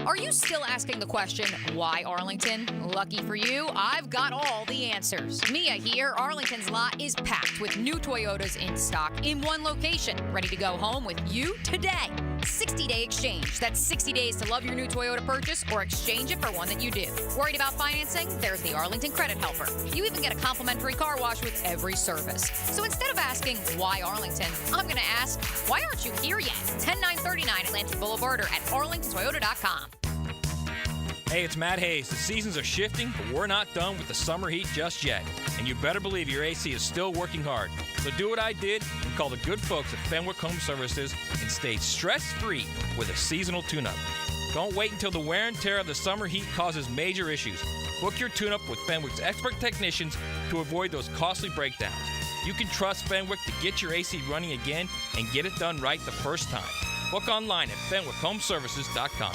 Are you still asking the question, why Arlington? Lucky for you, I've got all the answers. Mia here. Arlington's lot is packed with new Toyotas in stock in one location, ready to go home with you today. 60-day exchange. That's 60 days to love your new Toyota purchase or exchange it for one that you do. Worried about financing? There's the Arlington Credit Helper. You even get a complimentary car wash with every service. So instead of asking, why Arlington? I'm going to ask, why aren't you here yet? 10939 Atlantic Boulevard or at arlingtontoyota.com. Hey, it's Matt Hayes. The seasons are shifting, but we're not done with the summer heat just yet. And you better believe your AC is still working hard. So do what I did and call the good folks at Fenwick Home Services and stay stress-free with a seasonal tune-up. Don't wait until the wear and tear of the summer heat causes major issues. Book your tune-up with Fenwick's expert technicians to avoid those costly breakdowns. You can trust Fenwick to get your AC running again and get it done right the first time. Book online at FenwickHomeservices.com.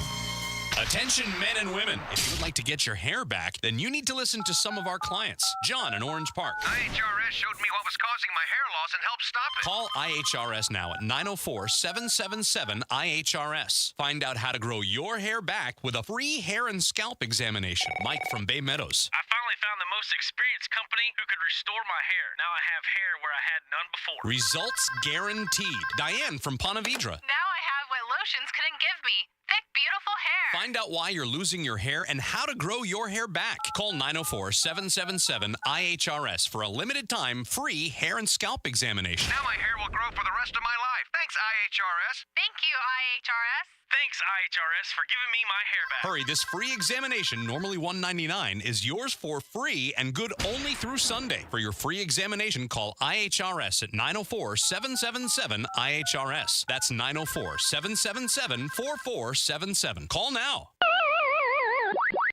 Attention men and women. If you would like to get your hair back, then you need to listen to some of our clients. John in Orange Park. IHRS showed me what was causing my hair loss and helped stop it. Call IHRS now at 904-777-IHRS. Find out how to grow your hair back with a free hair and scalp examination. Mike from Bay Meadows. I finally found the most experienced company who could restore my hair. Now I have hair where I had none before. Results guaranteed. Diane from Ponte Vedra. Now I have what lotions couldn't give me. Thick, beautiful hair. Find out why you're losing your hair and how to grow your hair back. Call 904-777-IHRS for a limited time free hair and scalp examination. Now my hair will grow for the rest of my life. Thanks, IHRS. Thank you, IHRS. Thanks, IHRS, for giving me my hair back. Hurry, this free examination, normally $199, is yours for free and good only through Sunday. For your free examination, call IHRS at 904-777-IHRS. That's 904-777-4477. Call now.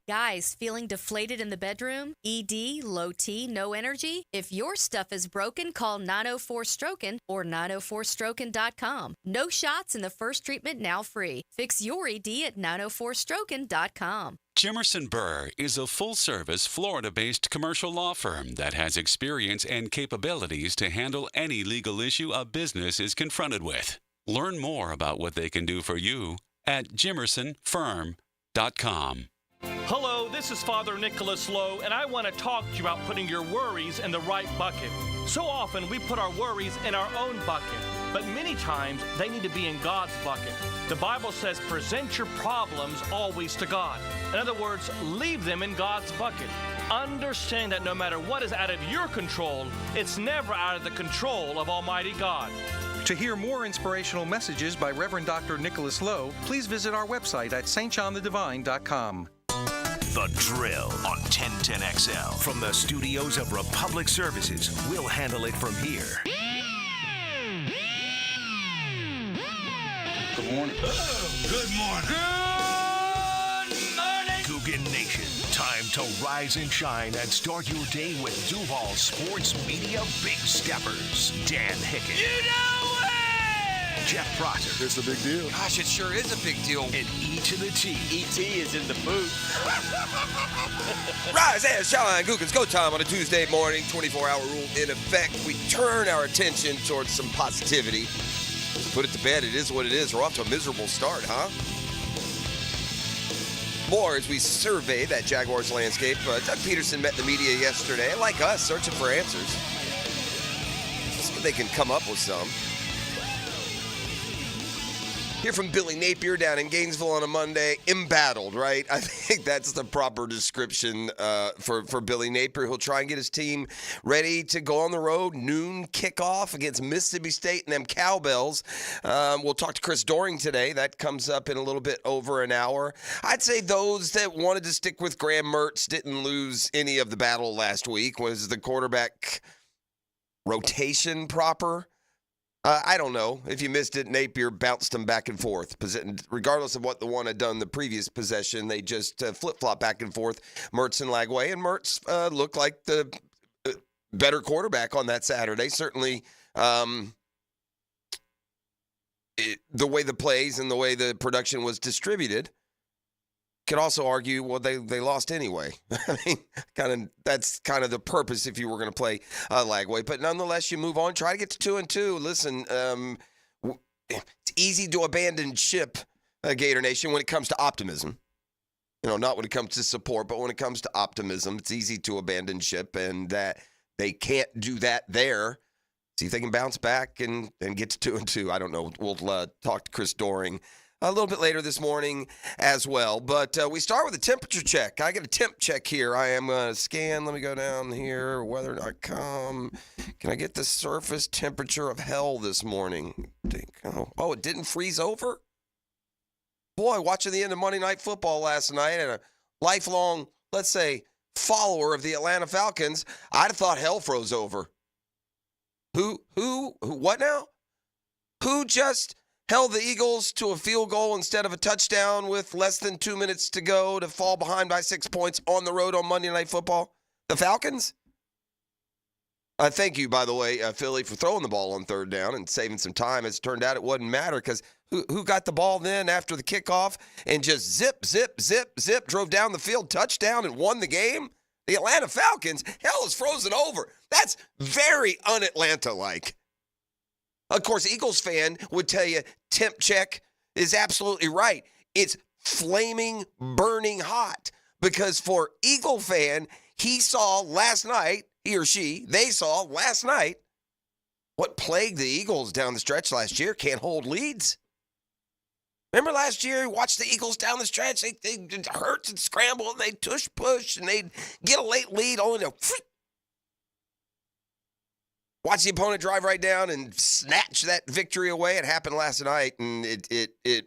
Guys, feeling deflated in the bedroom? ED, low T, no energy? If your stuff is broken, call 904-STROKEN or 904stroken.com. No shots in the first treatment, now free. Fix your ED at 904stroken.com. Jimerson Burr is a full-service, Florida-based commercial law firm that has experience and capabilities to handle any legal issue a business is confronted with. Learn more about what they can do for you at jimersonfirm.com. Hello, this is Father Nicholas Lowe, and I want to talk to you about putting your worries in the right bucket. So often we put our worries in our own bucket, but many times they need to be in God's bucket. The Bible says, present your problems always to God. In other words, leave them in God's bucket. Understand that no matter what is out of your control, it's never out of the control of Almighty God. To hear more inspirational messages by Reverend Dr. Nicholas Lowe, please visit our website at stjohnthedivine.com. The Drill on 1010XL. From the studios of Republic Services, we'll handle it from here. Good morning. Oh, good morning. Good morning. Coogan Nation, time to rise and shine and start your day with Duval Sports Media Big Steppers. Dan Hicken. You know it! Jeff Prosser. It's a big deal. Gosh, it sure is a big deal. And E to the T. E.T. is in the booth. Rise and shine, Googans. Go time on a Tuesday morning. 24-hour rule in effect. We turn our attention towards some positivity. Let's put it to bed. It is what it is. We're off to a miserable start, huh? More as we survey that Jaguars landscape. Doug Peterson met the media yesterday, like us, searching for answers. See if they can come up with some. Hear from Billy Napier down in Gainesville on a Monday. Embattled, right? I think that's the proper description for Billy Napier. He'll try and get his team ready to go on the road. Noon kickoff against Mississippi State and them Cowbells. We'll talk to Chris Doring today. That comes up in a little bit over an hour. I'd say those that wanted to stick with Graham Mertz didn't lose any of the battle last week. Was the quarterback rotation proper? I don't know. If you missed it, Napier bounced them back and forth. Regardless of what the one had done the previous possession, they just flip-flop back and forth, Mertz and Lagway. And Mertz looked like the better quarterback on that Saturday. Certainly the way the plays and the way the production was distributed. Could also argue, well, they lost anyway. I mean, that's kind of the purpose if you were going to play Lagway. But nonetheless, you move on. Try to get to 2-2. Listen, it's easy to abandon ship, Gator Nation, when it comes to optimism. Not when it comes to support, but when it comes to optimism. It's easy to abandon ship, and that they can't do that there. See if they can bounce back and get to 2-2. I don't know. We'll talk to Chris Doring a little bit later this morning as well. But we start with a temperature check. I get a temp check here. I am going to scan. Let me go down here. Weather.com. Can I get the surface temperature of hell this morning? Oh, it didn't freeze over? Boy, watching the end of Monday Night Football last night and a lifelong, let's say, follower of the Atlanta Falcons, I'd have thought hell froze over. What now? Who just held the Eagles to a field goal instead of a touchdown with less than 2 minutes to go to fall behind by 6 points on the road on Monday Night Football? The Falcons? Thank you, by the way, Philly, for throwing the ball on third down and saving some time. As it turned out, it wouldn't matter because who got the ball then after the kickoff and just zip, drove down the field, touchdown, and won the game? The Atlanta Falcons. Hell is frozen over. That's very un-Atlanta-like. Of course, Eagles fan would tell you temp check is absolutely right. It's flaming, burning hot because for Eagle fan, he saw last night, he or she, they saw last night what plagued the Eagles down the stretch last year. Can't hold leads. Remember last year, watched the Eagles down the stretch. They hurt and scramble, and they'd push, and they'd get a late lead only to watch the opponent drive right down and snatch that victory away. It happened last night, and it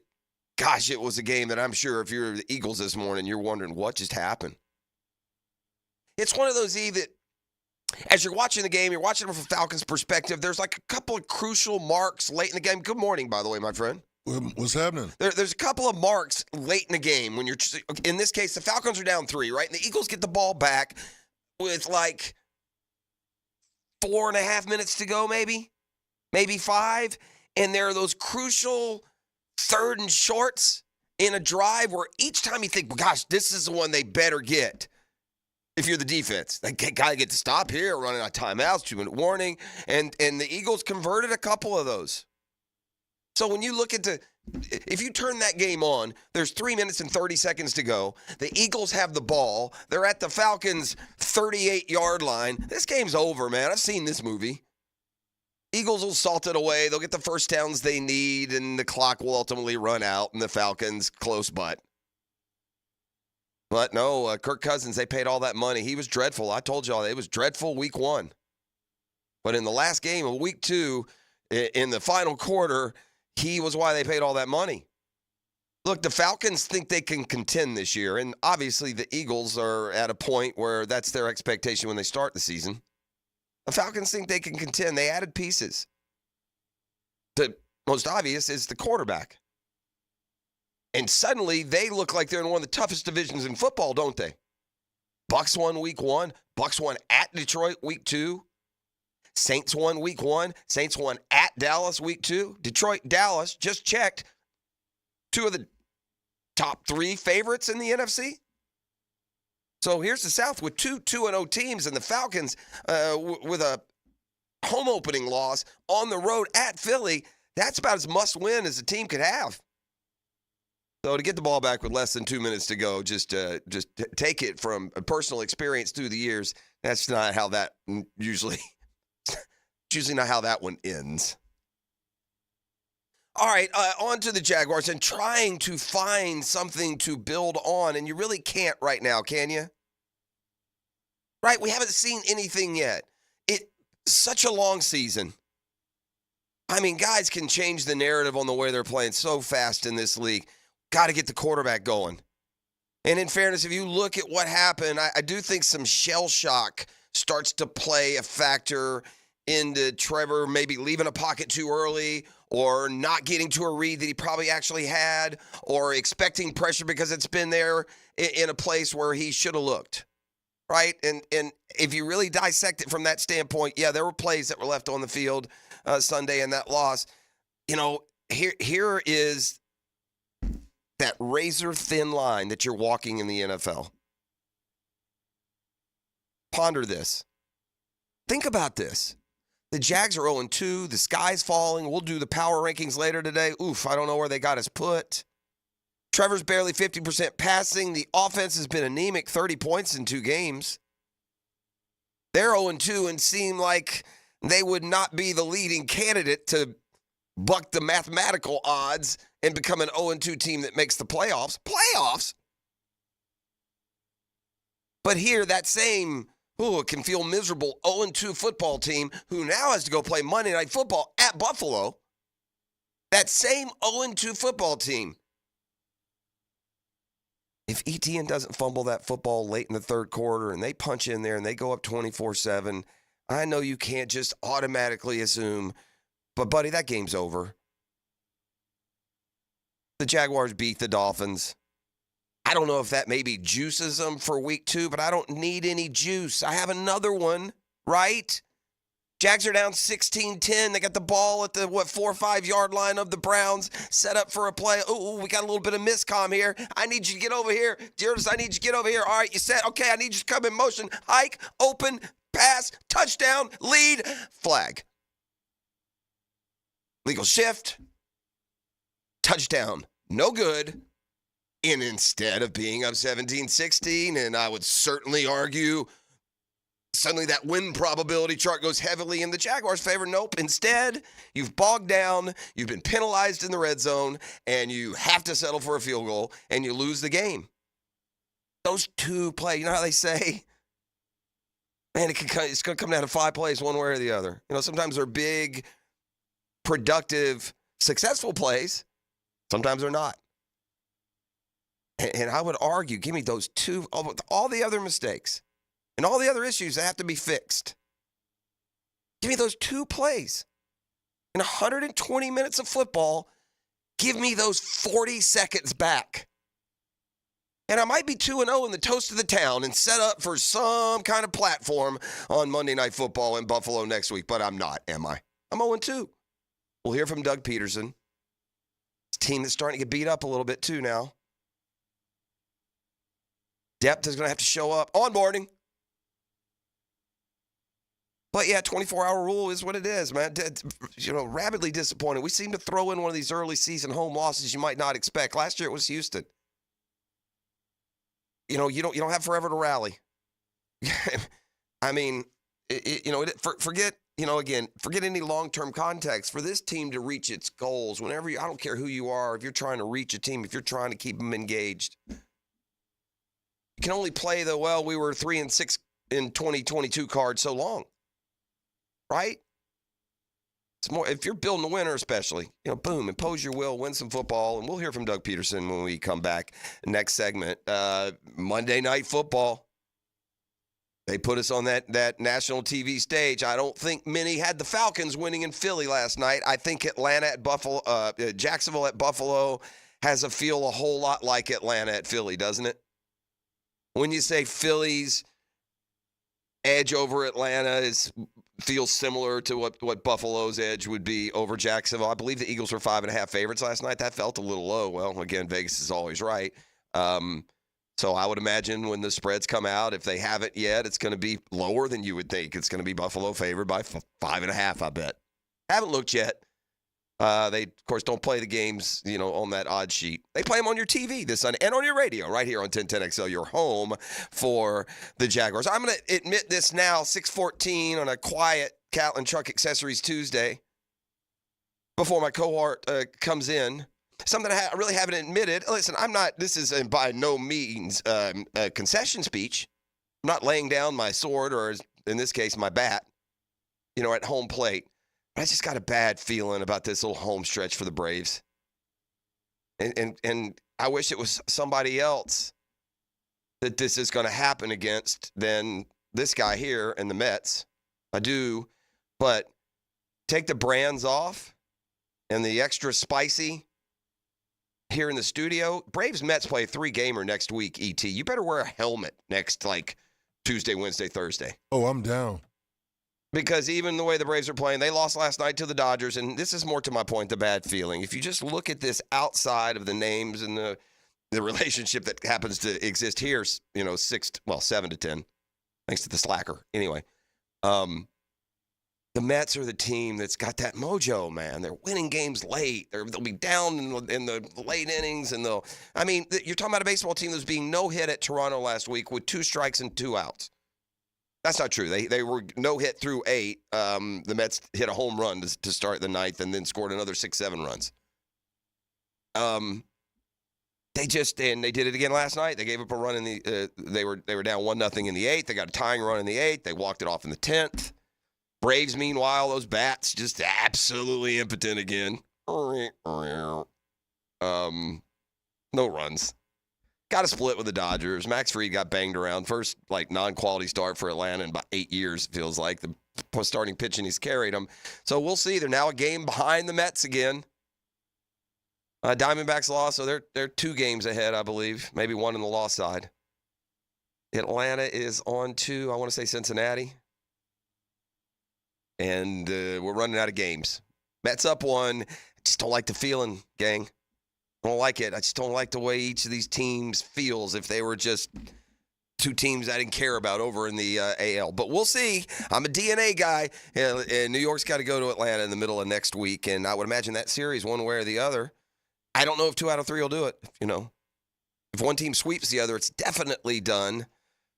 was a game that I'm sure if you're the Eagles this morning, you're wondering what just happened. It's one of those, that as you're watching the game, you're watching it from a Falcons perspective, there's like a couple of crucial marks late in the game. Good morning, by the way, my friend. What's happening? There's a couple of marks late in the game when you're, in this case, the Falcons are down 3, right? And the Eagles get the ball back with like 4.5 minutes to go, maybe 5. And there are those crucial 3rd and shorts in a drive where each time you think, gosh, this is the one they better get. If you're the defense, they got to get the stop here, running out of timeouts, 2-minute warning. And the Eagles converted a couple of those. So when you look at if you turn that game on, there's 3 minutes and 30 seconds to go. The Eagles have the ball. They're at the Falcons' 38-yard line. This game's over, man. I've seen this movie. Eagles will salt it away. They'll get the first downs they need, and the clock will ultimately run out, and the Falcons close butt. But no, Kirk Cousins, they paid all that money. He was dreadful. I told y'all, it was dreadful week 1. But in the last game of week 2, in the final quarter, he was why they paid all that money. Look, the Falcons think they can contend this year, and obviously the Eagles are at a point where that's their expectation when they start the season. The Falcons think they can contend. They added pieces. The most obvious is the quarterback. And suddenly they look like they're in one of the toughest divisions in football, don't they? Bucs won week 1. Bucs won at Detroit week 2. Saints won week 1. Saints won at Dallas week 2. Detroit, Dallas, just checked, 2 of the top 3 favorites in the NFC. So here's the South with 2 2-0 teams, and the Falcons with a home opening loss on the road at Philly. That's about as must win as a team could have. So to get the ball back with less than 2 minutes to go, just take it from a personal experience through the years. That's not how that usually. It's usually not how that one ends. All right, on to the Jaguars and trying to find something to build on, and you really can't right now, can you? Right, we haven't seen anything yet. It's such a long season. I mean, guys can change the narrative on the way they're playing so fast in this league. Got to get the quarterback going. And in fairness, if you look at what happened, I do think some shell shock starts to play a factor into Trevor maybe leaving a pocket too early or not getting to a read that he probably actually had or expecting pressure because it's been there in a place where he should have looked, right? And if you really dissect it from that standpoint, yeah, there were plays that were left on the field Sunday in that loss. You know, here is that razor-thin line that you're walking in the NFL. Ponder this. Think about this. The Jags are 0-2. The sky's falling. We'll do the power rankings later today. Oof, I don't know where they got us put. Trevor's barely 50% passing. The offense has been anemic, 30 points in 2 games. They're 0-2 and seem like they would not be the leading candidate to buck the mathematical odds and become an 0-2 team that makes the playoffs. Playoffs? But here, that same, it can feel miserable, 0-2 football team who now has to go play Monday Night Football at Buffalo. That same 0-2 football team. If Etienne doesn't fumble that football late in the third quarter and they punch in there and they go up 24-7, I know you can't just automatically assume, but, buddy, that game's over. The Jaguars beat the Dolphins. I don't know if that maybe juices them for week 2, but I don't need any juice. I have another one, right? Jags are down 16-10. They got the ball at the, 4 or 5 yard line of the Browns, set up for a play. Oh, we got a little bit of miscomm here. I need you to get over here. Dearest, I need you to get over here. All right, you set. Okay, I need you to come in motion. Hike, open, pass, touchdown, lead, flag. Legal shift, touchdown, no good. And instead of being up 17-16, and I would certainly argue suddenly that win probability chart goes heavily in the Jaguars' favor. Nope. Instead, you've bogged down, you've been penalized in the red zone, and you have to settle for a field goal, and you lose the game. Those 2 plays, you know how they say, man, it's going to come down to 5 plays one way or the other. You know, sometimes they're big, productive, successful plays. Sometimes they're not. And I would argue, give me those 2, all the other mistakes and all the other issues that have to be fixed. Give me those 2 plays. In 120 minutes of football, give me those 40 seconds back. And I might be 2-0 in the toast of the town and set up for some kind of platform on Monday Night Football in Buffalo next week, but I'm not, am I? I'm 0-2. We'll hear from Doug Peterson. It's a team that's starting to get beat up a little bit too now. Depth is going to have to show up. Onboarding. But, yeah, 24-hour rule is what it is, man. You know, rapidly disappointing. We seem to throw in one of these early season home losses you might not expect. Last year it was Houston. You know, you don't have forever to rally. I mean, forget any long-term context. For this team to reach its goals, I don't care who you are, if you're trying to reach a team, if you're trying to keep them engaged, you can only play we were 3-6 in 2022 card so long, right? It's more if you're building a winner, especially, boom, impose your will, win some football, and we'll hear from Doug Peterson when we come back next segment. Monday Night Football. They put us on that national TV stage. I don't think many had the Falcons winning in Philly last night. I think Atlanta at Buffalo, Jacksonville at Buffalo has a feel a whole lot like Atlanta at Philly, doesn't it? When you say Philly's edge over Atlanta feels similar to what Buffalo's edge would be over Jacksonville. I believe the Eagles were 5.5 favorites last night. That felt a little low. Well, again, Vegas is always right. So I would imagine when the spreads come out, if they haven't yet, it's going to be lower than you would think. It's going to be Buffalo favored by 5.5, I bet. Haven't looked yet. They, of course, don't play the games, on that odd sheet. They play them on your TV this Sunday and on your radio right here on 1010XL, your home for the Jaguars. I'm going to admit this now, 6:14 on a quiet Catlin Truck Accessories Tuesday before my cohort comes in. Something I really haven't admitted. Listen, this is by no means a concession speech. I'm not laying down my sword or, in this case, my bat, at home plate. I just got a bad feeling about this little home stretch for the Braves. And I wish it was somebody else that this is going to happen against than this guy here and the Mets. I do. But take the brands off and the extra spicy here in the studio. Braves-Mets play a 3-gamer next week, ET. You better wear a helmet next, Tuesday, Wednesday, Thursday. Oh, I'm down. Because even the way the Braves are playing, they lost last night to the Dodgers, and this is more to my point, the bad feeling. If you just look at this outside of the names and the relationship that happens to exist here, 7-10, thanks to the slacker. Anyway, the Mets are the team that's got that mojo, man. They're winning games late. They'll be down in the late innings, and you're talking about a baseball team that's being no hit at Toronto last week with 2 strikes and 2 outs. That's not true. They were no hit through 8. The Mets hit a home run to start the 9th, and then scored another 6-7 runs. They did it again last night. They gave up a run in the. They were down 1-0 in the 8th. They got a tying run in the 8th. They walked it off in the 10th. Braves, meanwhile, those bats just absolutely impotent again. No runs. Got a split with the Dodgers. Max Fried got banged around. First, non-quality start for Atlanta in about 8 years, it feels like. The starting pitching, he's carried them. So we'll see. They're now a game behind the Mets again. Diamondbacks lost, so they're 2 games ahead, I believe. Maybe 1 on the loss side. Atlanta is on to, I want to say, Cincinnati. And we're running out of games. Mets up 1. I just don't like the feeling, gang. I don't like it. I just don't like the way each of these teams feels if they were just 2 teams I didn't care about over in the AL. But we'll see. I'm a DNA guy, and New York's got to go to Atlanta in the middle of next week, and I would imagine that series one way or the other. I don't know if 2 out of 3 will do it. If one team sweeps the other, it's definitely done.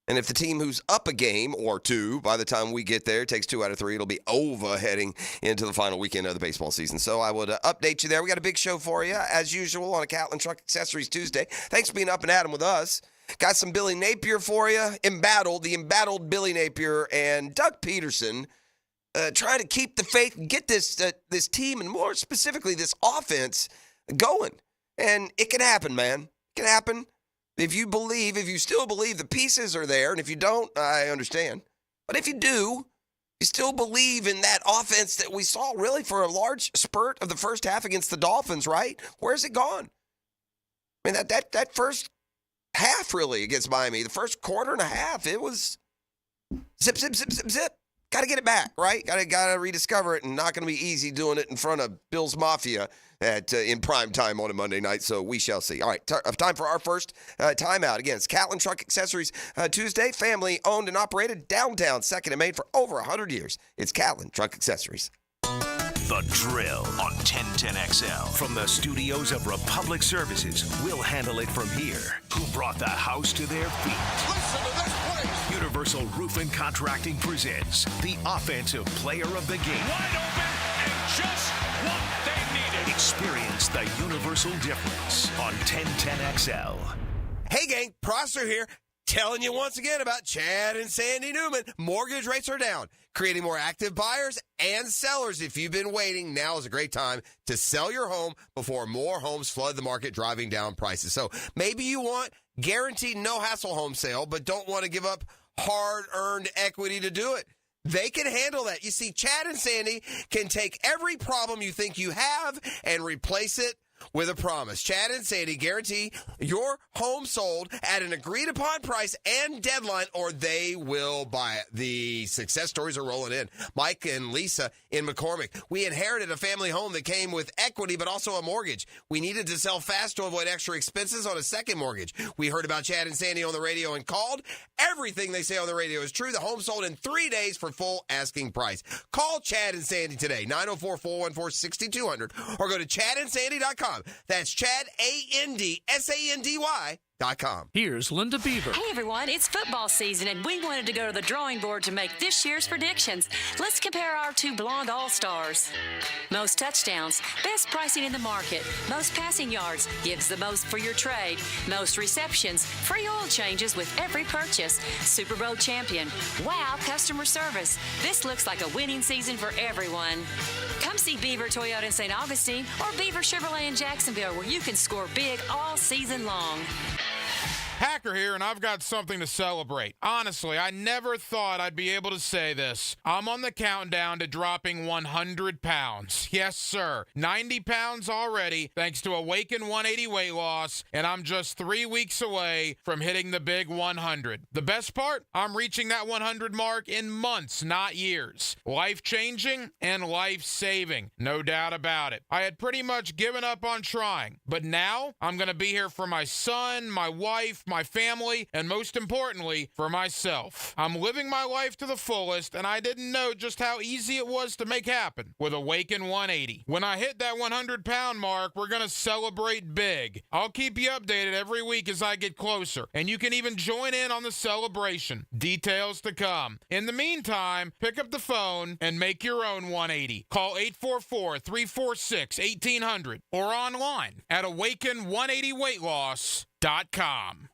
And if the team who's up a game or 2, by the time we get there, takes 2 out of 3, it'll be over heading into the final weekend of the baseball season. So I would update you there. We got a big show for you, as usual, on a Catlin Truck Accessories Tuesday. Thanks for being up and at 'em with us. Got some Billy Napier for you. The embattled Billy Napier and Doug Peterson trying to keep the faith and get this team, and more specifically this offense, going. And it can happen, man. It can happen. If you still believe the pieces are there, and if you don't, I understand. But if you do, you still believe in that offense that we saw really for a large spurt of the first half against the Dolphins, right? Where's it gone? I mean, that first half really against Miami, the first quarter and a half, it was zip, zip, zip, zip, zip. Got to get it back, right? Got to rediscover it, and not going to be easy doing it in front of Bills Mafia in prime time on a Monday night, so we shall see. All right, time for our first timeout. Again, it's Catlin Truck Accessories Tuesday, family owned and operated downtown, second and made for over 100 years. It's Catlin Truck Accessories. The Drill on 1010XL. From the studios of Republic Services, we'll handle it from here. Who brought the house to their feet? Listen to this place. Universal Roofing Contracting presents the Offensive Player of the Game. Wide open and just what they needed. Experience the universal difference on 1010XL. Hey gang, Prosser here. Telling you once again about Chad and Sandy Newman. Mortgage rates are down, creating more active buyers and sellers. If you've been waiting, now is a great time to sell your home before more homes flood the market, driving down prices. So maybe you want guaranteed no-hassle home sale, but don't want to give up hard-earned equity to do it. They can handle that. You see, Chad and Sandy can take every problem you think you have and replace it with a promise. Chad and Sandy guarantee your home sold at an agreed-upon price and deadline, or they will buy it. The success stories are rolling in. Mike and Lisa in McCormick. We inherited a family home that came with equity but also a mortgage. We needed to sell fast to avoid extra expenses on a second mortgage. We heard about Chad and Sandy on the radio and called. Everything they say on the radio is true. The home sold in 3 days for full asking price. Call Chad and Sandy today, 904-414-6200, or go to chadandsandy.com. That's Chad, ANDSANDY.com. Here's Linda Beaver. Hey, everyone. It's football season, and we wanted to go to the drawing board to make this year's predictions. Let's compare our 2 blonde all-stars. Most touchdowns, best pricing in the market. Most passing yards, gives the most for your trade. Most receptions, free oil changes with every purchase. Super Bowl champion, wow, customer service. This looks like a winning season for everyone. Come see Beaver Toyota in St. Augustine or Beaver Chevrolet in Jacksonville, where you can score big all season long. Hacker here, and I've got something to celebrate. Honestly, I never thought I'd be able to say this. I'm on the countdown to dropping 100 pounds. Yes, sir. 90 pounds already, thanks to Awaken 180 weight loss, and I'm just 3 weeks away from hitting the big 100. The best part? I'm reaching that 100 mark in months, not years. Life-changing and life-saving, no doubt about it. I had pretty much given up on trying, but now I'm going to be here for my son, my wife, my family, and most importantly, for myself. I'm living my life to the fullest, and I didn't know just how easy it was to make happen with Awaken 180. When I hit that 100-pound mark, we're going to celebrate big. I'll keep you updated every week as I get closer, and you can even join in on the celebration. Details to come. In the meantime, pick up the phone and make your own 180. Call 844-346-1800 or online at awaken180weightloss.com.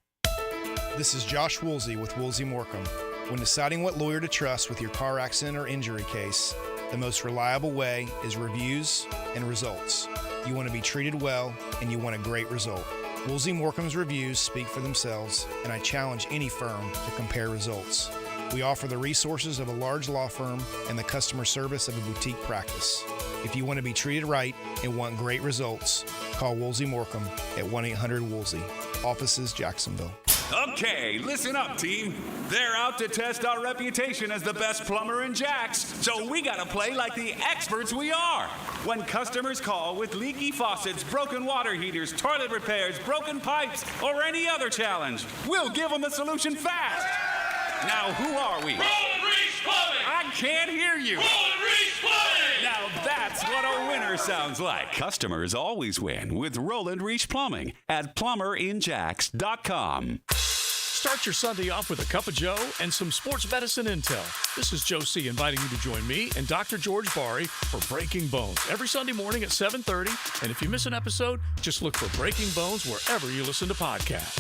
This is Josh Woolsey with Woolsey Morecambe. When deciding what lawyer to trust with your car accident or injury case, the most reliable way is reviews and results. You want to be treated well, and you want a great result. Woolsey Morecambe's reviews speak for themselves, and I challenge any firm to compare results. We offer the resources of a large law firm and the customer service of a boutique practice. If you want to be treated right and want great results, call Woolsey Morecambe at 1-800-WOOLSEY. Offices, Jacksonville. Okay, listen up, team. They're out to test our reputation as the best plumber in Jacks, so we gotta play like the experts we are. When customers call with leaky faucets, broken water heaters, toilet repairs, broken pipes, or any other challenge, we'll give them the solution fast. Now, who are we? Roland Reese Plumbing! I can't hear you. Roland Reese Plumbing! Now that's what a winner sounds like. Customers always win with Roland Reese Plumbing at plumberinjacks.com. Start your Sunday off with a cup of Joe and some sports medicine intel. This is Joe C. inviting you to join me and Dr. George Bari for Breaking Bones every Sunday morning at 7:30. And if you miss an episode, just look for Breaking Bones wherever you listen to podcasts.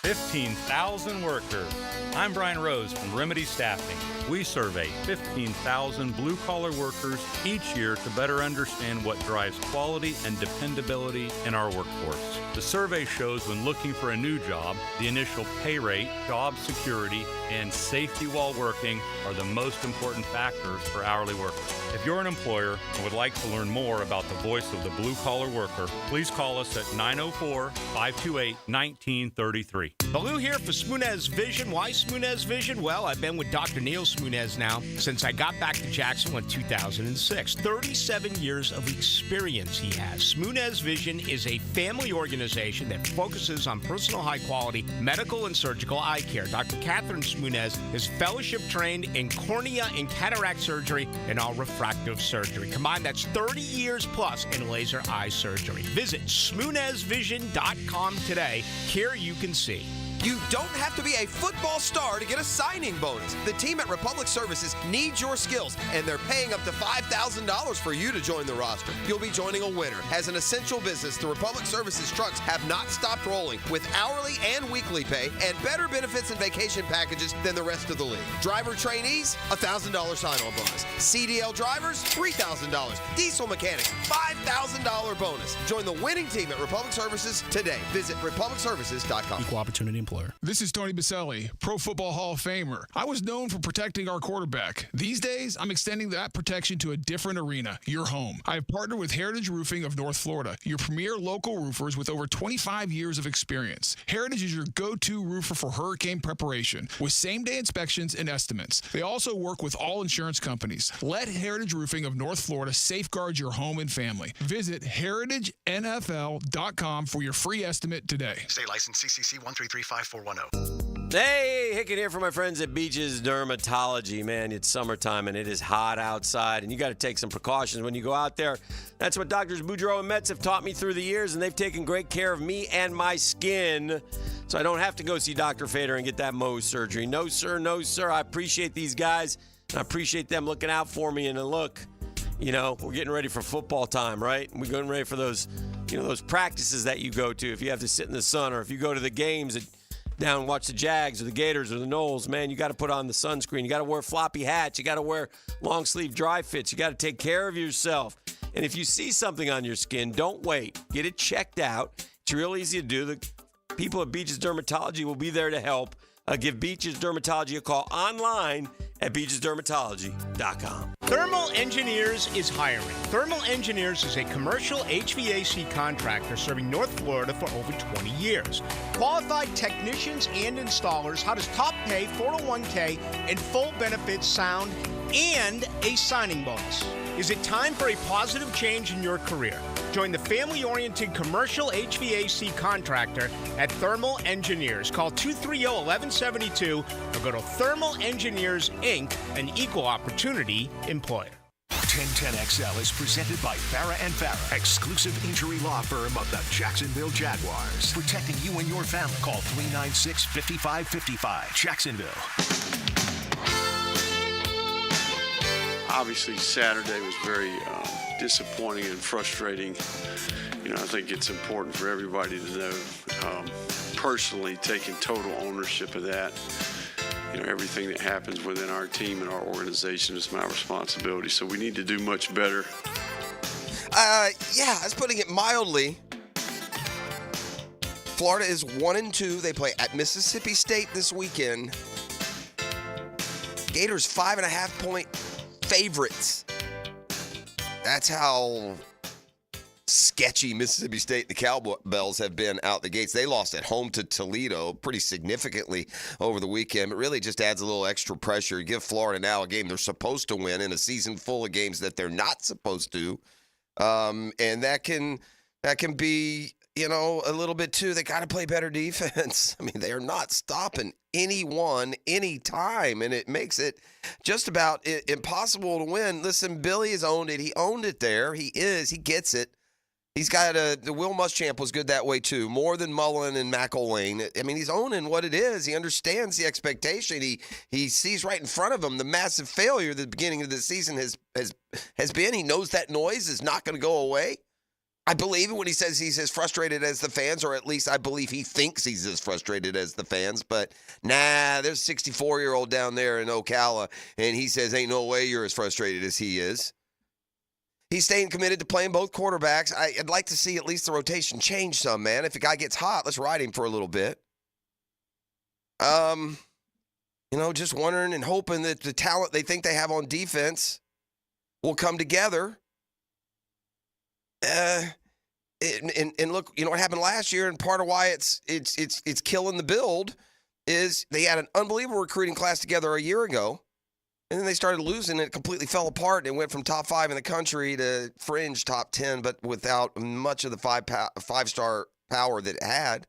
15,000 workers. I'm Brian Rose from Remedy Staffing. We survey 15,000 blue-collar workers each year to better understand what drives quality and dependability in our workforce. The survey shows when looking for a new job, the initial pay rate, job security, and safety while working are the most important factors for hourly workers. If you're an employer and would like to learn more about the voice of the blue-collar worker, please call us at 904-528-1933. Baloo here for Smunez Vision. Why Smunez Vision? Well, I've been with Dr. Neil Smunez now since I got back to Jacksonville in 2006. 37 years of experience he has. Smunez Vision is a family organization that focuses on personal high-quality medical and surgical eye care. Dr. Catherine Smunez is fellowship trained in cornea and cataract surgery and all refractive surgery. Combined, that's 30 years plus in laser eye surgery. Visit SmunezVision.com today. Care you can see. You don't have to be a football star to get a signing bonus. The team at Republic Services needs your skills, and they're paying up to $5,000 for you to join the roster. You'll be joining a winner. As an essential business, the Republic Services trucks have not stopped rolling with hourly and weekly pay and better benefits and vacation packages than the rest of the league. Driver trainees, $1,000 sign-on bonus. CDL drivers, $3,000. Diesel mechanics, $5,000 bonus. Join the winning team at Republic Services today. Visit republicservices.com. Equal opportunity employer. This is Tony Baselli, Pro Football Hall of Famer. I was known for protecting our quarterback. These days, I'm extending that protection to a different arena, your home. I have partnered with Heritage Roofing of North Florida, your premier local roofers with over 25 years of experience. Heritage is your go-to roofer for hurricane preparation with same-day inspections and estimates. They also work with all insurance companies. Let Heritage Roofing of North Florida safeguard your home and family. Visit heritagenfl.com for your free estimate today. State license CCC 1335410. Hey, Hicken here for my friends at Beaches Dermatology. Man, it's summertime and it is hot outside, and you got to take some precautions when you go out there. That's what Doctors Boudreaux and Metz have taught me through the years, and they've taken great care of me and my skin, so I don't have to go see Dr. Fader and get that Mohs surgery. No, sir, no, sir. I appreciate these guys, and I appreciate them looking out for me. And look, you know, we're getting ready for football time, right? We're getting ready for those, you know, those practices that you go to if you have to sit in the sun, or if you go to the games down and watch the Jags or the Gators or the Knowles. Man, you got to put on the sunscreen. You got to wear floppy hats. You got to wear long sleeve dry fits. You got to take care of yourself. And if you see something on your skin, don't wait. Get it checked out. It's real easy to do. The people at Beaches Dermatology will be there to help. Give Beaches Dermatology a call online at beachesdermatology.com. Thermal Engineers is hiring. Thermal Engineers is a commercial HVAC contractor serving North Florida for over 20 years. Qualified technicians and installers. How does top pay, 401k, and full benefits sound, and a signing bonus? Is it time for a positive change in your career? Join the family-oriented commercial HVAC contractor at Thermal Engineers. Call 230-1172 or go to Thermal Engineers, Inc., an equal opportunity employer. 1010XL is presented by Farah & Farah, exclusive injury law firm of the Jacksonville Jaguars. Protecting you and your family. Call 396-5555. Jacksonville. Obviously, Saturday was very disappointing and frustrating. I think it's important for everybody to know, personally, taking total ownership of that. Everything that happens within our team and our organization is my responsibility. So we need to do much better. That's putting it mildly. Florida is 1-2. They play at Mississippi State this weekend. Gators 5.5-point favorites. That's how sketchy Mississippi State and the Cowbells have been out the gates. They lost at home to Toledo pretty significantly over the weekend. It really just adds a little extra pressure. You give Florida now a game they're supposed to win in a season full of games that they're not supposed to. And that can be, a little bit too. They got to play better defense. I mean, they are not stopping anyone anytime, and it makes it just about impossible to win. Listen, Billy has owned it. He owned it there. He gets it. He's got the Will Muschamp was good that way too, more than Mullen and McElwain. I mean, he's owning what it is. He understands the expectation. He sees right in front of him the massive failure the beginning of the season has been. He knows that noise is not going to go away. I believe it when he says he's as frustrated as the fans, or at least I believe he thinks he's as frustrated as the fans. But there's a 64-year-old down there in Ocala, and he says ain't no way you're as frustrated as he is. He's staying committed to playing both quarterbacks. I'd like to see at least the rotation change some, man. If a guy gets hot, let's ride him for a little bit. Just wondering and hoping that the talent they think they have on defense will come together. And look, what happened last year, and part of why it's killing the build is they had an unbelievable recruiting class together a year ago. And then they started losing, and it completely fell apart, and it went from top 5 in the country to fringe top 10, but without much of the five-star power that it had.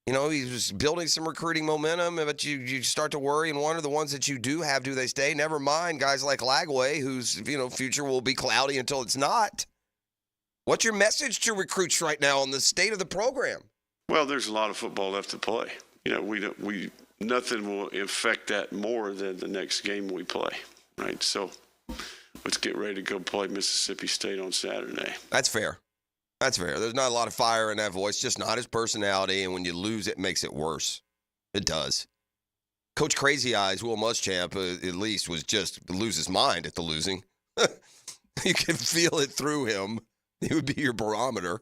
He was building some recruiting momentum, but you start to worry and wonder the ones that you do have, do they stay? Never mind guys like Lagway, whose future will be cloudy until it's not. What's your message to recruits right now on the state of the program? Well, there's a lot of football left to play. Nothing will affect that more than the next game we play, right? So let's get ready to go play Mississippi State on Saturday. That's fair. There's not a lot of fire in that voice, just not his personality, and when you lose, it makes it worse. It does. Coach Crazy Eyes, Will Muschamp, at least, was just lose his mind at the losing. You can feel it through him. He would be your barometer.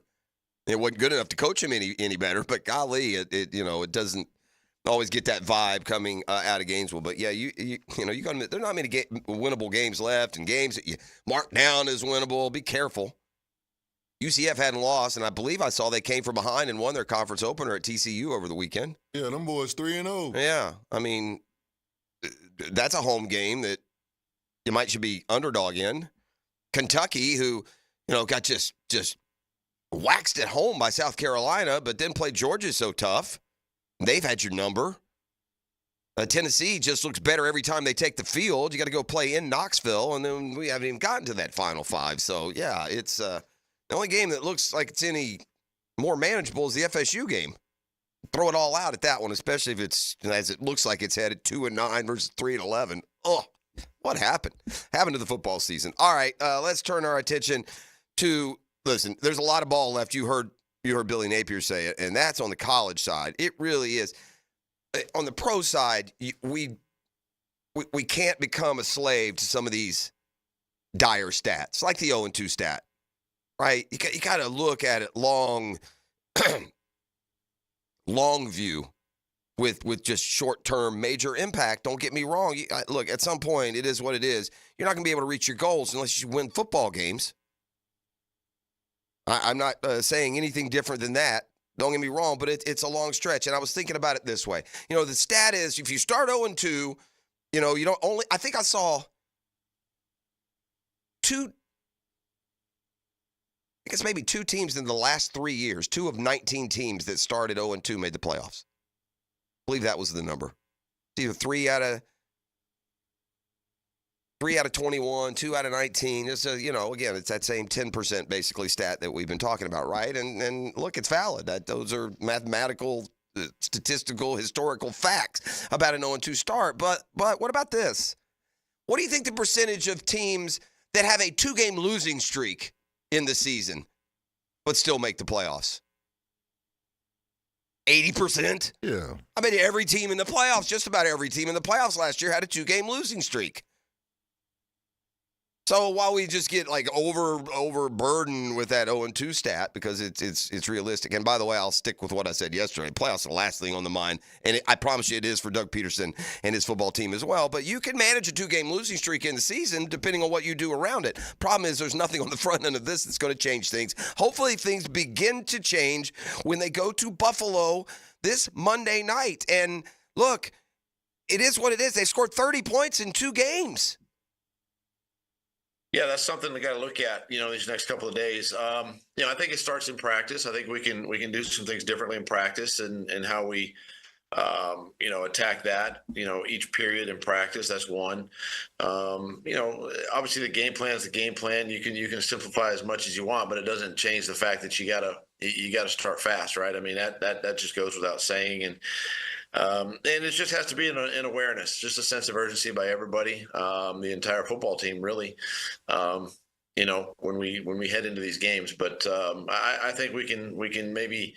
It wasn't good enough to coach him any better, but golly, it doesn't always get that vibe coming out of Gainesville. But yeah, you got there are not many winnable games left, and games that you mark down as winnable. Be careful. UCF hadn't lost, and I believe I saw they came from behind and won their conference opener at TCU over the weekend. Yeah, them boys 3-0. Yeah, I mean, that's a home game that you should be underdog in. Kentucky, who got just waxed at home by South Carolina, but then played Georgia so tough. They've had your number. Tennessee just looks better every time they take the field. You got to go play in Knoxville, and then we haven't even gotten to that Final Five. So, yeah, it's the only game that looks like it's any more manageable is the FSU game. Throw it all out at that one, especially if it's, as it looks like it's headed 2-9 versus 3-11. Oh, what happened? Happened to the football season. All right, let's turn our attention to, listen, there's a lot of ball left. You heard Billy Napier say it, and that's on the college side. It really is. On the pro side, we can't become a slave to some of these dire stats, like the 0-2 stat, right? You got to look at it long view with just short-term major impact. Don't get me wrong. Look, at some point, it is what it is. You're not going to be able to reach your goals unless you win football games. I'm not saying anything different than that. Don't get me wrong, but it's a long stretch. And I was thinking about it this way. The stat is if you start 0-2, you don't only – I think I saw two I guess maybe 2 teams in the last 3 years, 2 of 19 teams that started 0-2 made the playoffs. I believe that was the number. It's either 3 out of 21, 2 out of 19. Just again, it's that same 10% basically stat that we've been talking about, right? And look, it's valid. Those are mathematical, statistical, historical facts about an 0-2 start. But what about this? What do you think the percentage of teams that have a 2-game losing streak in the season but still make the playoffs? 80%? Yeah. I mean, every team in the playoffs, just about every team in the playoffs last year had a 2-game losing streak. So while we just get like overburdened with that 0-2 stat because it's realistic, and by the way, I'll stick with what I said yesterday. Playoffs are the last thing on the mind, and I promise you it is for Doug Peterson and his football team as well. But you can manage a 2-game losing streak in the season depending on what you do around it. Problem is there's nothing on the front end of this that's going to change things. Hopefully things begin to change when they go to Buffalo this Monday night. And look, it is what it is. They scored 30 points in 2 games. Yeah, that's something we got to look at, these next couple of days. I think it starts in practice. I think we can do some things differently in practice and how we, attack that, each period in practice. That's one. Obviously the game plan is the game plan. You can simplify as much as you want, but it doesn't change the fact that you gotta start fast, right? I mean, that just goes without saying. And it just has to be an awareness, just a sense of urgency by everybody, the entire football team, really. When we head into these games, but I think we can maybe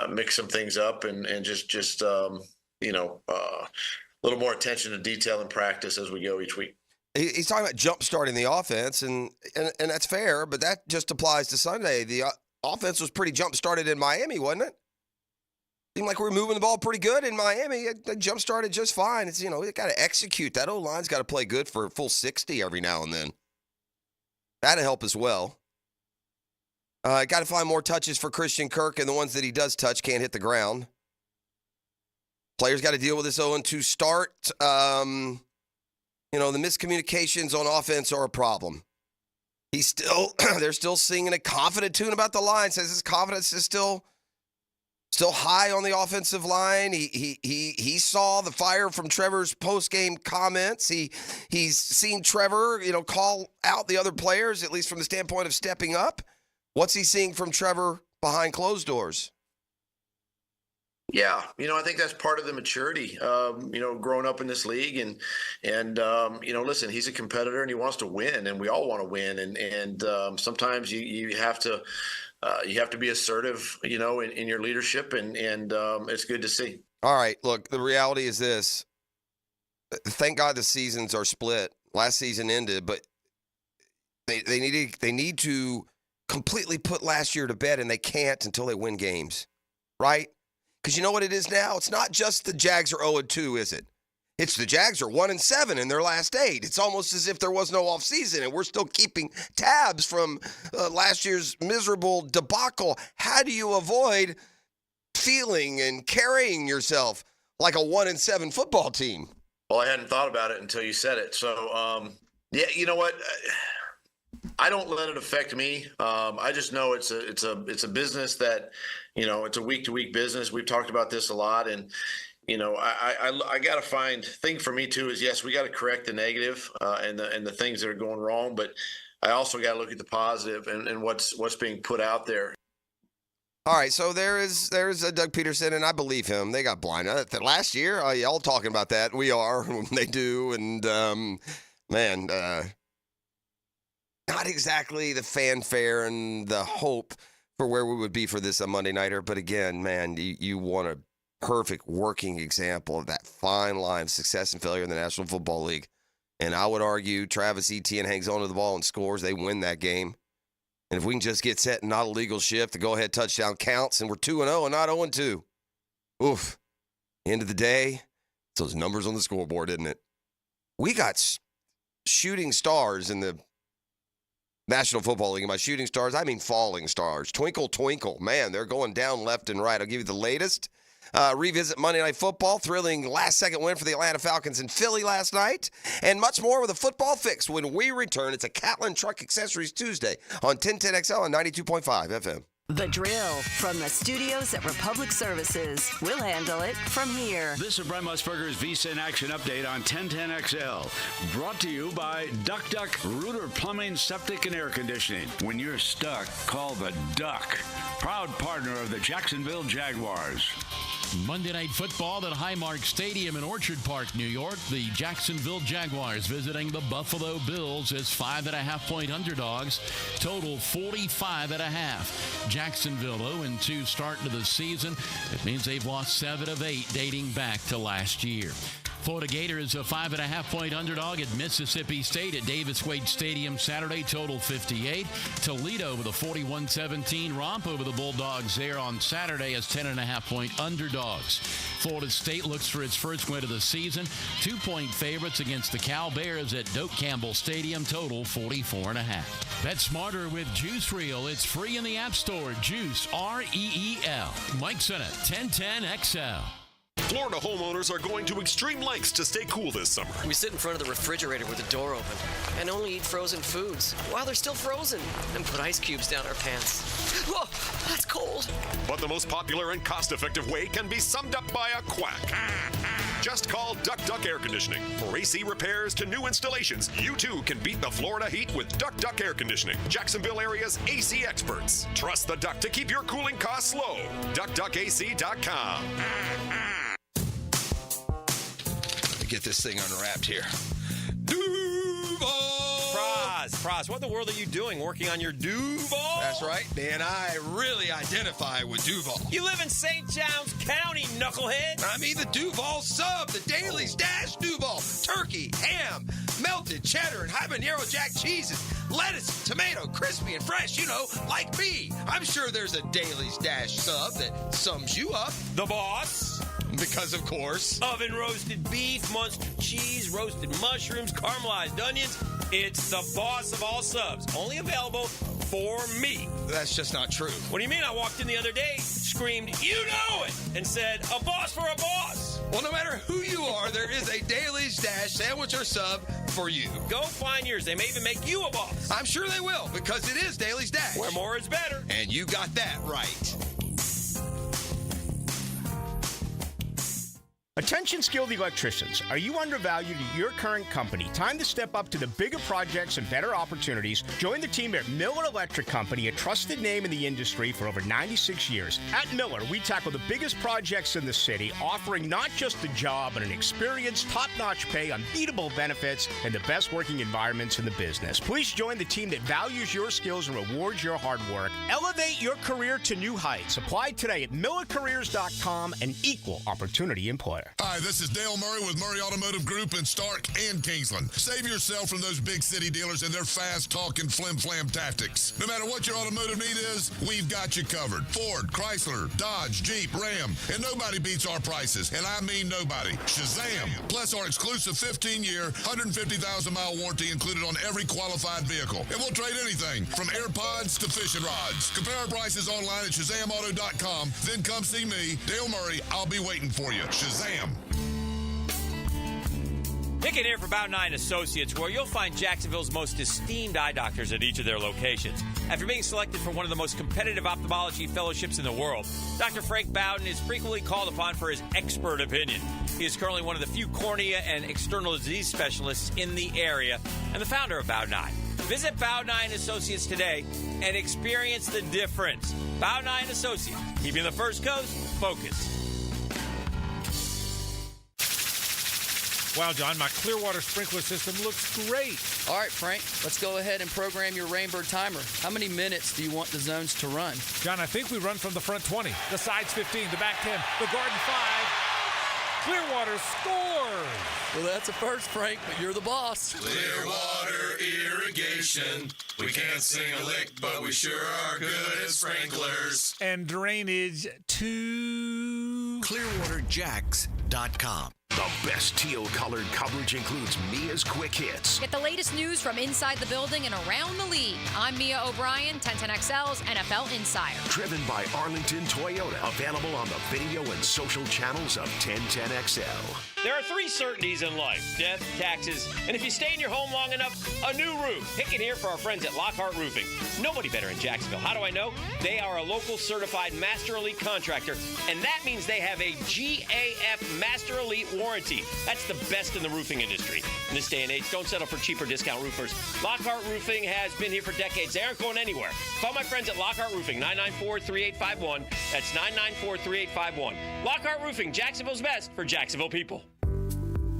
mix some things up and just a little more attention to detail in practice as we go each week. He's talking about jump starting the offense, and that's fair, but that just applies to Sunday. The offense was pretty jump started in Miami, wasn't it? Seemed like we were moving the ball pretty good in Miami. They jump started just fine. It's you got to execute. That O-line's got to play good for a full 60 every now and then. That'll help as well. Got to find more touches for Christian Kirk, and the ones that he does touch can't hit the ground. Players got to deal with this 0-2 start. The miscommunications on offense are a problem. They're still singing a confident tune about the line. Says his confidence is still high on the offensive line. He saw the fire from Trevor's post-game comments. He's seen Trevor, call out the other players, at least from the standpoint of stepping up. What's he seeing from Trevor behind closed doors? Yeah, I think that's part of the maturity, growing up in this league and listen, he's a competitor and he wants to win, and we all want to win. And sometimes you have to be assertive, in your leadership, and it's good to see. All right, look, the reality is this. Thank God the seasons are split. Last season ended, but they need to completely put last year to bed, and they can't until they win games, right? Because you know what it is now? It's not just the Jags are 0-2, is it? It's the Jags are 1-7 in their last 8. It's almost as if there was no offseason, and we're still keeping tabs from last year's miserable debacle. How do you avoid feeling and carrying yourself like a 1-7 football team? Well, I hadn't thought about it until you said it. So, you know what? I don't let it affect me. I just know it's a business that, it's a week-to-week business. We've talked about this a lot, and I got to thing for me too is, yes, we got to correct the negative and the things that are going wrong, but I also got to look at the positive and what's being put out there. All right, so there's Doug Peterson, and I believe him. They got blinded last year. Y'all talking about that? We are. They do, and not exactly the fanfare and the hope for where we would be for this Monday nighter. But again, man, you want a perfect working example of that fine line of success and failure in the National Football League. And I would argue Travis Etienne hangs onto the ball and scores. They win that game. And if we can just get set and not a legal shift, the go-ahead touchdown counts, and we're 2-0 and not 0-2. Oof. End of the day, it's those numbers on the scoreboard, isn't it? We got shooting stars in the National Football League. And by shooting stars, I mean falling stars. Twinkle, twinkle. Man, they're going down left and right. I'll give you the latest. Revisit Monday Night Football, thrilling last-second win for the Atlanta Falcons in Philly last night, and much more with a football fix when we return. It's a Catlin Truck Accessories Tuesday on 1010XL and 92.5 FM. The Drill from the studios at Republic Services. We'll handle it from here. This is Brent Musburger's Visa in Action update on 1010XL. Brought to you by Duck Duck Rooter Plumbing, Septic, and Air Conditioning. When you're stuck, call the Duck. Proud partner of the Jacksonville Jaguars. Monday Night Football at Highmark Stadium in Orchard Park, New York. The Jacksonville Jaguars visiting the Buffalo Bills as 5.5-point underdogs. Total 45.5. Jacksonville 0-2 start to the season. It means they've lost 7 of 8 dating back to last year. Florida Gators a 5.5-point underdog at Mississippi State at Davis Wade Stadium Saturday, total 58. Toledo with a 41-17 romp over the Bulldogs there on Saturday as 10.5-point underdogs. Florida State looks for its first win of the season. 2-point favorites against the Cal Bears at Doak Campbell Stadium, total 44.5. Bet smarter with Juice Reel. It's free in the App Store. Juice, R-E-E-L. Mike Sennett, 1010XL. Florida homeowners are going to extreme lengths to stay cool this summer. We sit in front of the refrigerator with the door open and only eat frozen foods while they're still frozen and put ice cubes down our pants. Whoa, that's cold. But the most popular and cost-effective way can be summed up by a quack. Just call Duck Duck Air Conditioning. For AC repairs to new installations, you too can beat the Florida heat with Duck Duck Air Conditioning. Jacksonville area's AC experts. Trust the Duck to keep your cooling costs low. DuckDuckAC.com. Get this thing unwrapped here. Frost, what in the world are you doing working on your Duval? That's right, Dan. I really identify with Duval. You live in St. Johns County, knucklehead. I mean the Duval sub, the Daily Stash Duval. Turkey, ham, melted cheddar, and habanero jack cheeses. Lettuce, tomato, crispy and fresh, you know, like me. I'm sure there's a Daily Stash sub that sums you up. The boss. Because, of course. Oven roasted beef, Munster cheese, roasted mushrooms, caramelized onions. It's the boss of all subs. Only available for me. That's just not true. What do you mean? I walked in the other day, screamed, "You know it!" and said, "A boss for a boss." Well, no matter who you are, there is a Daily Stash sandwich or sub for you. Go find yours. They may even make you a boss. I'm sure they will, because it is Daily Stash. Where more is better. And you got that right. Attention skilled electricians, are you undervalued at your current company? Time to step up to the bigger projects and better opportunities. Join the team at Miller Electric Company, a trusted name in the industry for over 96 years. At Miller, we tackle the biggest projects in the city, offering not just a job, but an experience, top-notch pay, unbeatable benefits, and the best working environments in the business. Please join the team that values your skills and rewards your hard work. Elevate your career to new heights. Apply today at millercareers.com, an equal opportunity employer. Hi, this is Dale Murray with Murray Automotive Group in Stark and Kingsland. Save yourself from those big city dealers and their fast-talking flim-flam tactics. No matter what your automotive need is, we've got you covered. Ford, Chrysler, Dodge, Jeep, Ram, and nobody beats our prices, and I mean nobody. Shazam! Plus our exclusive 15-year, 150,000-mile warranty included on every qualified vehicle. And we'll trade anything from AirPods to fishing rods. Compare our prices online at ShazamAuto.com. Then come see me, Dale Murray. I'll be waiting for you. Shazam! Hicken here for Bow 9 Associates, where you'll find Jacksonville's most esteemed eye doctors at each of their locations. After being selected for one of the most competitive ophthalmology fellowships in the world, Dr. Frank Bowden is frequently called upon for his expert opinion. He is currently one of the few cornea and external disease specialists in the area and the founder of Bow 9. Visit Bow 9 Associates today and experience the difference. Bow 9 Associates, keeping the First Coast focused. Wow, John, my Clearwater sprinkler system looks great. All right, Frank, let's go ahead and program your Rainbird timer. How many minutes do you want the zones to run? John, I think we run from the front 20, the sides 15, the back 10, the garden 5. Clearwater scores! Well, that's a first, Frank, but you're the boss. Clearwater Irrigation. We can't sing a lick, but we sure are good at sprinklers. And drainage to ClearwaterJacks.com. The best teal-colored coverage includes Mia's Quick Hits. Get the latest news from inside the building and around the league. I'm Mia O'Brien, 1010XL's NFL Insider. Driven by Arlington Toyota. Available on the video and social channels of 1010XL. There are 3 certainties in life: death, taxes, and if you stay in your home long enough, a new roof. Hicken here for our friends at Lockhart Roofing. Nobody better in Jacksonville. How do I know? They are a local certified Master Elite contractor, and that means they have a GAF Master Elite warranty. That's the best in the roofing industry. In this day and age, don't settle for cheaper discount roofers. Lockhart Roofing has been here for decades. They aren't going anywhere. Call my friends at Lockhart Roofing, 994-3851. That's 994-3851. Lockhart Roofing, Jacksonville's best for Jacksonville people.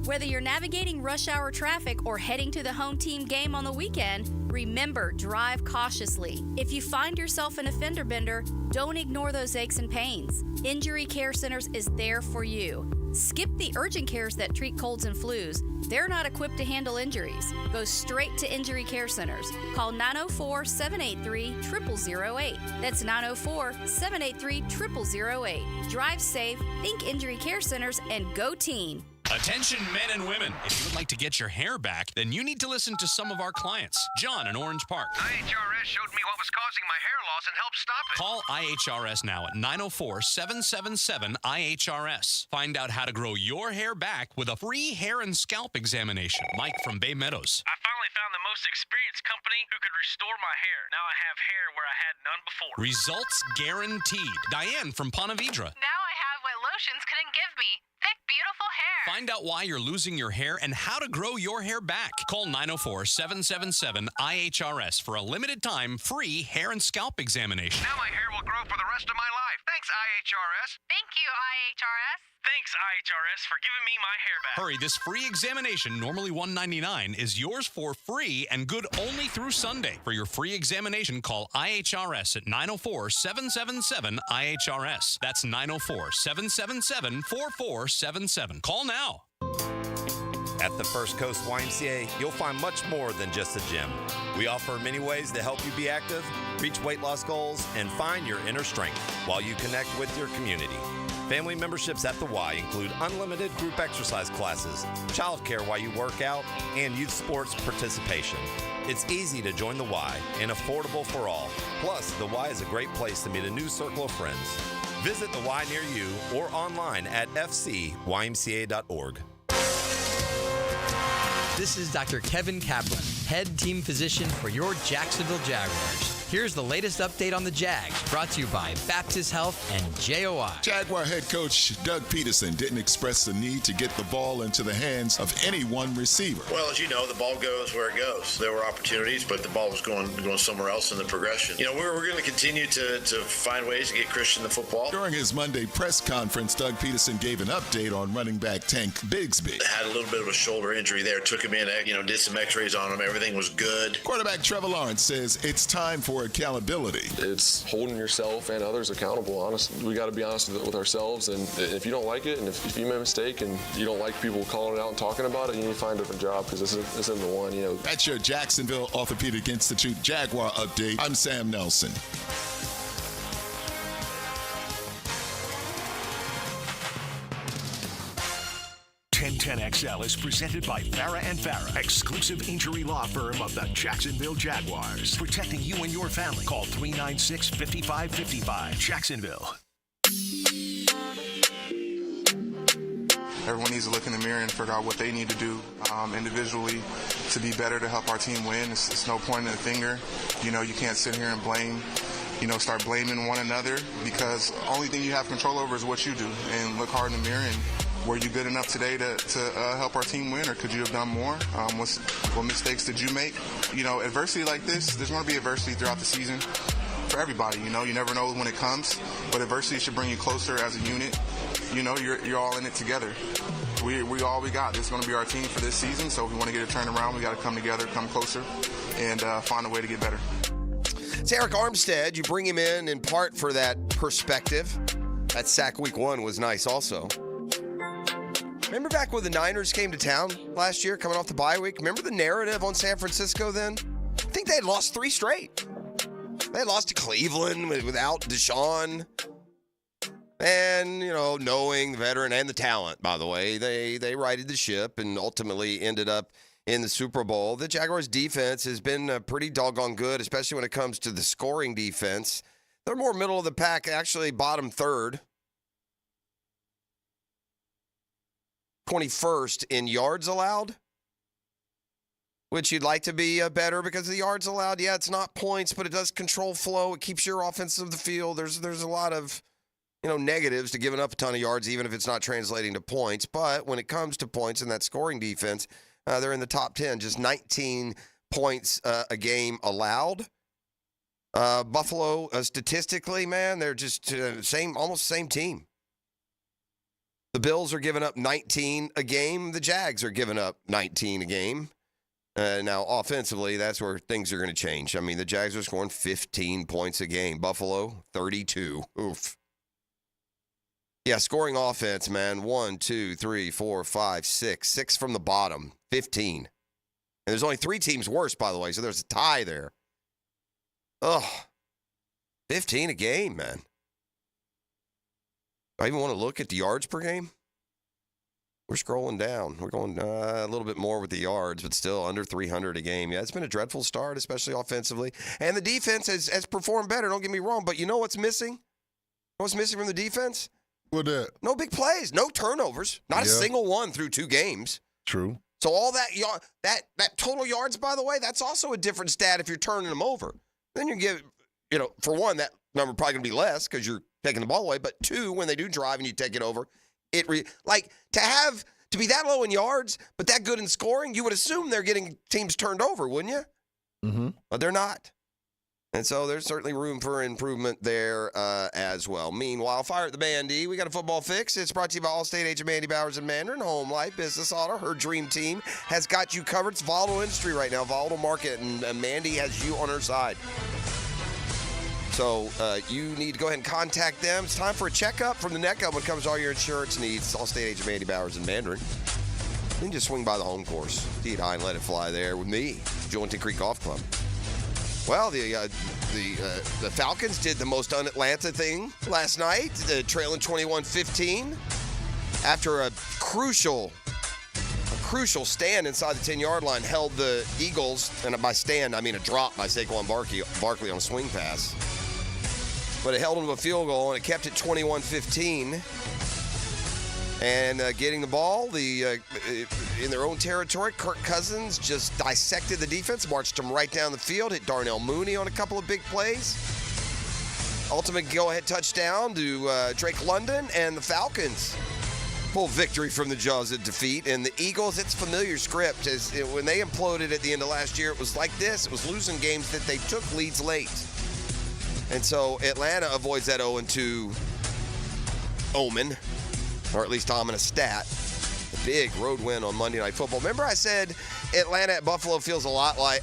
Whether you're navigating rush hour traffic or heading to the home team game on the weekend, remember, drive cautiously. If you find yourself in a fender bender, don't ignore those aches and pains. Injury Care Centers is there for you. Skip the urgent cares that treat colds and flus. They're not equipped to handle injuries. Go straight to Injury Care Centers. Call 904-783-0008. That's 904-783-0008. Drive safe, think Injury Care Centers, and go team. Attention men and women. If you would like to get your hair back, then you need to listen to some of our clients. John in Orange Park. IHRS showed me what was causing my hair loss and helped stop it. Call IHRS now at 904-777-IHRS. Find out how to grow your hair back with a free hair and scalp examination. Mike from Bay Meadows. I finally found the most experienced company who could restore my hair. Now I have hair where I had none before. Results guaranteed. Diane from Ponte Vedra. Now I have what lotions couldn't give me. Thick, beautiful hair. Find out why you're losing your hair and how to grow your hair back. Call 904-777-IHRS for a limited time free hair and scalp examination. Now my hair will grow for the rest of my life. Thanks, IHRS. Thank you, IHRS. Thanks, IHRS, for giving me my hair back. Hurry, this free examination, normally $199, is yours for free and good only through Sunday. For your free examination, call IHRS at 904-777-IHRS. That's 904-777-4477. Call now. At the First Coast YMCA, you'll find much more than just a gym. We offer many ways to help you be active, reach weight loss goals, and find your inner strength while you connect with your community. Family memberships at the Y include unlimited group exercise classes, childcare while you work out, and youth sports participation. It's easy to join the Y and affordable for all. Plus, the Y is a great place to meet a new circle of friends. Visit the Y near you or online at fcymca.org. This is Dr. Kevin Kaplan, head team physician for your Jacksonville Jaguars. Here's the latest update on the Jags, brought to you by Baptist Health and JOI. Jaguar head coach Doug Peterson didn't express the need to get the ball into the hands of any one receiver. Well, as you know, the ball goes where it goes. There were opportunities, but the ball was going somewhere else in the progression. You know, we're going to continue to find ways to get Christian the football. During his Monday press conference, Doug Peterson gave an update on running back Tank Bigsby. Had a little bit of a shoulder injury there. Took him in, did some x-rays on him. Everything was good. Quarterback Trevor Lawrence says it's time for accountability. It's holding yourself and others accountable. Honestly, we got to be honest with ourselves, and if you don't like it, and if you made a mistake and you don't like people calling it out and talking about it, you need to find a different job, because this isn't the one. That's your Jacksonville Orthopedic Institute Jaguar update. I'm Sam Nelson. XL is presented by Farah & Farah, exclusive injury law firm of the Jacksonville Jaguars. Protecting you and your family. Call 396-5555. Jacksonville. Everyone needs to look in the mirror and figure out what they need to do individually to be better to help our team win. It's no pointing the finger. You can't sit here and blame, start blaming one another, because the only thing you have control over is what you do. And look hard in the mirror and were you good enough today to help our team win, or could you have done more? What mistakes did you make? Adversity like this, there's going to be adversity throughout the season for everybody. You never know when it comes, but adversity should bring you closer as a unit. You're all in it together. We all we got. This is going to be our team for this season, so if we want to get it turned around, we got to come together, come closer, and find a way to get better. It's Eric Armstead. You bring him in part for that perspective. That sack week 1 was nice also. Remember back when the Niners came to town last year, coming off the bye week? Remember the narrative on San Francisco then? I think they had lost 3 straight. They had lost to Cleveland without Deshaun. And, knowing the veteran and the talent, by the way, they righted the ship and ultimately ended up in the Super Bowl. The Jaguars' defense has been pretty doggone good, especially when it comes to the scoring defense. They're more middle of the pack, actually bottom third. 21st in yards allowed, which you'd like to be better because the yards allowed. Yeah, it's not points, but it does control flow. It keeps your offense of the field. There's a lot of negatives to giving up a ton of yards, even if it's not translating to points. But when it comes to points in that scoring defense, they're in the top 10, just 19 points a game allowed. Buffalo, statistically, man, they're just almost same team. The Bills are giving up 19 a game. The Jags are giving up 19 a game. Now, offensively, that's where things are going to change. I mean, the Jags are scoring 15 points a game. Buffalo, 32. Oof. Yeah, scoring offense, man. 1, 2, 3, 4, 5, 6. 6 from the bottom. 15. And there's only 3 teams worse, by the way, so there's a tie there. Ugh. 15 a game, man. Do I even want to look at the yards per game? We're scrolling down. We're going a little bit more with the yards, but still under 300 a game. Yeah, it's been a dreadful start, especially offensively. And the defense has performed better, don't get me wrong, but you know what's missing? What's missing from the defense? What that? No big plays, no turnovers, not a single one through 2 games. True. So all that that total yards, by the way, that's also a different stat if you're turning them over. Then you give, for one, that number probably going to be less because you're taking the ball away. But 2, when they do drive and you take it over, to be that low in yards, but that good in scoring, you would assume they're getting teams turned over, wouldn't you? Mm-hmm. But they're not. And so there's certainly room for improvement there as well. Meanwhile, Fire at the Bandy, we got a football fix. It's brought to you by Allstate agent Mandy Bowers and Mandarin. Home Life, Business Auto, her dream team has got you covered. It's volatile industry right now, volatile market, and Mandy has you on her side. So you need to go ahead and contact them. It's time for a checkup from the neck up when it comes to all your insurance needs. Allstate agent Mandy Bowers and Mandarin. You can just swing by the home course. Tee it high and let it fly there with me, Jointon Creek Golf Club. Well, the Falcons did the most un-Atlanta thing last night, trailing 21-15 after a crucial stand inside the 10-yard line held the Eagles, and by stand I mean a drop by Saquon Barkley on a swing pass. But it held them to a field goal, and it kept it 21-15. And getting the ball in their own territory, Kirk Cousins just dissected the defense, marched them right down the field, hit Darnell Mooney on a couple of big plays. Ultimate go-ahead touchdown to Drake London, and the Falcons pull victory from the jaws of defeat. And the Eagles, it's familiar script. When they imploded at the end of last year, it was like this. It was losing games that they took leads late. And so Atlanta avoids that 0-2 omen. Or at least ominous stat. A big road win on Monday Night Football. Remember I said Atlanta at Buffalo feels a lot like,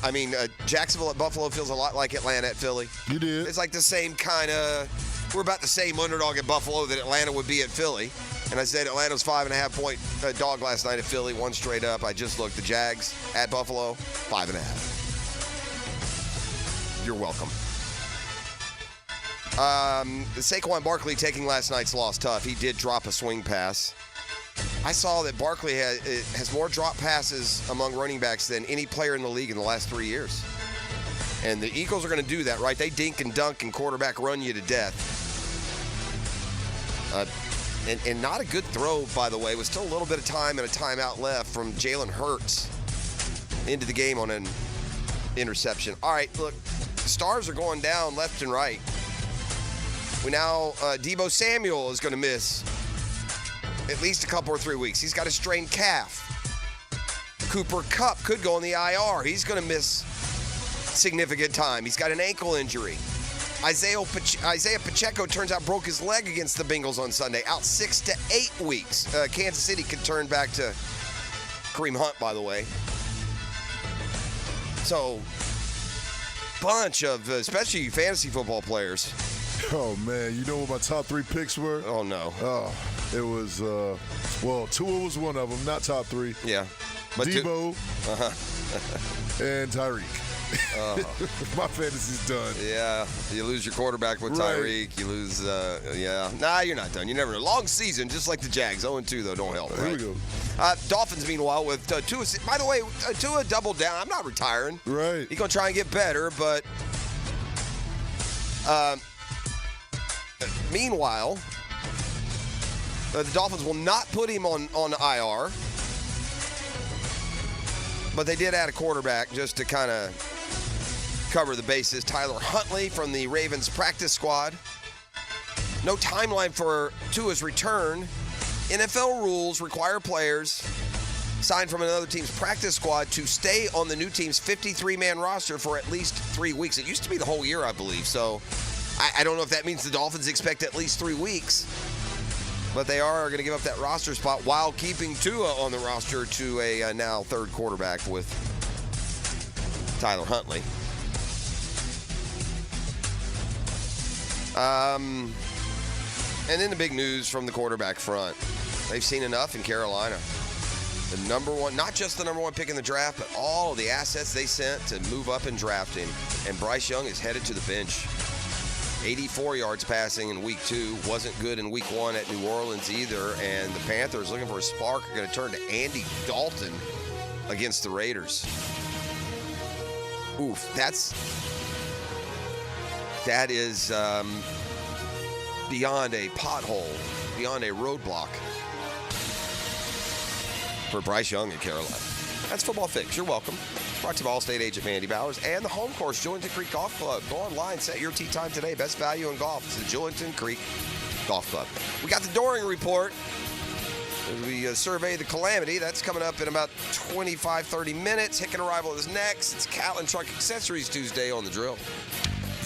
Jacksonville at Buffalo feels a lot like Atlanta at Philly. You did. It's like the same kind of, we're about the same underdog at Buffalo that Atlanta would be at Philly. And I said Atlanta was 5.5 point dog last night at Philly, one straight up. I just looked. The Jags at Buffalo, 5.5. You're welcome. Saquon Barkley taking last night's loss tough. He did drop a swing pass. I saw that Barkley has more drop passes among running backs than any player in the league in the last 3 years. And the Eagles are going to do that, right? They dink and dunk and quarterback run you to death. And not a good throw, by the way. With still a little bit of time and a timeout left from Jalen Hurts into the game on an interception. All right, look, the stars are going down left and right. Deebo Samuel is going to miss at least a couple or 3 weeks. He's got a strained calf. Cooper Kupp could go on the IR. He's going to miss significant time. He's got an ankle injury. Isaiah Pacheco turns out broke his leg against the Bengals on Sunday. Out 6 to 8 weeks. Kansas City could turn back to Kareem Hunt, by the way. So, bunch of, especially fantasy football players. Oh, man. You know what my top 3 picks were? Oh, no. It was, Tua was one of them, not top 3. Yeah. But Deebo and Tyreek. My fantasy's done. Yeah, you lose your quarterback with Tyreek. You lose, Nah, you're not done. You never know. Long season, just like the Jags. 0-2, though, don't help. Here we go. Dolphins, meanwhile, with Tua. By the way, Tua doubled down. I'm not retiring. Right. He's going to try and get better, but meanwhile, the Dolphins will not put him on IR. But they did add a quarterback just to kind of cover the bases. Tyler Huntley from the Ravens practice squad. No timeline for Tua's return. NFL rules require players signed from another team's practice squad to stay on the new team's 53-man roster for at least 3 weeks. It used to be the whole year, I believe. So I don't know if that means the Dolphins expect at least 3 weeks. But they are going to give up that roster spot while keeping Tua on the roster to a now third quarterback with Tyler Huntley. And then the big news from the quarterback front. They've seen enough in Carolina. The number one, not just the number one pick in the draft, but all of the assets they sent to move up and draft him. And Bryce Young is headed to the bench. 84 yards passing in week 2. Wasn't good in week 1 at New Orleans either. And the Panthers, looking for a spark, are going to turn to Andy Dalton against the Raiders. Oof, that is beyond a pothole, beyond a roadblock for Bryce Young in Carolina. That's Football Fix. You're welcome. Brought to you by Allstate agent Mandy Bowers and the home course, Julington Creek Golf Club. Go online, set your tee time today. Best value in golf. It's the Julington Creek Golf Club. We got the Doring Report as we survey the calamity. That's coming up in about 25-30 minutes. Hicken Arrival is next. It's Catlin Truck Accessories Tuesday on The Drill.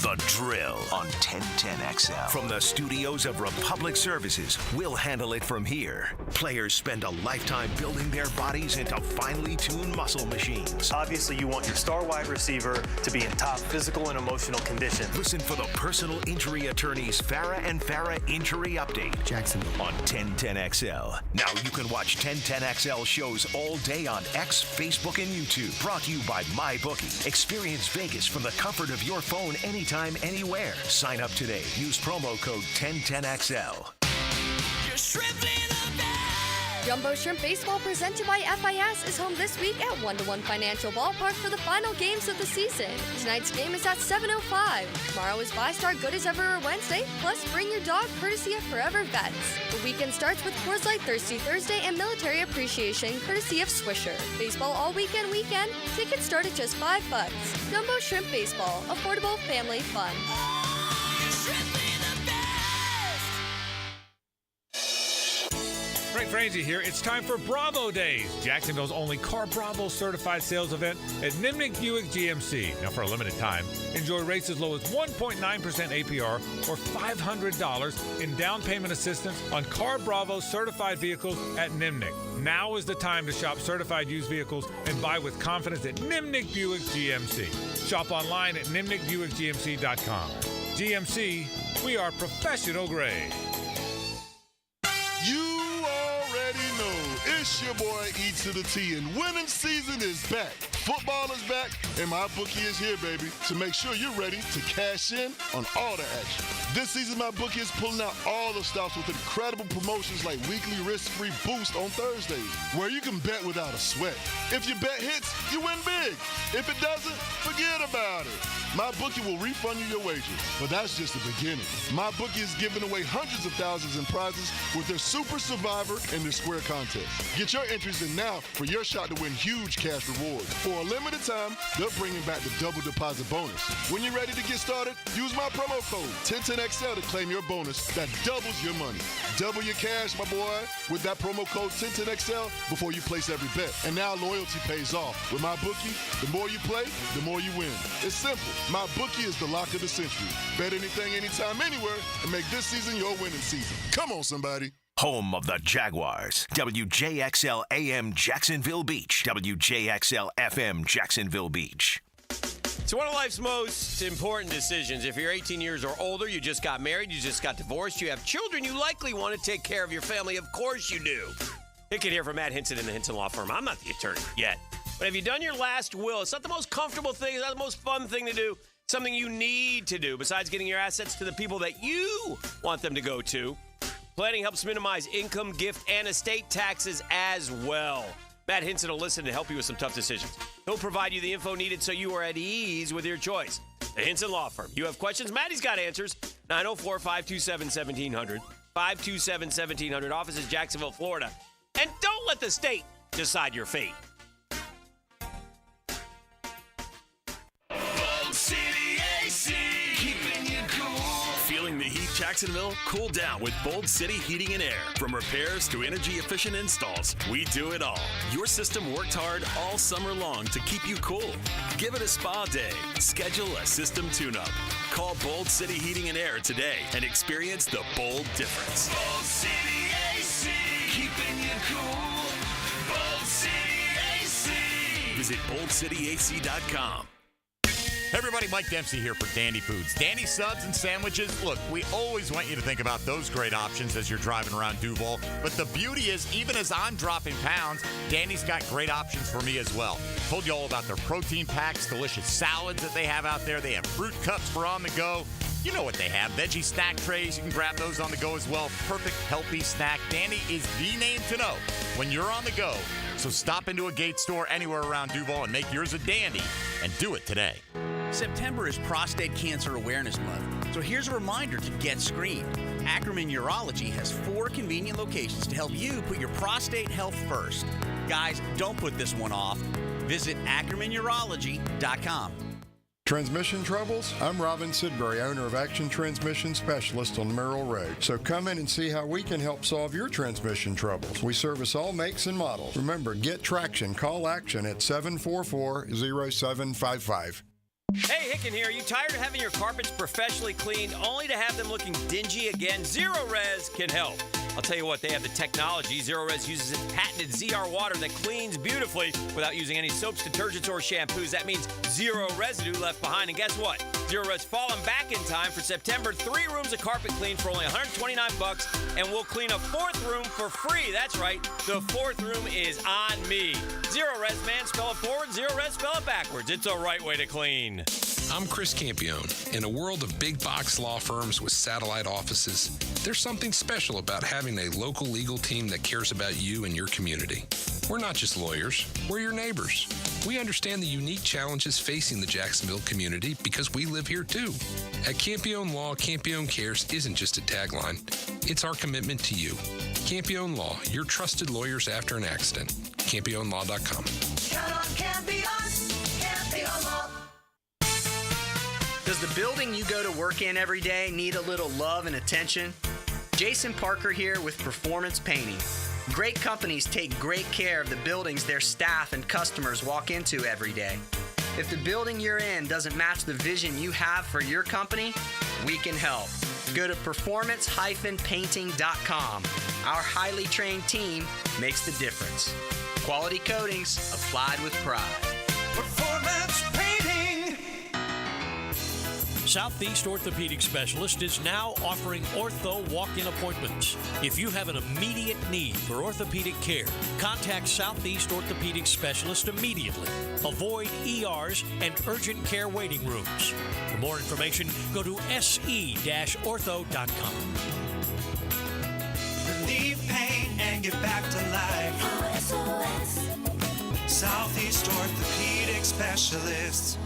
The Drill on 1010XL. From the studios of Republic Services, we'll handle it from here. Players spend a lifetime building their bodies into finely tuned muscle machines. Obviously, you want your star wide receiver to be in top physical and emotional condition. Listen for the personal injury attorneys Farah and Farah Injury Update. Jacksonville. On 1010XL. Now you can watch 1010XL shows all day on X, Facebook, and YouTube. Brought to you by MyBookie. Experience Vegas from the comfort of your phone anytime, anywhere. Sign up today. Use promo code 1010XL. Jumbo Shrimp Baseball, presented by FIS, is home this week at 1-to-1 Financial Ballpark for the final games of the season. Tonight's game is at 7:05. Tomorrow is Buy Star Good as Ever Wednesday, plus bring your dog courtesy of Forever Vets. The weekend starts with Coors Light Thirsty Thursday and Military Appreciation courtesy of Swisher. Baseball all weekend. Tickets start at just $5. Jumbo Shrimp Baseball, affordable family fun. Frank Franzi here. It's time for Bravo Days, Jacksonville's only Car Bravo certified sales event at Nimnik Buick GMC. Now, for a limited time, enjoy rates as low as 1.9% APR or $500 in down payment assistance on Car Bravo certified vehicles at Nimnik. Now is the time to shop certified used vehicles and buy with confidence at Nimnik Buick GMC. Shop online at nimnikbuickgmc.com. GMC, we are professional grade. You already know it's your boy E to the T, and winning season is back. Football is back, and my bookie is here, baby, to make sure you're ready to cash in on all the action. This season, my bookie is pulling out all the stops with incredible promotions like weekly risk-free boost on Thursdays, where you can bet without a sweat. If your bet hits, you win big. If it doesn't, forget about it. My bookie will refund you your wages, but that's just the beginning. My bookie is giving away hundreds of thousands in prizes with their Super Survivor and their Square contest. Get your entries in now for your shot to win huge cash rewards. For a limited time, they're bringing back the double deposit bonus. When you're ready to get started, use my promo code 1010XL to claim your bonus that doubles your money. Double your cash, my boy, with that promo code 1010XL before you place every bet. And now loyalty pays off. With my bookie, the more you play, the more you win. It's simple. My bookie is the lock of the century. Bet anything, anytime, anywhere, and make this season your winning season. Come on, somebody. Home of the Jaguars. WJXL AM Jacksonville Beach. WJXL FM Jacksonville Beach. So one of life's most important decisions, if you're 18 years or older, you just got married, you just got divorced, you have children, you likely want to take care of your family. Of course you do. Hicken here from Matt Hinson and the Hinson Law Firm. I'm not the attorney yet. But have you done your last will? It's not the most comfortable thing. It's not the most fun thing to do. Something you need to do besides getting your assets to the people that you want them to go to. Planning helps minimize income, gift, and estate taxes as well. Matt Hinson will listen to help you with some tough decisions. He'll provide you the info needed so you are at ease with your choice. The Hinson Law Firm. You have questions? Maddie's got answers. 904-527-1700. 527-1700. Office is Jacksonville, Florida. And don't let the state decide your fate. Bold City AC, keeping you cool. Feeling the heat, Jacksonville? Cool down with Bold City Heating and Air. From repairs to energy-efficient installs, we do it all. Your system worked hard all summer long to keep you cool. Give it a spa day. Schedule a system tune-up. Call Bold City Heating and Air today and experience the bold difference. Bold City AC, keeping you cool. Bold City AC. Visit boldcityac.com. Hey everybody, Mike Dempsey here for Dandy Foods. Dandy subs and sandwiches. Look, we always want you to think about those great options as you're driving around Duval. But the beauty is, even as I'm dropping pounds, Dandy's got great options for me as well. Told you all about their protein packs, delicious salads that they have out there. They have fruit cups for on the go. You know what they have. Veggie snack trays. You can grab those on the go as well. Perfect, healthy snack. Dandy is the name to know when you're on the go. So stop into a Gate store anywhere around Duval and make yours a Dandy, and do it today. September is Prostate Cancer Awareness Month, so here's a reminder to get screened. Ackerman Urology has 4 convenient locations to help you put your prostate health first. Guys, don't put this one off. Visit AckermanUrology.com. Transmission troubles? I'm Robin Sidbury, owner of Action Transmission Specialist on Merrill Road. So come in and see how we can help solve your transmission troubles. We service all makes and models. Remember, get traction. Call Action at 744-0755. Hey, Hicken here. Are you tired of having your carpets professionally cleaned only to have them looking dingy again? Zero Res can help. I'll tell you what, they have the technology. Zero Res uses its patented ZR water that cleans beautifully without using any soaps, detergents, or shampoos. That means zero residue left behind. And guess what? Zero Res falling back in time for September. 3 rooms of carpet clean for only $129, and we'll clean a 4th room for free. That's right. The 4th room is on me. Zero Res, man. Spell it forward. Zero Res, spell it backwards. It's a right way to clean. I'm Chris Campione. In a world of big box law firms with satellite offices, there's something special about having a local legal team that cares about you and your community. We're not just lawyers, we're your neighbors. We understand the unique challenges facing the Jacksonville community because we live here too. At Campione Law, Campione Cares isn't just a tagline, it's our commitment to you. Campione Law, your trusted lawyers after an accident. CampioneLaw.com. Count on Campione, Campione Law. Does the building you go to work in every day need a little love and attention? Jason Parker here with Performance Painting. Great companies take great care of the buildings their staff and customers walk into every day. If the building you're in doesn't match the vision you have for your company, we can help. Go to performance-painting.com. Our highly trained team makes the difference. Quality coatings applied with pride. Performance Painting. Southeast Orthopedic Specialist is now offering ortho walk-in appointments. If you have an immediate need for orthopedic care, contact Southeast Orthopedic Specialist immediately. Avoid ERs and urgent care waiting rooms. For more information, go to se-ortho.com. Relieve pain and get back to life. SOS. Southeast Orthopedic Specialists.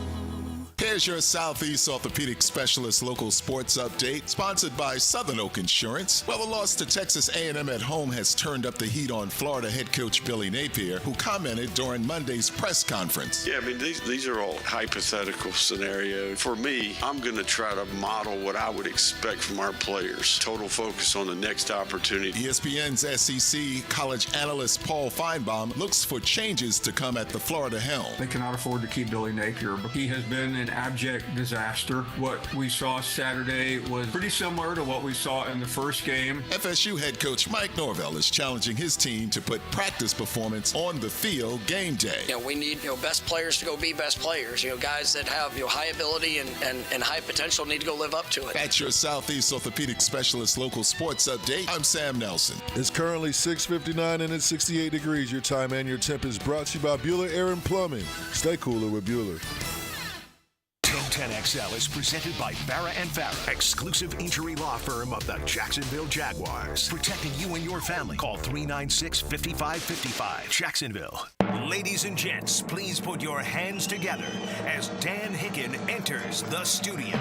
Here's your Southeast Orthopedic Specialist local sports update, sponsored by Southern Oak Insurance. Well, the loss to Texas A&M at home has turned up the heat on Florida head coach Billy Napier, who commented during Monday's press conference. Yeah, I mean, these are all hypothetical scenarios. For me, I'm going to try to model what I would expect from our players. Total focus on the next opportunity. ESPN's SEC college analyst Paul Feinbaum looks for changes to come at the Florida helm. They cannot afford to keep Billy Napier, but he has been an abject disaster. What we saw Saturday was pretty similar to what we saw in the first game. FSU head coach Mike Norvell is challenging his team to put practice performance on the field game day. We need best players to go be best players. Guys that have high ability and high potential need to go live up to it. That's your Southeast Orthopedic Specialist local sports update. I'm Sam Nelson. It's currently 6:59 and it's 68 degrees. Your time and your temp is brought to you by Bueller Air and Plumbing. Stay cooler with Bueller. 1010XL is presented by Farrah & Farrah, exclusive injury law firm of the Jacksonville Jaguars. Protecting you and your family. Call 396-5555. Jacksonville. Ladies and gents, please put your hands together as Dan Hicken enters the studio.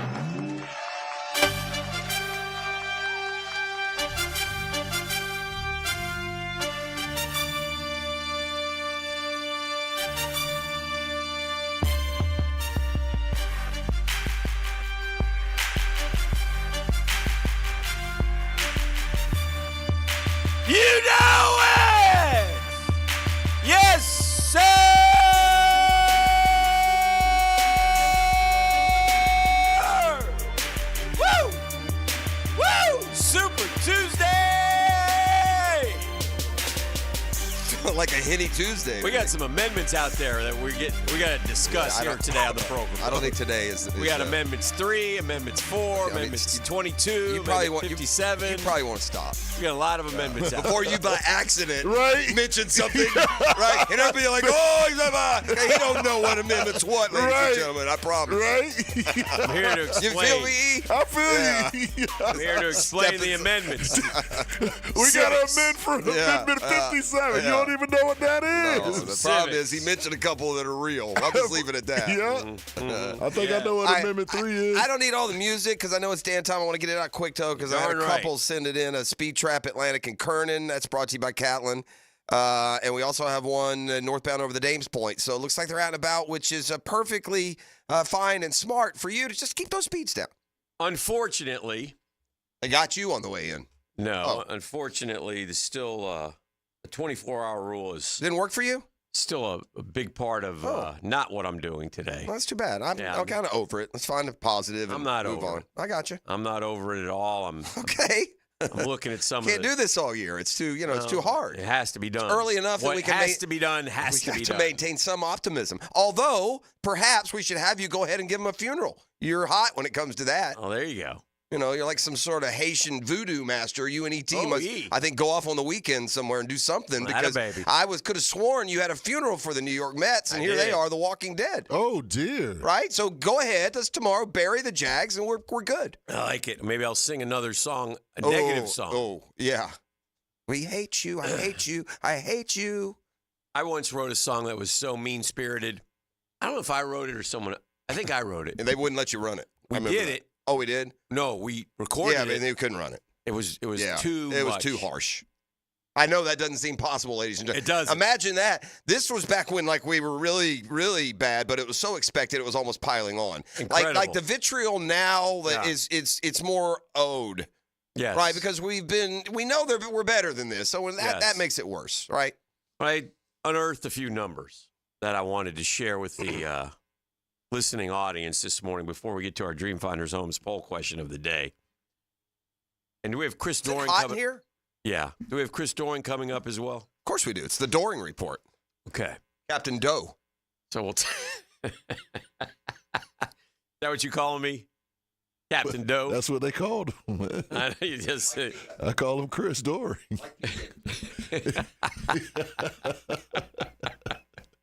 You know it! Yes, sir! Woo! Woo! Super Tuesday! Like a Henny Tuesday. We got some amendments out there that we got to discuss here today on the program. I don't think today is. We got Amendments 3, Amendments 4, Amendments 22, Amendment 57. You probably won't stop. We got a lot of amendments out Before there. you by accident Right. mention something, right? And everybody like, oh, he don't know what amendments what, ladies and gentlemen. I promise. Right? I'm here to explain. You feel me? E? I feel you. I'm here to explain the amendments. We got to amend for Amendment 57. You don't even know what that is. No, the problem is he mentioned a couple that are real. I'll just leave it at that. Yeah. I think I know what Amendment 3 is. I don't need all the music because I know it's Dan time. I want to get it out quick, though, because I had a couple send it in. A Speed Trap Atlantic and Kernan. That's brought to you by Catlin. And we also have one northbound over the Dames Point. So it looks like they're out and about, which is perfectly fine and smart for you to just keep those speeds down. Unfortunately. I got you on the way in. No, unfortunately, there's still the 24-hour rule is... Didn't work for you? Still a big part of not what I'm doing today. Well, that's too bad. I'm kind of over it. Let's find a positive and I'm not move over on. it. I got you. I'm not over it at all. Okay. I'm looking at some Can't do this all year. It's too, it's too hard. It has to be done. It's early enough that we can has to be done. Has to be done. To maintain some optimism. Although, perhaps we should have you go ahead and give him a funeral. You're hot when it comes to that. Oh, there you go. You're like some sort of Haitian voodoo master. You and ET must, I think, go off on the weekend somewhere and do something because I could have sworn you had a funeral for the New York Mets, and here they are, the Walking Dead. Oh, dear. Right? So go ahead. Let's tomorrow bury the Jags, and we're good. I like it. Maybe I'll sing another song, a negative song. Oh, yeah. We hate you. I hate you. I hate you. I once wrote a song that was so mean-spirited. I don't know if I wrote it or someone. I think I wrote it. And they wouldn't let you run it. We did it. Oh, we did? No, we recorded it. Yeah, but they couldn't run it. It was too It was too harsh. I know that doesn't seem possible, ladies and gentlemen. It doesn't. Imagine that. This was back when we were really, really bad, but it was so expected it was almost piling on. Incredible. Like the vitriol now that it's more owed. Yes. Right, because we know we're better than this. So that makes it worse, right? I unearthed a few numbers that I wanted to share with the listening audience this morning before we get to our Dream Finders Homes poll question of the day. And do we have Chris Doring coming here? Yeah. Do we have Chris Doring coming up as well? Of course we do. It's the Doring Report. Okay. Captain Doe. So we'll is that what you calling me? Captain Doe? That's what they called him. I know you just said. I call him Chris Doring.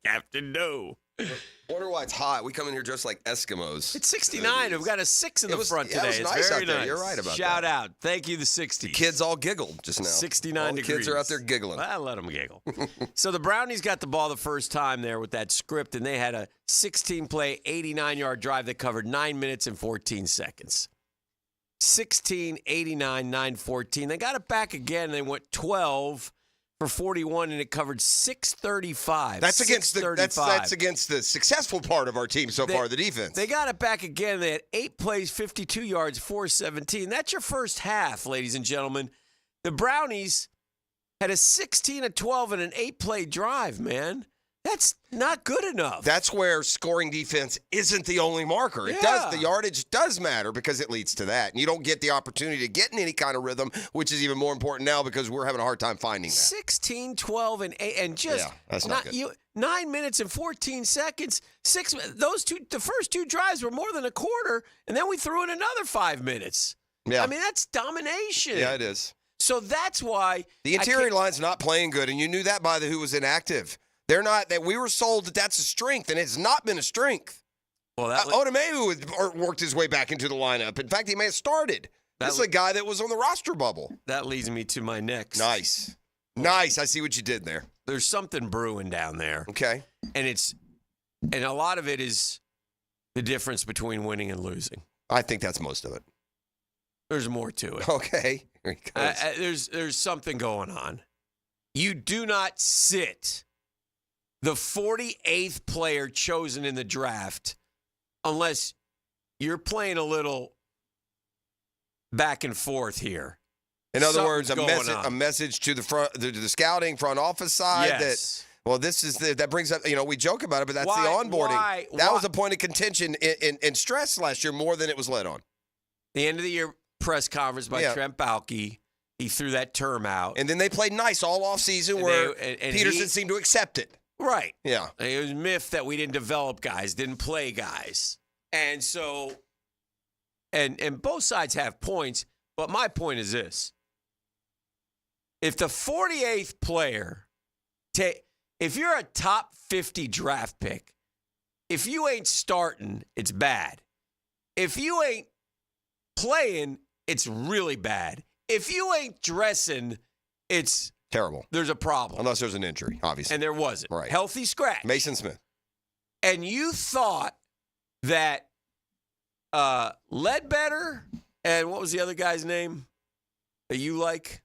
Captain Doe. Wonder why it's hot. We come in here dressed like Eskimos. It's 69. We've got a 6 in the front today. It was it's nice very out there. nice. You're right about Shout that. out. Thank you, the 60s. The kids all giggled just now. 69 all the degrees. kids are out there giggling. Well, let them giggle. So the Brownies got the ball the first time there with that script, and they had a 16-play, 89-yard drive that covered 9 minutes and 14 seconds. 16, 89, 9, 14. They got it back again, and they went 12 for 41, and it covered 635. That's against the successful part of our team so far, the defense. They got it back again. They had 8 plays, 52 yards, 417. That's your first half, ladies and gentlemen. The Brownies had a 16-12 and an 8-play drive, man. That's not good enough. That's where scoring defense isn't the only marker. It Yeah. does. The yardage does matter because it leads to that. And you don't get the opportunity to get in any kind of rhythm, which is even more important now because we're having a hard time finding that. 16, 12, and 8, and just Yeah, that's not good. 9 minutes and 14 seconds. The first two drives were more than a quarter, and then we threw in another 5 minutes. Yeah. I mean, that's domination. Yeah, it is. So that's why The interior line's not playing good, and you knew that by who was inactive. They're not. That we were sold that that's a strength, and it's not been a strength. Well, Odomewu worked his way back into the lineup. In fact, he may have started. This is a guy that was on the roster bubble. That leads me to my next. Nice. I see what you did there. There's something brewing down there. Okay. And a lot of it is the difference between winning and losing. I think that's most of it. There's more to it. Okay. Here he goes. There's something going on. You do not sit the 48th player chosen in the draft unless you're playing a little back and forth here. In other words, Something's a message to the scouting front office side Yes. that brings up, we joke about it, but that's the onboarding. That was a point of contention and stress last year more than it was led on. The end of the year press conference by Trent Baalke, he threw that term out. And then they played nice all offseason where Peterson seemed to accept it. Right. Yeah. It was miffed that we didn't develop guys, didn't play guys. And so, and both sides have points, but my point is this. If the 48th player, if you're a top 50 draft pick, if you ain't starting, it's bad. If you ain't playing, it's really bad. If you ain't dressing, it's terrible. There's a problem. Unless there's an injury, obviously. And there wasn't. Right. Healthy scratch. Mason Smith. And you thought that Ledbetter and what was the other guy's name that you like?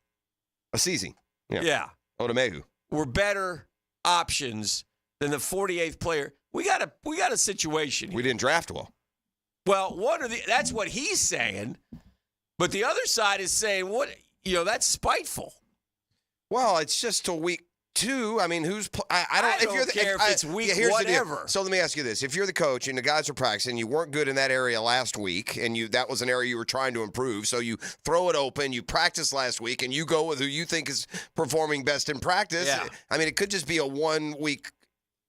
Assisi. Yeah. Odomewu. Were better options than the 48th player. We got a situation here. We didn't draft well. Well, that's what he's saying. But the other side is saying, that's spiteful. Well, it's just till week 2. I mean, I don't care if it's week whatever. So let me ask you this. If you're the coach and the guys are practicing, you weren't good in that area last week, and that was an area you were trying to improve, so you throw it open, you practice last week, and you go with who you think is performing best in practice. Yeah. I mean, it could just be a 1 week.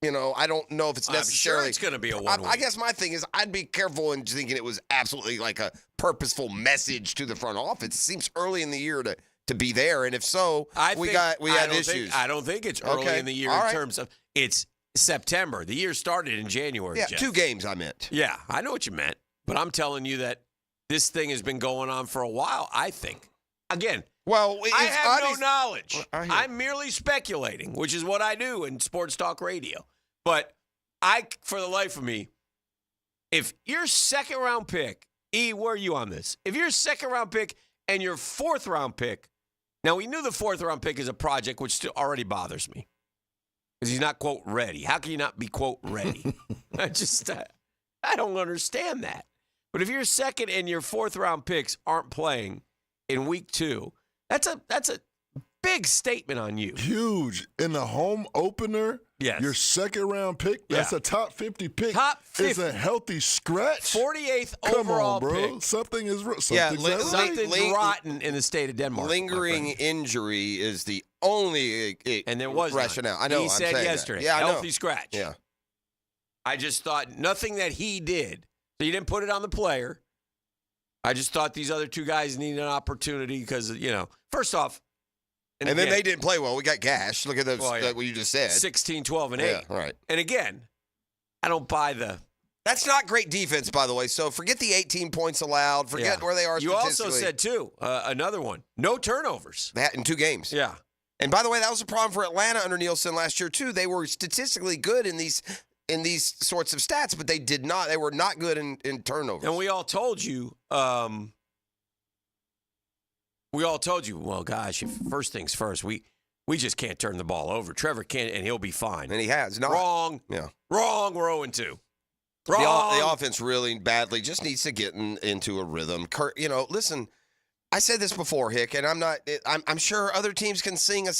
I don't know if it's necessarily. I'm sure it's going to be a 1 week. I guess my thing is I'd be careful in thinking it was absolutely like a purposeful message to the front office. It seems early in the year to be there, and if so, we had issues. I don't think it's early in the year in terms of it's September. The year started in January. Yeah, Jeff. 2 games I meant. Yeah, I know what you meant, but I'm telling you that this thing has been going on for a while. I think. Again. Well, I have no knowledge. I'm merely speculating, which is what I do in sports talk radio. But for the life of me, if your second round pick, where are you on this? If your second round pick and your 4th round pick, now we knew the 4th round pick is a project, which still already bothers me because he's not, quote, ready. How can you not be, quote, ready? I don't understand that. But if your second and your 4th round picks aren't playing in week 2, that's a big statement on you. Huge. In the home opener, your second round pick, that's a top 50 pick. Top 50. It's a healthy scratch. 48th Come overall on, bro. pick. Something is Something's rotten in the state of Denmark. Lingering injury is the only and there was rationale. None. I know. He said yesterday, Yeah, healthy scratch. Yeah. I just thought nothing that he did. So you didn't put it on the player. I just thought these other 2 guys needed an opportunity because, first off. And then they didn't play well. We got gashed. Look at those, what you just said. 16, 12, and 8. Yeah, right. And again, I don't buy That's not great defense, by the way. So forget the 18 points allowed. Forget where they are You statistically. also said, too, another one, no turnovers. That in 2 games. Yeah. And by the way, that was a problem for Atlanta under Nielsen last year, too. They were statistically good in these sorts of stats, but they were not good in turnovers. And we all told you, well, gosh, first things first, we just can't turn the ball over. Trevor can't, and he'll be fine. And he has. Not. Wrong. Yeah. Wrong. We're 0-2. Wrong. The offense really badly just needs to get into a rhythm. Listen, I said this before, Hick, and I'm sure other teams can sing a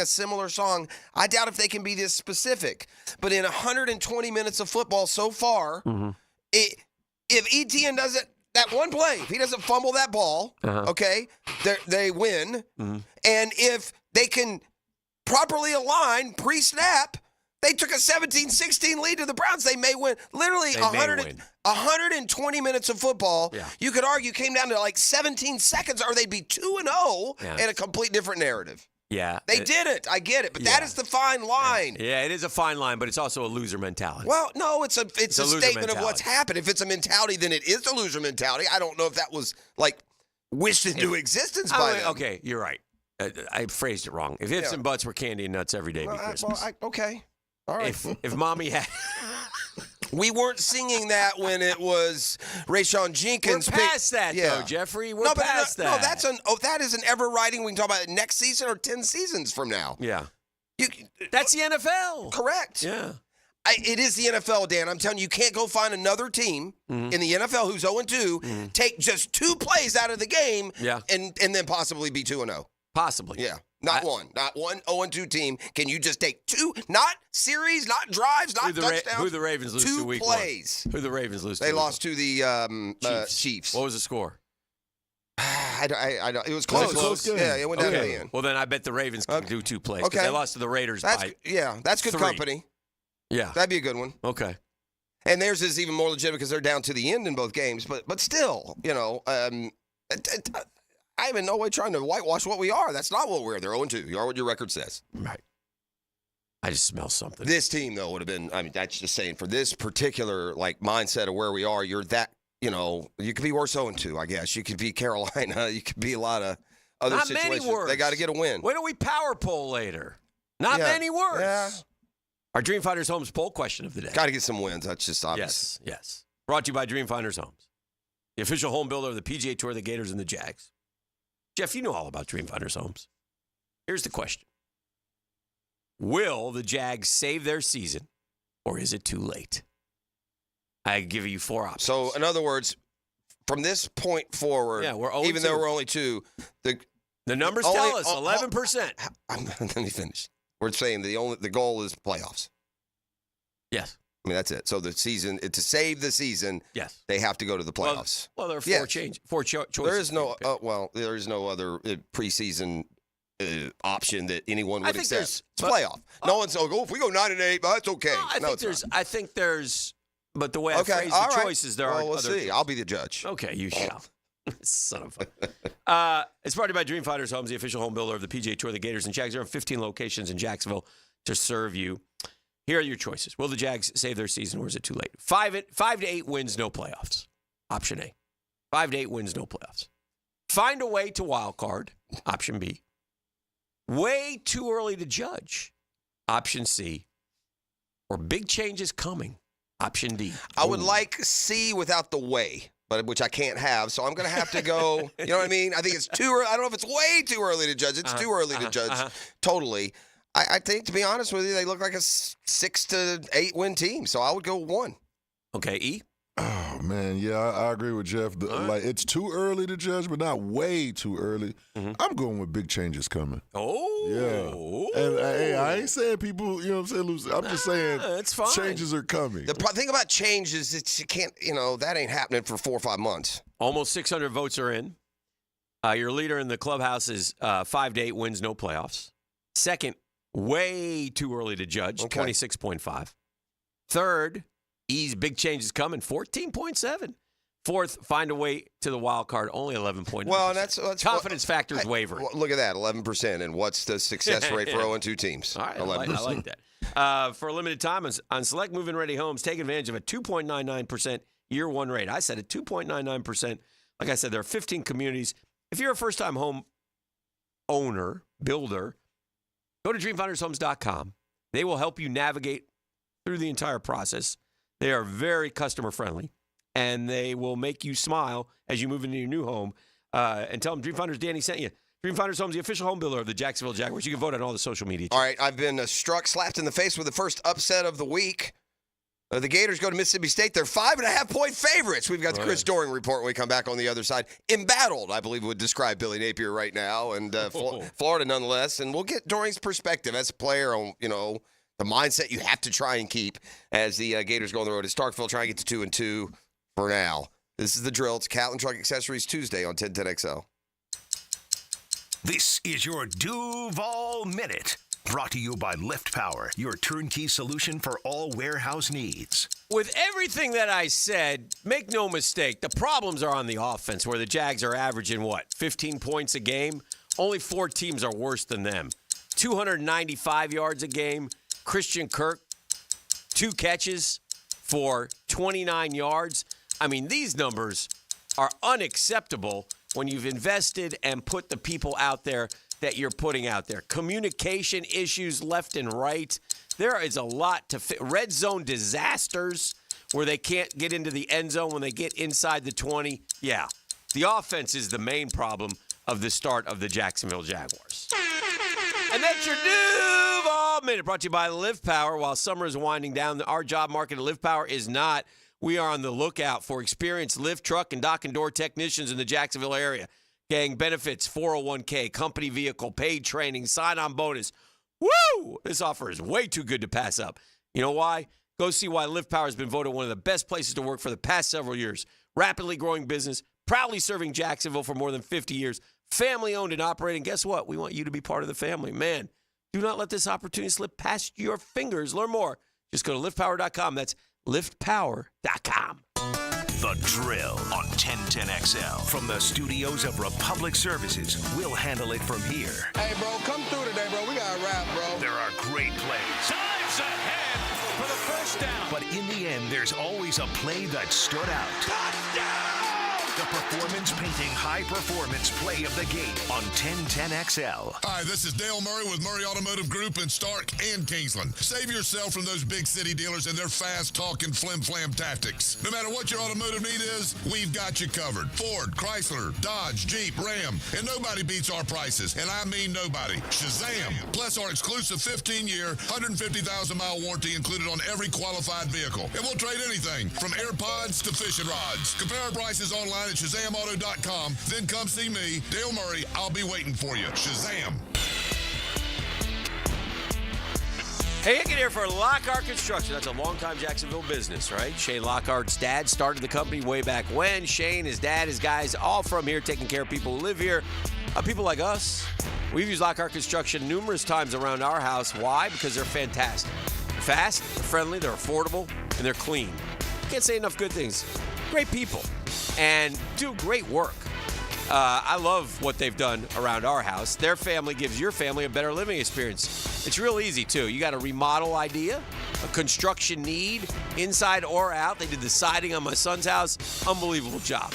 similar song. I doubt if they can be this specific. But in 120 minutes of football so far, if ETN doesn't, that one play, if he doesn't fumble that ball, okay, they win. And if they can properly align pre-snap, they took a 17-16 lead to the Browns. They may win. Literally 120 minutes of football, you could argue, came down to like 17 seconds, or they'd be 2-0 and a complete different narrative. Yeah. They did it. I get it. But that is the fine line. Yeah, it is a fine line, but it's also a loser mentality. Well, no, it's a statement mentality. of what's happened. If it's a mentality, then it is a loser mentality. I don't know if that was, like, wished into existence by them. Okay, you're right. I phrased it wrong. If ifs and buts were candy and nuts every day, it'd be Christmas. Okay. All right. If mommy had... We weren't singing that when it was Rayshon Jenkins. We're past that, though, Jeffrey. We're past that. No, that is an ever writing. We can talk about it next season or 10 seasons from now. Yeah. That's the NFL. Correct. Yeah. It is the NFL, Dan. I'm telling you, you can't go find another team in the NFL who's 0-2, take just 2 plays out of the game, and then possibly be 2-0. Possibly. Yeah. Not one 0-2 team. Can you just take 2, not series, not drives, not touchdowns? Who the Ravens lose 2 to week plays. Who the Ravens lose to? They lost to the Chiefs. What was the score? I don't. It was close. Yeah, it went down to the end. Well, then I bet the Ravens can do 2 plays. Okay. They lost to the Raiders by that's good 3. company. Yeah. That'd be a good one. Okay. And theirs is even more legitimate because they're down to the end in both games. But still, I'm in no way trying to whitewash what we are. That's not what we're. They're 0-2. You are what your record says. Right. I just smell something. This team, though, would have been, that's just saying, for this particular, mindset of where we are, you're that, you could be worse 0-2, I guess. You could be Carolina. You could be a lot of other Not situations. Many worse. They got to get a win. Wait till we power poll later. Not many worse. Yeah. Our Dream Finders Homes poll question of the day. Got to get some wins. That's just obvious. Yes. Brought to you by Dream Finders Homes, the official home builder of the PGA Tour, the Gators, and the Jags. Jeff, you know all about Dream Finders Homes. Here's the question. Will the Jags save their season, or is it too late? I give you 4 options. So, in other words, from this point forward, even though we're only 2, the numbers tell us 11%. Let me finish. We're saying the goal is playoffs. Yes. That's it. So the season, to save the season, they have to go to the playoffs. Well, there are 4 choices. There is no there is no other preseason option that anyone would accept. It's playoff. No one's if we go 9-8, that's okay. I think there's but the way I phrase the choices, there are we'll other see. I'll be the judge. Okay, you shall. Son of a. It's brought to you by Dream Finders Homes, the official home builder of the PGA Tour, the Gators, and Jags. There are 15 locations in Jacksonville to serve you. Here are your choices. Will the Jags save their season, or is it too late? 5 to 8 wins, no playoffs. Option A. 5 to 8 wins, no playoffs. Find a way to wild card. Option B. Way too early to judge. Option C. Or big changes coming. Option D. I would like C without the way, but which I can't have, so I'm going to have to go. You know what I mean? I think it's too early. I don't know if it's way too early to judge. It's too early to judge. Totally. I think, to be honest with you, they look like a 6 to 8 win team, so I would go 1. Okay, E? Oh, man, yeah, I agree with Jeff. It's too early to judge, but not way too early. I'm going with big changes coming. Oh. Yeah. And, hey, I ain't saying people, you know what I'm saying, lose. I'm just saying that's fine. Changes are coming. The thing about change is you can't, that ain't happening for 4 or 5 months. Almost 600 votes are in. Your leader in the clubhouse is 5 to 8 wins, no playoffs. Second, way too early to judge, 26.5. Third, E's big changes coming, 14.7. Fourth, find a way to the wild card, only 11.9. Well, and that's confidence factor is wavering. Look at that, 11%. And what's the success rate for 0-2 teams? All right, 11%. I like that. For a limited time on select move-in ready homes, take advantage of a 2.99% year one rate. I said a 2.99%. Like I said, there are 15 communities. If you're a first-time home owner, builder, go to dreamfindershomes.com. They will help you navigate through the entire process. They are very customer-friendly, and they will make you smile as you move into your new home. And tell them Dream Finders Danny sent you. Dream Finders Homes, the official home builder of the Jacksonville Jaguars. You can vote on all the social media. All right, I've been slapped in the face with the first upset of the week. The Gators go to Mississippi State. They're 5.5-point favorites. We've got the Chris Right. Doring report when we come back on the other side. Embattled, I believe, would describe Billy Napier right now, and Florida nonetheless. And we'll get Doring's perspective as a player on, the mindset you have to try and keep as the Gators go on the road. It's Starkville trying to get to 2-2 for now. This is The Drill. It's Catlin Truck Accessories Tuesday on 1010XL. This is your Duval Minute. Brought to you by Lift Power, your turnkey solution for all warehouse needs. With everything that I said, make no mistake, the problems are on the offense, where the Jags are averaging, 15 points a game? Only 4 teams are worse than them. 295 yards a game. Christian Kirk, 2 catches for 29 yards. I mean, these numbers are unacceptable when you've invested and put the people out there that you're putting out there. Communication issues left and right. There is a lot to fit. Red zone disasters where they can't get into the end zone when they get inside the 20. Yeah, the offense is the main problem of the start of the Jacksonville Jaguars. And that's your Duval Minute, brought to you by Live Power. While summer is winding down, our job market at Live Power is not. We are on the lookout for experienced lift, truck, and dock and door technicians in the Jacksonville area. Gang benefits, 401k, company vehicle, paid training, sign-on bonus. Woo! This offer is way too good to pass up. You know why? Go see why Lift Power has been voted one of the best places to work for the past several years. Rapidly growing business, proudly serving Jacksonville for more than 50 years. Family-owned and operating. Guess what? We want you to be part of the family. Man, do not let this opportunity slip past your fingers. Learn more. Just go to liftpower.com. That's liftpower.com. The Drill on 1010XL. From the studios of Republic Services, we'll handle it from here. Hey, bro, come through today, bro. We got to rap, bro. There are great plays. Dives ahead for the first down. But in the end, there's always a play that stood out. Touchdown! The performance-painting high-performance play of the game on 1010XL. Hi, this is Dale Murray with Murray Automotive Group in Stark and Kingsland. Save yourself from those big city dealers and their fast-talking flim-flam tactics. No matter what your automotive need is, we've got you covered. Ford, Chrysler, Dodge, Jeep, Ram, and nobody beats our prices, and I mean nobody. Shazam! Plus our exclusive 15-year, 150,000-mile warranty included on every qualified vehicle. And we'll trade anything from AirPods to fishing rods. Compare our prices online at ShazamAuto.com. Then come see me, Dale Murray. I'll be waiting for you. Shazam! Hey, Hicken here for Lockhart Construction. That's a longtime Jacksonville business, right? Shane Lockhart's dad started the company way back when. Shane, his dad, his guys, all from here, taking care of people who live here. People like us. We've used Lockhart Construction numerous times around our house. Why? Because they're fantastic. They're fast, they're friendly, they're affordable, and they're clean. Can't say enough good things. Great people. And do great work. I love what they've done around our house. Their family gives your family a better living experience. It's real easy, too. You got a remodel idea, a construction need, inside or out. They did the siding on my son's house. Unbelievable job.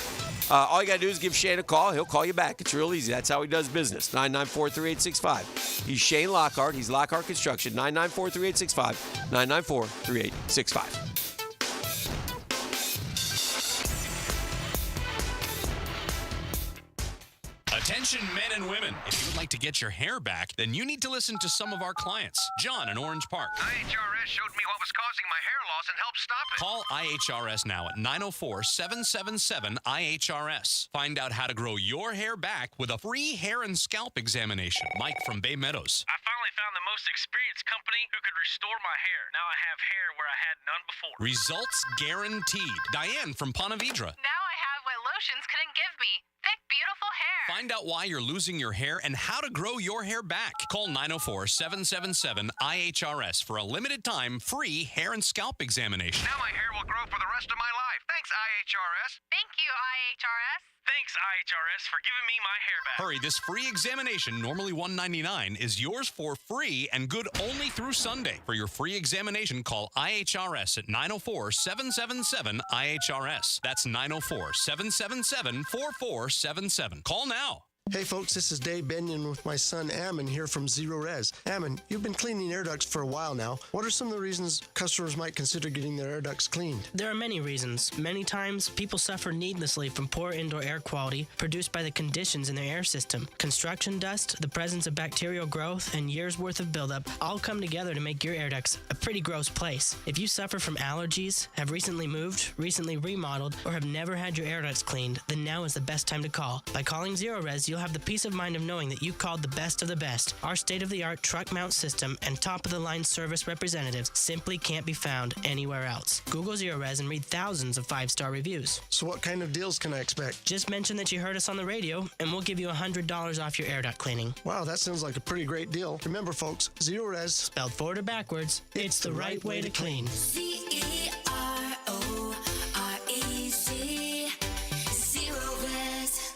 All you got to do is give Shane a call. He'll call you back. It's real easy. That's how he does business. 994-3865. He's Shane Lockhart. He's Lockhart Construction. 994-3865. 994-3865. Attention men and women. If you would like to get your hair back, then you need to listen to some of our clients. John in Orange Park. IHRS showed me what was causing my hair loss and helped stop it. Call IHRS now at 904-777-IHRS. Find out how to grow your hair back with a free hair and scalp examination. Mike from Bay Meadows. I finally found the most experienced company who could restore my hair. Now I have hair where I had none before. Results guaranteed. Diane from Ponte Vedra. Now I have what lotions couldn't give me. Thick, beautiful hair. Find out why you're losing your hair and how to grow your hair back. Call 904-777-IHRS for a limited time free hair and scalp examination. Now my hair will grow for the rest of my life. Thanks, IHRS. Thank you, IHRS. Thanks, IHRS, for giving me my hair back. Hurry, this free examination, normally $199, is yours for free and good only through Sunday. For your free examination, call IHRS at 904-777-IHRS. That's 904-777-4477. Call now. Hey folks, this is Dave Benyon with my son Ammon here from Zero Res. Ammon, you've been cleaning air ducts for a while now. What are some of the reasons customers might consider getting their air ducts cleaned? There are many reasons. Many times, people suffer needlessly from poor indoor air quality produced by the conditions in their air system. Construction dust, the presence of bacterial growth, and years' worth of buildup all come together to make your air ducts a pretty gross place. If you suffer from allergies, have recently moved, recently remodeled, or have never had your air ducts cleaned, then now is the best time to call. By calling Zero Res, you'll have the peace of mind of knowing that you called the best of the best. Our state-of-the-art truck mount system and top-of-the-line service representatives simply can't be found anywhere else. Google Zero Res and read thousands of 5-star reviews. So what kind of deals can I expect? Just mention that you heard us on the radio, and we'll give you $100 off your air duct cleaning. Wow, that sounds like a pretty great deal. Remember, folks, Zero Res, spelled forward or backwards, it's the right way to clean. CEROREZ. Zero Res.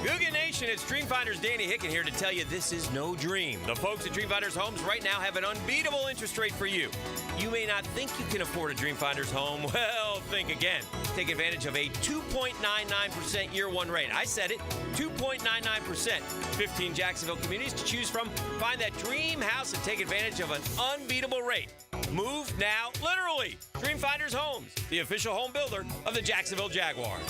Google Nation, it's Dreamfinders Danny Hicken here to tell you this is no dream. The folks at Dreamfinders Homes right now have an unbeatable interest rate for you. You may not think you can afford a Dreamfinders home. Well, think again. Take advantage of a 2.99% year one rate. I said it, 2.99%. 15 Jacksonville communities to choose from. Find that dream house and take advantage of an unbeatable rate. Move now, literally. Dreamfinders Homes, the official home builder of the Jacksonville Jaguars.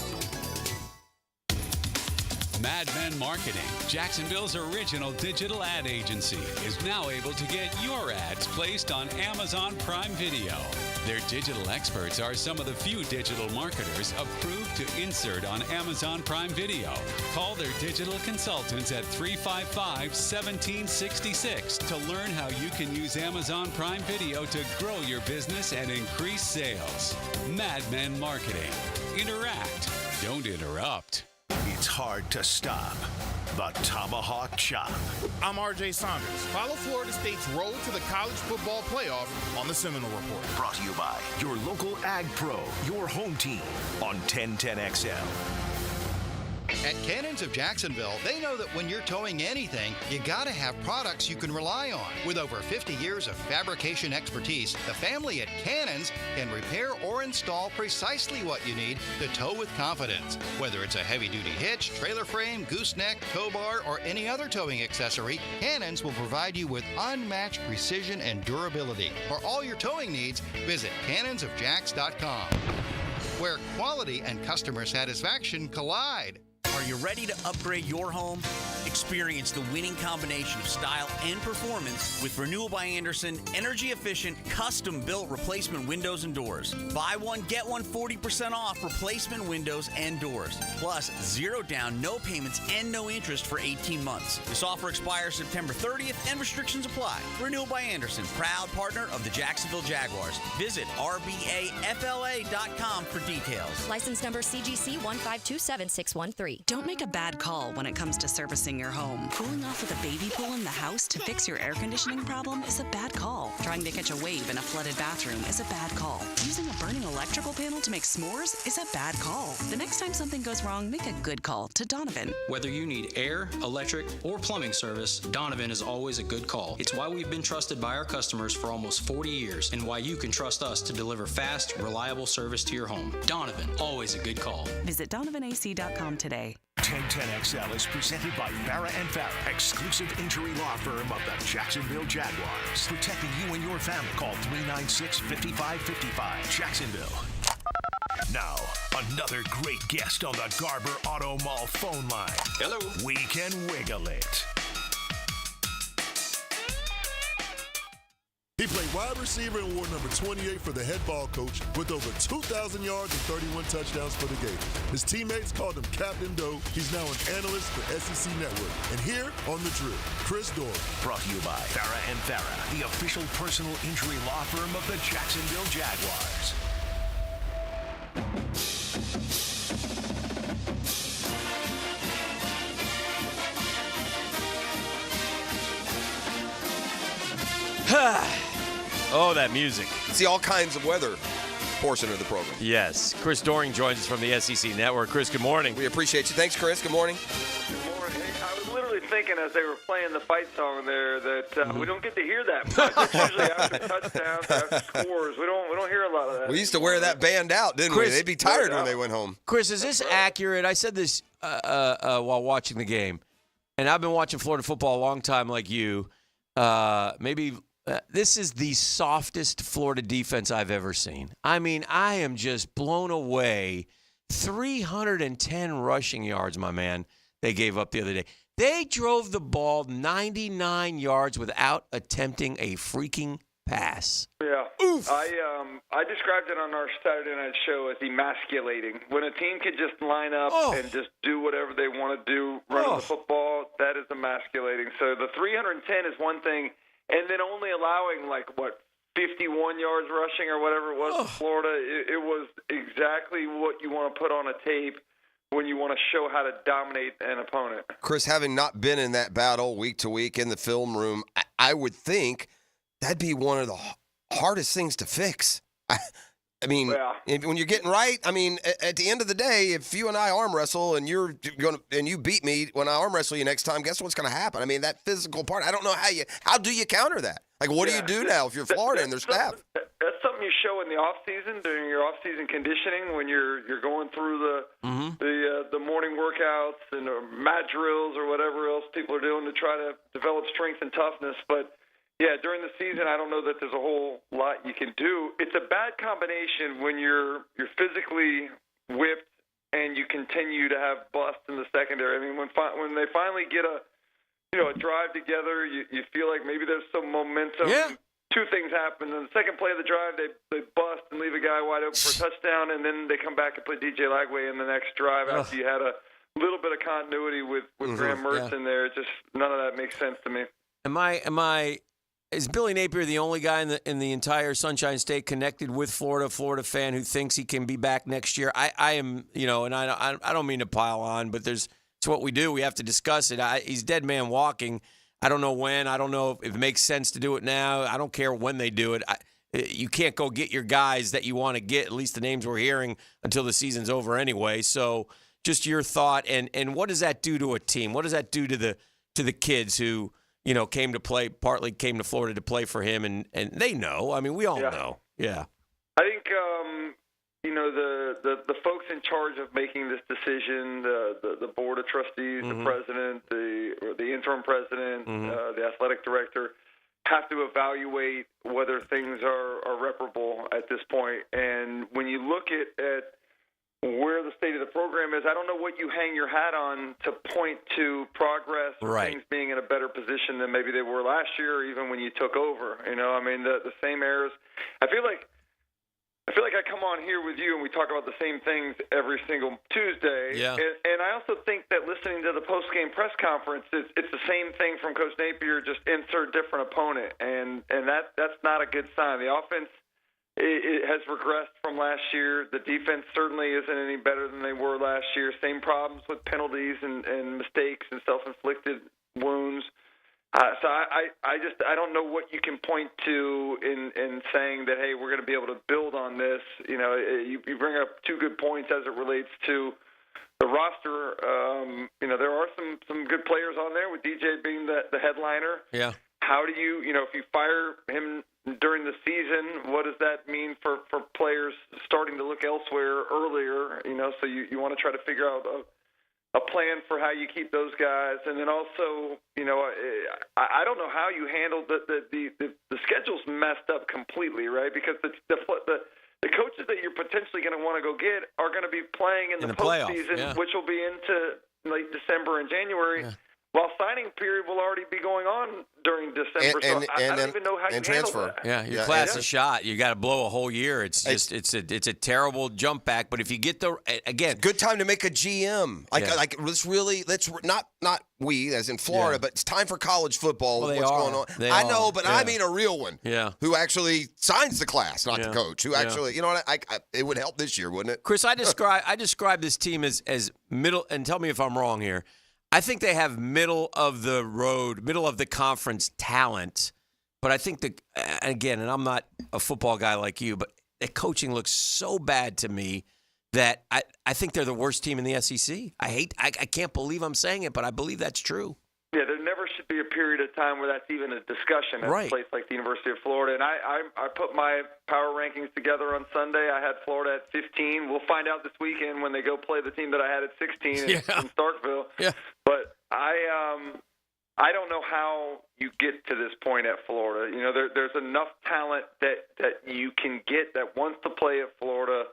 Mad Men Marketing, Jacksonville's original digital ad agency, is now able to get your ads placed on Amazon Prime Video. Their digital experts are some of the few digital marketers approved to insert on Amazon Prime Video. Call their digital consultants at 355-1766 to learn how you can use Amazon Prime Video to grow your business and increase sales. Mad Men Marketing. Interact. Don't interrupt. It's hard to stop. The Tomahawk Chop. I'm RJ Saunders. Follow Florida State's road to the college football playoff on the Seminole Report. Brought to you by your local Ag Pro, your home team on 1010XL. At Cannons of Jacksonville, they know that when you're towing anything, you gotta have products you can rely on. With over 50 years of fabrication expertise, the family at Cannons can repair or install precisely what you need to tow with confidence. Whether it's a heavy-duty hitch, trailer frame, gooseneck, tow bar, or any other towing accessory, Cannons will provide you with unmatched precision and durability. For all your towing needs, visit cannonsofjacks.com, where quality and customer satisfaction collide. Are you ready to upgrade your home? Experience the winning combination of style and performance with Renewal by Andersen energy-efficient, custom-built replacement windows and doors. Buy one, get one 40% off replacement windows and doors. Plus, zero down, no payments, and no interest for 18 months. This offer expires September 30th and restrictions apply. Renewal by Andersen, proud partner of the Jacksonville Jaguars. Visit rbafla.com for details. License number CGC 1527613. Don't make a bad call when it comes to servicing your home. Cooling off with a baby pool in the house to fix your air conditioning problem is a bad call. Trying to catch a wave in a flooded bathroom is a bad call. Using a burning electrical panel to make s'mores is a bad call. The next time something goes wrong, make a good call to Donovan. Whether you need air, electric, or plumbing service, Donovan is always a good call. It's why we've been trusted by our customers for almost 40 years and why you can trust us to deliver fast, reliable service to your home. Donovan, always a good call. Visit DonovanAC.com today. 1010XL is presented by Farah & Farah, exclusive injury law firm of the Jacksonville Jaguars. Protecting you and your family. Call 396-5555. Jacksonville. Now, another great guest on the Garber Auto Mall phone line. Hello. We can wiggle it. He played wide receiver and wore number 28 for the head ball coach with over 2,000 yards and 31 touchdowns for the Gators. His teammates called him Captain Doe. He's now an analyst for SEC Network. And here on The Drill, Chris Doran. Brought to you by Farah & Farah, the official personal injury law firm of the Jacksonville Jaguars. Oh, that music. See all kinds of weather portion of the program. Yes. Chris Doring joins us from the SEC Network. Chris, good morning. We appreciate you. Thanks, Chris. Good morning. Good morning. Hey, I was literally thinking thinking as they were playing the fight song there that we don't get to hear that much. It's usually after touchdowns, after scores. We don't hear a lot of that. We used to wear that band out, didn't Chris, we? They'd be tired when they went home. Chris, is this accurate? I said this while watching the game, and I've been watching Florida football a long time like you. This is the softest Florida defense I've ever seen. I mean, I am just blown away. 310 rushing yards, my man, they gave up the other day. They drove the ball 99 yards without attempting a freaking pass. Yeah. Oof. I described it on our Saturday night show as emasculating. When a team can just line up and just do whatever they want to do, running the football, that is emasculating. So the 310 is one thing, and then only allowing 51 yards rushing or whatever it was for Florida, it was exactly what you want to put on a tape when you want to show how to dominate an opponent. Chris, having not been in that battle week to week in the film room, I would think that'd be one of the hardest things to fix. I mean, when you're getting right, I mean, at the end of the day, if you and I arm wrestle and you beat me when I arm wrestle you next time, guess what's going to happen? I mean, that physical part. I don't know how do you counter that? Like, what do you do now if you're Florida and their staff? That's something you show in the off season during your off season conditioning when you're going through the morning workouts and mat drills or whatever else people are doing to try to develop strength and toughness, but. Yeah, during the season, I don't know that there's a whole lot you can do. It's a bad combination when you're physically whipped and you continue to have busts in the secondary. I mean, when they finally get a drive together, you feel like maybe there's some momentum. Yeah. Two things happen. In the second play of the drive, they bust and leave a guy wide open for a touchdown, and then they come back and put DJ Lagway in the next drive after you had a little bit of continuity with Graham Mertz in there. Just none of that makes sense to me. Is Billy Napier the only guy in the entire Sunshine State connected with Florida fan who thinks he can be back next year? I am, and I don't mean to pile on, but it's what we do. We have to discuss it. He's dead man walking. I don't know when. I don't know if it makes sense to do it now. I don't care when they do it. You can't go get your guys that you want to get, at least the names we're hearing, until the season's over anyway. So just your thought, and what does that do to a team? What does that do to the kids who – partly came to Florida to play for him, and they know. I mean, we all know. Yeah. I think, the folks in charge of making this decision, the board of trustees, the president, the interim president, the athletic director, have to evaluate whether things are reparable at this point. And when you look at where the state of the program is, I don't know what you hang your hat on to point to progress or things being in a better position than maybe they were last year or even when you took over. I mean, the same errors. I feel like I come on here with you and we talk about the same things every single Tuesday. Yeah. And I also think that listening to the post-game press conference, it's the same thing from Coach Napier, just insert different opponent. And that's not a good sign. The offense it has regressed from last year. The defense certainly isn't any better than they were last year. Same problems with penalties and mistakes and self-inflicted wounds. So I don't know what you can point to in saying that, hey, we're going to be able to build on this. You bring up two good points as it relates to the roster. There are some good players on there with DJ being the headliner. Yeah. How do you, if you fire him during the season, what does that mean for players starting to look elsewhere earlier? So you want to try to figure out a plan for how you keep those guys. And then also, I don't know how you handle the schedule's messed up completely, right? Because the coaches that you're potentially going to want to go get are going to be playing in the postseason, which will be into late December and January. Yeah. While signing period will already be going on during December, I don't even know how you handle that. Yeah, your class is shot. You got to blow a whole year. It's just it's a terrible jump back. But if you get again, good time to make a GM. Let's not we as in Florida, but it's time for college football. What's going on? I know, but I mean a real one. Yeah, who actually signs the class, not the coach. Who actually, it would help this year, wouldn't it? Chris, I describe this team as middle, and tell me if I'm wrong here. I think they have middle of the road, middle of the conference talent, but I think and I'm not a football guy like you, but the coaching looks so bad to me that I think they're the worst team in the SEC. I can't believe I'm saying it, but I believe that's true. Yeah, there never should be a period of time where that's even a discussion at Right. a place like the University of Florida. And I put my power rankings together on Sunday. I had Florida at 15. We'll find out this weekend when they go play the team that I had at 16 in Starkville. Yeah. But I don't know how you get to this point at Florida. You know, there's enough talent that you can get that wants to play at Florida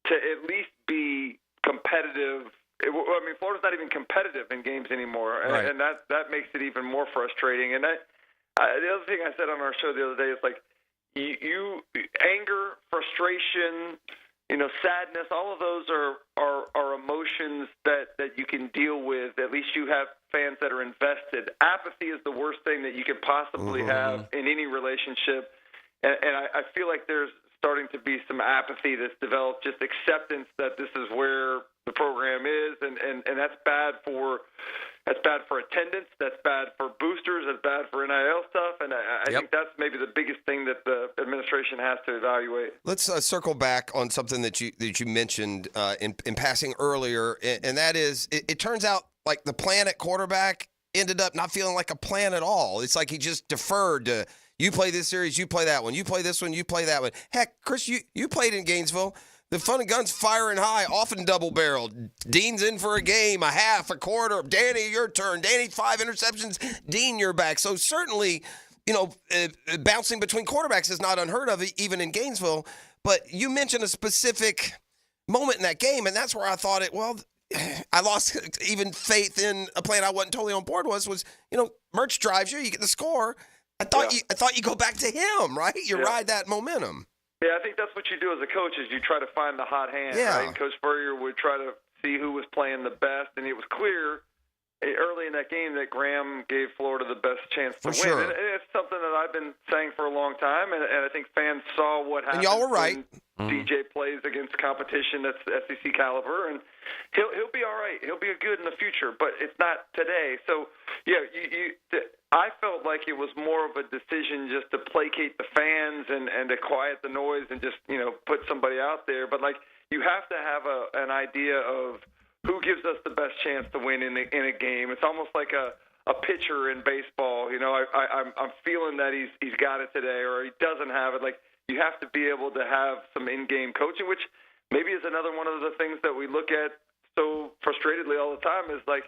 to at least be competitive. I mean, Florida's not even competitive in games anymore, Right. and that makes it even more frustrating. And the other thing I said on our show the other day is like, you anger, frustration, sadness. All of those are emotions that you can deal with. At least you have fans that are invested. Apathy is the worst thing that you could possibly have in any relationship, and I feel like there's starting to be some apathy that's developed, just acceptance that this is where the program is, and that's bad for attendance, that's bad for boosters, that's bad for NIL stuff, and I think that's maybe the biggest thing that the administration has to evaluate. Let's circle back on something that you mentioned in passing earlier, and that is it turns out like the plan at quarterback ended up not feeling like a plan at all. It's like he just deferred to, you play this series, you play that one. You play this one, you play that one. Heck, Chris, you played in Gainesville. The fun and guns firing high, often double-barreled. Dean's in for a game, a half, a quarter. Danny, your turn. Danny, 5 interceptions. Dean, you're back. So certainly, bouncing between quarterbacks is not unheard of, even in Gainesville. But you mentioned a specific moment in that game, and that's where I thought I lost even faith in a plan I wasn't totally on board was Merch drives you get the score. I thought you go back to him, right? You ride that momentum. Yeah, I think that's what you do as a coach is you try to find the hot hand. Yeah. Right? Coach Spurrier would try to see who was playing the best, and it was clear early in that game that Graham gave Florida the best chance to win. Sure. And it's something that I've been saying for a long time, and I think fans saw what happened. And y'all were right. DJ plays against competition that's SEC caliber, and he'll be all right. He'll be good in the future, but it's not today. So, yeah, I felt like it was more of a decision just to placate the fans and to quiet the noise and just put somebody out there. But like you have to have an idea of who gives us the best chance to win in a game. It's almost like a pitcher in baseball. I'm feeling that he's got it today, or he doesn't have it. Like you have to be able to have some in-game coaching, which maybe is another one of the things that we look at so frustratedly all the time. Is like,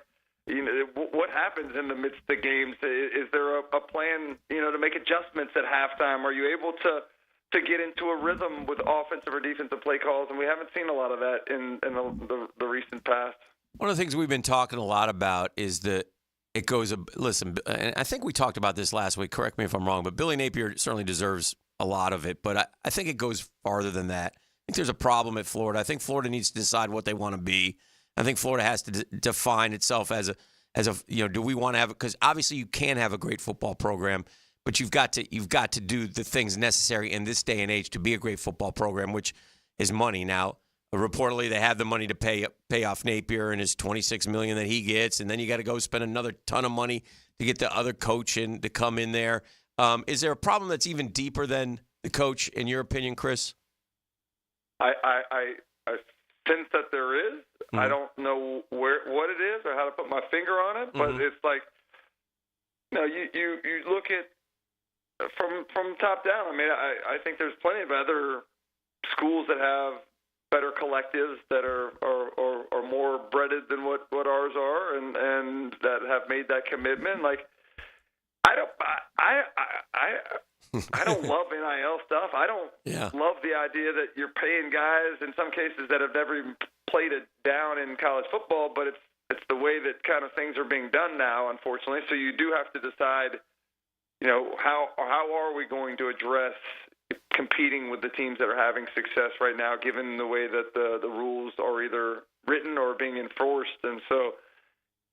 what happens in the midst of the games? Is there a plan, to make adjustments at halftime? Are you able to get into a rhythm with offensive or defensive play calls? And we haven't seen a lot of that in the recent past. One of the things we've been talking a lot about is that it goes. Listen, and I think we talked about this last week. Correct me if I'm wrong, but Billy Napier certainly deserves a lot of it. But I think it goes farther than that. I think there's a problem at Florida. I think Florida needs to decide what they want to be. I think Florida has to define itself as a do we want to have, because obviously you can have a great football program, but you've got to do the things necessary in this day and age to be a great football program, which is money. Now, reportedly they have the money to pay off Napier and his $26 million that he gets, and then you got to go spend another ton of money to get the other coach in to come in there. Is there a problem that's even deeper than the coach, in your opinion, Chris? I sense that there is. I don't know what it is or how to put my finger on it, but it's like, you look at from top down. I mean, I think there's plenty of other schools that have better collectives that are more breaded than what ours are, and that have made that commitment. Like, I don't love NIL stuff. I don't love the idea that you're paying guys in some cases that have never even played it down in college football, but it's the way that kind of things are being done now, unfortunately. So you do have to decide, how are we going to address competing with the teams that are having success right now, given the way that the rules are either written or being enforced. And so,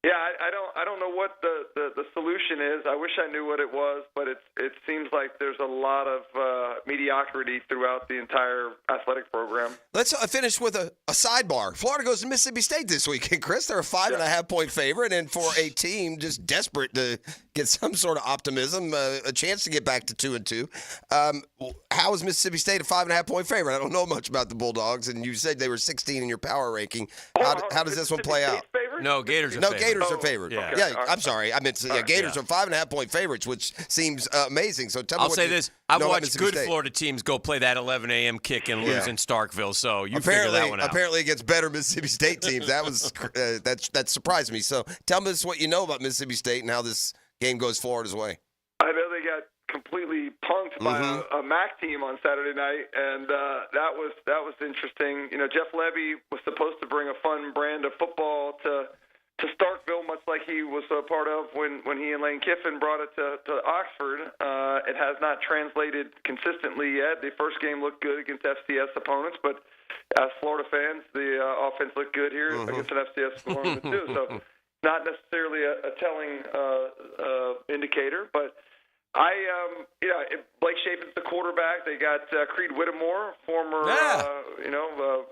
yeah, I don't know what the solution is. I wish I knew what it was, but it seems like there's a lot of mediocrity throughout the entire athletic program. Let's finish with a sidebar. Florida goes to Mississippi State this weekend, Chris. They're a 5.5-point favorite, and for a team just desperate to get some sort of optimism, a chance to get back to 2-2. How is Mississippi State a 5.5-point favorite? I don't know much about the Bulldogs, and you said they were 16 in your power ranking. How does this one play out? Favorite? favorite? No, Gators are No, favorite. Gators are favored. yeah. Yeah, All right. I'm sorry. I meant Gators are 5.5-point favorites, which seems amazing. So tell me I'll what say you this. I've know about watched Mississippi good State. Florida teams go play that 11 a.m. kick and lose Yeah. in Starkville, so you figure that one out. Apparently against better Mississippi State teams. That was that surprised me. So tell me what you know about Mississippi State and how this game goes Florida's way. I know they got completely punked by a MAC team on Saturday night, and that was interesting. You know, Jeff Levy was supposed to bring a fun brand of football to Starkville, much like he was a part of when he and Lane Kiffin brought it to Oxford. It has not translated consistently yet. The first game looked good against FCS opponents, but as Florida fans, the offense looked good here against an FCS opponent too. So not necessarily a telling indicator, but Blake Shapen's the quarterback. They got Creed Whittemore, former, the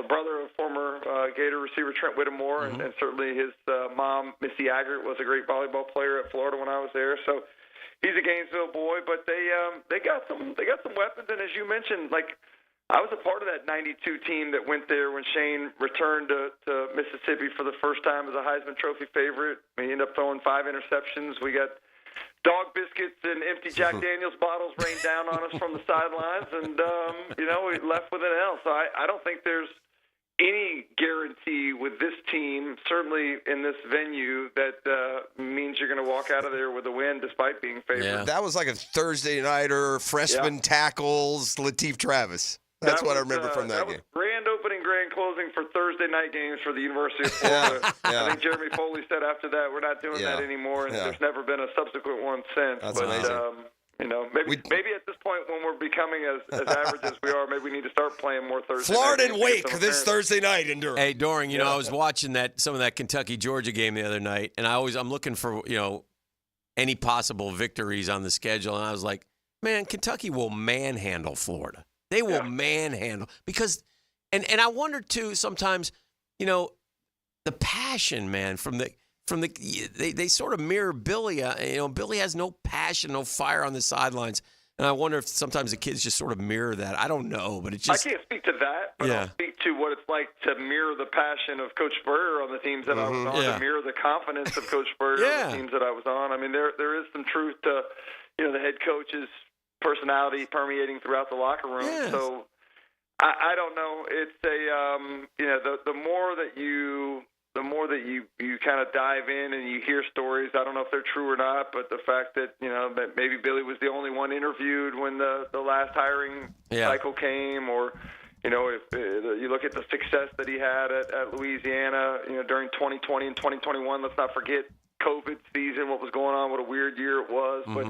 brother of former Gator receiver Trent Whittemore, and certainly his mom, Missy Aggart, was a great volleyball player at Florida when I was there. So he's a Gainesville boy, but they got some weapons, and as you mentioned, like I was a part of that '92 team that went there when Shane returned to Mississippi for the first time as a Heisman Trophy favorite. We ended up throwing 5 interceptions. We got dog biscuits and empty Jack Daniels bottles rained down on us from the sidelines, and we left with an L. So I don't think there's any guarantee with this team, certainly in this venue, that means you're going to walk out of there with a win despite being favored. Yeah. That was like a Thursday nighter, freshman tackles, Lateef Travis. That's what I remember from that game. Was grand opening, grand closing for Thursday night games for the University of Florida. I think Jeremy Foley said after that, we're not doing that anymore, and there's never been a subsequent one since. That's amazing. Maybe at this point when we're becoming as average as we are, maybe we need to start playing more Thursday Florida night and games Wake this Thursday night in Durham. Hey, Doring, I was watching some of that Kentucky-Georgia game the other night, and I'm looking for, any possible victories on the schedule, and I was like, man, Kentucky will manhandle Florida. They will manhandle because, and I wonder too sometimes, the passion, man, they sort of mirror Billy. Billy has no passion, no fire on the sidelines, and I wonder if sometimes the kids just sort of mirror that. I don't know, but it's just. I can't speak to that, but I'll speak to what it's like to mirror the passion of Coach Spurrier on the teams that I was on, to mirror the confidence of Coach Spurrier on the teams that I was on. I mean, there is some truth to, the head coach's personality permeating throughout the locker room. Yes. So I don't know. It's the more that you kind of dive in and you hear stories, I don't know if they're true or not, but the fact that that maybe Billy was the only one interviewed when the last hiring cycle came, or if you look at the success that he had at Louisiana, during 2020 and 2021. Let's not forget COVID season, what was going on, what a weird year it was, but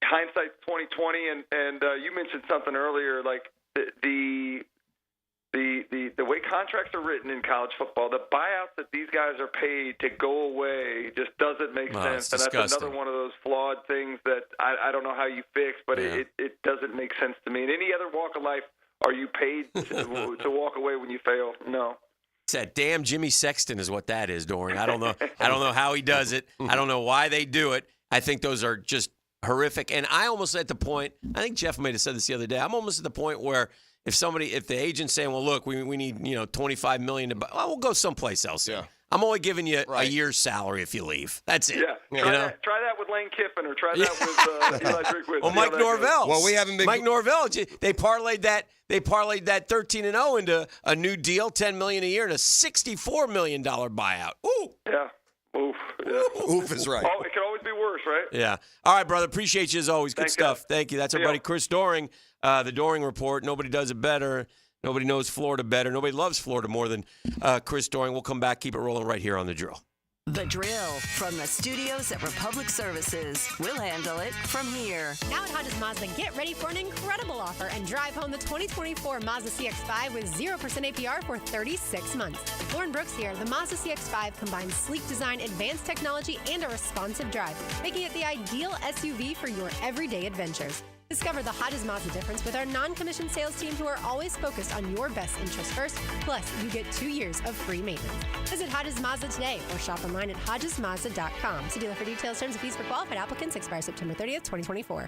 hindsight's 2020, and you mentioned something earlier, like the way contracts are written in college football, the buyouts that these guys are paid to go away just doesn't make sense, and that's another one of those flawed things that I don't know how you fix, but it doesn't make sense to me. In any other walk of life, are you paid to walk away when you fail? No. It's that damn Jimmy Sexton is what that is, Doring. I don't know how he does it. I don't know why they do it. I think those are just horrific. And I almost at the point, I think Jeff may have said this the other day, I'm almost at the point where if the agent's saying, well, look, we need, $25 million to buy, well, we'll go someplace else. Yeah. I'm only giving you a year's salary if you leave. That's it. Yeah. Try that with Lane Kiffin, or try that with Eli Drinkwitz. Well, Mike Norvell. Well, we haven't been. Mike Norvell. They parlayed that 13-0 into a new deal, $10 million a year, and a $64 million buyout. Ooh. Yeah. Oof. Yeah. Oof is right. Oh, it can always be worse, right? Yeah. All right, brother. Appreciate you as always. Good stuff. Guys. Thank you. That's our buddy Chris Doring, the Doring Report. Nobody does it better. Nobody knows Florida better. Nobody loves Florida more than Chris Doring. We'll come back, keep it rolling right here on The Drill. The Drill from the studios at Republic Services. We'll handle it from here. Now at Hodges Mazda, get ready for an incredible offer and drive home the 2024 Mazda CX-5 with 0% APR for 36 months. Lauren Brooks here. The Mazda CX-5 combines sleek design, advanced technology, and a responsive drive, making it the ideal SUV for your everyday adventures. Discover the Hodges Mazda difference with our non-commissioned sales team who are always focused on your best interest first. Plus, you get 2 years of free maintenance. Visit Hodges Mazda today or shop online at hodgesmazda.com. See dealer for details, terms, and fees for qualified applicants. Expire September 30th, 2024.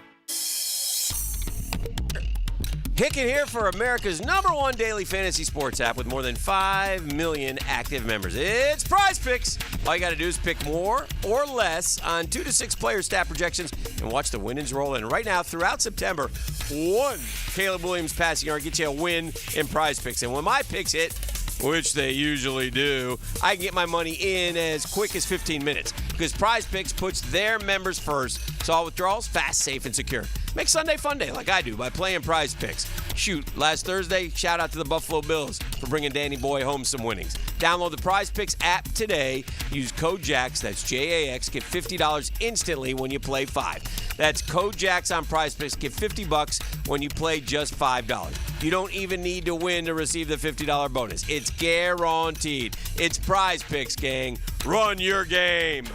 Hicken here for America's #1 daily fantasy sports app with more than 5 million active members. It's Prize Picks. All you got to do is pick more or less on 2 to 6 player stat projections and watch the winnings roll in. Right now, throughout September, one Caleb Williams passing yard gets you a win in Prize Picks. And when my picks hit, which they usually do, I can get my money in as quick as 15 minutes because Prize Picks puts their members first, so all withdrawals fast, safe, and secure. Make Sunday fun day like I do by playing Prize Picks. Shoot, last Thursday, shout out to the Buffalo Bills for bringing Danny Boy home some winnings. Download the Prize Picks app today. Use code JAX, that's J-A-X, get $50 instantly when you play 5. That's code JAX on Prize Picks, get $50 when you play just $5. You don't even need to win to receive the $50 bonus. It's guaranteed. It's Prize Picks, gang. Run your game.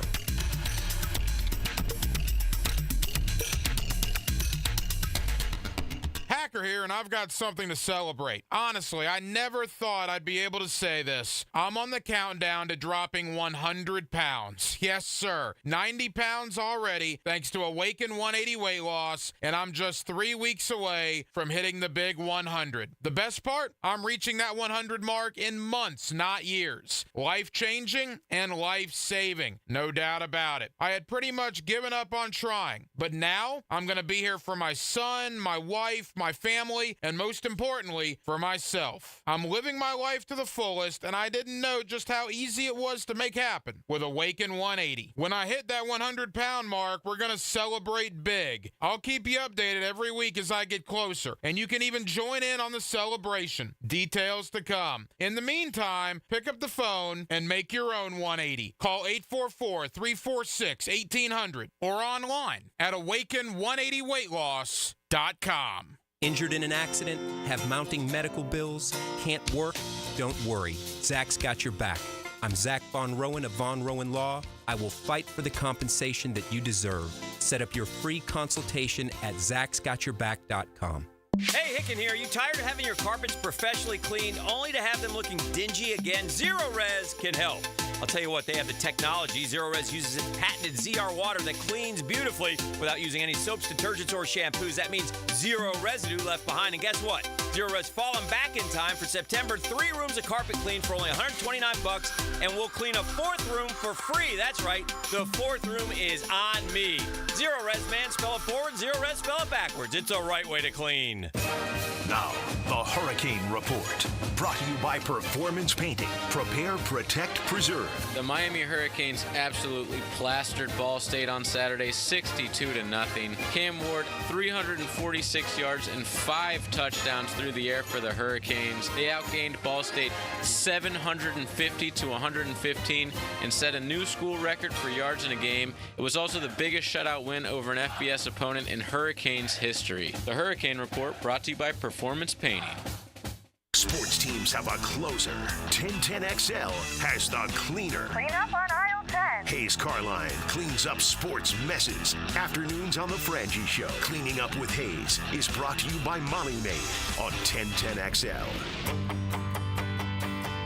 Hacker here, and I've got something to celebrate. Honestly, I never thought I'd be able to say this. I'm on the countdown to dropping 100 pounds. Yes, sir. 90 pounds already, thanks to Awaken 180 weight loss, and I'm just 3 weeks away from hitting the big 100. The best part? I'm reaching that 100 mark in months, not years. Life-changing and life-saving. No doubt about it. I had pretty much given up on trying, but now I'm going to be here for my son, my wife, my family, and most importantly, for myself. I'm living my life to the fullest, and I didn't know just how easy it was to make happen with Awaken 180. When I hit that 100-pound mark, we're going to celebrate big. I'll keep you updated every week as I get closer, and you can even join in on the celebration. Details to come. In the meantime, pick up the phone and make your own 180. Call 844-346-1800 or online at awaken180weightloss.com. Injured in an accident? Have mounting medical bills? Can't work? Don't worry. Zach's got your back. I'm Zach Von Rowan of Von Rowan Law. I will fight for the compensation that you deserve. Set up your free consultation at zachsgotyourback.com. Hey, Hicken here. Are you tired of having your carpets professionally cleaned only to have them looking dingy again? Zero Res can help. I'll tell you what, they have the technology. Zero Res uses its patented ZR water that cleans beautifully without using any soaps, detergents, or shampoos. That means zero residue left behind. And guess what? Zero Res falling back in time for September. 3 rooms of carpet clean for only $129, and we'll clean a 4th room for free. That's right. The 4th room is on me. Zero Res, man. Spell it forward. Zero Res, spell it backwards. It's the right way to clean. Now, the Hurricane Report. Brought to you by Performance Painting. Prepare, protect, preserve. The Miami Hurricanes absolutely plastered Ball State on Saturday, 62-0. Cam Ward, 346 yards and 5 touchdowns through the air for the Hurricanes. They outgained Ball State 750-115 and set a new school record for yards in a game. It was also the biggest shutout win over an FBS opponent in Hurricanes history. The Hurricane Report brought to you by Performance Painting. Sports teams have a closer. 1010XL has the cleaner. Clean up on aisle 10. Hayes Carline cleans up sports messes. Afternoons on the Frangie Show. Cleaning Up with Hayes is brought to you by Molly Maid on 1010XL.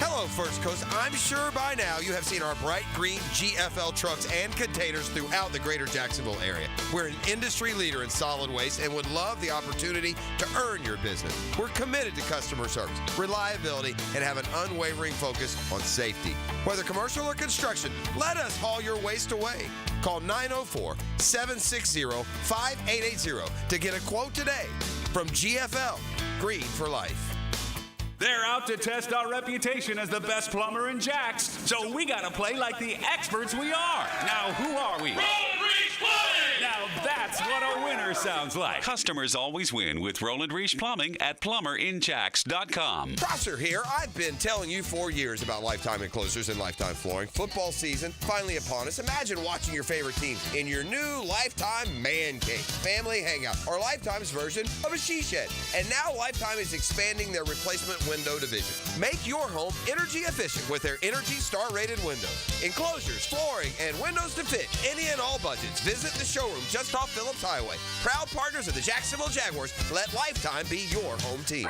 Hello, First Coast. I'm sure by now you have seen our bright green GFL trucks and containers throughout the greater Jacksonville area. We're an industry leader in solid waste and would love the opportunity to earn your business. We're committed to customer service, reliability, and have an unwavering focus on safety. Whether commercial or construction, let us haul your waste away. Call 904-760-5880 to get a quote today from GFL, Green for Life. They're out to test our reputation as the best plumber in Jacks, so we gotta play like the experts we are. Now, who are we? Roland Reach Plumbing! Now that's what a winner sounds like. Customers always win with Roland Reach Plumbing at plumberinjacks.com. Prosser here. I've been telling you for years about Lifetime Enclosures and Lifetime Flooring. Football season finally upon us. Imagine watching your favorite team in your new Lifetime Man Cave, family hangout, or Lifetime's version of a she shed. And now Lifetime is expanding their replacement window division. Make your home energy efficient with their Energy Star rated windows, enclosures, flooring, and windows to fit any and all budgets. Visit the showroom just off Phillips Highway. Proud partners of the Jacksonville Jaguars. Let Lifetime be your home team.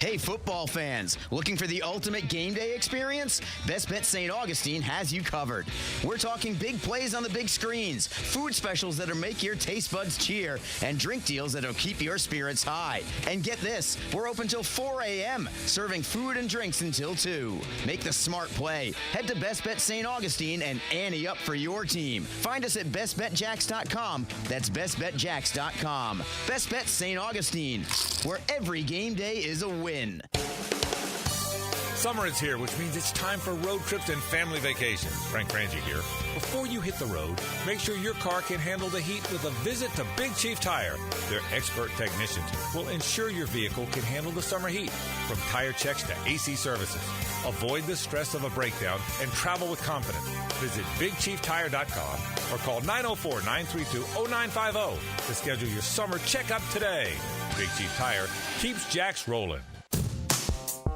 Hey, football fans, looking for the ultimate game day experience? Best Bet St. Augustine has you covered. We're talking big plays on the big screens, food specials that'll make your taste buds cheer, and drink deals that'll keep your spirits high. And get this, we're open till 4 a.m., serving food and drinks until 2. Make the smart play. Head to Best Bet St. Augustine and ante up for your team. Find us at bestbetjacks.com. That's bestbetjacks.com. Best Bet St. Augustine, where every game day is a win. Summer is here, which means it's time for road trips and family vacations. Frank Frangie here. Before you hit the road, make sure your car can handle the heat with a visit to Big Chief Tire. Their expert technicians will ensure your vehicle can handle the summer heat. From tire checks to AC services. Avoid the stress of a breakdown and travel with confidence. Visit BigChiefTire.com or call 904-932-0950 to schedule your summer checkup today. Big Chief Tire keeps Jacks rolling.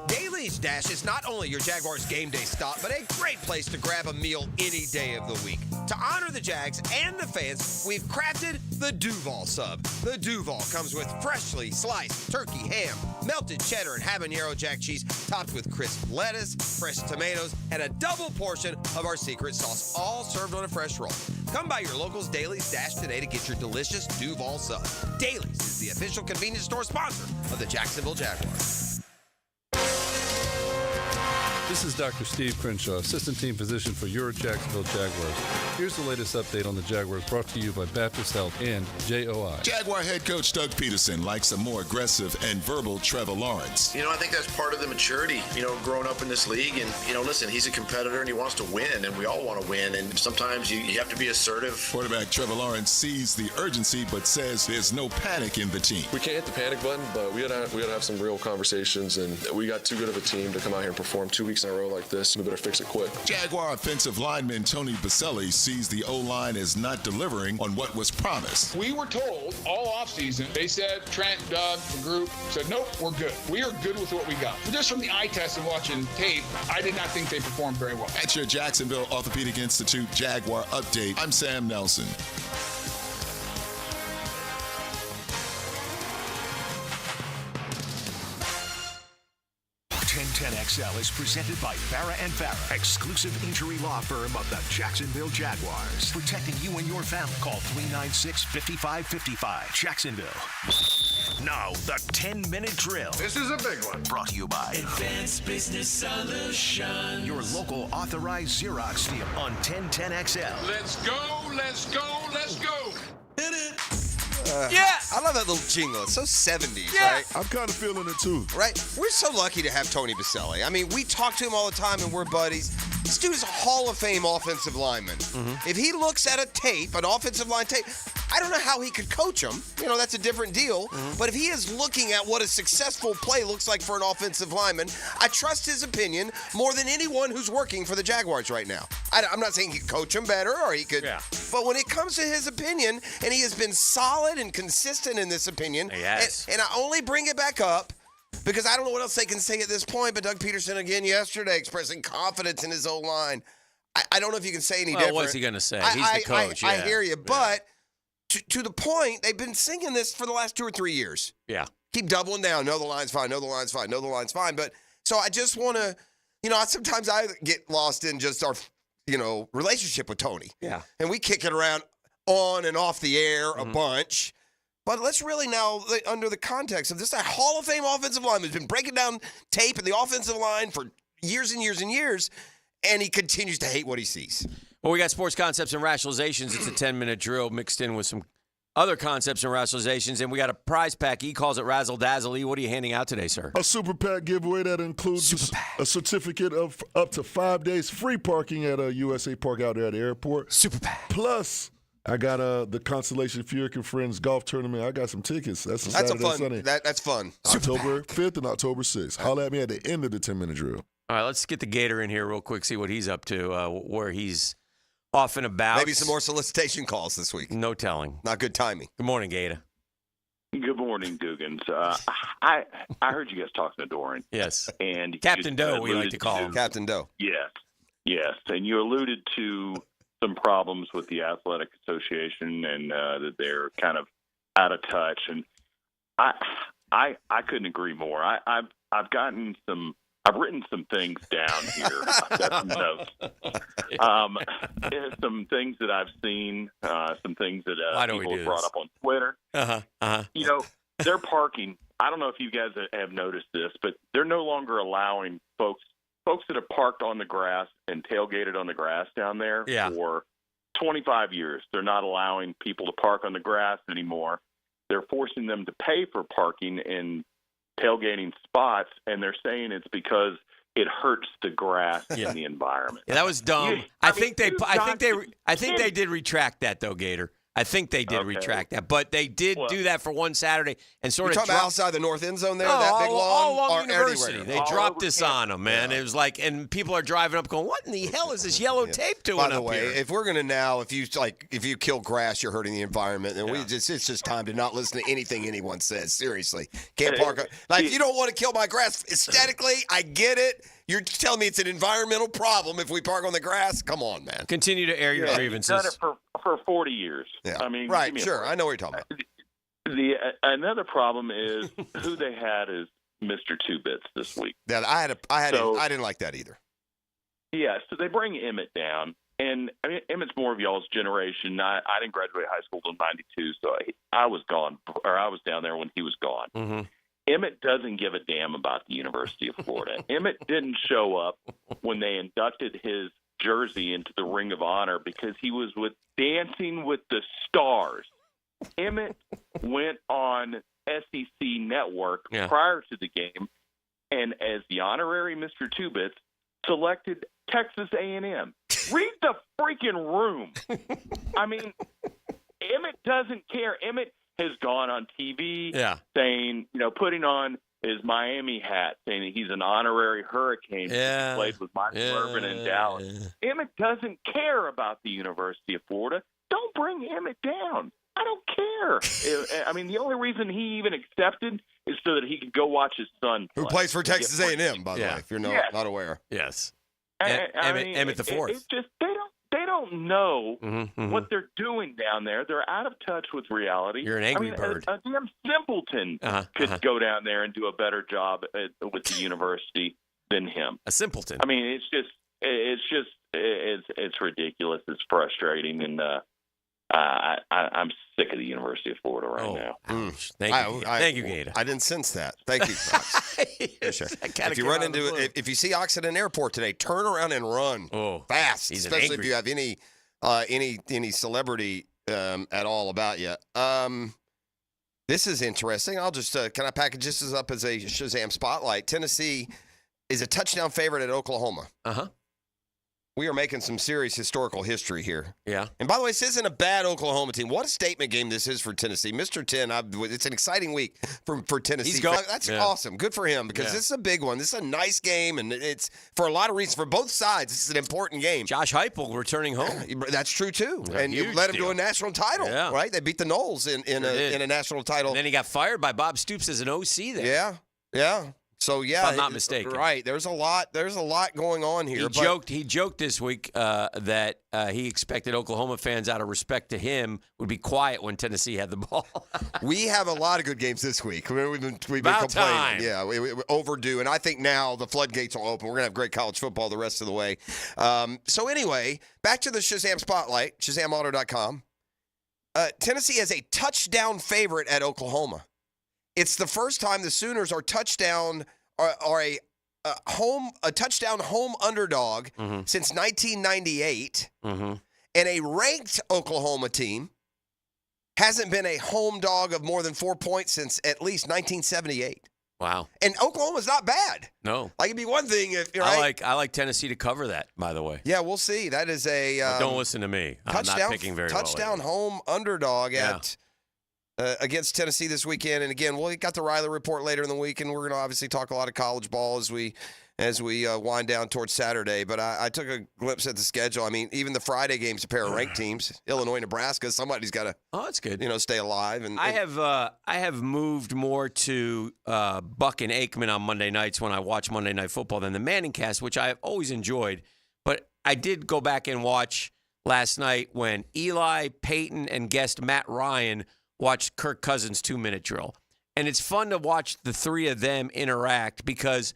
Daly's Dash is not only your Jaguars game day stop, but a great place to grab a meal any day of the week. To honor the Jags and the fans, we've crafted the Duval sub. The Duval comes with freshly sliced turkey, ham, melted cheddar, and habanero jack cheese, topped with crisp lettuce, fresh tomatoes, and a double portion of our secret sauce, all served on a fresh roll. Come by your local's Daly's Dash today to get your delicious Duval sub. Daly's is the official convenience store sponsor of the Jacksonville Jaguars. This is Dr. Steve Crenshaw, Assistant Team Physician for your Jacksonville Jaguars. Here's the latest update on the Jaguars brought to you by Baptist Health and JOI. Jaguar head coach Doug Peterson likes a more aggressive and verbal Trevor Lawrence. I think that's part of the maturity, growing up in this league. And, listen, he's a competitor and he wants to win, and we all want to win. And sometimes you have to be assertive. Quarterback Trevor Lawrence sees the urgency but says there's no panic in the team. We can't hit the panic button, but we gotta have some real conversations. And we got too good of a team to come out here and perform 2 weeks in a row like this. We better fix it quick. Jaguar offensive lineman Tony Baselli sees the O-line as not delivering on what was promised. We were told all offseason, they said, Trent, Doug, the group said, nope, we're good. We are good with what we got. Just from the eye test and watching tape, I did not think they performed very well. At your Jacksonville Orthopedic Institute Jaguar Update, I'm Sam Nelson. 1010XL is presented by Farah & Farah, exclusive injury law firm of the Jacksonville Jaguars. Protecting you and your family. Call 396-5555. Jacksonville. Now, the 10-minute drill. This is a big one. Brought to you by Advanced Business Solutions. Your local authorized Xerox dealer on 1010XL. Let's go, let's go, let's go. Hit it. I love that little jingle. It's so 70s, right? I'm kind of feeling it too. Right? We're so lucky to have Tony Baselli. I mean, we talk to him all the time and we're buddies. This dude is a Hall of Fame offensive lineman. Mm-hmm. If he looks at a tape, an offensive line tape, I don't know how he could coach him. That's a different deal. Mm-hmm. But if he is looking at what a successful play looks like for an offensive lineman, I trust his opinion more than anyone who's working for the Jaguars right now. I'm not saying he could coach him better or he could. Yeah. But when it comes to his opinion, and he has been solid and consistent in this opinion, yes. and I only bring it back up because I don't know what else they can say at this point, but Doug Peterson again yesterday expressing confidence in his O-line. I don't know if you can say any different. What's he going to say? He's the coach. I hear you, but to the point, they've been singing this for the last 2 or 3 years. Yeah. Keep doubling down. No, the line's fine. No, the line's fine. No, the line's fine. But so I just want to, sometimes I get lost in just our, relationship with Tony. Yeah. And we kick it around on and off the air a bunch. But let's really now, under the context of this, a Hall of Fame offensive lineman has been breaking down tape in the offensive line for years and years and years, and he continues to hate what he sees. Well, we got sports concepts and rationalizations. It's a 10-minute drill mixed in with some other concepts and rationalizations, and we got a prize pack. E calls it Razzle Dazzle. E, what are you handing out today, sir? A Super Pack giveaway that includes a certificate of up to 5 days free parking at a USA Park out there at the airport. Super Pack. Plus, I got the Constellation Furyk and Friends golf tournament. I got some tickets. That's Saturday, fun. Sunday. That's fun. October 5th and October 6th. Holler at me at the end of the 10-minute drill. All right, let's get the Gator in here real quick, see what he's up to, where he's off and about. Maybe some more solicitation calls this week. No telling. Not good timing. Good morning, Gator. Good morning, Dugans. I heard you guys talking to Doran. Yes. And Captain Doe, we like to call him. Captain Doe. Yes. And you alluded to some problems with the Athletic Association and that they're kind of out of touch. And I couldn't agree more. I've written some things down here. I've got some notes. Some things that I've seen, some things that people have brought up on Twitter. You know, they're parking. I don't know if you guys have noticed this, but they're no longer allowing folks that have parked on the grass and tailgated on the grass down there for 25 years. They're not allowing people to park on the grass anymore. They're forcing them to pay for parking in tailgating spots, and they're saying it's because it hurts the grass in the environment. Yeah, that was dumb. I think they did retract that though, Gator. I think they did retract that, but they did do that for one Saturday and sort You're of talking about outside the north end zone there, No, that big lawn, all along or University. everywhere? They dropped this on them, man. It was like, and people are driving up going, "What in the hell is this yellow tape doing By the up way, here?" if we're gonna now, if you kill grass, you're hurting the environment, and it's just time to not listen to anything anyone says. Seriously, can't park. Like, if you don't want to kill my grass aesthetically, I get it. You're telling me it's an environmental problem if we park on the grass? Come on, man. Continue to air your grievances. Done it for 40 years. Yeah. I mean, right, give me a sure. break. I know what you're talking about. Another problem is who they had as Mr. Two Bits this week. Yeah, I didn't like that either. Yeah, so they bring Emmett down, and I mean, Emmett's more of y'all's generation. I didn't graduate high school until '92, so I was gone, or I was down there when he was gone. Mm-hmm. Emmett doesn't give a damn about the University of Florida. Emmett didn't show up when they inducted his jersey into the Ring of Honor because he was with Dancing with the Stars. Emmett went on SEC Network prior to the game, and as the honorary Mr. Two Bits, selected Texas A&M. Read the freaking room. I mean, Emmett doesn't care. Emmett has gone on TV saying, putting on his Miami hat, saying he's an honorary Hurricane. He played with Michael Irvin in Dallas. Emmett doesn't care about the University of Florida. Don't bring Emmett down. I don't care. I mean, the only reason he even accepted is so that he could go watch his son play. Who plays for Texas A&M, by the way, if you're not aware. Yes. Emmett the Fourth. It's just they don't know what they're doing down there. They're out of touch with reality. You're an angry bird. A damn simpleton could go down there and do a better job with the university than him. A simpleton. I mean, it's ridiculous. It's frustrating, and I'm sick of the University of Florida right now. Thank you, Gator. I didn't sense that. Thank you, Fox. Sure. If you run into it, if you see Oxenden Airport today, turn around and run fast, especially if you have any celebrity at all about you. This is interesting. I'll just can I package this up as a Shazam spotlight? Tennessee is a touchdown favorite at Oklahoma. We are making some serious historical history here. Yeah. And by the way, this isn't a bad Oklahoma team. What a statement game this is for Tennessee. Mr. 10, it's an exciting week for Tennessee. He's going. That's awesome. Good for him because this is a big one. This is a nice game, and it's for a lot of reasons. For both sides, this is an important game. Josh Heupel returning home. That's true, too. And you let him do a national title, right? They beat the Knowles in a national title. And then he got fired by Bob Stoops as an OC there. Yeah. So if I'm not mistaken, right? There's a lot going on here. He joked this week that he expected Oklahoma fans, out of respect to him, would be quiet when Tennessee had the ball. We have a lot of good games this week. We've been About complaining. time. Yeah, we're overdue, and I think now the floodgates will open. We're gonna have great college football the rest of the way. So anyway, back to the Shazam spotlight. ShazamAuto.com. Tennessee is a touchdown favorite at Oklahoma. It's the first time the Sooners are a touchdown home underdog since 1998, and a ranked Oklahoma team hasn't been a home dog of more than 4 points since at least 1978. Wow. And Oklahoma's not bad. No. Like, it'd be one thing if you're right. I like Tennessee to cover that, by the way. Yeah, we'll see. That is a don't listen to me. I'm not picking very touchdown well. home underdog at against Tennessee this weekend. And again, we got the Riley report later in the week, and we're going to obviously talk a lot of college ball as we wind down towards Saturday. But I took a glimpse at the schedule. I mean, even the Friday games, a pair of ranked teams, Illinois, Nebraska. Somebody's got to that's good. Stay alive. And I have moved more to Buck and Aikman on Monday nights when I watch Monday Night Football than the Manning Cast, which I have always enjoyed. But I did go back and watch last night when Eli, Peyton, and guest Matt Ryan watched Kirk Cousins' 2-minute drill. And it's fun to watch the three of them interact because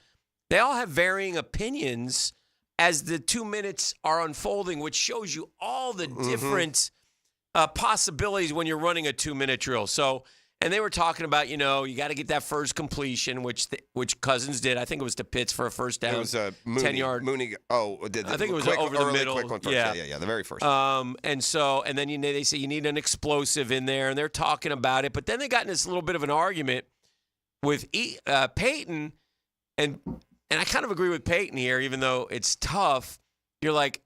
they all have varying opinions as the 2 minutes are unfolding, which shows you all the different possibilities when you're running a 2-minute drill. So, and they were talking about, you got to get that first completion, which Cousins did. I think it was to Pitts for a first down. It was a 10-yard. Mooney. I think it was over the middle. Quick one first. Yeah, the very first. And then they say you need an explosive in there, and they're talking about it. But then they got in this little bit of an argument with Peyton, and I kind of agree with Peyton here, even though it's tough. You're like,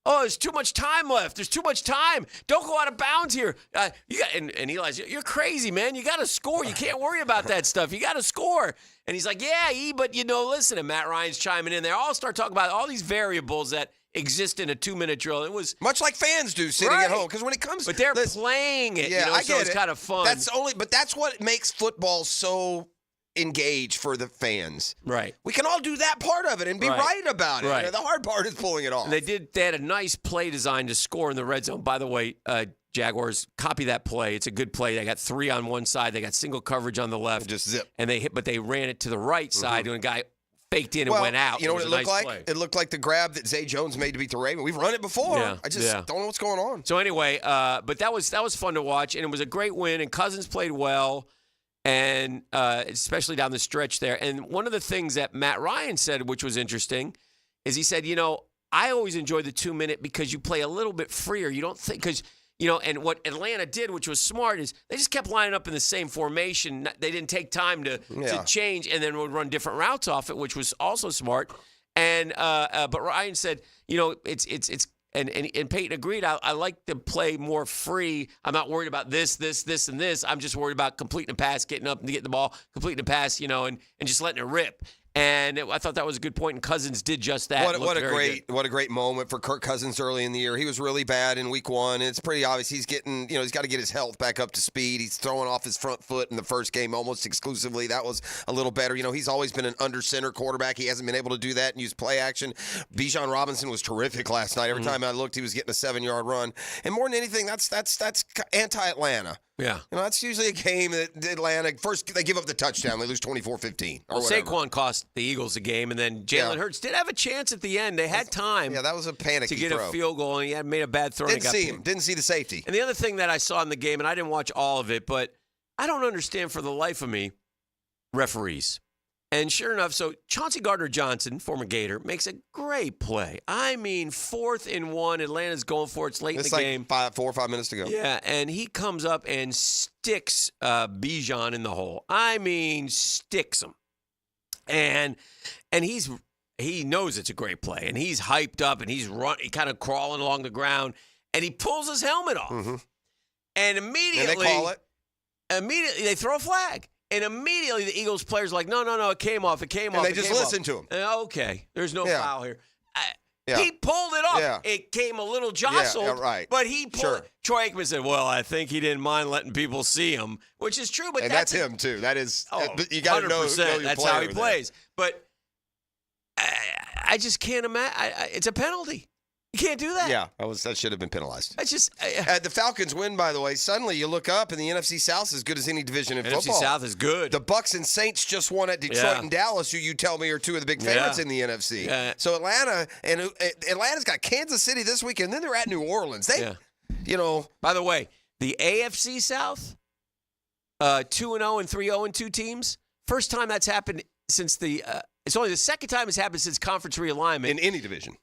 oh, there's too much time left. There's too much time. Don't go out of bounds here. And Eli's, you're crazy, man. You got to score. You can't worry about that stuff. You got to score. And he's like, yeah, but listen. And Matt Ryan's chiming in there. I'll start talking about all these variables that exist in a 2-minute drill. It was much like fans do sitting at home, because when it comes, but they're playing it. Yeah, I get so it's it. kind of fun. But that's what makes football so engage for the fans. Right. We can all do that part of it and be right about it. Right. The hard part is pulling it off. And they had a nice play design to score in the red zone. By the way, Jaguars, copy that play. It's a good play. They got 3 on one side. They got single coverage on the left. Just zip. And but they ran it to the right side, and a guy faked in and went out. You know what it looked like? Play. It looked like the grab that Zay Jones made to beat the Ravens. We've run it before. Yeah, I just don't know what's going on. So anyway, but that was fun to watch, and it was a great win, and Cousins played well. And especially down the stretch there. And one of the things that Matt Ryan said, which was interesting, is he said, I always enjoy the 2-minute because you play a little bit freer. You don't think, because, and what Atlanta did, which was smart, is they just kept lining up in the same formation. They didn't take time to change and then would run different routes off it, which was also smart. And but Ryan said, it's And Peyton agreed. I like to play more free. I'm not worried about this, and this. I'm just worried about completing a pass, getting up and getting the ball, completing a pass, and just letting it rip. And I thought that was a good point, and Cousins did just that. What a great moment for Kirk Cousins early in the year. He was really bad in week 1. It's pretty obvious he's getting, he's got to get his health back up to speed. He's throwing off his front foot in the first game almost exclusively. That was a little better. He's always been an under center quarterback. He hasn't been able to do that and use play action. Bijan Robinson was terrific last night. Every time I looked, he was getting a 7-yard run. And more than anything, that's anti-Atlanta. Yeah. That's usually a game that Atlanta, first they give up the touchdown. They lose 24-15. Saquon cost the Eagles a game, and then Jalen Hurts did have a chance at the end. They had time. Yeah, that was a panicky to get throw. A field goal, and he had made a bad throw. Didn't see him. Didn't see the safety. And the other thing that I saw in the game, and I didn't watch all of it, but I don't understand for the life of me referees. And sure enough, so Chauncey Gardner-Johnson, former Gator, makes a great play. I mean, 4th and 1. Atlanta's going for it. It's late in the game. 4 or 5 minutes to go. Yeah, and he comes up and sticks Bijan in the hole. I mean, sticks him. And he knows it's a great play, and he's hyped up, and he's kind of crawling along the ground, and he pulls his helmet off. Mm-hmm. And immediately, and they call it. Immediately, they throw a flag. And immediately the Eagles players are like, no, it came off. And they just listen to him. Okay, there's no foul here. Yeah. He pulled it off. Yeah. It came a little jostled, yeah, right. but he pulled it. Troy Aikman said, well, I think he didn't mind letting people see him, which is true. But and that's him, too. That is, you got to know your that's how he plays. But I just can't imagine. It's a penalty. You can't do that. Yeah, that should have been penalized. It's just the Falcons win, by the way. Suddenly you look up and the NFC South is as good as any division in football. NFC South is good. The Bucs and Saints just won at Detroit and Dallas, who you tell me are two of the big favorites in the NFC. Yeah. So Atlanta's got Kansas City this week, and then they're at New Orleans. By the way, the AFC South, 2-0 and 3-0-2 teams. First time that's happened since it's only the second time it's happened since conference realignment. In any division.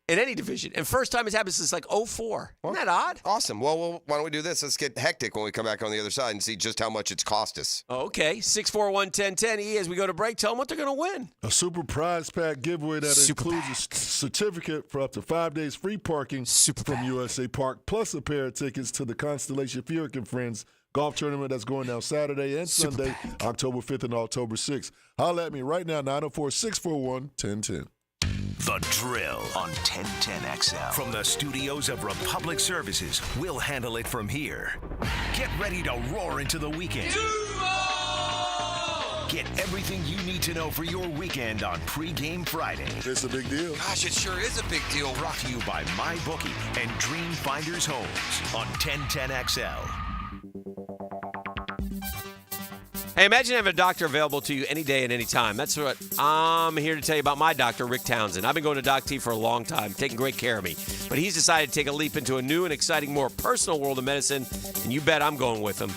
And first time it's happened since 2004. Isn't that odd? Awesome. Well, why don't we do this? Let's get hectic when we come back on the other side and see just how much it's cost us. Okay. 641-1010. As we go to break, tell them what they're going to win. A super prize pack giveaway that includes a certificate for up to 5 days free parking from USA Park, plus a pair of tickets to the Constellation Furyk and Friends golf tournament that's going down Saturday and Sunday, October 5th and October 6th. Holla at me right now, 904-641-1010. The Drill on 1010XL. From the studios of Republic Services, we'll handle it from here. Get ready to roar into the weekend. Get everything you need to know for your weekend on Pregame Friday. It's a big deal. Gosh, it sure is a big deal. Brought to you by MyBookie and Dream Finders Homes on 1010XL. Hey, imagine having a doctor available to you any day and any time. That's what I'm here to tell you about my doctor, Rick Townsend. I've been going to Doc T for a long time, taking great care of me. But he's decided to take a leap into a new and exciting, more personal world of medicine, and you bet I'm going with him.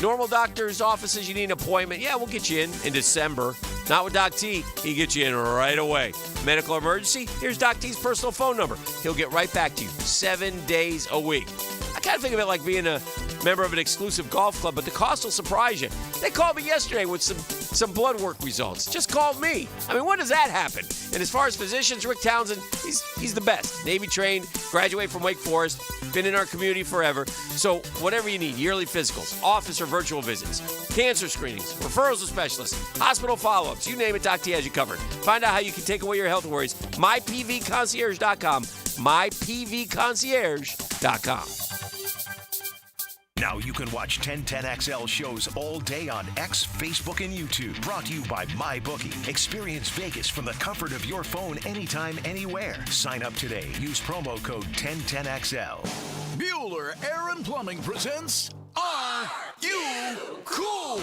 Normal doctor's offices, you need an appointment. Yeah, we'll get you in December. Not with Doc T. He gets you in right away. Medical emergency? Here's Doc T's personal phone number. He'll get right back to you 7 days a week. I kind of think of it like being a member of an exclusive golf club, but the cost will surprise you. They called me yesterday with some blood work results. Just called me. I mean, when does that happen? And as far as physicians, Rick Townsend, he's the best. Navy trained, graduated from Wake Forest, been in our community forever. So whatever you need, yearly physicals, office or virtual visits, cancer screenings, referrals to specialists, hospital follow-ups, you name it, Doc T has you covered. Find out how you can take away your health worries. MyPVConcierge.com. MyPVConcierge.com. Now you can watch 1010XL shows all day on X, Facebook, and YouTube. Brought to you by MyBookie. Experience Vegas from the comfort of your phone anytime, anywhere. Sign up today. Use promo code 1010XL. Bueller Air and Plumbing presents Are You Cool?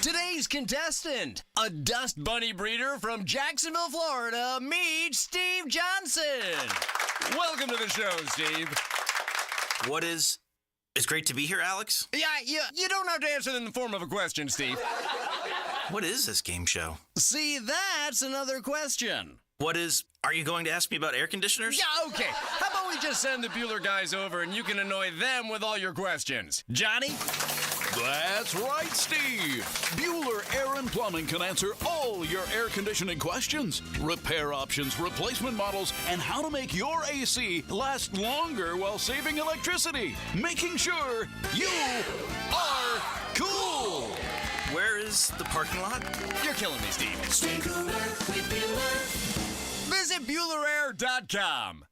Today's contestant, a dust bunny breeder from Jacksonville, Florida, meet Steve Johnson. Welcome to the show, Steve. It's great to be here, Alex. Yeah, you don't have to answer it in the form of a question, Steve. What is this game show? See, that's another question. Are you going to ask me about air conditioners? Yeah, okay. How about we just send the Bueller guys over and you can annoy them with all your questions? Johnny? That's right, Steve. Bueller Air and Plumbing can answer all your air conditioning questions. Repair options, replacement models, and how to make your AC last longer while saving electricity. Making sure you are cool. Where is the parking lot? You're killing me, Steve. Stay cooler with Bueller. Visit BuellerAir.com.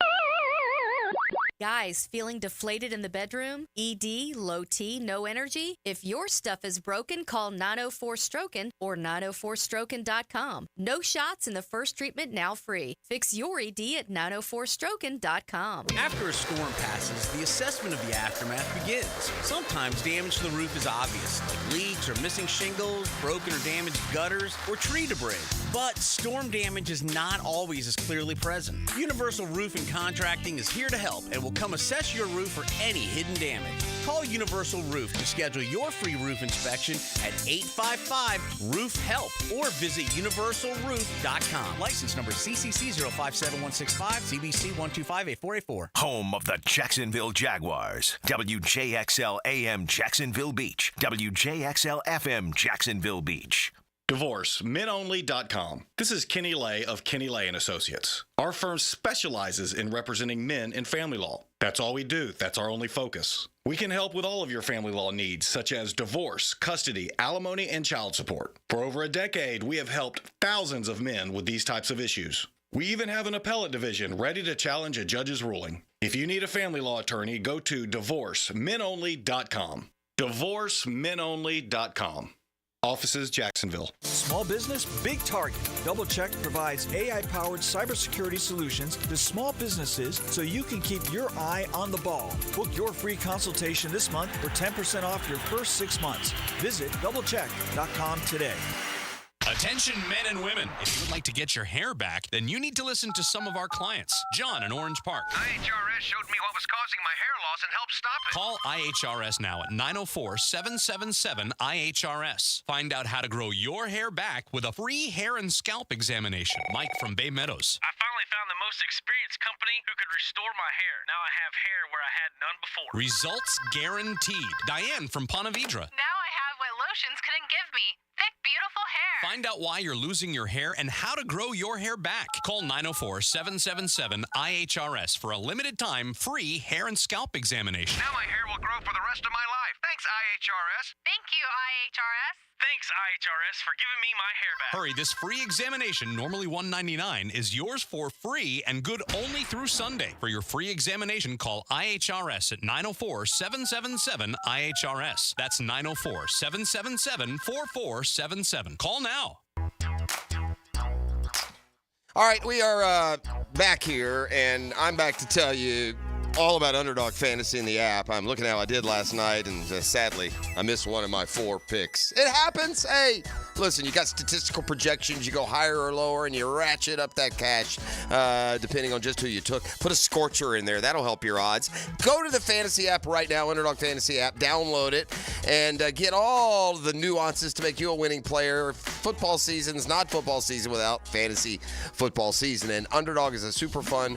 Guys, feeling deflated in the bedroom? ED, low T, no energy? If your stuff is broken, call 904-STROKEN or 904stroken.com. No shots in the first treatment, now free. Fix your ED at 904stroken.com. After a storm passes, the assessment of the aftermath begins. Sometimes damage to the roof is obvious, like leaks or missing shingles, broken or damaged gutters, or tree debris. But storm damage is not always as clearly present. Universal Roof and Contracting is here to help and will come assess your roof for any hidden damage. Call Universal Roof to schedule your free roof inspection at 855-ROOF-HELP or visit universalroof.com. License number CCC 057165, CBC 1258484. Home of the Jacksonville Jaguars. WJXL AM Jacksonville Beach. WJXL FM Jacksonville Beach. DivorceMenOnly.com. This is Kenny Lay of Kenny Lay & Associates. Our firm specializes in representing men in family law. That's all we do. That's our only focus. We can help with all of your family law needs, such as divorce, custody, alimony, and child support. For over a decade, we have helped thousands of men with these types of issues. We even have an appellate division ready to challenge a judge's ruling. If you need a family law attorney, go to DivorceMenOnly.com. DivorceMenOnly.com. Offices, Jacksonville. Small business, big target. Double Check provides AI-powered cybersecurity solutions to small businesses so you can keep your eye on the ball. Book your free consultation this month for 10% off your first 6 months. Visit doublecheck.com today. Attention men and women. If you would like to get your hair back, then you need to listen to some of our clients. John in Orange Park. IHRS showed me what was causing my hair loss and helped stop it. Call IHRS now at 904-777-IHRS. Find out how to grow your hair back with a free hair and scalp examination. Mike from Bay Meadows. I finally found the most experienced company who could restore my hair. Now I have hair where I had none before. Results guaranteed. Diane from Ponte Vedra. Now I have what lotions couldn't give me. Thick, beautiful hair. Find out why you're losing your hair and how to grow your hair back. Call 904-777-IHRS for a limited time free hair and scalp examination. Now my hair will grow for the rest of my life. Thanks, IHRS. Thank you, IHRS. Thanks, IHRS, for giving me my hair back. Hurry, this free examination, normally $199, is yours for free and good only through Sunday. For your free examination, call IHRS at 904-777-IHRS. That's 904-777-4477. Call now. All right, we are back here, and I'm back to tell you all about Underdog Fantasy in the app. I'm looking at how I did last night, and sadly, I missed one of my 4 picks. It happens. Hey, listen, you got statistical projections. You go higher or lower, and you ratchet up that cash depending on just who you took. Put a scorcher in there. That'll help your odds. Go to the fantasy app right now, Underdog Fantasy app. Download it and get all the nuances to make you a winning player. Football season's not football season without fantasy football season, and Underdog is a super fun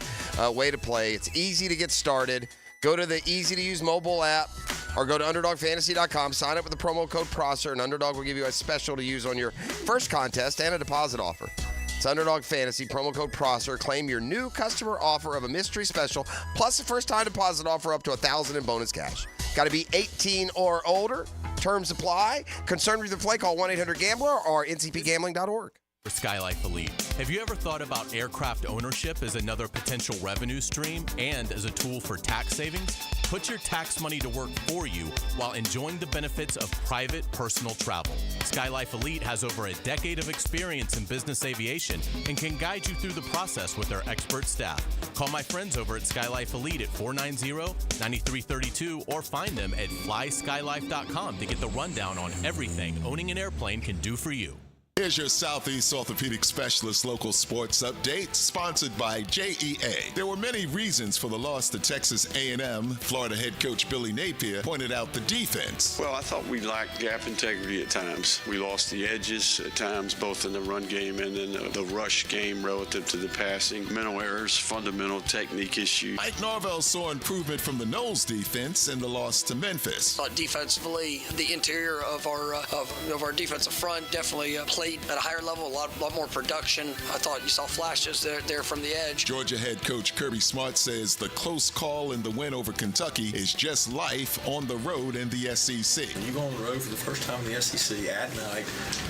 way to play. It's easy to get started. Go to the easy-to-use mobile app or go to UnderdogFantasy.com. Sign up with the promo code Prosser, and Underdog will give you a special to use on your first contest and a deposit offer. It's Underdog Fantasy, promo code Prosser. Claim your new customer offer of a mystery special, plus a first-time deposit offer up to $1,000 in bonus cash. Got to be 18 or older. Terms apply. Concerned with the play, call 1-800-GAMBLER or ncpgambling.org. For Skylife Elite. Have you ever thought about aircraft ownership as another potential revenue stream and as a tool for tax savings? Put your tax money to work for you while enjoying the benefits of private personal travel. Skylife Elite has over a decade of experience in business aviation and can guide you through the process with their expert staff. Call my friends over at Skylife Elite at 490-9332 or find them at flyskylife.com to get the rundown on everything owning an airplane can do for you. Here's your Southeast Orthopedic Specialist local sports update, sponsored by JEA. There were many reasons for the loss to Texas A&M. Florida head coach Billy Napier pointed out the defense. Well, I thought we lacked gap integrity at times. We lost the edges at times, both in the run game and in the rush game relative to the passing. Mental errors, fundamental technique issues. Mike Norvell saw improvement from the Knowles defense in the loss to Memphis. Defensively, the interior of our defensive front definitely played at a higher level, a lot more production. I thought you saw flashes there from the edge. Georgia head coach Kirby Smart says the close call in the win over Kentucky is just life on the road in the SEC. When you go on the road for the first time in the SEC at night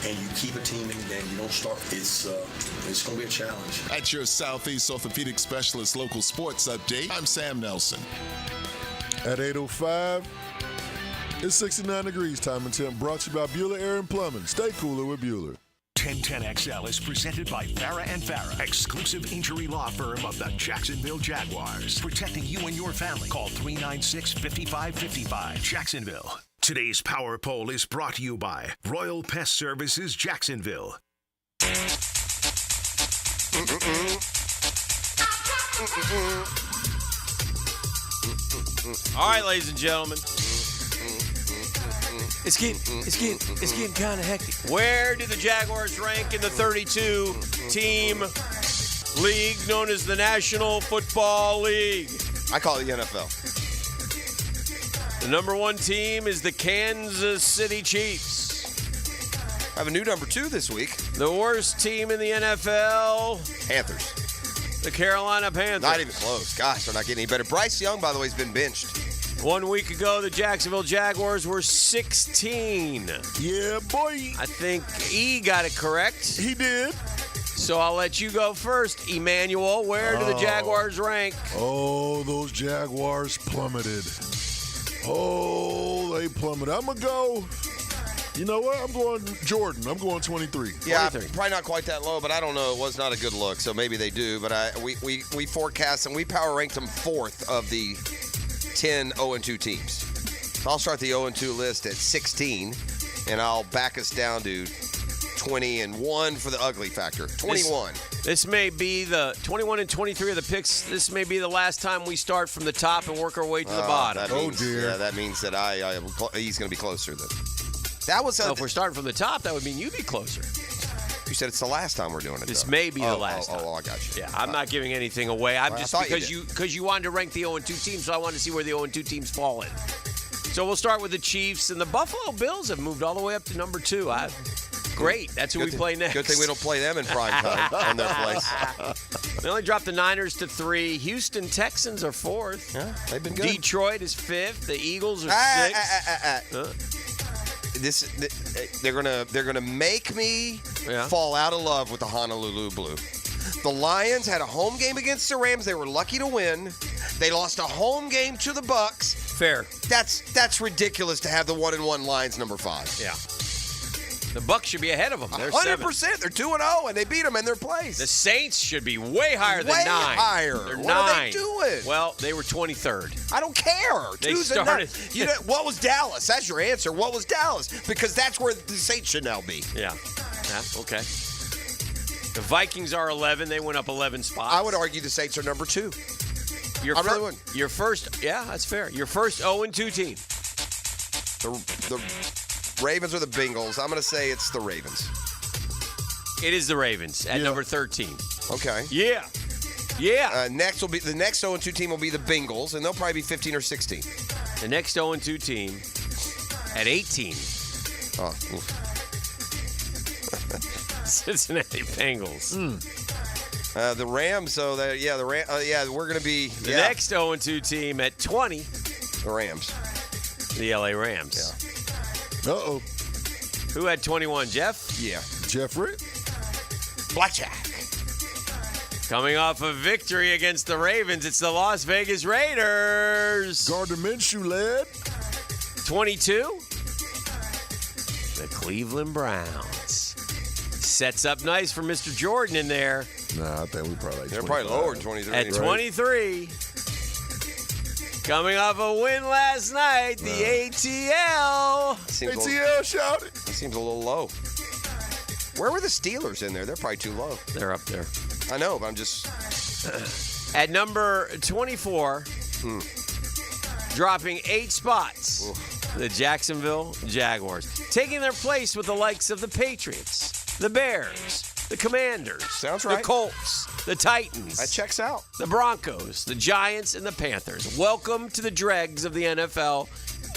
and you keep a team in the game, you don't start. It's going to be a challenge. At your Southeast Orthopedic Specialist local sports update, I'm Sam Nelson. At 8:05, it's 69 degrees time and temp, brought to you by Bueller Air and Plumbing. Stay cooler with Bueller. 1010XL is presented by Farrah & Farrah, exclusive injury law firm of the Jacksonville Jaguars. Protecting you and your family. Call 396-5555. Jacksonville. Today's Power Poll is brought to you by Royal Pest Services Jacksonville. All right, ladies and gentlemen. It's getting kind of hectic. Where do the Jaguars rank in the 32-team league known as the National Football League? I call it the NFL. The number 1 team is the Kansas City Chiefs. I have a new number 2 this week. The worst team in the NFL? Panthers. The Carolina Panthers. Not even close. Gosh, they're not getting any better. Bryce Young, by the way, has been benched. 1 week ago, the Jacksonville Jaguars were 16. Yeah, boy. I think E got it correct. He did. So I'll let you go first, Emmanuel. Where do the Jaguars rank? Oh, those Jaguars plummeted. Oh, they plummeted. I'm going to go. You know what? I'm going Jordan. I'm going 23. Yeah, probably not quite that low, but I don't know. It was not a good look, so maybe they do. But we forecast and we power ranked them 4th of the 10 0-2 teams. So I'll start the 0-2 list at 16, and I'll back us down to 20-1 for the ugly factor. 21. This may be the 21 and 23 of the picks. This may be the last time we start from the top and work our way to the bottom. Dear. Yeah, that means that he's going to be closer then. That was if we're starting from the top, that would mean you'd be closer. You said it's the last time we're doing it. This may be the last time. Oh, I got you. Yeah, I'm not giving anything away. I'm just because you wanted to rank the 0-2 teams, so I wanted to see where the 0-2 teams fall in. So we'll start with the Chiefs, and the Buffalo Bills have moved all the way up to number 2. Great. That's who we play next. Good thing we don't play them in prime time on their place. They only dropped the Niners to 3. Houston Texans are 4th. Yeah, they've been good. Detroit is 5th. The Eagles are 6th. They're gonna make me fall out of love with the Honolulu Blue. The Lions had a home game against the Rams. They were lucky to win. They lost a home game to the Bucks. Fair. That's ridiculous to have the 1-1 Lions number 5. Yeah. The Bucs should be ahead of them. They're 100%. They're 2-0, and they beat them in their place. The Saints should be way higher than 9. Way higher. They're What 9. are they doing? Well, they were 23rd. I don't care. They 2's and 9. started. You know, what was Dallas? That's your answer. What was Dallas? Because that's where the Saints should now be. Yeah. Okay. The Vikings are 11. They went up 11 spots. I would argue the Saints are number 2. Really wouldn't. Your first, yeah, that's fair. Your first 0-2 team. The Ravens or the Bengals? I'm going to say it's the Ravens. It is the Ravens at number 13. Okay. Yeah. The next 0-2 team will be the Bengals, and they'll probably be 15 or 16. The next 0-2 team at 18. Oh. Cincinnati Bengals. The Rams. So we're going to be the next 0-2 team at 20. The Rams. The LA Rams. Yeah. Uh-oh. Who had 21? Jeff? Yeah. Jeffrey. Blackjack. Coming off a victory against the Ravens, it's the Las Vegas Raiders. Gardner Minshew led. 22. The Cleveland Browns. Sets up nice for Mr. Jordan in there. Nah, I think we probably like They're probably lower than 23. At 23. Coming off a win last night, the ATL. ATL shouted. That seems a little low. Where were the Steelers in there? They're probably too low. They're up there. I know, but I'm just... At number 24, dropping 8 spots, the Jacksonville Jaguars. Taking their place with the likes of the Patriots, the Bears, the Commanders, Sounds right. the Colts, the Titans. That checks out. The Broncos, the Giants, and the Panthers. Welcome to the dregs of the NFL.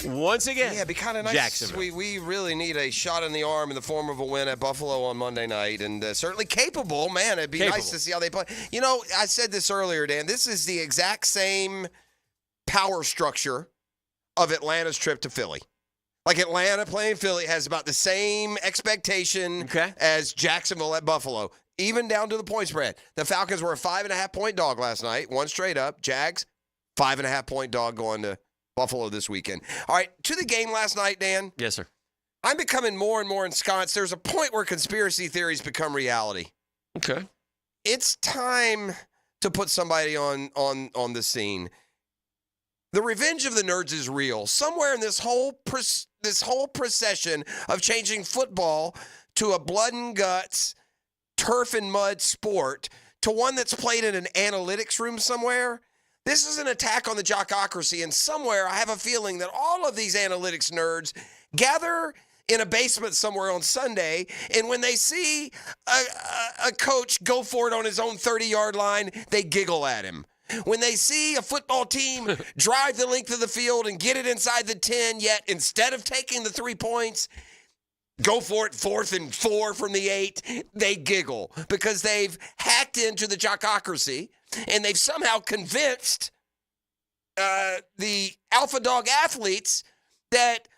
Once again, yeah, it'd be kind of nice. Jacksonville. We really need a shot in the arm in the form of a win at Buffalo on Monday night, and certainly capable. Man, it'd be nice to see how they play. You know, I said this earlier, Dan. This is the exact same power structure of Atlanta's trip to Philly. Like Atlanta playing Philly has about the same expectation as Jacksonville at Buffalo, even down to the point spread. The Falcons were a 5.5-point dog last night, one straight up. Jags, 5.5-point dog going to Buffalo this weekend. All right, to the game last night, Dan. Yes, sir. I'm becoming more and more ensconced. There's a point where conspiracy theories become reality. Okay. It's time to put somebody on the scene. The revenge of the nerds is real. Somewhere in this whole procession of changing football to a blood and guts, turf and mud sport to one that's played in an analytics room somewhere, this is an attack on the jockocracy, and somewhere I have a feeling that all of these analytics nerds gather in a basement somewhere on Sunday, and when they see a coach go for it on his own 30-yard line, they giggle at him. When they see a football team drive the length of the field and get it inside the 10, yet instead of taking the 3 points, go for it 4th and 4 from the 8, they giggle because they've hacked into the jockocracy. And they've somehow convinced the alpha dog athletes that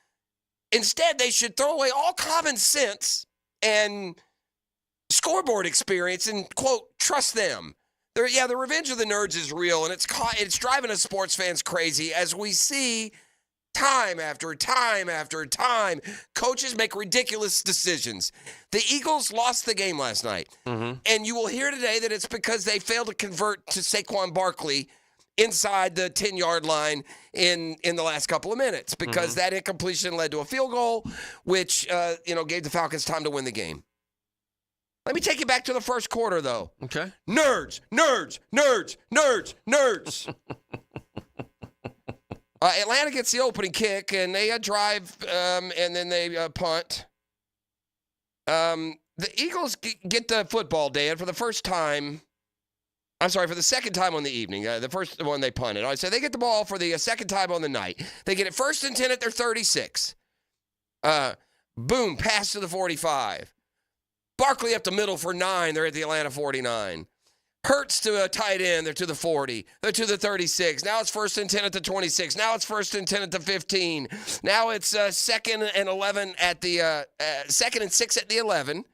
instead they should throw away all common sense and scoreboard experience and, quote, trust them. The revenge of the nerds is real, and it's driving us sports fans crazy as we see time after time after time coaches make ridiculous decisions. The Eagles lost the game last night, and you will hear today that it's because they failed to convert to Saquon Barkley inside the 10-yard line in the last couple of minutes because that incompletion led to a field goal, which gave the Falcons time to win the game. Let me take you back to the first quarter, though. Okay. Nerds. Atlanta gets the opening kick, and they drive, and then they punt. The Eagles get the football, Dan, for the first time. I'm sorry, for the second time on the evening. The first one they punted. I said they get the ball for the second time on the night. They get it 1st and 10 at their 36. Boom, pass to the 45. Barkley up the middle for 9. They're at the Atlanta 49. Hurts to a tight end. They're to the 40. They're to the 36. Now it's 1st and 10 at the 26. Now it's 1st and 10 at the 15. Now it's 2nd and 11 at the 2nd and 6 at the 11.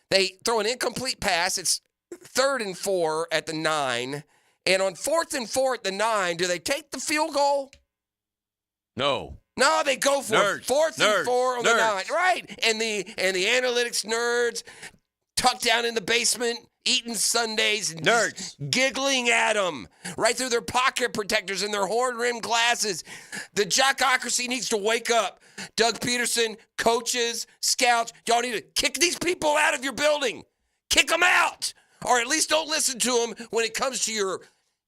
They throw an incomplete pass. It's 3rd and 4 at the 9. And on 4th and 4 at the 9, do they take the field goal? No. No, they go for it. 4th and 4 on the 9. Right. And the analytics nerds tucked down in the basement, eating sundaes and just giggling at them right through their pocket protectors and their horn-rimmed glasses. The jockocracy needs to wake up. Doug Peterson, coaches, scouts, y'all need to kick these people out of your building. Kick them out. Or at least don't listen to them when it comes to your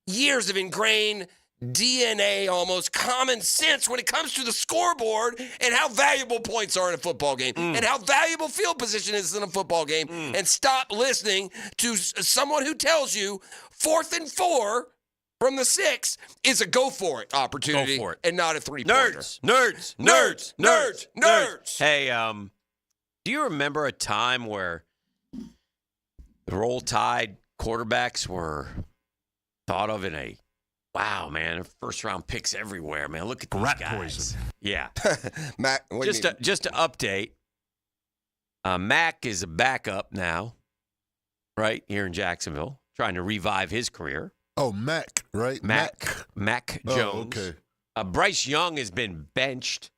years of ingrained DNA, almost common sense when it comes to the scoreboard and how valuable points are in a football game and how valuable field position is in a football game. And stop listening to someone who tells you 4th and 4 from the 6 is a go for it opportunity and not a 3-pointer. Nerds. Hey, do you remember a time where the Roll Tide quarterbacks were thought of in a wow, man, first-round picks everywhere, man. Look at these guys. Poison. Yeah. Mac, just to update, Mac is a backup now, right, here in Jacksonville, trying to revive his career. Oh, Mac, right? Mac Jones. Okay. Bryce Young has been benched.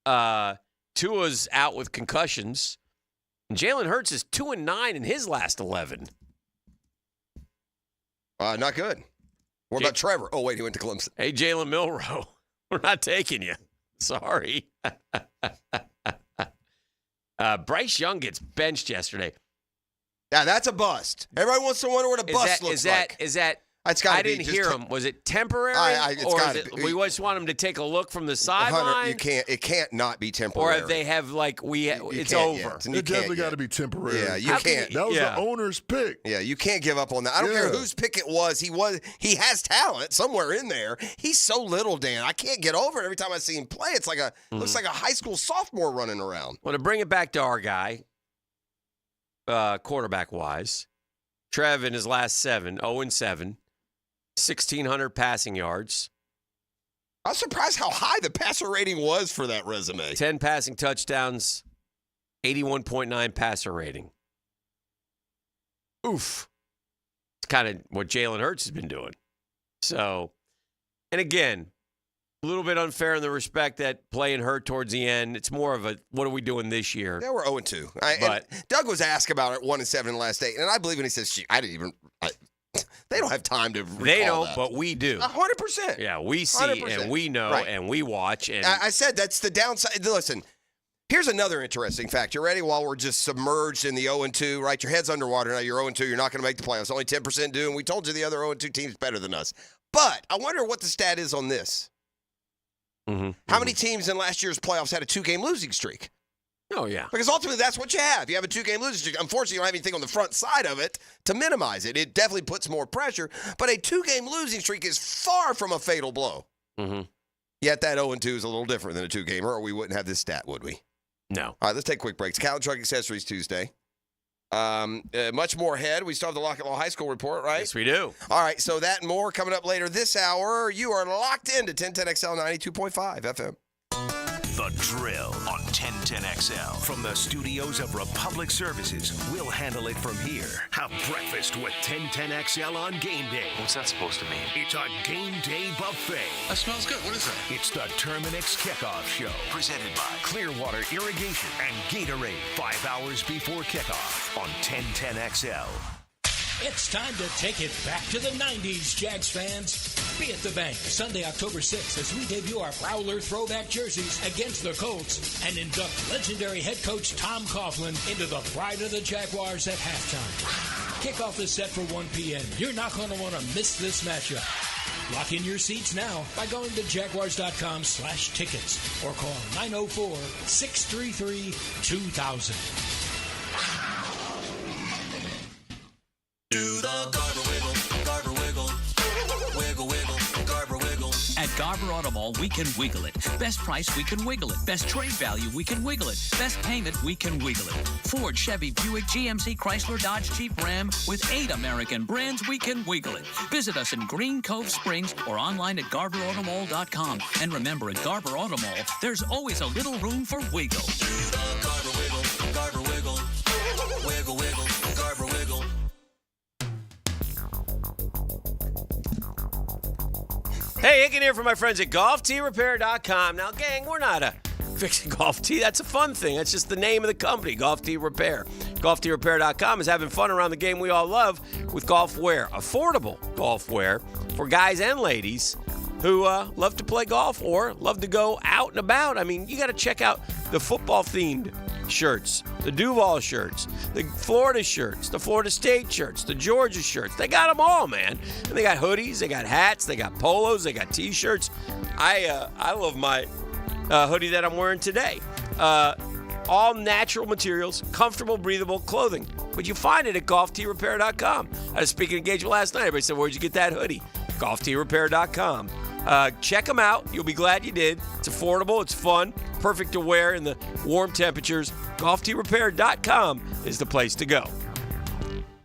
Tua's out with concussions. And Jalen Hurts is 2-9 in his last 11. Not good. What about Trevor? Oh, wait, he went to Clemson. Hey, Jalen Milroe, we're not taking you. Sorry. Bryce Young gets benched yesterday. Yeah, that's a bust. Everybody wants to wonder what a bust looks like. Is that? It's gotta I didn't be hear him. Was it temporary? We just want him to take a look from the sideline? It can't not be temporary. Or if they have it's over. It definitely got to be temporary. Yeah, you can't. That was the owner's pick. Yeah, you can't give up on that. I don't care whose pick it was. He has talent somewhere in there. He's so little, Dan. I can't get over it. Every time I see him play, it's like looks like a high school sophomore running around. Well, to bring it back to our guy, quarterback-wise, Trev in his last 7, 0-7. 1,600 passing yards. I was surprised how high the passer rating was for that resume. 10 passing touchdowns, 81.9 passer rating. Oof. It's kind of what Jalen Hurts has been doing. So, and again, a little bit unfair in the respect that playing hurt towards the end. It's more of a, what are we doing this year? Yeah, we're 0-2. And Doug was asked about it 1-7 in the last 8, and I believe when he says, I didn't even... They don't have time to recall They don't, that. but we do. 100%. Yeah, we see 100%. And we know and we watch. And I said that's the downside. Listen, here's another interesting fact. You ready? While we're just submerged in the 0-2, right? Your head's underwater now. You're 0-2. You're not going to make the playoffs. Only 10% do, and we told you the other 0-2 team's better than us. But I wonder what the stat is on this. How many teams in last year's playoffs had a 2-game losing streak? Oh, yeah. Because ultimately, that's what you have. You have a 2-game losing streak. Unfortunately, you don't have anything on the front side of it to minimize it. It definitely puts more pressure. But a 2-game losing streak is far from a fatal blow. Yet that 0-2 is a little different than a 2-gamer, or we wouldn't have this stat, would we? No. All right, let's take quick breaks. Cow Truck Accessories Tuesday. Much more ahead. We still have the Lockett Law High School report, right? Yes, we do. All right, so that and more coming up later this hour. You are locked into 1010XL 92.5 FM. The Drill on 1010XL. From the studios of Republic Services, we'll handle it from here. Have breakfast with 1010XL on game day. What's that supposed to mean? It's a game day buffet. That smells good. What is that? It's the Terminix Kickoff Show. Presented by Clearwater Irrigation and Gatorade. 5 hours before kickoff on 1010XL. It's time to take it back to the 90s, Jags fans. Be at the bank Sunday, October 6th, as we debut our Prowler throwback jerseys against the Colts and induct legendary head coach Tom Coughlin into the pride of the Jaguars at halftime. Kickoff is set for 1 p.m. You're not going to want to miss this matchup. Lock in your seats now by going to jaguars.com/tickets or call 904-633-2000. Do the Garber wiggle, Garber wiggle, wiggle, wiggle, Garber wiggle. At Garber Auto Mall, we can wiggle it. Best price, we can wiggle it. Best trade value, we can wiggle it. Best payment, we can wiggle it. Ford, Chevy, Buick, GMC, Chrysler, Dodge, Jeep, Ram, with 8 American brands, we can wiggle it. Visit us in Green Cove Springs or online at GarberAutomall.com. And remember, at Garber Auto Mall, there's always a little room for wiggle. Do the Garber wiggle, Garber wiggle, wiggle, wiggle, Garber wiggle. Hey, Hicken here from my friends at GolfTeeRepair.com. Now, gang, we're not fixing golf tee. That's a fun thing. That's just the name of the company, Golf Tee Repair. GolfTeeRepair.com is having fun around the game we all love with golf wear. Affordable golf wear for guys and ladies who love to play golf or love to go out and about. I mean, you got to check out the football-themed shirts, the Duval shirts, the Florida shirts, the Florida State shirts, the Georgia shirts. They got them all, man. And they got hoodies, they got hats, they got polos, they got T-shirts. I love my hoodie that I'm wearing today. All natural materials, comfortable, breathable clothing. But you find it at GolfTeeRepair.com. I was speaking engagement last night. Everybody said, where'd you get that hoodie? GolfTeeRepair.com. Check them out. You'll be glad you did. It's affordable. It's fun. Perfect to wear in the warm temperatures. GolfTeeRepair.com is the place to go.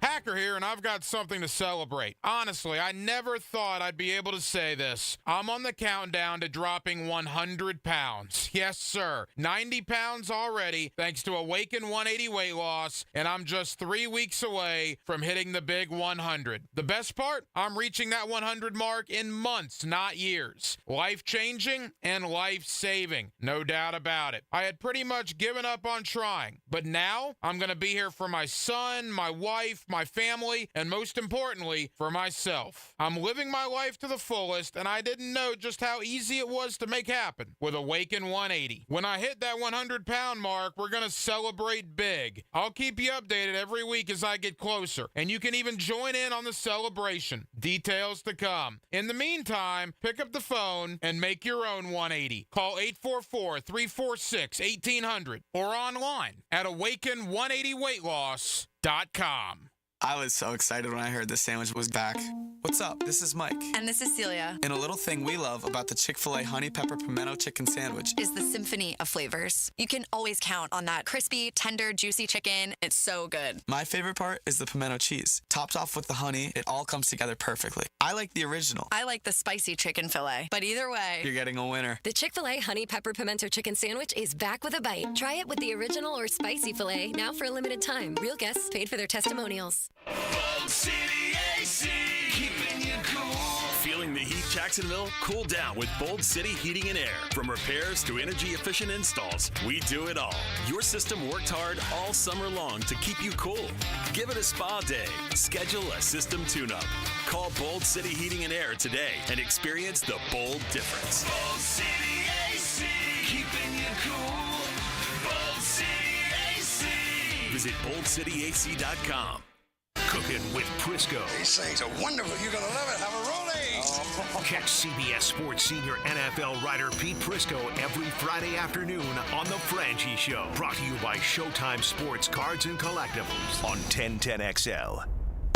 Hacker here, and I've got something to celebrate. Honestly, I never thought I'd be able to say this. I'm on the countdown to dropping 100 pounds. Yes, sir. 90 pounds already, thanks to Awaken 180 weight loss, and I'm just 3 weeks away from hitting the big 100. The best part? I'm reaching that 100 mark in months, not years. Life-changing and life-saving. No doubt about it. I had pretty much given up on trying, but now I'm going to be here for my son, my wife, my family, and most importantly, for myself. I'm living my life to the fullest, and I didn't know just how easy it was to make happen with Awaken 180. When I hit that 100-pound mark, we're going to celebrate big. I'll keep you updated every week as I get closer, and you can even join in on the celebration. Details to come. In the meantime, pick up the phone and make your own 180. Call 844-346-1800 or online at awaken180weightloss.com. I was so excited when I heard the sandwich was back. What's up? This is Mike. And this is Celia. And a little thing we love about the Chick-fil-A Honey Pepper Pimento Chicken Sandwich is the symphony of flavors. You can always count on that crispy, tender, juicy chicken. It's so good. My favorite part is the pimento cheese. Topped off with the honey, it all comes together perfectly. I like the original. I like the spicy chicken fillet. But either way, you're getting a winner. The Chick-fil-A Honey Pepper Pimento Chicken Sandwich is back with a bite. Try it with the original or spicy filet, now for a limited time. Real guests paid for their testimonials. Bold City AC, keeping you cool. Feeling the heat, Jacksonville? Cool down with Bold City Heating and Air. From repairs to energy-efficient installs, we do it all. Your system worked hard all summer long to keep you cool. Give it a spa day. Schedule a system tune-up. Call Bold City Heating and Air today and experience the bold difference. Bold City AC, keeping you cool. Bold City AC. Visit boldcityac.com. Cooking with Prisco. These things are wonderful. You're going to love it. Have a rolling. Catch CBS Sports senior NFL writer Pete Prisco every Friday afternoon on The Franchi Show. Brought to you by Showtime Sports Cards and Collectibles on 1010XL.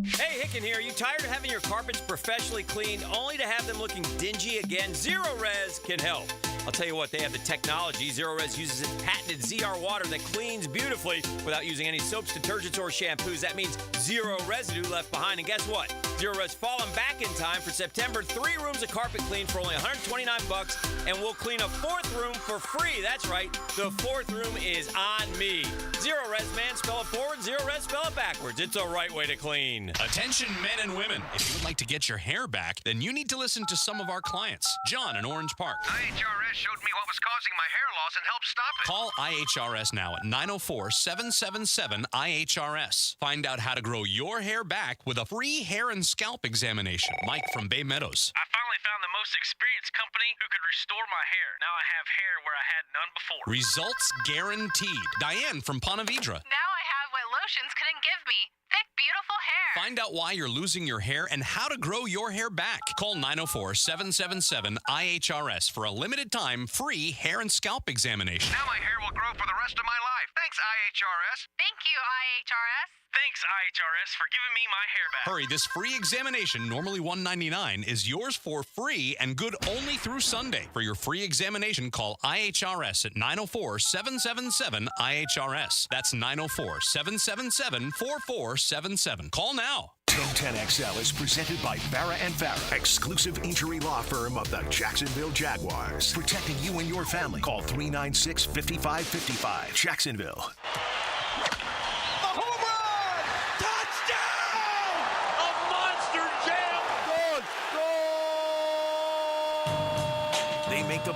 Hey, Hicken here. Are you tired of having your carpets professionally cleaned only to have them looking dingy again? Zero Res can help. I'll tell you what, they have the technology. Zero Res uses its patented ZR water that cleans beautifully without using any soaps, detergents, or shampoos. That means zero residue left behind. And guess what? Zero Res falling back in time for September. 3 rooms of carpet clean for only $129, and we'll clean a 4th room for free. That's right. The 4th room is on me. Zero Res, man. Spell it forward. Zero Res, spell it backwards. It's a right way to clean. Attention men and women. If you would like to get your hair back, then you need to listen to some of our clients. John in Orange Park. IHRS showed me what was causing my hair loss and helped stop it. Call IHRS now at 904-777-IHRS. Find out how to grow your hair back with a free hair and scalp examination. Mike from Bay Meadows. I finally found the most experienced company who could restore my hair. Now I have hair where I had none before. Results guaranteed. Diane from Ponte Vedra. Now I have what lotions couldn't give me. Thick, beautiful hair. Find out why you're losing your hair and how to grow your hair back. Call 904-777-IHRS for a limited time free hair and scalp examination. Now my hair will grow for the rest of my life. Thanks, IHRS. Thank you, IHRS. Thanks, IHRS, for giving me my hair back. Hurry, this free examination, normally $199, is yours for free and good only through Sunday. For your free examination, call IHRS at 904-777-IHRS. That's 904-777-4477. Call now. 1010XL is presented by Barra & Barra, exclusive injury law firm of the Jacksonville Jaguars. Protecting you and your family. Call 396-5555. Jacksonville.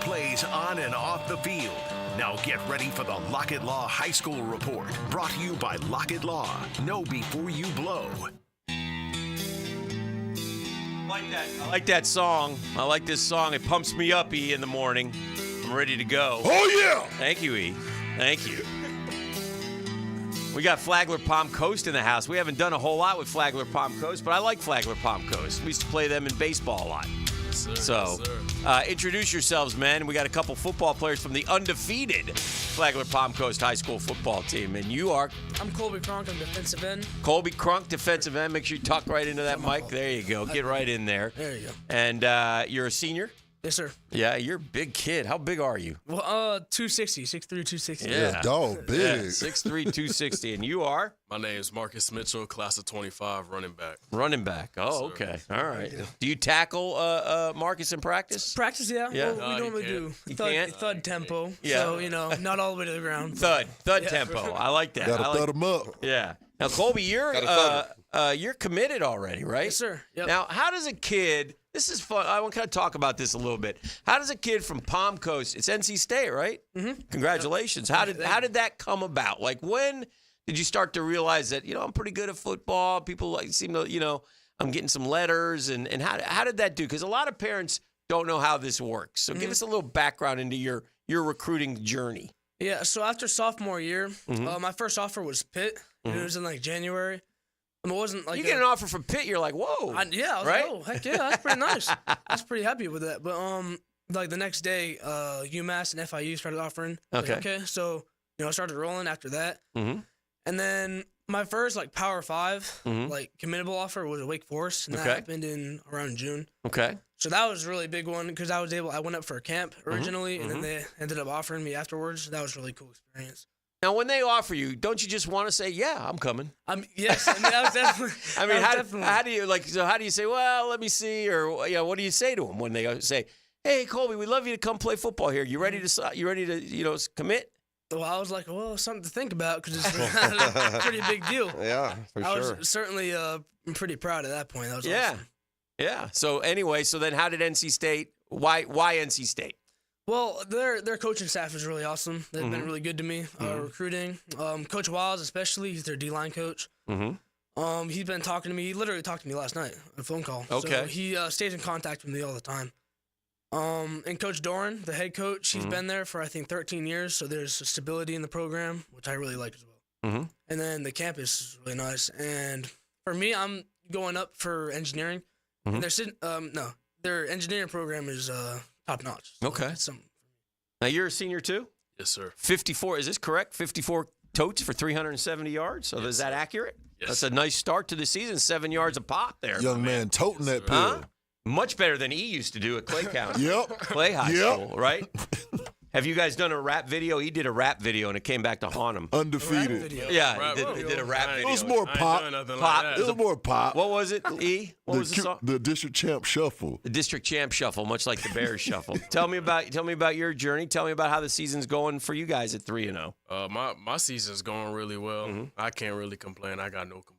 plays on and off the field. Now get ready for the Lockett Law High School Report, brought to you by Lockett Law. Know before you blow. I like that song. I like this song. It pumps me up, E, in the morning. I'm ready to go. Oh, yeah. Thank you, E. Thank you. We got Flagler Palm Coast in the house. We haven't done a whole lot with Flagler Palm Coast, but I like Flagler Palm Coast. We used to play them in baseball a lot. So, introduce yourselves, man. We got a couple football players from the undefeated Flagler Palm Coast High School football team. And you are? I'm Colby Cronk. I'm defensive end. Colby Crunk, defensive end. Make sure you tuck right into that mic. There you go. Get right in there. There you go. And you're a senior? Yes, sir. Yeah, you're a big kid. How big are you? Well, 260, 6'3", 260. Yeah, dog, big. Yeah, 6'3", 260. And you are? My name is Marcus Mitchell, class of 25, running back. Running back. Oh, okay. All right. Do you tackle Marcus in practice? Practice, yeah. Yeah. Well, we normally do. You Thud, can't? thud tempo. Yeah. So, not all the way to the ground. Thud tempo. I like that. Gotta thud him up. Yeah. Now, Colby, you're committed already, right? Yes, sir. Yep. Now, how does a kid? This is fun. I want to kind of talk about this a little bit. How does a kid from Palm Coast? It's NC State, right? Mm-hmm. Congratulations. How did that come about? Like, when did you start to realize that I'm pretty good at football? People seem to I'm getting some letters, and how did that do? Because a lot of parents don't know how this works. So give us a little background into your recruiting journey. Yeah. So after sophomore year, my first offer was Pitt. And it was in January. It wasn't like you get an offer from Pitt, you're like, whoa. I was right? like, oh, heck yeah, that's pretty nice. I was pretty happy with that. But the next day, UMass and FIU started offering. Okay. Okay. So I started rolling after that. Mm-hmm. And then my first Power 5 committable offer was at Wake Forest, and that happened in around June. Okay. So that was a really big one because I went up for a camp originally, and then they ended up offering me afterwards. That was a really cool experience. Now, when they offer you, don't you just want to say, "Yeah, I'm coming"? Yes, I mean, that was definitely. I mean, how do you So how do you say, "Well, let me see," or what do you say to them when they say, "Hey, Colby, we'd love you to come play football here. You ready to commit?" Well, I was like, well, something to think about because it's a pretty big deal. Yeah, for sure. I was certainly pretty proud at that point. That was awesome. Yeah. So anyway, then how did NC State? Why NC State? Well, their coaching staff is really awesome. They've been really good to me recruiting. Coach Wiles, especially, he's their D-line coach. Mm-hmm. He's been talking to me. He literally talked to me last night on a phone call. Okay. So he stays in contact with me all the time. And Coach Doran, the head coach, he's been there for, I think, 13 years. So there's stability in the program, which I really like as well. Mm-hmm. And then the campus is really nice. And for me, I'm going up for engineering. And their engineering program is top notch. So Okay. that's something. Now you're a senior too? Yes, sir. 54. Is this correct? 54 totes for 370 yards. So is that accurate? Yes. That's a nice start to the season. 7 yards a pop there. Young man toting that pill. Huh? Much better than he used to do at Clay County. Yep. Clay High School, right? Have you guys done a rap video? He did a rap video, and it came back to haunt him. Undefeated. Yeah, he did a rap video. It was more pop. Pop. It was more pop. What was it, E? What was the song? The District Champ Shuffle. The District Champ Shuffle, much like the Bears Shuffle. Tell me about your journey. Tell me about how the season's going for you guys at 3-0. My season's going really well. I can't really complain. I got no complaints.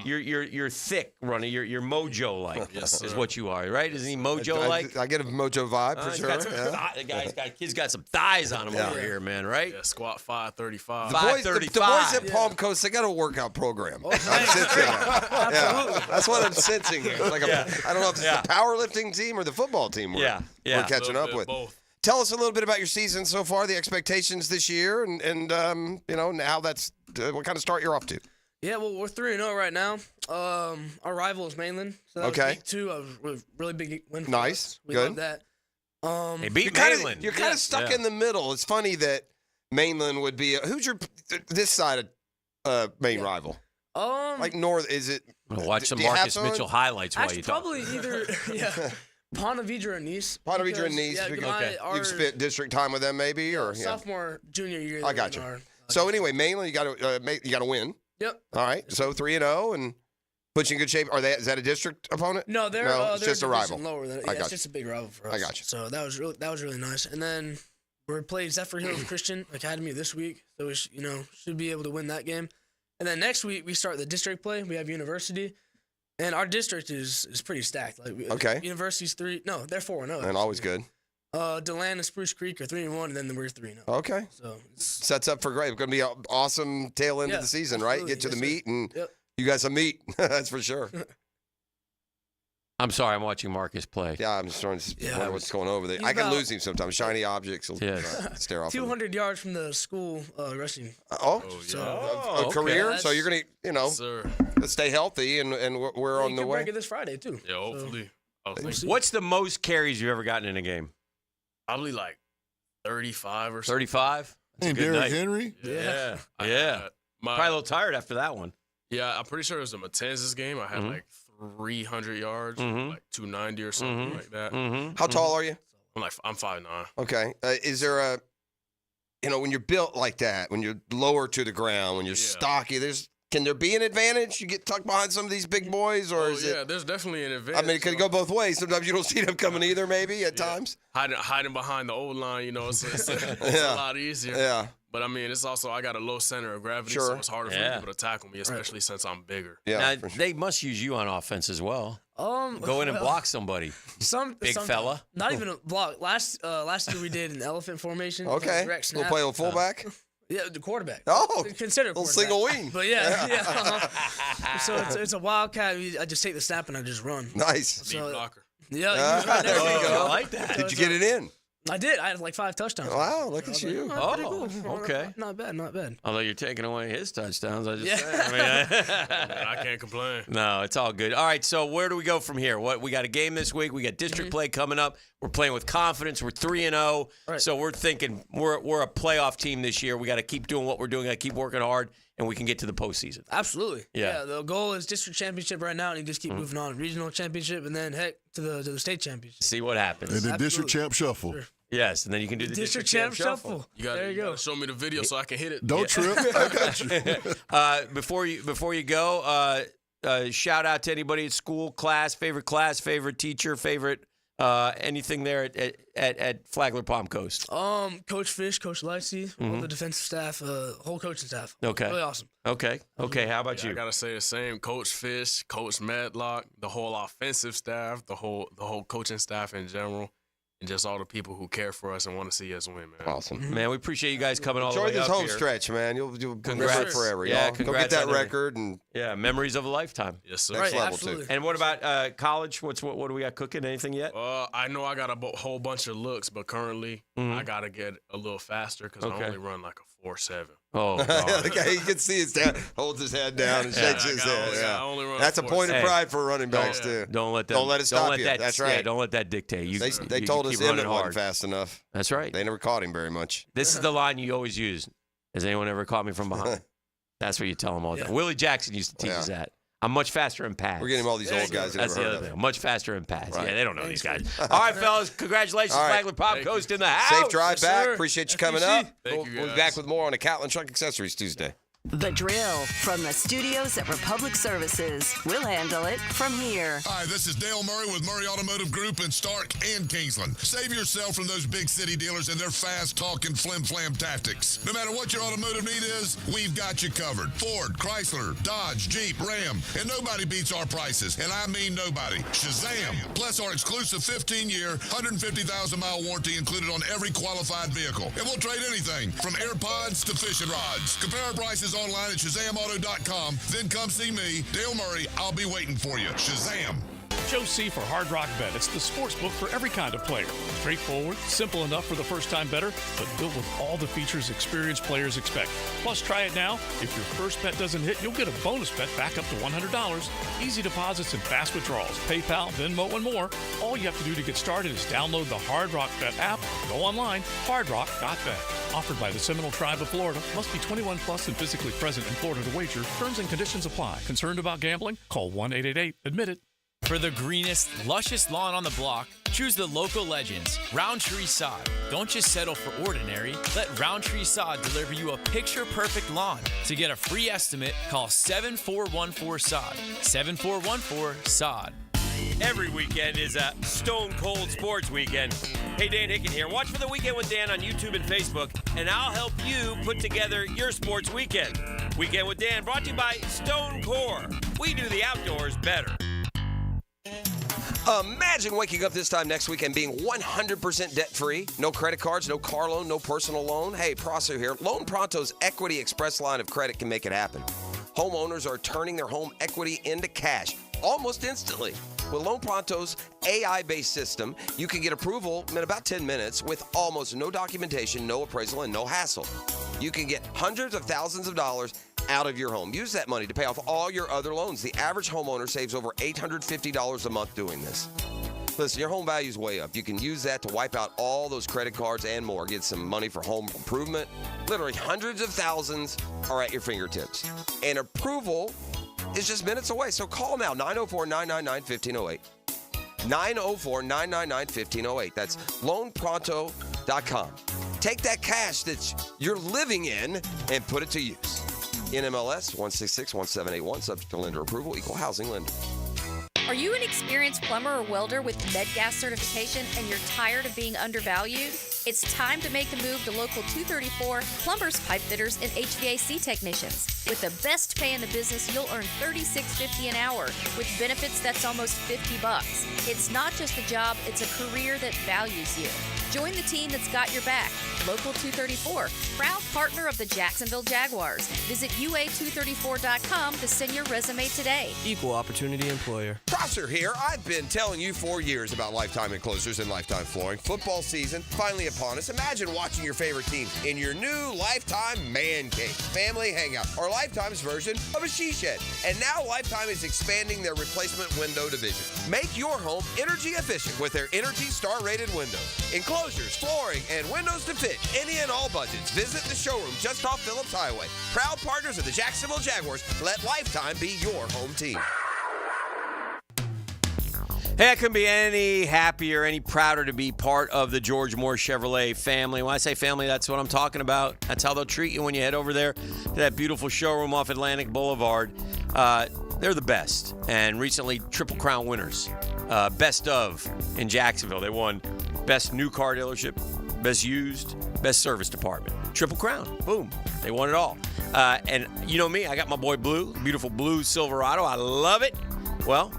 You're thick, Ronnie. You're mojo like. Yes, is sir. what you are, right? Isn't he mojo like? I get a mojo vibe for sure. The kid's got some thighs on him over here, man. Right? Yeah, squat 535. The boys at Palm Coast, they got a workout program. I'm sensing that. Yeah, that's what I'm sensing here. It's like I don't know if it's the powerlifting team or the football team we're catching up with. Both. Tell us a little bit about your season so far, the expectations this year, and how that's what kind of start you're off to. Yeah, well, we're 3-0 right now. Our rival is Mainland, so that was week 2. A really big win for us. We Good. love that. They beat Mainland. You're kind of stuck in the middle. It's funny that Mainland would be who's your this side of main rival? Like north, is it? Watch some Marcus Mitchell highlights while you talk. Probably either Ponte Vedra and Nice. Ponte Vedra and Nice. Yeah, You've spent district time with them, maybe, or sophomore, junior year. I got you. So anyway, Mainland, you got to win. Yep. All right. So 3-0 and puts you in good shape. Is that a district opponent? No, they're it's just a rival. Lower than it's just a big rival for us. I got you. So that was really nice. And then we're playing Zephyr Hills Christian Academy this week, so we should be able to win that game. And then next week we start the district play. We have University. And our district is pretty stacked. Like, Okay. University's 3. No, they're 4-0. And always good. DeLand and Spruce Creek are 3-1, and then we're 3-0. Okay. So sets up for great. It's going to be an awesome tail end of the season, right? Get to the meet, and you guys some meat. That's for sure. I'm sorry, I'm watching Marcus play. Yeah, I'm just trying to wonder what's going over there. I can lose him sometimes. Shiny objects will stare off. 200 yards from the school rushing. A career. Yeah, so you're going to, stay healthy, and we're on the way. Break it this Friday too. Yeah, hopefully. What's the most carries you've ever gotten in a game? Probably like 35 or something. 35? Hey, Derrick Henry? Yeah. I Probably a little tired after that one. Yeah, I'm pretty sure it was a Matanzas game. I had like 300 yards, like 290 or something like that. How tall are you? I'm 5'9". Okay. Is there a, when you're built like that, when you're lower to the ground, when you're stocky, can there be an advantage? You get tucked behind some of these big boys, or is it? Yeah, there's definitely an advantage. I mean, it could go both ways. Sometimes you don't see them coming either, maybe at times. Hiding behind the old line, it's a lot easier. Yeah. But I mean, it's also I got a low center of gravity, so it's harder for people to tackle me, especially since I'm bigger. Yeah. Now, they must use you on offense as well. Go in and block somebody. Big fella. Not even a block. Last year we did an elephant formation. Okay. Direct We'll snap. play a fullback. Yeah, the quarterback. Oh, consider little single wing. But so it's a wildcat. I just take the snap and I just run. Nice. Lead blocker. Yeah, there you go. I like that. Did you get it in? I did. I had like 5 touchdowns. Wow, look at you. Pretty cool. Okay. Not bad. Although you're taking away his touchdowns, I just say. I can't complain. No, it's all good. All right, so where do we go from here? We got a game this week. We got district play coming up. We're playing with confidence. We're 3-0. Right. So we're thinking we're a playoff team this year. We got to keep doing what we're doing. Got to keep working hard, and we can get to the postseason. Absolutely. Yeah. The goal is district championship right now, and you just keep moving on. Regional championship, and then to the state championship. See what happens. And the district champ shuffle. Sure. Yes, and then you can do the district champ shuffle. There you go. Show me the video so I can hit it. Don't trip. I got you. Before you go, shout out to anybody at school, class, favorite teacher, favorite anything there at Flagler Palm Coast. Coach Fish, Coach Lifesey, all the defensive staff, whole coaching staff. Okay. Really awesome. Okay. How about you? I gotta say the same. Coach Fish, Coach Medlock, the whole offensive staff, the whole coaching staff in general. And just all the people who care for us and want to see us win, man. Awesome. Man, we appreciate you guys coming all the way up Enjoy this home here. stretch, man. You'll remember it forever. Yeah, y'all. Go get that record. And memories of a lifetime. Yes, sir. Next level, absolutely. too. And what about college? What do we got cooking? Anything yet? I know I got a whole bunch of looks, but currently I got to get a little faster because I only run like a 4.7. Oh, God. Okay, you can see holds his head down and shakes his head. I only run That's a point of pride for running backs, too. Don't let it stop you. That's right. Yeah, don't let that dictate. They told us Emmett wasn't fast enough. That's right. They never caught him very much. This is the line you always use. Has anyone ever caught me from behind? That's what you tell them all the time. Willie Jackson used to teach us that. I'm much faster in pass. We're getting all these old guys. That's the other thing. I'm much faster in pass. Right. Yeah, they don't know these guys. All right, fellas. Congratulations, Flagler Pop Coast in the house. Safe drive back. Appreciate you coming up. Thank you, We'll be back with more on the Catlin Truck Accessories Tuesday. The Drill from the studios at Republic Services. We'll handle it from here. Hi, this is Dale Murray with Murray Automotive Group in Stark and Kingsland. Save yourself from those big city dealers and their fast-talking flim-flam tactics. No matter what your automotive need is, we've got you covered. Ford, Chrysler, Dodge, Jeep, Ram, and nobody beats our prices, and I mean nobody. Shazam! Plus our exclusive 15-year, 150,000-mile warranty included on every qualified vehicle. And we'll trade anything from AirPods to fishing rods. Compare our prices online at ShazamAuto.com. Then come see me, Dale Murray. I'll be waiting for you. Shazam! Joe C. for Hard Rock Bet. It's the sports book for every kind of player. Straightforward, simple enough for the first-time bettor, but built with all the features experienced players expect. Plus, try it now. If your first bet doesn't hit, you'll get a bonus bet back up to $100. Easy deposits and fast withdrawals. PayPal, Venmo, and more. All you have to do to get started is download the Hard Rock Bet app or go online, hardrock.bet. Offered by the Seminole Tribe of Florida. Must be 21 plus and physically present in Florida to wager. Terms and conditions apply. Concerned about gambling? Call 1-888-ADMIT-IT. For the greenest, lushest lawn on the block, choose the local legends, Roundtree Sod. Don't just settle for ordinary. Let Roundtree Sod deliver you a picture-perfect lawn. To get a free estimate, call 7414-SOD. 7414-SOD. Every weekend is a Stone Cold Sports Weekend. Hey, Dan Hicken here. Watch for the Weekend with Dan on YouTube and Facebook, and I'll help you put together your sports weekend. Weekend with Dan brought to you by Stone Core. We do the outdoors better. Imagine waking up this time next week and being 100% debt-free. No credit cards, no car loan, no personal loan. Hey, Prosser here. Loan Pronto's Equity Express line of credit can make it happen. Homeowners are turning their home equity into cash almost instantly. With Loan Pronto's AI-based system, you can get approval in about 10 minutes with almost no documentation, no appraisal, and no hassle. You can get hundreds of thousands of dollars out of your home. Use that money to pay off all your other loans. The average homeowner saves over $850 a month doing this. Listen, your home value is way up. You can use that to wipe out all those credit cards and more. Get some money for home improvement. Literally hundreds of thousands are at your fingertips. And approval is just minutes away. So call now, 904-999-1508. 904-999-1508. That's loanpronto.com. Take that cash that you're living in and put it to use. NMLS 1661781, subject to lender approval, equal housing lender. Are you an experienced plumber or welder with MedGas certification and you're tired of being undervalued? It's time to make the move to Local 234 plumbers, pipe fitters, and HVAC technicians. With the best pay in the business, you'll earn $36.50 an hour. With benefits, that's almost $50. It's not just a job, it's a career that values you. Join the team that's got your back. Local 234, proud partner of the Jacksonville Jaguars. Visit UA234.com to send your resume today. Equal opportunity employer. Prosser here. I've been telling you for years about Lifetime Enclosures and Lifetime Flooring. Football season finally upon us. Imagine watching your favorite team in your new Lifetime Man Cave, family hangout, or Lifetime's version of a she shed. And now Lifetime is expanding their replacement window division. Make your home energy efficient with their Energy Star rated windows. Enclosures, flooring, and windows to fit any and all budgets. Visit the showroom just off Phillips Highway. Proud partners of the Jacksonville Jaguars. Let Lifetime be your home team. Hey, I couldn't be any happier, any prouder to be part of the George Moore Chevrolet family. When I say family, that's what I'm talking about. That's how they'll treat you when you head over there to that beautiful showroom off Atlantic Boulevard. They're the best, and recently Triple Crown winners. Best of in Jacksonville. They won Best New Car Dealership, Best Used, Best Service Department. Triple Crown. Boom. They won it all. And you know me, I got my boy Blue, beautiful blue Silverado. I love it. Well,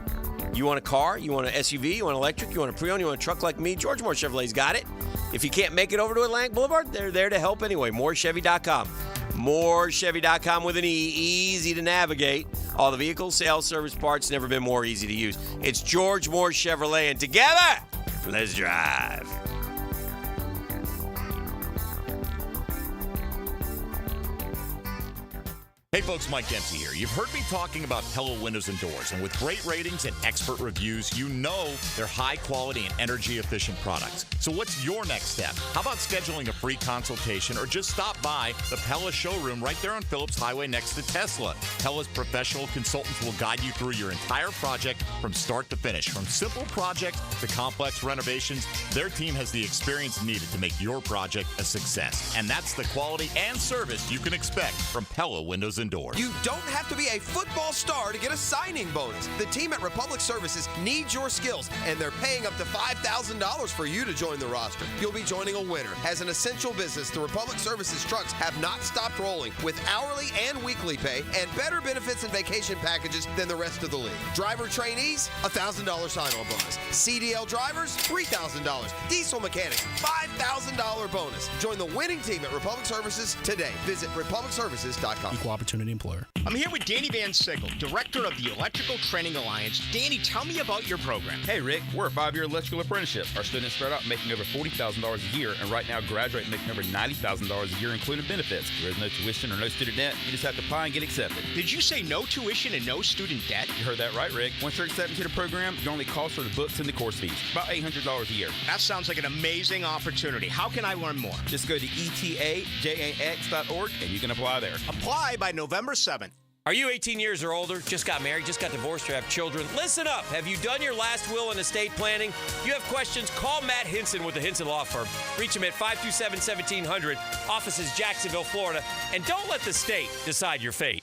you want a car, you want an SUV, you want an electric, you want a pre-owned, you want a truck like me, George Moore Chevrolet's got it. If you can't make it over to Atlantic Boulevard, they're there to help anyway. MooreChevy.com. MooreChevy.com with an E, easy to navigate. All the vehicles, sales, service, parts, never been more easy to use. It's George Moore Chevrolet, and together, let's drive. Hey folks, Mike Dempsey here. You've heard me talking about Pella Windows and Doors, and with great ratings and expert reviews, you know they're high quality and energy efficient products. So what's your next step? How about scheduling a free consultation or just stop by the Pella showroom right there on Phillips Highway next to Tesla? Pella's professional consultants will guide you through your entire project from start to finish. From simple projects to complex renovations, their team has the experience needed to make your project a success. And that's the quality and service you can expect from Pella Windows and Doors. You don't have to be a football star to get a signing bonus. The team at Republic Services needs your skills, and they're paying up to $5,000 for you to join the roster. You'll be joining a winner. As an essential business, the Republic Services trucks have not stopped rolling with hourly and weekly pay and better benefits and vacation packages than the rest of the league. Driver trainees, $1,000 sign-on bonus. CDL drivers, $3,000. Diesel mechanics, $5,000 bonus. Join the winning team at Republic Services today. Visit republicservices.com. Equal opportunity employer. I'm here with Danny Van Sickle, Director of the Electrical Training Alliance. Danny, tell me about your program. Hey, Rick, we're a 5-year electrical apprenticeship. Our students start out making over $40,000 a year, and right now graduate making over $90,000 a year, including benefits. There is no tuition or no student debt. You just have to apply and get accepted. Did you say no tuition and no student debt? You heard that right, Rick. Once you're accepted to the program, your only cost are the books and the course fees. About $800 a year. That sounds like an amazing opportunity. How can I learn more? Just go to etajax.org, and you can apply there. Apply by November 7th. Are you 18 years or older, just got married, just got divorced, or have children? Listen up. Have you done your last will and estate planning? You have questions? Call Matt Hinson with the Hinson Law Firm. Reach him at 527-1700. Office is Jacksonville, Florida. And don't let the state decide your fate.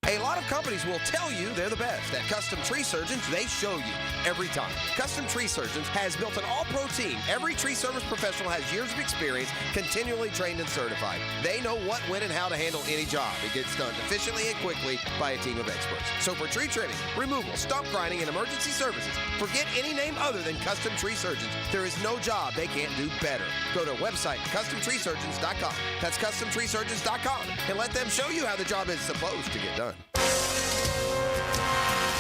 A lot of companies will tell you they're the best. At Custom Tree Surgeons, they show you every time. Custom Tree Surgeons has built an all-pro team. Every tree service professional has years of experience, continually trained and certified. They know what, when, and how to handle any job. It gets done efficiently and quickly by a team of experts. So for tree trimming, removal, stump grinding, and emergency services, forget any name other than Custom Tree Surgeons. There is no job they can't do better. Go to website CustomTreeSurgeons.com. That's CustomTreeSurgeons.com, and let them show you how the job is supposed to get done.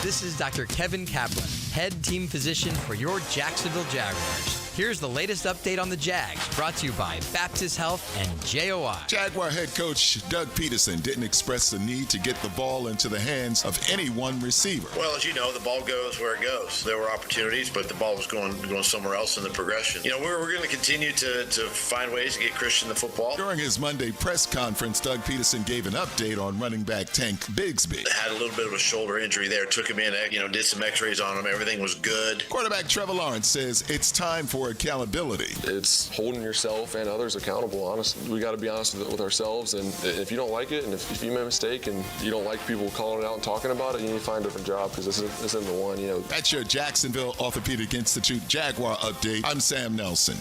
This is Dr. Kevin Kaplan, head team physician for your Jacksonville Jaguars. Here's the latest update on the Jags, brought to you by Baptist Health and JOI. Jaguar head coach Doug Peterson didn't express the need to get the ball into the hands of any one receiver. Well, as you know, the ball goes where it goes. There were opportunities, but the ball was going somewhere else in the progression. You know, we're going to continue to find ways to get Christian the football. During his Monday press conference, Doug Peterson gave an update on running back Tank Bigsby. Had a little bit of a shoulder injury there. Took him in, did some x-rays on him. Everything was good. Quarterback Trevor Lawrence says it's time for accountability. It's holding yourself and others accountable. Honestly, we got to be honest with ourselves. And if you don't like it, and if you made a mistake, and you don't like people calling it out and talking about it, you need to find a different job because this isn't the one. That's your Jacksonville Orthopedic Institute Jaguar update. I'm Sam Nelson.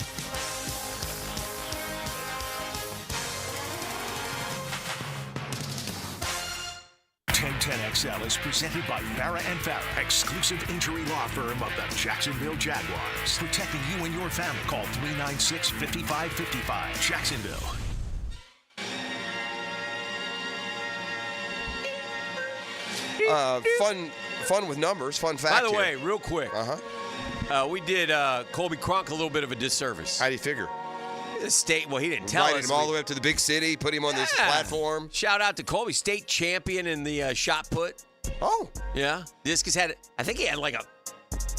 XL is presented by Farah and Farah, exclusive injury law firm of the Jacksonville Jaguars. Protecting you and your family. Call 396-5555. Jacksonville. Fun with numbers, fun fact. By the way, real quick. We did Colby Cronk a little bit of a disservice. How do you figure? The state, well, he didn't tell us. Invited him all the way up to the big city, put him on this platform. Shout out to Colby, state champion in the shot put. Oh. Yeah. Discus had, I think he had like a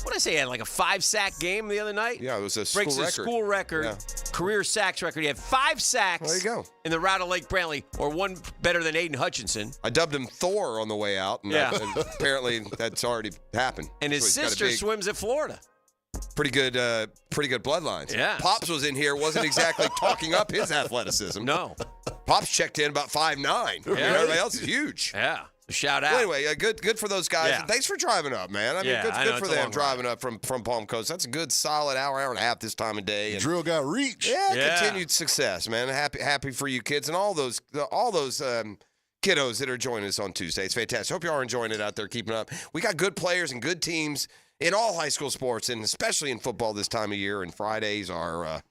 5-sack game the other night. Yeah, it was a Breaks school his record. school record, career sacks record. He had 5 sacks There you go. in the route of Lake Brantley, or one better than Aiden Hutchinson. I dubbed him Thor on the way out, and and apparently that's already happened. And his sister swims at Florida. Pretty good bloodlines. Yeah. Pops was in here, wasn't exactly talking up his athleticism. No. Pops checked in about 5'9". Everybody else is huge. Yeah. Shout out. Well, anyway, good for those guys. Yeah. And thanks for driving up, man. I mean, good for them driving up from Palm Coast. That's a good solid hour and a half this time of day. And drill got reach. Yeah, continued success, man. Happy for you kids and all those kiddos that are joining us on Tuesday. It's fantastic. Hope you are enjoying it out there, keeping up. We got good players and good teams in all high school sports, and especially in football this time of year. And Fridays are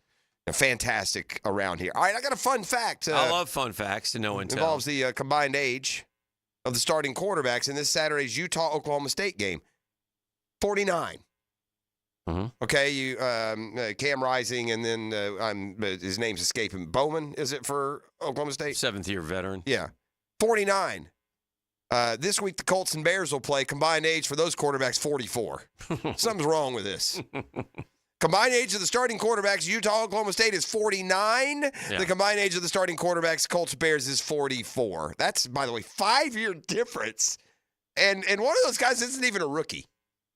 fantastic around here. All right, I got a fun fact. I love fun facts to know and tell. Involves the combined age of the starting quarterbacks in this Saturday's Utah-Oklahoma State game. 49. Okay, you Cam Rising, and then his name's escaping. Bowman, is it for Oklahoma State? 7th-year veteran. Yeah. 49. This week, the Colts and Bears will play. Combined age for those quarterbacks, 44. Something's wrong with this. Combined age of the starting quarterbacks, Utah, Oklahoma State is 49. Yeah. The combined age of the starting quarterbacks, Colts, Bears is 44. That's, by the way, 5-year difference. And one of those guys isn't even a rookie.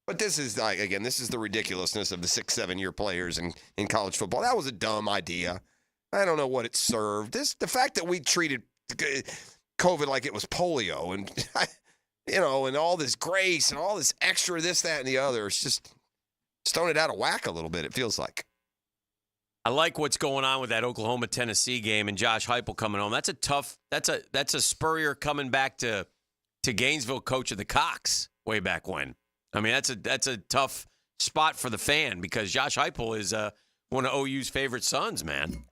But this is, again, this is the ridiculousness of the 6-7-year players in college football. That was a dumb idea. I don't know what it served. The fact that we treated COVID like it was polio and, and all this grace and all this extra this, that, and the other, it's just throwing it out of whack a little bit, it feels like. I like what's going on with that Oklahoma-Tennessee game and Josh Heupel coming home. That's a Spurrier coming back to Gainesville coach of the Cox way back when. I mean, that's a tough spot for the fan because Josh Heupel is one of OU's favorite sons, man.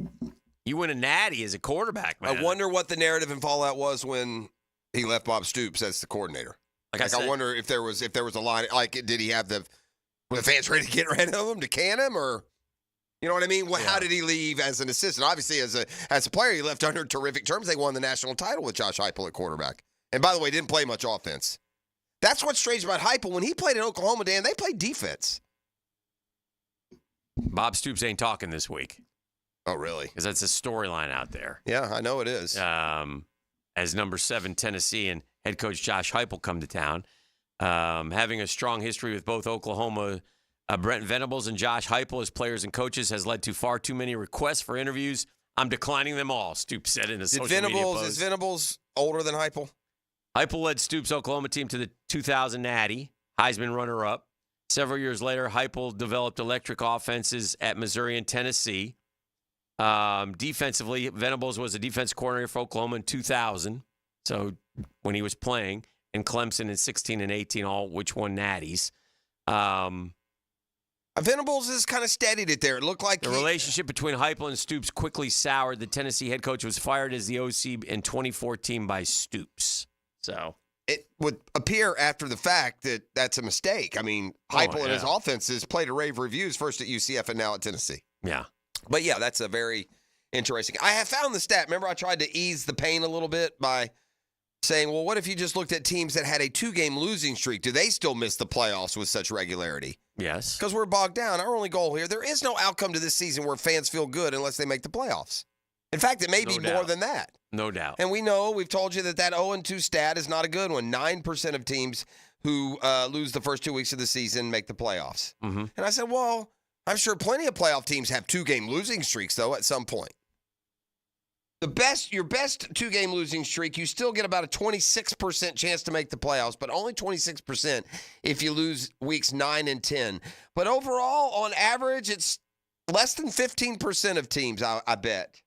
You win a natty as a quarterback, man. I wonder what the narrative and fallout was when he left Bob Stoops as the coordinator. I wonder if there was a line, did he have were the fans ready to get rid of him, to can him, or you know what I mean? How did he leave as an assistant? Obviously, as a player, he left under terrific terms. They won the national title with Josh Heupel at quarterback. And by the way, didn't play much offense. That's what's strange about Heupel. When he played at Oklahoma, Dan, they played defense. Bob Stoops ain't talking this week. Oh, really? Because that's a storyline out there. Yeah, I know it is. As number 7 Tennessee and head coach Josh Heupel come to town. Having a strong history with both Oklahoma Brent Venables and Josh Heupel as players and coaches has led to far too many requests for interviews. I'm declining them all, Stoops said in a social media post. Is Venables older than Heupel? Heupel led Stoops' Oklahoma team to the 2000 Natty, Heisman runner-up. Several years later, Heupel developed electric offenses at Missouri and Tennessee. Defensively, Venables was a defense coordinator for Oklahoma in 2000, so when he was playing, and Clemson in 16 and 18, all which won Natties. Venables has kind of steadied it there. It looked like the relationship between Heupel and Stoops quickly soured. The Tennessee head coach was fired as the OC in 2014 by Stoops. So it would appear after the fact that that's a mistake. I mean, Heupel and his offenses played to rave reviews, first at UCF and now at Tennessee. Yeah. But, yeah, that's a very interesting. I have found the stat. Remember, I tried to ease the pain a little bit by saying, well, what if you just looked at teams that had a 2-game losing streak? Do they still miss the playoffs with such regularity? Yes. Because we're bogged down. Our only goal here, there is no outcome to this season where fans feel good unless they make the playoffs. In fact, it may be more than that. No doubt. And we've told you that 0-2 stat is not a good one. 9% of teams who lose the first 2 weeks of the season make the playoffs. Mm-hmm. And I said, well, I'm sure plenty of playoff teams have 2-game losing streaks, though, at some point. Your best 2-game losing streak, you still get about a 26% chance to make the playoffs, but only 26% if you lose weeks 9 and 10. But overall, on average, it's less than 15% of teams, I bet.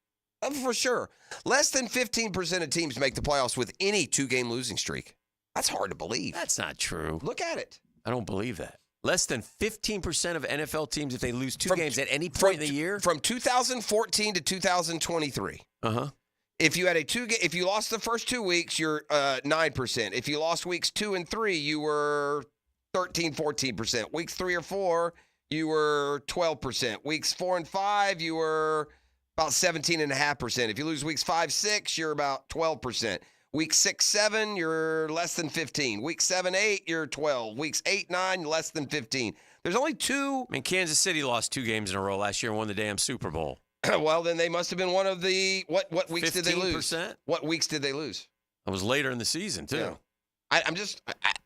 For sure. Less than 15% of teams make the playoffs with any 2-game losing streak. That's hard to believe. That's not true. Look at it. I don't believe that. Less than 15% of NFL teams, if they lose two games at any point in the year? From 2014 to 2023. Uh-huh. If you lost the first 2 weeks, you're 9%. If you lost weeks 2 and 3, you were 14%. Weeks 3 or 4, you were 12%. Weeks 4 and 5, you were about 17.5%. If you lose weeks 5, 6, you're about 12%. Weeks 6, 7, you're less than 15. Weeks 7, 8, you're 12. Weeks 8, 9, less than 15. There's only 2. I mean, Kansas City lost 2 games in a row last year and won the damn Super Bowl. Well, then they must have been one of the what weeks 15%? Did they lose? 15%? What weeks did they lose? It was later in the season, too. Yeah.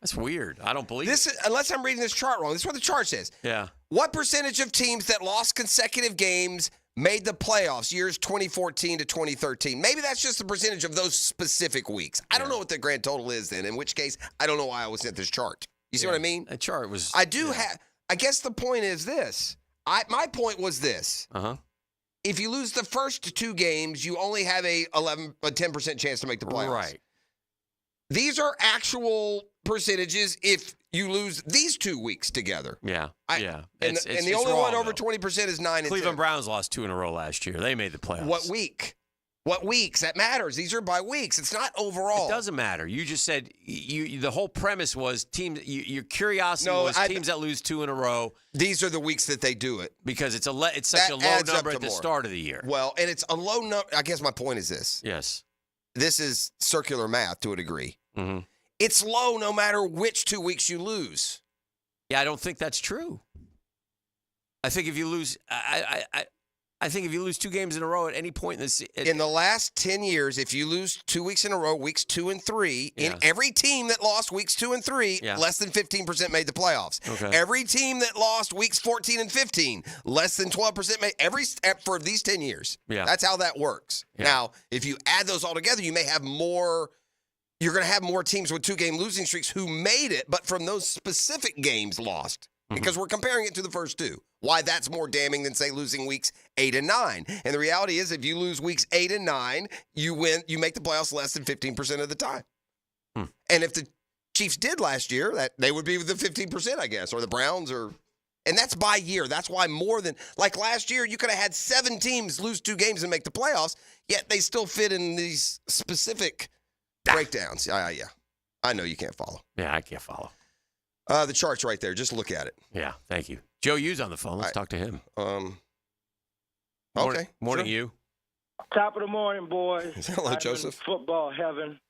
That's weird. I don't believe this. Unless I'm reading this chart wrong. This is what the chart says. Yeah. What percentage of teams that lost consecutive games made the playoffs years 2014 to 2013? Maybe that's just the percentage of those specific weeks. I don't know what the grand total is then, in which case I don't know why I was at this chart. You see what I mean? That chart was... I guess the point is this. My point was this. Uh-huh. If you lose the first 2 games, you only have a 10% chance to make the playoffs. Right. These are actual percentages if you lose these 2 weeks together. Yeah. And the only one over 20% is 9 and 10. Cleveland Browns lost 2 in a row last year. They made the playoffs. What week? What weeks? That matters. These are by weeks. It's not overall. It doesn't matter. You just said the whole premise was teams. Your curiosity was teams that lose 2 in a row. These are the weeks that they do it because it's such a low number at the start of the year. Well, and it's a low number. I guess my point is this. Yes. This is circular math to a degree. Mm-hmm. It's low no matter which 2 weeks you lose. Yeah, I don't think that's true. I think if you lose, I think if you lose 2 games in a row at any point in the last 10 years, if you lose 2 weeks in a row, weeks 2 and 3, in every team that lost weeks 2 and 3, less than 15% made the playoffs. Okay. Every team that lost weeks 14 and 15, less than 12% made for these 10 years. Yeah. That's how that works. Yeah. Now, if you add those all together, you may have more. You're going to have more teams with 2-game losing streaks who made it, but from those specific games lost. Because we're comparing it to the first 2. Why that's more damning than, say, losing weeks 8 and 9. And the reality is if you lose weeks 8 and 9, you make the playoffs less than 15% of the time. And if the Chiefs did last year, that they would be the 15%, I guess, or the Browns and that's by year. That's why more than like last year, you could have had 7 teams lose 2 games and make the playoffs, yet they still fit in these specific breakdowns. Yeah. I know you can't follow. Yeah, I can't follow. The chart's right there. Just look at it. Yeah, thank you. Joe Yu's on the phone. Let's talk to him. Okay. Morning, you. Top of the morning, boys. Hello, Joseph. Football heaven.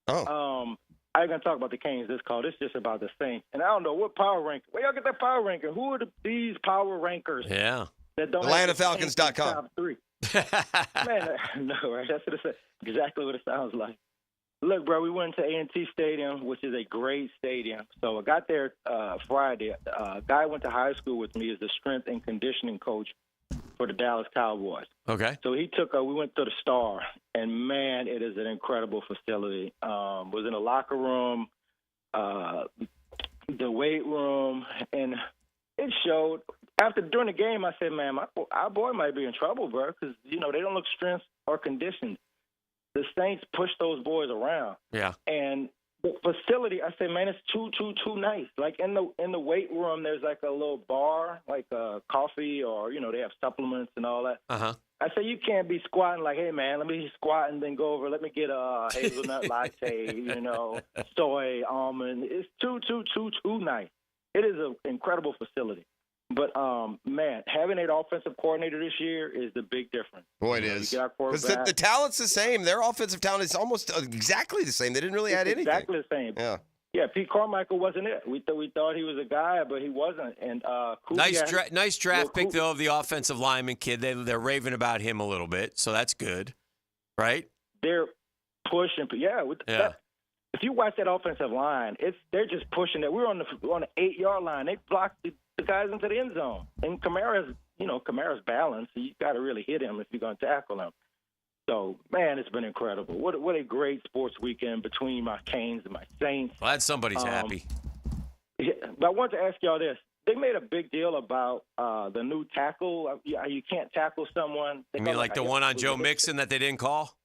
Oh. I ain't going to talk about the Canes this call. This is just about the Saints. And I don't know what power ranking. Where y'all get that power ranking? Who are these power rankers? Yeah. That don't AtlantaFalcons.com. Top 3. Man, no, right? That's what it says. Exactly what it sounds like. Look, bro, we went to A&T Stadium, which is a great stadium. So I got there Friday. A guy I went to high school with me is the strength and conditioning coach for the Dallas Cowboys. Okay. So he took we went to the Star, and man, it is an incredible facility. Was in the locker room, the weight room, and it showed. During the game, I said, man, our boy might be in trouble, bro, because, they don't look strength or conditioned. The Saints push those boys around. Yeah. And the facility, I said, man, it's too nice. Like in the weight room, there's like a little bar, like coffee or, they have supplements and all that. Uh-huh. I said, you can't be squatting like, hey, man, let me squat and then go over. Let me get a hazelnut latte, soy, almond. It's too nice. It is an incredible facility. But, man, having an offensive coordinator this year is the big difference. Boy, it is. Because the talent's the same. Their offensive talent is almost exactly the same. They didn't really add anything. Exactly the same. Yeah. Yeah, Pete Carmichael wasn't it. We thought he was a guy, but he wasn't. And nice draft pick, though, of the offensive lineman kid. They're raving about him a little bit, so that's good, right? They're pushing. Yeah. If you watch that offensive line, they're just pushing it. We're on the 8-yard line. They blocked the guys into the end zone. And Kamara's balanced, so you got to really hit him if you're going to tackle him. So, man, it's been incredible. What a great sports weekend between my Canes and my Saints. Glad somebody's happy. Yeah, but I wanted to ask y'all this. They made a big deal about the new tackle. You can't tackle someone. You mean like the one on Joe Mixon that they didn't call?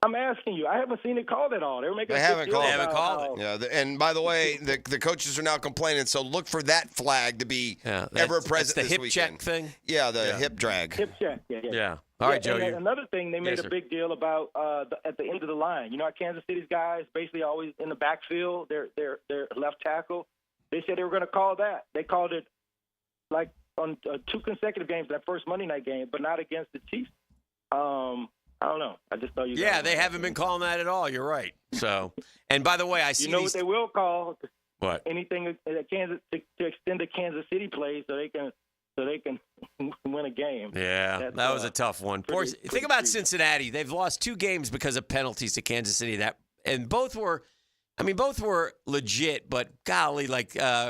I'm asking you. I haven't seen it called at all. They haven't called it. Yeah, and by the way, the coaches are now complaining, so look for that flag to be ever present the this hip weekend. check thing? Yeah, the hip drag. Hip check, yeah. All right, Joe. Another thing they made Yes, a big deal about at the end of the line. Kansas City's guys basically always in the backfield, their left tackle. They said they were going to call that. They called it like on 2 consecutive games, that first Monday night game, but not against the Chiefs. I don't know. I just thought you. Yeah, they haven't been calling that at all. You're right. So, and by the way, I see. What they will call? What? Anything that Kansas to extend the Kansas City plays so they can win a game. Yeah, that was a tough one. Think about Cincinnati. They've lost 2 games because of penalties to Kansas City. And both were legit. But golly,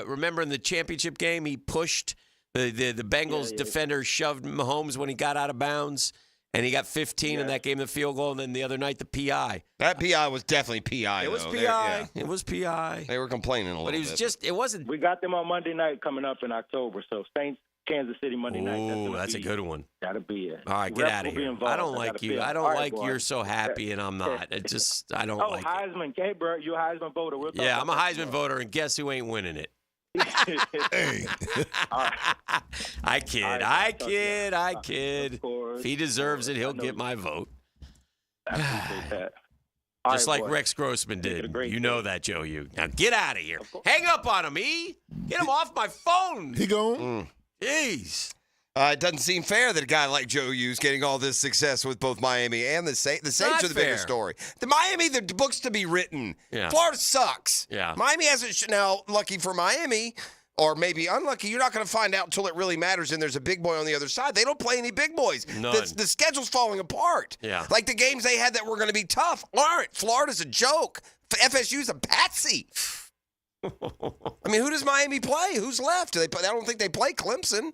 remember in the championship game, he pushed the Bengals defender, shoved Mahomes when he got out of bounds. And he got 15 in that game, the field goal, and then the other night the PI. That PI was definitely PI. It was PI. It was PI. They were complaining a little bit. But it wasn't. We got them on Monday night coming up in October. So Saints, Kansas City Monday night. Ooh, that's a good one. That'll be it. All right, get out of here. I don't like you. I don't like you're so happy and I'm not. I don't like it. Heisman. Hey, bro, you're a Heisman voter. Yeah, I'm a Heisman voter, and guess who ain't winning it? I kid. If he deserves it, he'll get my vote. Just like Rex Grossman did. You know that, Joe. Now get out of here. Hang up on him, E. Get him off my phone. He gone? Jeez. It doesn't seem fair that a guy like Joe Hughes getting all this success with both Miami and the Saints. The Saints are the bigger story. The Miami, the book's to be written. Yeah. Florida sucks. Yeah. Miami hasn't. Now, lucky for Miami, or maybe unlucky, you're not going to find out until it really matters and there's a big boy on the other side. They don't play any big boys. None. The schedule's falling apart. Yeah. Like the games they had that were going to be tough aren't. Florida's a joke. FSU's a patsy. I mean, who does Miami play? Who's left? I don't think they play Clemson.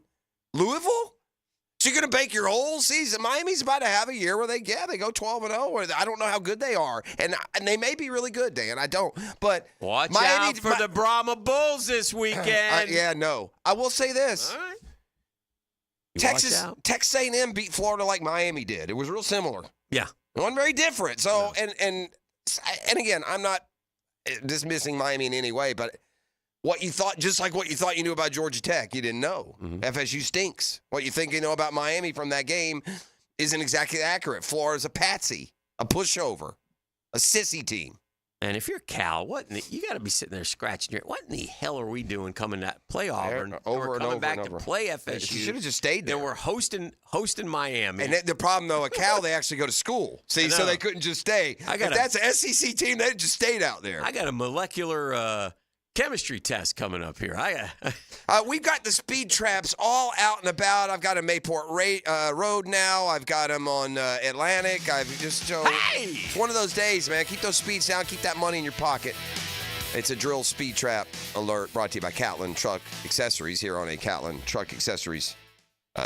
Louisville? So you're going to bake your whole season? Miami's about to have a year where they go 12-0, or I don't know how good they are. And they may be really good, Dan. I don't. But watch Miami, out for the Brahma Bulls this weekend. No. I will say this. All right. Texas A&M beat Florida like Miami did. It was real similar. Yeah. It wasn't very different. So, and again, I'm not dismissing Miami in any way, but what you thought you knew about Georgia Tech, you didn't know. Mm-hmm. FSU stinks. What you think you know about Miami from that game isn't exactly accurate. Florida's a patsy, a pushover, a sissy team. And if you're Cal, you got to be sitting there scratching what in the hell are we doing coming to play Auburn? We're coming back to play FSU. You should have just stayed there. Then we're hosting Miami. And the problem, though, at Cal, they actually go to school. See, so they couldn't just stay. If that's an SEC team, they just stayed out there. I got a molecular chemistry test coming up here. We've got the speed traps all out and about. I've got a Mayport Road now. I've got them on Atlantic. It's one of those days, man. Keep those speeds down. Keep that money in your pocket. It's a drill speed trap alert brought to you by Catlin Truck Accessories here on a Catlin Truck Accessories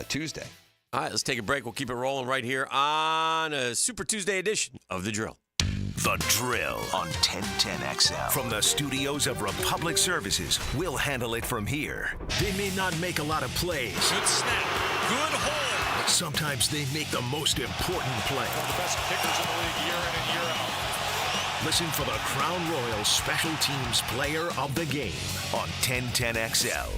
Tuesday. All right, let's take a break. We'll keep it rolling right here on a Super Tuesday edition of The Drill. The Drill on 1010XL. From the studios of Republic Services, we'll handle it from here. They may not make a lot of plays. Good snap. Good hold. But sometimes they make the most important play. One of the best kickers in the league year in and year out. Listen for the Crown Royal Special Teams Player of the Game on 1010XL.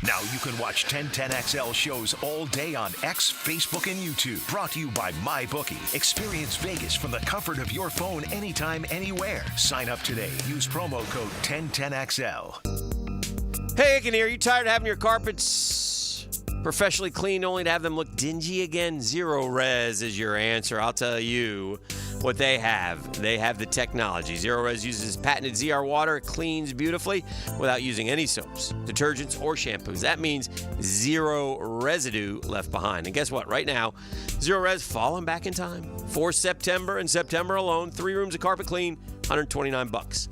Now you can watch 1010XL shows all day on X, Facebook, and YouTube. Brought to you by MyBookie. Experience Vegas from the comfort of your phone anytime, anywhere. Sign up today. Use promo code 1010XL. Hey, Hicken here. You tired of having your carpets professionally cleaned only to have them look dingy again? Zero Res is your answer. I'll tell you what they have. They have the technology. Zero Res uses patented ZR water. It cleans beautifully without using any soaps, detergents, or shampoos. That means zero residue left behind. And guess what? Right now, Zero Res falling back in time. For September and September alone, 3 rooms of carpet clean, $129.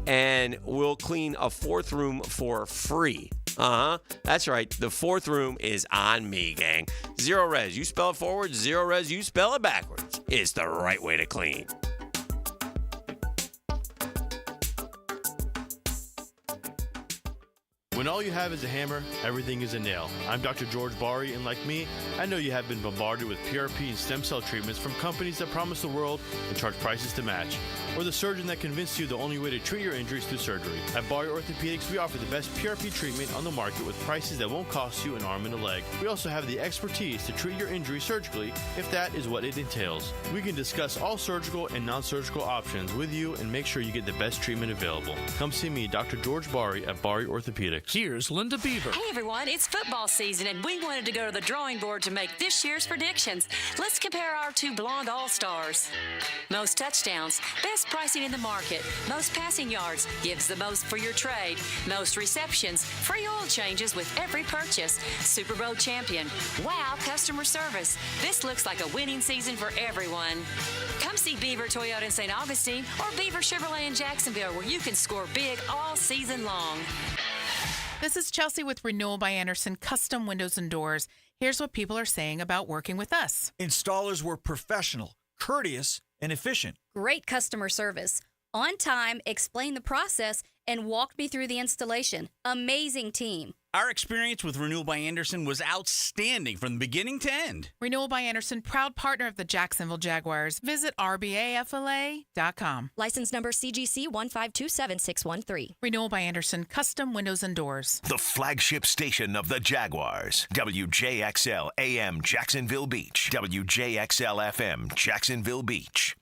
And we'll clean a 4th room for free. That's right. The 4th room is on me, gang. Zero Res. You spell it forward. Zero Res. You spell it backwards. It's the right way to clean. When all you have is a hammer, everything is a nail. I'm Dr. George Bari, and like me, I know you have been bombarded with PRP and stem cell treatments from companies that promise the world and charge prices to match. Or the surgeon that convinced you the only way to treat your injuries through surgery. At Bari Orthopedics, we offer the best PRP treatment on the market with prices that won't cost you an arm and a leg. We also have the expertise to treat your injury surgically if that is what it entails. We can discuss all surgical and non-surgical options with you and make sure you get the best treatment available. Come see me, Dr. George Bari at Bari Orthopedics. Here's Linda Beaver. Hey everyone, it's football season and we wanted to go to the drawing board to make this year's predictions. Let's compare our 2 blonde all-stars. Most touchdowns, best pricing in the market. Most passing yards, gives the most for your trade. Most receptions, free oil changes with every purchase. Super Bowl champion, wow customer service. This looks like a winning season for everyone. Come see Beaver Toyota in St. Augustine or Beaver Chevrolet in Jacksonville where you can score big all season long. This is Chelsea with Renewal by Andersen Custom Windows and Doors. Here's what people are saying about working with us. Installers were professional, courteous, and efficient. Great customer service. On time, explained the process, and walked me through the installation. Amazing team. Our experience with Renewal by Andersen was outstanding from the beginning to end. Renewal by Andersen, proud partner of the Jacksonville Jaguars. Visit rbafla.com. License number CGC 1527613. Renewal by Andersen, Custom Windows and Doors. The flagship station of the Jaguars. WJXL AM Jacksonville Beach. WJXL FM Jacksonville Beach.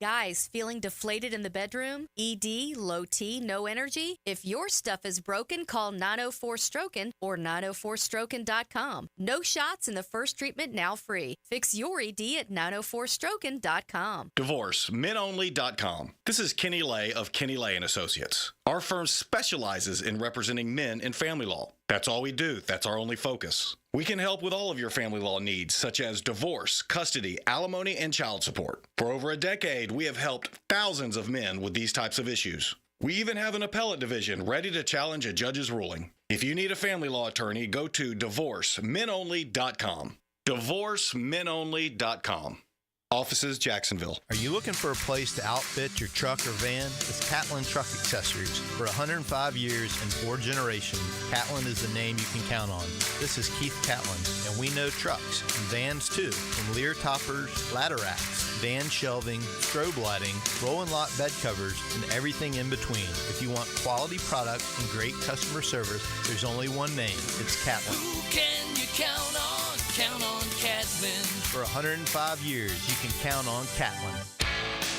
Guys, feeling deflated in the bedroom? ED, low T, no energy? If your stuff is broken, call 904-STROKEN or 904stroken.com. No shots in the first treatment, now free. Fix your ED at 904stroken.com. DivorceMenOnly.com. This is Kenny Lay of Kenny Lay & Associates. Our firm specializes in representing men in family law. That's all we do. That's our only focus. We can help with all of your family law needs, such as divorce, custody, alimony, and child support. For over a decade, we have helped thousands of men with these types of issues. We even have an appellate division ready to challenge a judge's ruling. If you need a family law attorney, go to DivorceMenOnly.com. DivorceMenOnly.com. Offices, Jacksonville. Are you looking for a place to outfit your truck or van? It's Catlin Truck Accessories. For 105 years and 4 generations, Catlin is the name you can count on. This is Keith Catlin, and we know trucks and vans too, from Lear toppers, ladder racks, van shelving, strobe lighting, roll and lock bed covers, and everything in between. If you want quality product and great customer service, there's only one name. It's Catlin. Who can you count on? Count on Catlin. For 105 years, you can count on Catlin.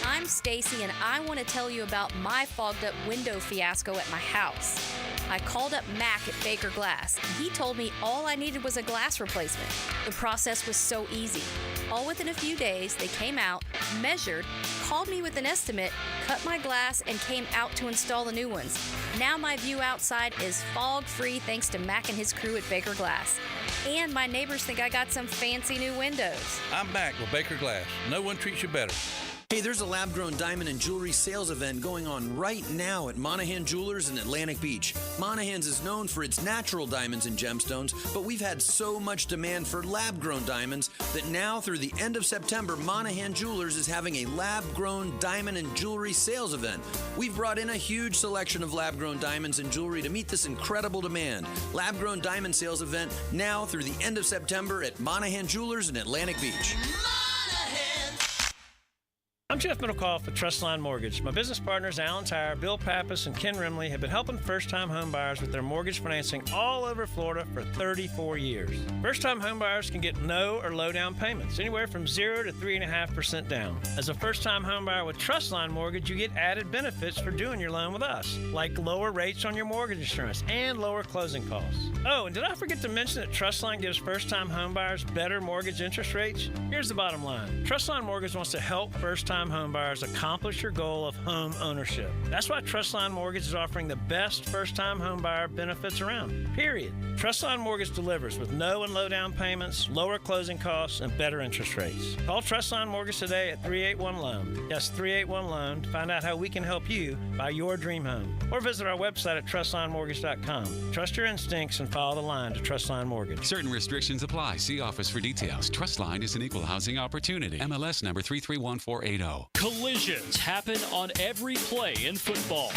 I'm Stacy, and I want to tell you about my fogged up window fiasco at my house. I called up Mac at Baker Glass, and he told me all I needed was a glass replacement. The process was so easy. All within a few days, they came out, measured, called me with an estimate, cut my glass, and came out to install the new ones. Now my view outside is fog-free thanks to Mac and his crew at Baker Glass. And my neighbors think I got some fancy new windows. I'm Mac with Baker Glass. No one treats you better. Hey, there's a lab-grown diamond and jewelry sales event going on right now at Monahan Jewelers in Atlantic Beach. Monahan's is known for its natural diamonds and gemstones, but we've had so much demand for lab-grown diamonds that now through the end of September, Monahan Jewelers is having a lab-grown diamond and jewelry sales event. We've brought in a huge selection of lab-grown diamonds and jewelry to meet this incredible demand. Lab-grown diamond sales event now through the end of September at Monahan Jewelers in Atlantic Beach. I'm Jeff Middlecoff with Trustline Mortgage. My business partners, Alan Tyre, Bill Pappas, and Ken Rimley, have been helping first-time home buyers with their mortgage financing all over Florida for 34 years. First-time home buyers can get no or low down payments, anywhere from 0 to 3.5% down. As a first-time home buyer with Trustline Mortgage, you get added benefits for doing your loan with us, like lower rates on your mortgage insurance and lower closing costs. Oh, and did I forget to mention that Trustline gives first-time home buyers better mortgage interest rates? Here's the bottom line. Trustline Mortgage wants to help first-time home buyers accomplish your goal of home ownership. That's why Trustline Mortgage is offering the best first-time home buyer benefits around, period. Trustline Mortgage delivers with no and low down payments, lower closing costs, and better interest rates. Call Trustline Mortgage today at 381-LOAN. Yes, 381-LOAN to find out how we can help you buy your dream home. Or visit our website at trustlinemortgage.com. Trust your instincts and follow the line to Trustline Mortgage. Certain restrictions apply. See office for details. Trustline is an equal housing opportunity. MLS number 331480. Collisions happen on every play in football.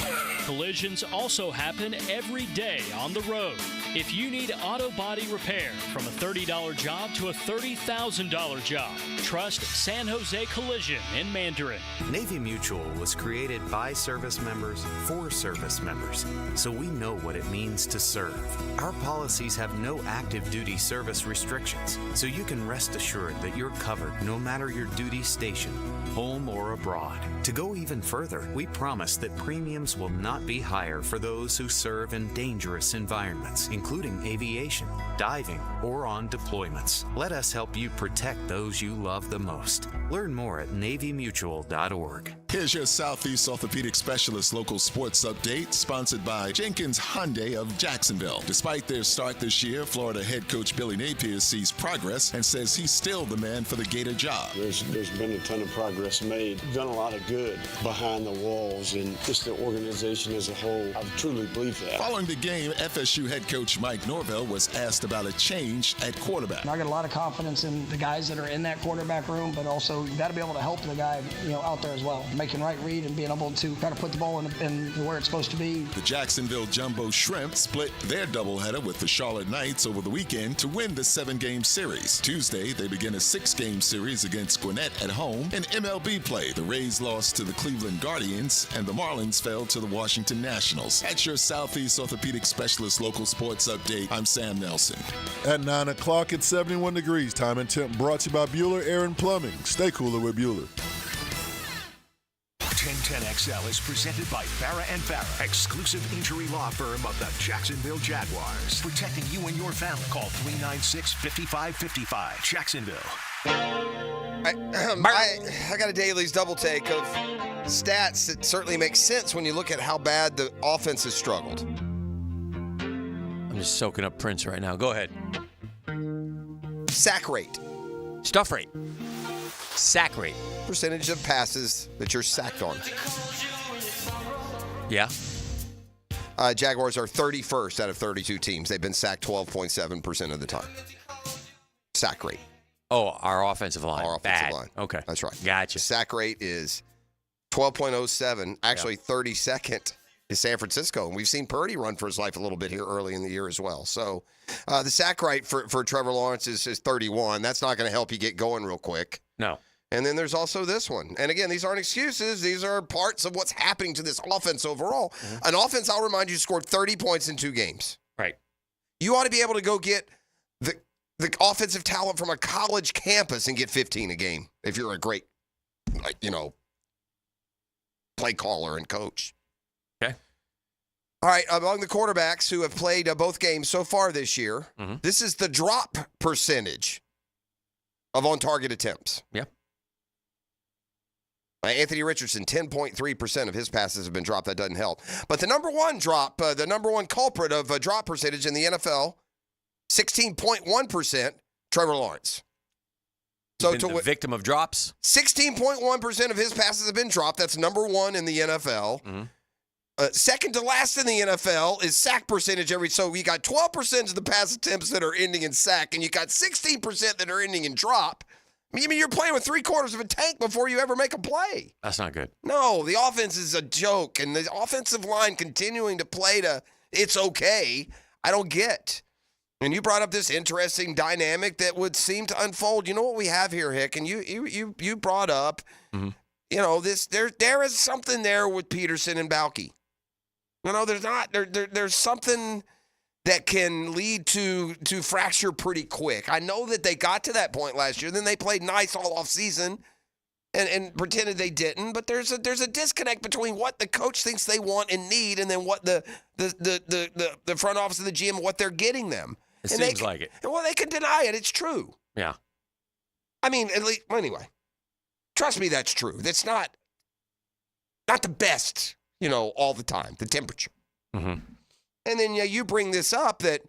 Collisions also happen every day on the road. If you need auto body repair, from a $30 job to a $30,000 job, trust San Jose Collision in Mandarin. Navy Mutual was created by service members for service members, so we know what it means to serve. Our policies have no active duty service restrictions, so you can rest assured that you're covered no matter your duty station, home or abroad. To go even further, we promise that premiums will not be higher for those who serve in dangerous environments, including aviation, diving, or on deployments. Let us help you protect those you love the most. Learn more at NavyMutual.org. Here's your Southeast Orthopedic Specialist local sports update, sponsored by Jenkins Hyundai of Jacksonville. Despite their start this year, Florida head coach Billy Napier sees progress and says he's still the man for the Gator job. There's been a ton of progress made. Done a lot of good behind the walls and just the organization as a whole. I truly believe that. Following the game, FSU head coach Mike Norvell was asked about a change at quarterback. I got a lot of confidence in the guys that are in that quarterback room, but also you got to be able to help the guy, out there as well, making right read and being able to kind of put the ball in where it's supposed to be. The Jacksonville Jumbo Shrimp split their doubleheader with the Charlotte Knights over the weekend to win the 7-game series. Tuesday, they begin a 6-game series against Gwinnett at home. In MLB play, the Rays lost to the Cleveland Guardians and the Marlins fell to the Washington Nationals. That's your Southeast Orthopedic Specialist local sports update. I'm Sam Nelson. At 9 o'clock, it's 71 degrees. Time and temp brought to you by Bueller Air and Plumbing. Stay cooler with Bueller. 1010XL is presented by Farah & Farah, exclusive injury law firm of the Jacksonville Jaguars. Protecting you and your family. Call 396-5555. Jacksonville. I got a Dailies double take of stats that certainly make sense when you look at how bad the offense has struggled. I'm just soaking up Prince right now. Go ahead. Sack rate. Stuff rate. Sack rate. Percentage of passes that you're sacked on. Yeah. Jaguars are 31st out of 32 teams. They've been sacked 12.7% of the time. Sack rate. Oh, our offensive line. Our offensive Bad. line. Okay. That's right. Gotcha. The sack rate is 12.07. Actually, 32nd is San Francisco. And we've seen Purdy run for his life a little bit here early in the year as well. So the sack rate for Trevor Lawrence is 31. That's not going to help you get going real quick. No. And then there's also this one. And again, these aren't excuses. These are parts of what's happening to this offense overall. Mm-hmm. An offense, I'll remind you, scored 30 points in 2 games. Right. You ought to be able to go get the offensive talent from a college campus and get 15 a game if you're a great, play caller and coach. Okay. All right, among the quarterbacks who have played both games so far this year, this is the drop percentage of on-target attempts. Yep. Anthony Richardson, 10.3% of his passes have been dropped. That doesn't help. But the number one drop, the number one culprit of drop percentage in the NFL, 16.1%, Trevor Lawrence. So been the victim of drops? 16.1% of his passes have been dropped. That's number one in the NFL. Mm-hmm. Second to last in the NFL is sack percentage. So you got 12% of the pass attempts that are ending in sack, and you got 16% that are ending in drop. I mean, you're playing with 3/4 of a tank before you ever make a play. That's not good. No, the offense is a joke, and the offensive line continuing to play to it's okay. I don't get. And you brought up this interesting dynamic that would seem to unfold. You know what we have here, Hick, and you brought up, this there is something there with Peterson and Balke. No, there's not. There's something that can lead to fracture pretty quick. I know that they got to that point last year. Then they played nice all off season and pretended they didn't. But there's a disconnect between what the coach thinks they want and need, and then what the front office of the GM, what they're getting them. It seems like it. Well, they can deny it. It's true. Yeah. I mean, at least anyway. Trust me, that's true. That's not the best, all the time. The temperature. Mm-hmm. And then you bring this up that,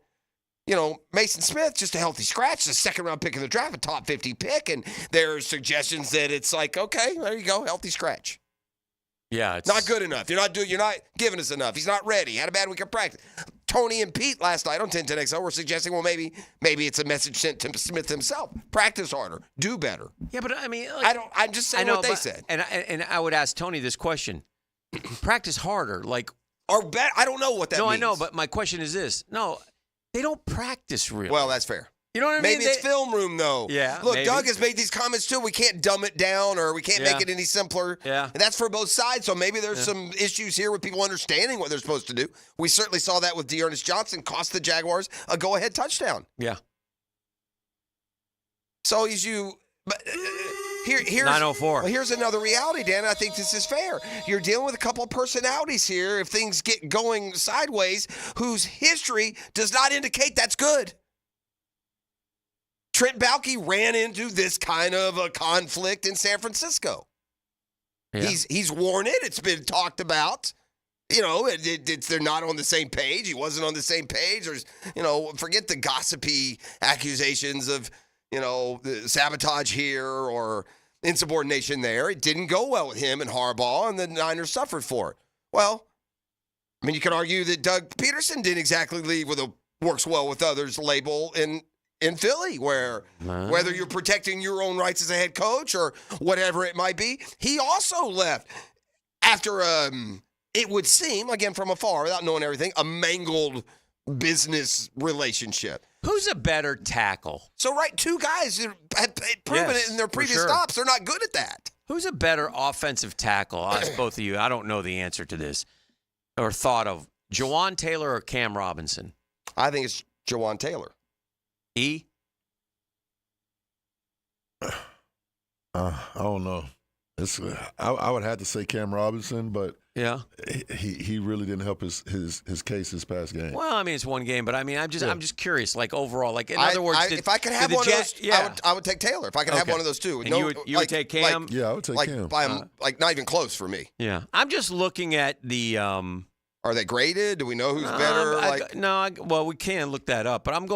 Mason Smith, just a healthy scratch, a second-round pick in the draft, a top 50 pick, and there are suggestions that it's like, okay, there you go, healthy scratch. Yeah, it's not good enough. You're not giving us enough. He's not ready. Had a bad week of practice. Tony and Pete last night on 1010XL were suggesting, well, maybe it's a message sent to Smith himself. Practice harder. Do better. Yeah, but I mean, I'm just saying what they said. And I would ask Tony this question: practice harder, like. Or bet, I don't know what that means. No, I know, but my question is this. No, they don't practice really. Well, that's fair. You know what I mean? Maybe it's film room, though. Yeah, Look, maybe. Doug has made these comments, too. We can't dumb it down or we can't make it any simpler. Yeah. And that's for both sides, so maybe there's some issues here with people understanding what they're supposed to do. We certainly saw that with Dearness Johnson, cost the Jaguars a go-ahead touchdown. Yeah. So as you... But, here's 904. Well, here's another reality, Dan. I think this is fair. You're dealing with a couple of personalities here, if things get going sideways, whose history does not indicate that's good. Trent Baalke ran into this kind of a conflict in San Francisco. Yeah. He's worn it. It's been talked about. They're not on the same page. He wasn't on the same page. There's, forget the gossipy accusations of, the sabotage here or insubordination there. It didn't go well with him and Harbaugh, and the Niners suffered for it. Well, I mean, you could argue that Doug Peterson didn't exactly leave with a works well with others label in Philly, where whether you're protecting your own rights as a head coach or whatever it might be, he also left after, it would seem, again from afar, without knowing everything, a mangled business relationship. Who's a better tackle? So, two guys have proven it in their previous stops. They're not good at that. Who's a better offensive tackle? I'll ask both of you. I don't know the answer to this or thought of. Jawan Taylor or Cam Robinson? I think it's Jawan Taylor. E? I don't know. I would have to say Cam Robinson, but yeah, he really didn't help his case this past game. Well, I mean, it's one game, but I mean, I'm just curious, like overall, like in other words, if I could have one of those, I would take Taylor. If I could have one of those two, and you would take Cam. I would take Cam. Not even close for me. Yeah, I'm just looking at the. Are they graded? Do we know who's better? Well, we can look that up, but I'm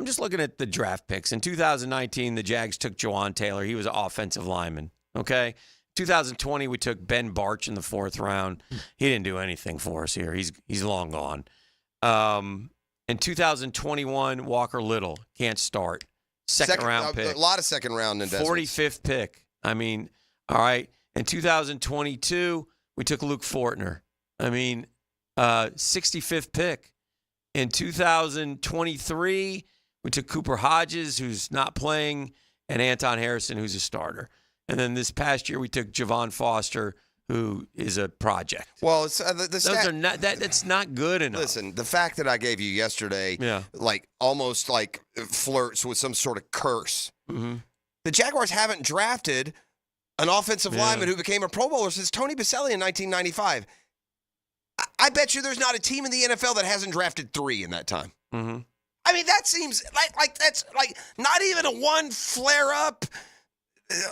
just looking at the draft picks. In 2019, the Jags took Jawan Taylor. He was an offensive lineman. Okay. 2020, we took Ben Barch in the 4th round. He didn't do anything for us here. He's long gone. In 2021, Walker Little can't start. Second round pick. A lot of second round investments. 45th pick. I mean, all right. In 2022, we took Luke Fortner. I mean, 65th pick. In 2023, we took Cooper Hodges, who's not playing, and Anton Harrison, who's a starter. And then this past year, we took Javon Foster, who is a project. Well, it's, those are not that's not good enough. Listen, the fact that I gave you yesterday, almost like flirts with some sort of curse. Mm-hmm. The Jaguars haven't drafted an offensive lineman who became a Pro Bowler since Tony Baselli in 1995. I bet you there's not a team in the NFL that hasn't drafted 3 in that time. Mm-hmm. I mean, that seems like that's like not even a one flare up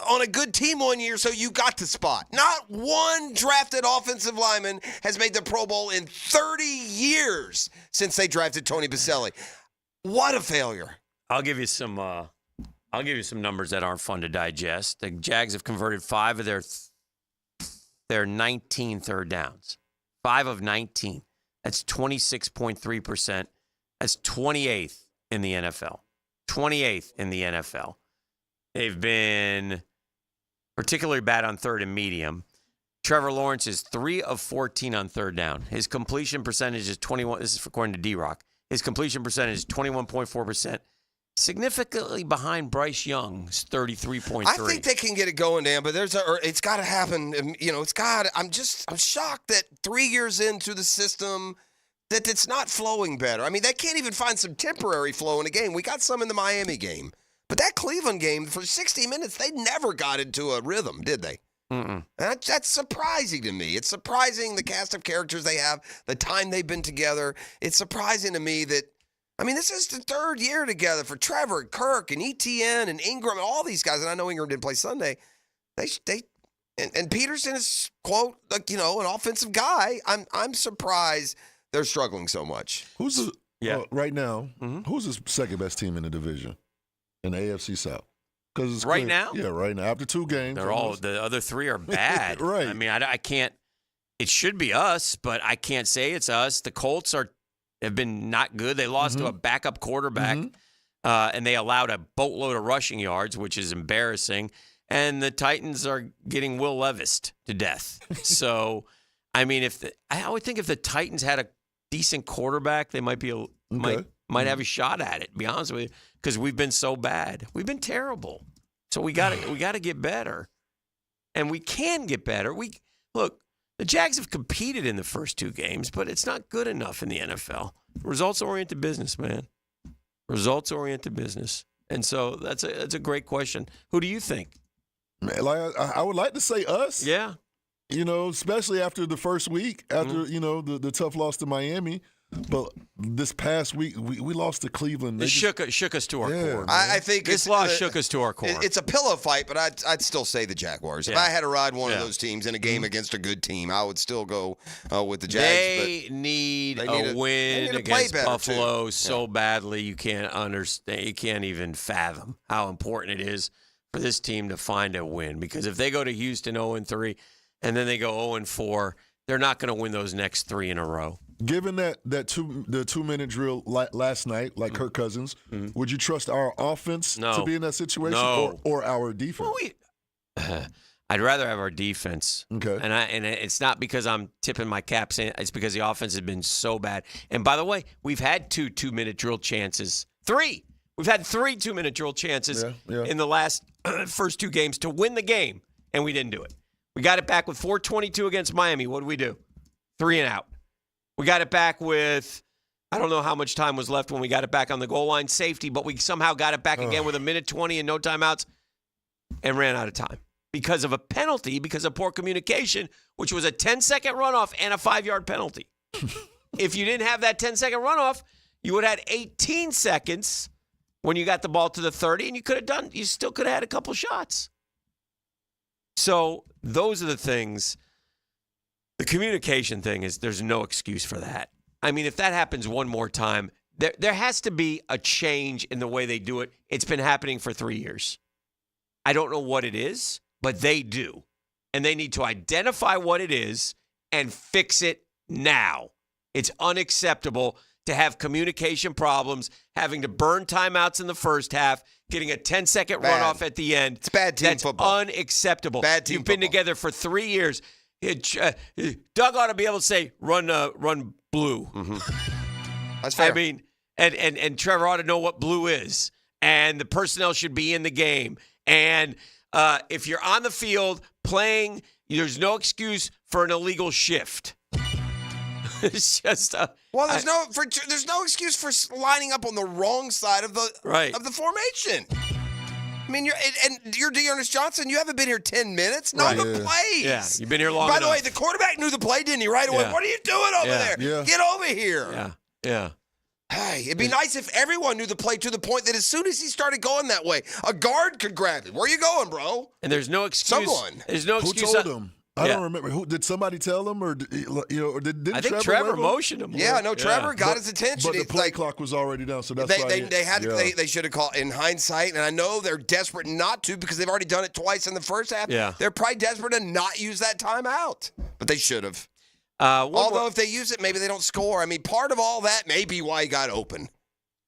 on a good team one year, so you got the spot. Not one drafted offensive lineman has made the Pro Bowl in 30 years since they drafted Tony Baselli. What a failure. I'll give you some I'll give you some numbers that aren't fun to digest. The Jags have converted 5 of their 19 third downs. 5 of 19. That's 26.3%. That's 28th in the NFL. 28th in the NFL. They've been particularly bad on third and medium. Trevor Lawrence is 3 of 14 on third down. His completion percentage is 21. This is according to D-Rock. His completion percentage is 21.4%. Significantly behind Bryce Young's 33.3. I think they can get it going, Dan, but it's got to happen. You know, I'm shocked that 3 years into the system that it's not flowing better. I mean, they can't even find some temporary flow in a game. We got some in the Miami game. But that Cleveland game, for 60 minutes, they never got into a rhythm, did they? Mm-mm. That's surprising to me. It's surprising the cast of characters they have, the time they've been together. It's surprising to me that, I mean, this is the 3rd year together for Trevor and Kirk and ETN and Ingram and all these guys. And I know Ingram didn't play Sunday. And Peterson is, quote, like, you know, an offensive guy. I'm surprised they're struggling so much. Who's right now? Mm-hmm. Who's the second best team in the division in the AFC South? Because right now, yeah, right now after 2 games, the other 3 are bad. Right. I mean, I can't. It should be us, but I can't say it's us. The Colts have been not good. They lost to a backup quarterback, and they allowed a boatload of rushing yards, which is embarrassing. And the Titans are getting Will Levis to death. So, I mean, I would think if the Titans had a decent quarterback, they might be might have a shot at it. To be honest with you, because we've been so bad, we've been terrible. So we got to get better, and we can get better. Look, the Jags have competed in the first 2 games, but it's not good enough in the NFL. Results-oriented business, man. Results-oriented business, and so that's a great question. Who do you think? Man, like I would like to say us. Yeah. You know, especially after the first week, after you know the tough loss to Miami. But this past week, we lost to Cleveland. It shook us to our core. I think this loss shook us to our core. It's a pillow fight, but I'd still say the Jaguars. If I had to ride one of those teams in a game against a good team, I would still go with the Jags. They need a win against Buffalo so badly you can't understand. You can't even fathom how important it is for this team to find a win. Because if they go to Houston 0-3 and then they go 0-4, they're not going to win those next 3 in a row. Given the 2-minute drill last night, like Kirk Cousins, would you trust our offense to be in that situation or our defense? Well, I'd rather have our defense. Okay. And it's not because I'm tipping my cap saying it's because the offense has been so bad. And by the way, we've had 2 2-minute drill chances. 3. We've had 3 2-minute drill chances in the last first 2 games to win the game, and we didn't do it. We got it back with 4:22 against Miami. What did we do? 3 and out. We got it back with, I don't know how much time was left when we got it back on the goal line, safety, but we somehow got it back again with 1:20 and no timeouts and ran out of time because of a penalty, because of poor communication, which was a 10-second runoff and a 5-yard penalty. If you didn't have that 10-second runoff, you would have had 18 seconds when you got the ball to the 30, and you still could have had a couple shots. So those are the things. The communication thing is there's no excuse for that. I mean, if that happens one more time, there has to be a change in the way they do it. It's been happening for 3 years. I don't know what it is, but they do. And they need to identify what it is and fix it now. It's unacceptable to have communication problems, having to burn timeouts in the first half, getting a 10-second runoff at the end. It's bad team football. That's unacceptable. Bad team You've been together for 3 years. Doug ought to be able to say, run blue. That's fair. I mean, and Trevor ought to know what blue is. And the personnel should be in the game. And if you're on the field playing, there's no excuse for an illegal shift. It's just there's no excuse for lining up on the wrong side of the formation. I mean, you're Dearness Johnson. You haven't been here 10 minutes. Know the plays. Yeah, you've been here long enough. enough. By the way, the quarterback knew the play, didn't he? Right away. What are you doing over there? Yeah. Get over here. Yeah. Hey, it'd be nice if everyone knew the play to the point that as soon as he started going that way, a guard could grab him. Where are you going, bro? And there's no excuse. Someone. There's no Who excuse. told him? I don't remember. Who did somebody tell him, or didn't I think Trevor motioned him. Yeah, no, Trevor got his attention. But the play clock was already down, so that's why they should have called in hindsight. And I know they're desperate not to because they've already done it twice in the first half. Yeah. They're probably desperate to not use that timeout, but they should have. Although if they use it, maybe they don't score. I mean, part of all that may be why he got open.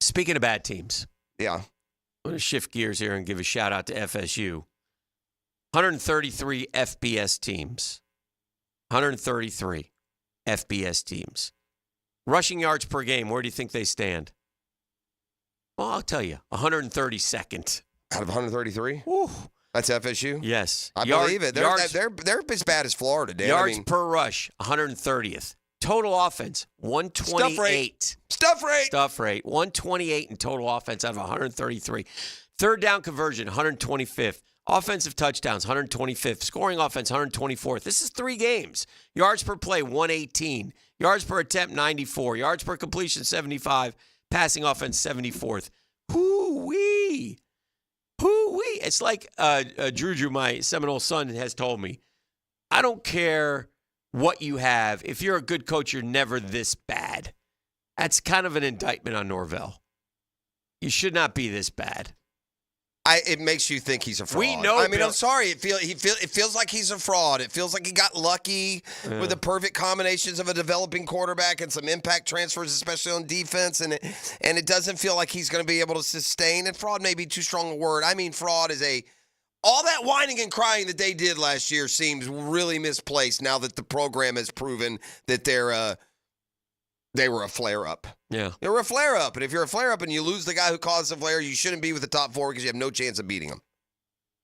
Speaking of bad teams. Yeah. I'm going to shift gears here and give a shout-out to FSU. 133 FBS teams. 133 FBS teams. Rushing yards per game, where do you think they stand? Well, I'll tell you, 132nd. Out of 133? Woo. That's FSU? Yes. I believe it. They're as bad as Florida, Dan. Yards per rush, 130th. Total offense, 128. Stuff rate. 128 in total offense out of 133. Third down conversion, 125th. Offensive touchdowns, 125th. Scoring offense, 124th. This is 3 games. Yards per play, 118. Yards per attempt, 94. Yards per completion, 75. Passing offense, 74th. Hoo-wee. Hoo-wee. It's like Drew, my Seminole son, has told me, I don't care what you have. If you're a good coach, you're never this bad. That's kind of an indictment on Norvell. You should not be this bad. It makes you think he's a fraud. We know. I mean, I'm sorry. It feels like he's a fraud. It feels like he got lucky with the perfect combinations of a developing quarterback and some impact transfers, especially on defense. And it doesn't feel like he's going to be able to sustain. And fraud may be too strong a word. I mean, fraud is all that whining and crying that they did last year seems really misplaced now that the program has proven that they were a flare-up. Yeah. They were a flare-up. And if you're a flare-up and you lose the guy who caused the flare, you shouldn't be with the top 4 because you have no chance of beating him.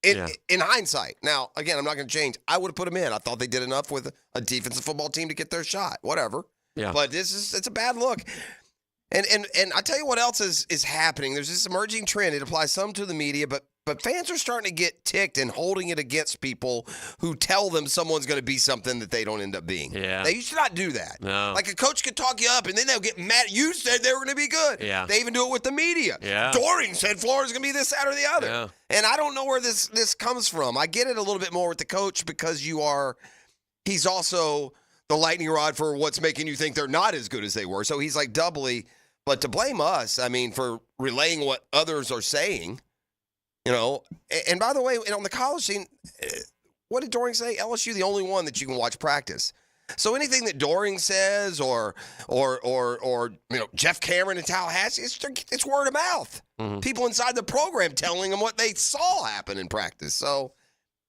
In hindsight. Now, again, I'm not going to change. I would have put him in. I thought they did enough with a defensive football team to get their shot. Whatever. Yeah. But it's a bad look. And I tell you what else is happening. There's this emerging trend. It applies some to the media, but fans are starting to get ticked and holding it against people who tell them someone's going to be something that they don't end up being. Yeah. They used to not do that. No. Like a coach could talk you up, and then they'll get mad. You said they were going to be good. Yeah. They even do it with the media. Yeah. Doring said Florida's going to be this, that, or the other. Yeah. And I don't know where this comes from. I get it a little bit more with the coach because he's also the lightning rod for what's making you think they're not as good as they were. So he's like doubly. But to blame us, I mean, for relaying what others are saying, and by the way, on the college scene, what did Doring say? LSU the only one that you can watch practice. So anything that Doring says or Jeff Cameron in Tallahassee, it's word of mouth. Mm-hmm. People inside the program telling them what they saw happen in practice. So,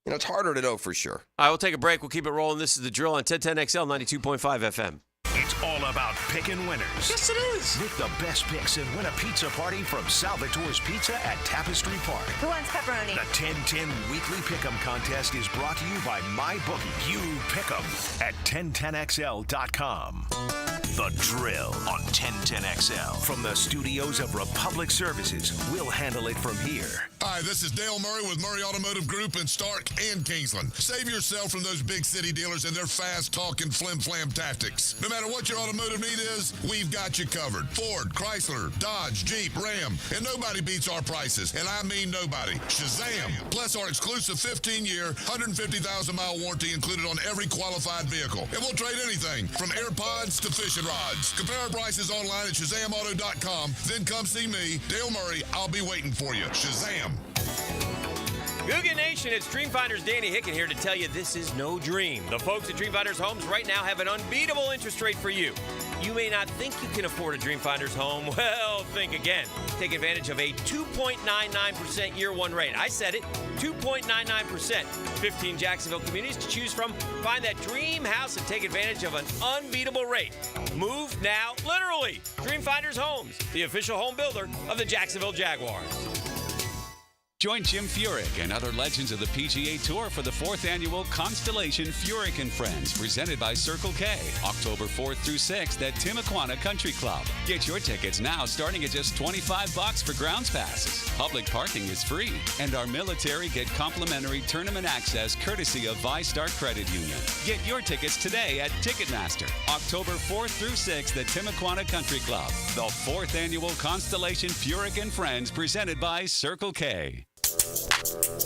it's harder to know for sure. All right, we'll take a break. We'll keep it rolling. This is The Drill on 1010XL 92.5 FM. It's all about picking winners. Yes, it is. Make the best picks and win a pizza party from Salvatore's Pizza at Tapestry Park. Who wants pepperoni? The 1010 Weekly Pick'em Contest is brought to you by MyBookie. You pick 'em at 1010XL.com. The Drill on 1010XL. From the studios of Republic Services, we'll handle it from here. Hi, this is Dale Murray with Murray Automotive Group in Stark and Kingsland. Save yourself from those big city dealers and their fast-talking flim-flam tactics. No matter what your automotive need is, we've got you covered. Ford, Chrysler, Dodge, Jeep, Ram, and nobody beats our prices, and I mean nobody. Shazam! Plus our exclusive 15-year, 150,000-mile warranty included on every qualified vehicle. And we'll trade anything from AirPods to fishing rods. Compare our prices online at ShazamAuto.com. Then come see me, Dale Murray. I'll be waiting for you. Shazam! Googan Nation, it's Dreamfinders Danny Hicken here to tell you this is no dream. The folks at Dreamfinders Homes right now have an unbeatable interest rate for you. You may not think you can afford a Dreamfinders home. Well, think again. Take advantage of a 2.99% year one rate. I said it, 2.99%. 15 Jacksonville communities to choose from. Find that dream house and take advantage of an unbeatable rate. Move now, literally. Dreamfinders Homes, the official home builder of the Jacksonville Jaguars. Join Jim Furyk and other legends of the PGA Tour for the 4th annual Constellation Furyk and Friends, presented by Circle K, October 4th through 6th at Timuquana Country Club. Get your tickets now, starting at just $25 for grounds passes. Public parking is free, and our military get complimentary tournament access courtesy of VyStar Credit Union. Get your tickets today at Ticketmaster, October 4th through 6th at Timuquana Country Club. The 4th annual Constellation Furyk and Friends, presented by Circle K.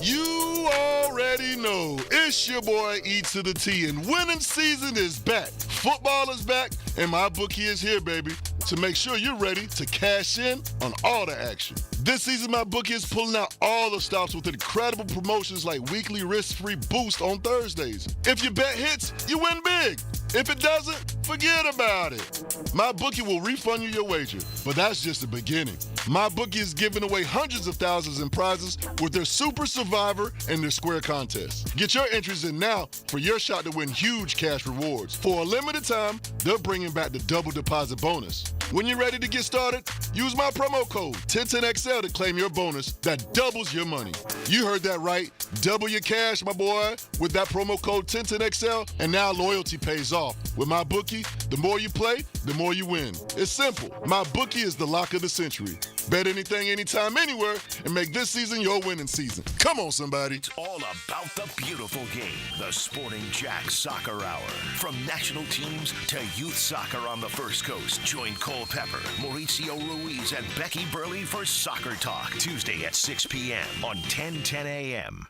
You already know it's your boy E to the T, and winning season is back. Football is back, and my bookie is here, baby, to make sure you're ready to cash in on all the action. This season, my bookie is pulling out all the stops with incredible promotions like weekly risk-free boost on Thursdays. If your bet hits, you win big. If it doesn't, forget about it. My bookie will refund you your wager, but that's just the beginning. My bookie is giving away hundreds of thousands in prizes with their Super Survivor and their Square contest. Get your entries in now for your shot to win huge cash rewards. For a limited time, they're bringing back the double deposit bonus. When you're ready to get started, use my promo code 1010XL to claim your bonus that doubles your money. You heard that right. Double your cash, my boy, with that promo code 1010XL, and now loyalty pays off. With my bookie, the more you play, the more you win. It's simple. My bookie is the lock of the century. Bet anything, anytime, anywhere, and make this season your winning season. Come on, somebody. It's all about the beautiful game. The Sporting Jack Soccer Hour. From national teams to youth soccer on the First Coast. Join Cole Pepper, Mauricio Ruiz, and Becky Burley for Soccer Talk. Tuesday at 6 p.m. on 1010 a.m.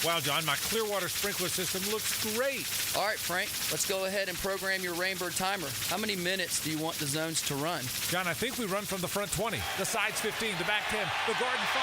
Wow, John, my Clearwater sprinkler system looks great. All right, Frank, let's go ahead and program your Rainbird timer. How many minutes do you want the zones to run? John, I think we run from the front 20, the sides 15, the back 10, the garden 5.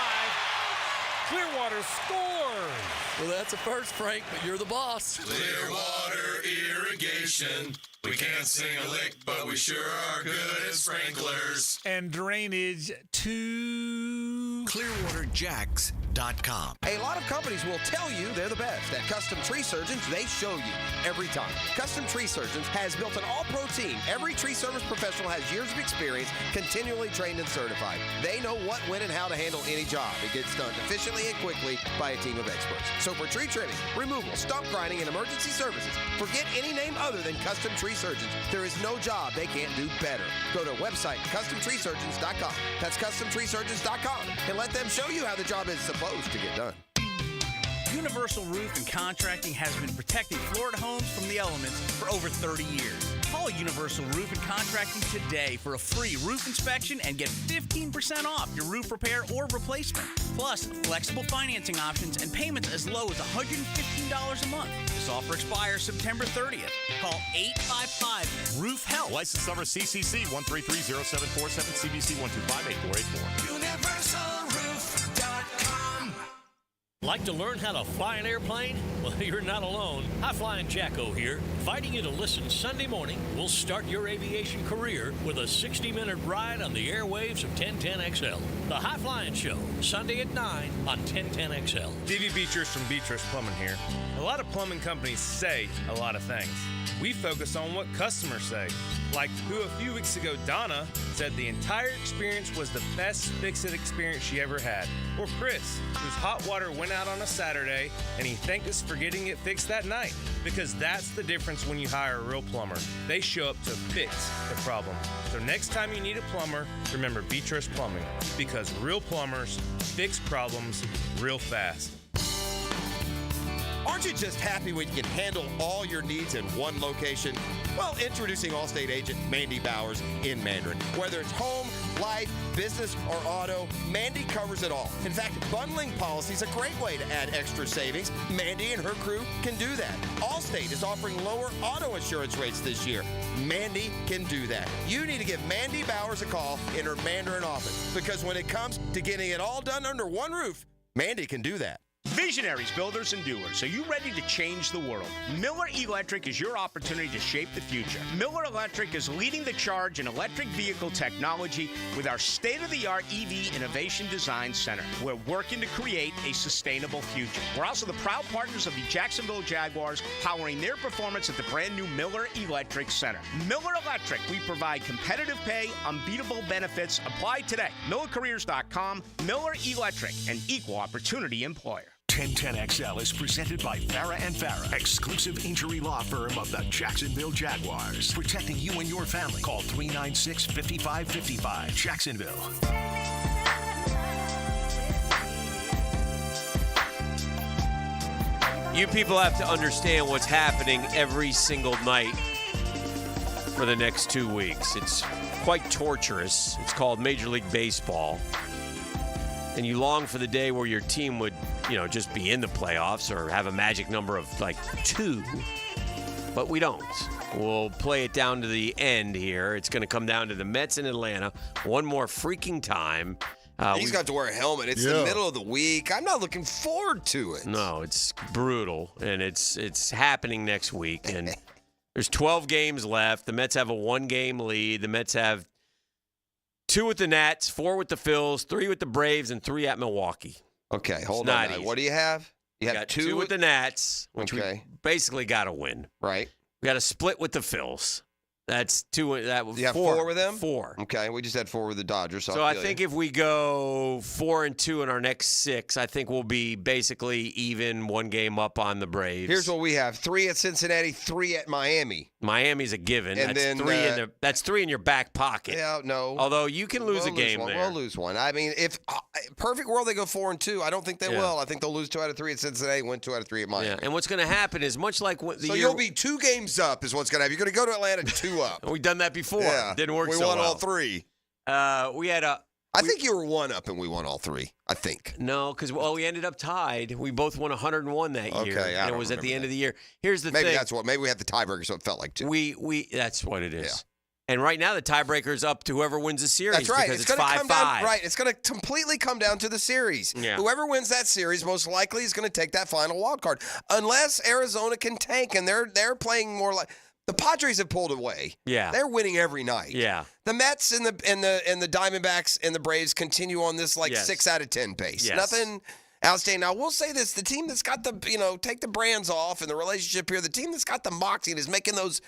Clearwater scores! Well, that's a first, Frank, but you're the boss. Clearwater irrigation. We can't sing a lick, but we sure are good at sprinklers. And drainage to ClearwaterJacks.com. A lot of companies will tell you they're the best. At Custom Tree Surgeons, they show you every time. Custom Tree Surgeons has built an all-pro team. Every tree service professional has years of experience, continually trained and certified. They know what, when, and how to handle any job. It gets done efficiently and quickly by a team of experts. So for tree trimming, removal, stump grinding, and emergency services, forget any name other than Custom Tree Surgeons. There is no job they can't do better. Go to website CustomTreeSurgeons.com. That's CustomTreeSurgeons.com, and let them show you how the job is supposed to get done. Universal Roof and Contracting has been protecting Florida homes from the elements for over 30 years. Call Universal Roof and Contracting today for a free roof inspection and get 15% off your roof repair or replacement. Plus, flexible financing options and payments as low as $115 a month. This offer expires September 30th. Call 855-ROOF-HELP. License number CCC 1330747, CBC 1258484. UniversalRoof.com. Like to learn how to fly an airplane? Well, you're not alone. High Flying Jacko here, inviting you to listen Sunday morning. We'll start your aviation career with a 60-minute ride on the airwaves of 1010XL. The High Flying Show, Sunday at 9 on 1010XL. D.V. Beatrice from Beatrice Plumbing here. A lot of plumbing companies say a lot of things. We focus on what customers say. Like who a few weeks ago, Donna, said the entire experience was the best fix-it experience she ever had. Or Chris, whose hot water went out on a Saturday and he thanked us for getting it fixed that night. Because that's the difference when you hire a real plumber. They show up to fix the problem. So next time you need a plumber, remember Beatrice Plumbing. Because real plumbers fix problems real fast. Aren't you just happy when you can handle all your needs in one location? Well, introducing Allstate agent Mandy Bowers in Mandarin. Whether it's home, life, business, or auto, Mandy covers it all. In fact, bundling policy is a great way to add extra savings. Mandy and her crew can do that. Allstate is offering lower auto insurance rates this year. Mandy can do that. You need to give Mandy Bowers a call in her Mandarin office, because when it comes to getting it all done under one roof, Mandy can do that. Visionaries, builders, and doers. Are you ready to change the world? Miller Electric is your opportunity to shape the future. Miller Electric is leading the charge in electric vehicle technology with our state-of-the-art EV Innovation Design Center. We're working to create a sustainable future. We're also the proud partners of the Jacksonville Jaguars, powering their performance at the brand-new Miller Electric Center. Miller Electric, we provide competitive pay, unbeatable benefits. Apply today. MillerCareers.com. Miller Electric, an equal opportunity employer. 1010XL is presented by Farah & Farah, exclusive injury law firm of the Jacksonville Jaguars. Protecting you and your family. Call 396-5555. Jacksonville. You people have to understand what's happening every single night for the next 2 weeks. It's quite torturous. It's called Major League Baseball. and you long for the day where your team would, just be in the playoffs or have a magic number of like 2, but we don't. We'll play it down to the end here. It's going to come down to the Mets in Atlanta one more freaking time. He's got to wear a helmet. It's the middle of the week. I'm not looking forward to it. No, it's brutal, and it's happening next week. And there's 12 games left. The Mets have a 1-game lead. The Mets have 2 with the Nats, 4 with the Phils, 3 with the Braves, and 3 at Milwaukee. Okay, hold on. Now. What do you have? You have got 2 with the Nats, which we basically got to win. Right. We got a split with the Phils. That's 2. That was you have 4 with them? 4. Okay, we just had 4 with the Dodgers. So I think if we go 4-2 in our next 6, I think we'll be basically even 1 game up on the Braves. Here's what we have: 3 at Cincinnati, 3 at Miami. Miami's a given. And that's 3 in your back pocket. Yeah, no. Although you can lose a game there. We'll lose one. I mean, if perfect world they go 4-2, I don't think they will. I think they'll lose 2 out of 3 at Cincinnati, win 2 out of 3 at Miami. Yeah. And what's going to happen is much like you'll be 2 games up is what's going to happen. You're going to go to Atlanta 2 up. We've done that before. Yeah. Didn't work so well. We won well. all 3. I think you were 1 up and we won all 3. I think. No, because we ended up tied. We both won 101 that year. Okay, and it was at the end of the year. Here's the thing. Maybe that's what. Maybe we had the tiebreaker, so it felt like 2. That's what it is. Yeah. And right now the tiebreaker is up to whoever wins the series. That's right. Because It's it's going to 5-5. come down. Right. It's going to completely come down to the series. Yeah. Whoever wins that series most likely is going to take that final wild card, unless Arizona can tank and they're playing more like. The Padres have pulled away. Yeah. They're winning every night. Yeah. The Mets and the Diamondbacks and the Braves continue on this 6 out of 10 pace. Yes. Nothing outstanding. Now, we'll say this. The team that's got the, take the brands off and the relationship here, the team that's got the moxie and is making those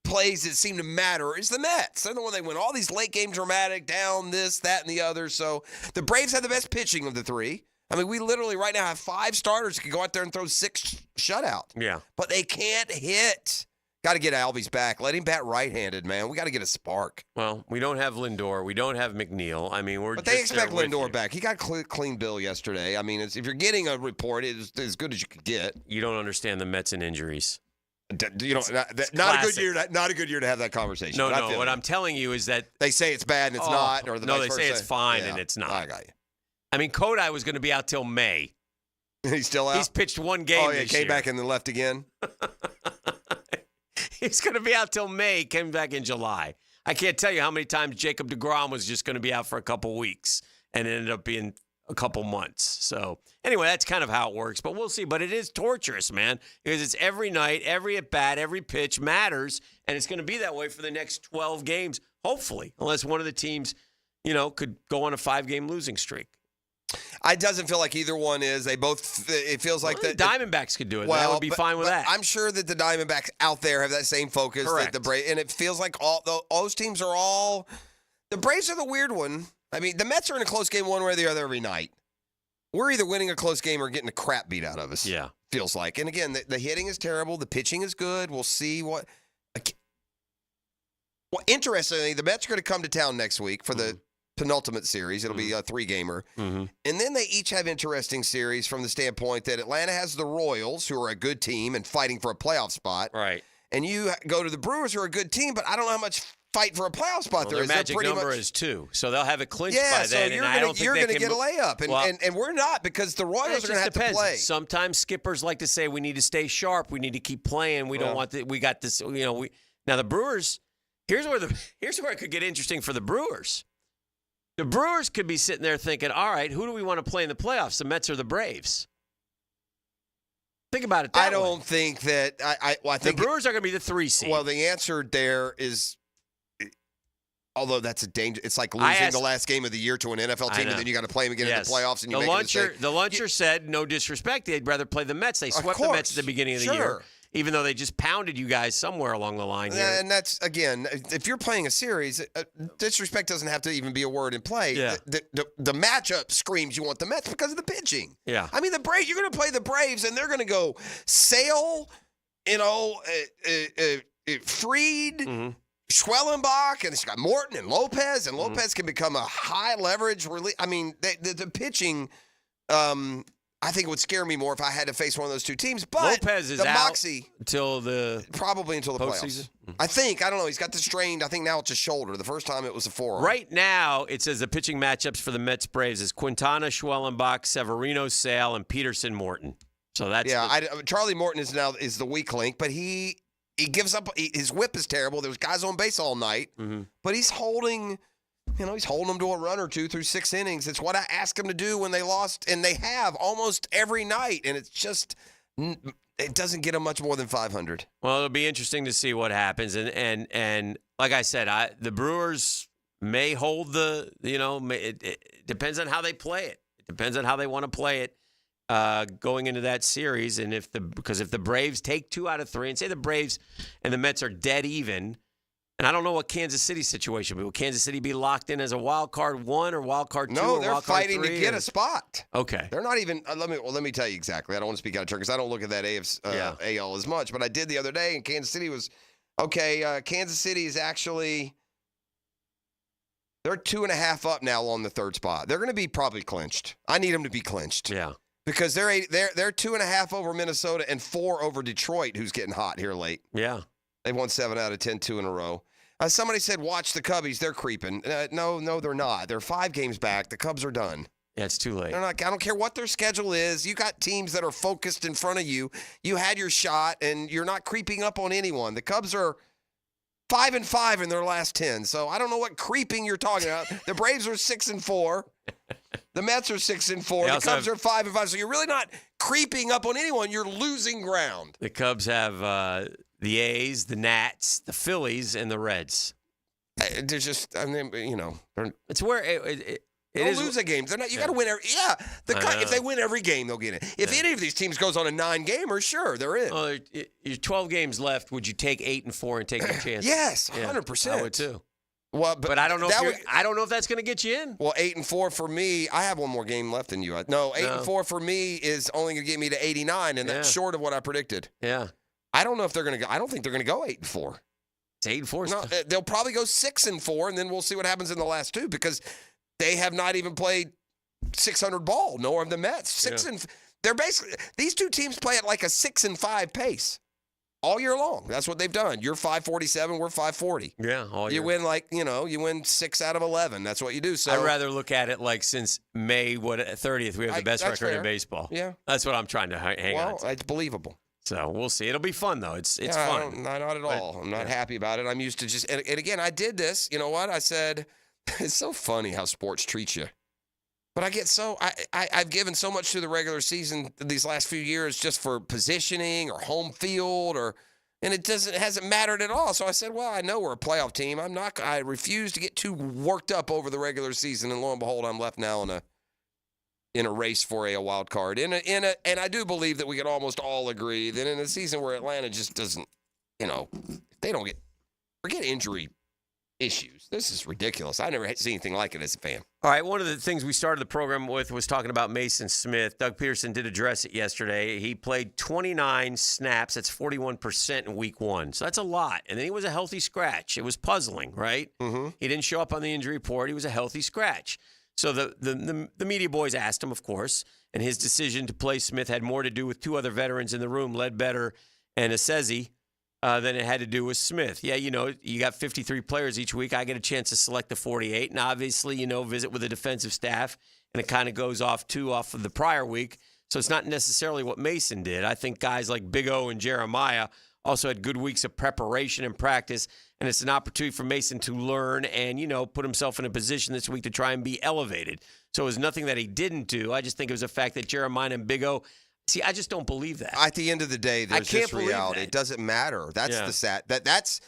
plays that seem to matter is the Mets. They're the one they win all these late game dramatic, down, this, that, and the other. So the Braves have the best pitching of the 3. I mean, we literally right now have 5 starters who can go out there and throw 6 shutout. Yeah. But they can't hit. Got to get Albies back. Let him bat right-handed, man. We got to get a spark. Well, we don't have Lindor. We don't have McNeil. I mean, But they expect Lindor back. He got clean bill yesterday. I mean, if you're getting a report, it's as good as you could get. You don't understand the Mets and injuries. Not a good year. Not a good year to have that conversation. No. What I'm telling you is that they say it's bad and it's not, or they say it's fine and it's not. I got you. I mean, Kodai was going to be out till May. He's still out. He's pitched 1 game. Oh yeah, this came year. back and then left again. He's going to be out till May, came back in July. I can't tell you how many times Jacob deGrom was just going to be out for a couple weeks and it ended up being a couple months. So anyway, that's kind of how it works, but we'll see. But it is torturous, man, because it's every night, every at-bat, every pitch matters, and it's going to be that way for the next 12 games, hopefully, unless one of the teams, could go on a 5-game losing streak. It doesn't feel like either one is. They both. It feels like the Diamondbacks could do it. That would be fine with that. I'm sure that the Diamondbacks out there have that same focus. Correct. That the Braves, and it feels like all those teams are all. The Braves are the weird one. I mean, the Mets are in a close game one way or the other every night. We're either winning a close game or getting the crap beat out of us. Yeah, feels like. And again, the hitting is terrible. The pitching is good. We'll see what. Well, interestingly, the Mets are going to come to town next week for the penultimate series. It'll be a 3-gamer. Mm-hmm. And then they each have interesting series from the standpoint that Atlanta has the Royals, who are a good team and fighting for a playoff spot. Right. And you go to the Brewers, who are a good team, but I don't know how much fight for a playoff spot there their is. Magic number is 2, so they'll have it clinched yeah, by so then. you're going to get a layup, and we're not, because the Royals are going to have to play. Sometimes skippers like to say we need to stay sharp, we need to keep playing, we don't want to, we got this. Now the Brewers. Here's where it could get interesting for the Brewers. The Brewers could be sitting there thinking, all right, who do we want to play in the playoffs, the Mets or the Braves? Think about it that way. I don't think that I think the Brewers are going to be the 3 seed. Well, the answer there is, although that's a danger. It's like losing the last game of the year to an NFL team, and then you got to play them again in the playoffs, and you make a mistake. The luncher said, no disrespect, they'd rather play the Mets. They swept the Mets at the beginning of the year. Even though they just pounded you guys somewhere along the line here. And that's, again, if you're playing a series, disrespect doesn't have to even be a word in play. Yeah. The matchup screams you want the Mets because of the pitching. Yeah. I mean, the Braves, you're going to play the Braves, and they're going to go Sale, Fried, Schwellenbach, and it's got Morton and Lopez, and Lopez can become a high leverage relief. I mean, the pitching, I think it would scare me more if I had to face one of those two teams. But Lopez is the out moxie until the probably until the postseason. playoffs. I think. I don't know. He's got the strained. I think now it's a shoulder. The first time it was a forearm. Right now, it says the pitching matchups for the Mets Braves is Quintana, Schwellenbach, Severino, Sale, and Peterson Morton. So that's Charlie Morton is the weak link, but he gives up. His whip is terrible. There's guys on base all night, but he's holding. He's holding them to a run or two through 6 innings. It's what I asked him to do when they lost, and they have almost every night. And it's just, it doesn't get them much more than 500. Well, it'll be interesting to see what happens. And like I said, the Brewers may hold it depends on how they play it. It depends on how they want to play it going into that series. And because if the Braves take 2 out of 3, and say the Braves and the Mets are dead even. And I don't know what Kansas City's situation will be. Will Kansas City be locked in as a wild card 1 or wild card 2? No, or they're wild card fighting 3, to get a spot. Okay. They're not even. Let me tell you exactly. I don't want to speak out of turn because I don't look at that AL as much. But I did the other day, and Kansas City was okay. Kansas City is actually they're 2.5 up now on the 3rd spot. They're going to be probably clinched. I need them to be clinched. Yeah. Because they're 2.5 over Minnesota and 4 over Detroit, who's getting hot here late. Yeah. They've won 7 out of 10, 2 in a row. Somebody said, watch the Cubbies. They're creeping. No, they're not. They're 5 games back. The Cubs are done. Yeah, it's too late. They're not. I don't care what their schedule is. You got teams that are focused in front of you. You had your shot, and you're not creeping up on anyone. The Cubs are 5-5 in their last 10. So I don't know what creeping you're talking about. The Braves are 6-4. The Mets are 6-4. The Cubs are 5-5. So you're really not creeping up on anyone. You're losing ground. The Cubs have the A's, the Nats, the Phillies, and the Reds. They're just, it's where it is. Lose a game. They're not. You got to win every. Yeah, if they win every game, they'll get in. If any of these teams goes on a 9-gamer, sure, they're in. Well, you're 12 games left. Would you take 8-4 and take your chance? Yes, 100%. I would too. Well, but I don't know. I don't know if that's going to get you in. Well, 8-4 for me. I have one more game left than you. No, 8-4 for me is only going to get me to 89, and that's short of what I predicted. Yeah. I don't know if they're going to go. I don't think they're going to go 8-4. It's 8-4. No, they'll probably go 6-4, and then we'll see what happens in the last 2 because they have not even played 600 ball. Nor have the Mets. They're basically these 2 teams play at like a 6-5 pace all year long. That's what they've done. You're 547. We're 540. Yeah, all year. You win you win 6 out of 11. That's what you do. So I'd rather look at it like since May 30th, we have the best record in baseball. Yeah, that's what I'm trying to hang on to. Well, it's believable. So we'll see. It'll be fun, though. It's fun. Not at all. I'm not happy about it. I'm used to just – and again, I did this. You know what? I said it's so funny how sports treat you. But I get so I've given so much to the regular season these last few years just for positioning or home field and it hasn't mattered at all. So I said, well, I know we're a playoff team. I refuse to get too worked up over the regular season. And lo and behold, I'm left now in a race for a wild card. And I do believe that we can almost all agree that in a season where Atlanta just doesn't, they don't forget injury issues. This is ridiculous. I never seen anything like it as a fan. All right, one of the things we started the program with was talking about Mason Smith. Doug Peterson did address it yesterday. He played 29 snaps. That's 41% in week 1. So that's a lot. And then he was a healthy scratch. It was puzzling, right? Mm-hmm. He didn't show up on the injury report. He was a healthy scratch. So the media boys asked him, of course, and his decision to play Smith had more to do with 2 other veterans in the room, Ledbetter and Assezi, than it had to do with Smith. Yeah, you got 53 players each week. I get a chance to select the 48, and obviously, visit with the defensive staff, and it kind of goes off of the prior week. So it's not necessarily what Mason did. I think guys like Big O and Jeremiah also had good weeks of preparation and practice, and it's an opportunity for Mason to learn and, put himself in a position this week to try and be elevated. So it was nothing that he didn't do. I just think it was a fact that Jeremiah and Big O, see, I just don't believe that. At the end of the day, there's just reality. It doesn't matter. That's the stat. That's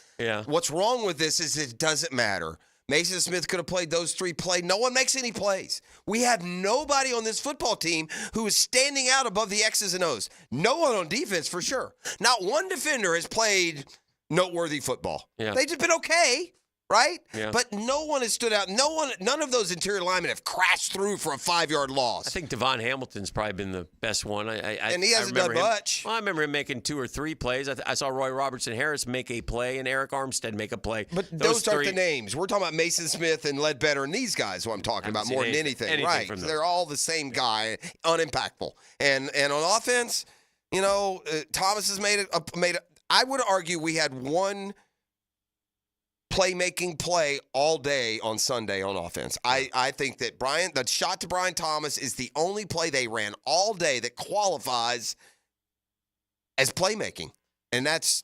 what's wrong with this is it doesn't matter. Mason Smith could have played those 3 plays. No one makes any plays. We have nobody on this football team who is standing out above the X's and O's. No one on defense for sure. Not one defender has played noteworthy football. Yeah. They've just been okay. right? Yeah. But no one has stood out. None of those interior linemen have crashed through for a 5-yard loss. I think Devon Hamilton's probably been the best one. And he hasn't done much. Well, I remember him making 2 or 3 plays. I saw Roy Robertson-Harris make a play and Eric Armstead make a play. But those aren't the names. We're talking about Mason Smith and Ledbetter and these guys who I'm talking about more than anything. Right. They're all the same guy, unimpactful. And on offense, Thomas has made it. I would argue we had one playmaking play all day on Sunday on offense. I think that the shot to Brian Thomas is the only play they ran all day that qualifies as playmaking. And that's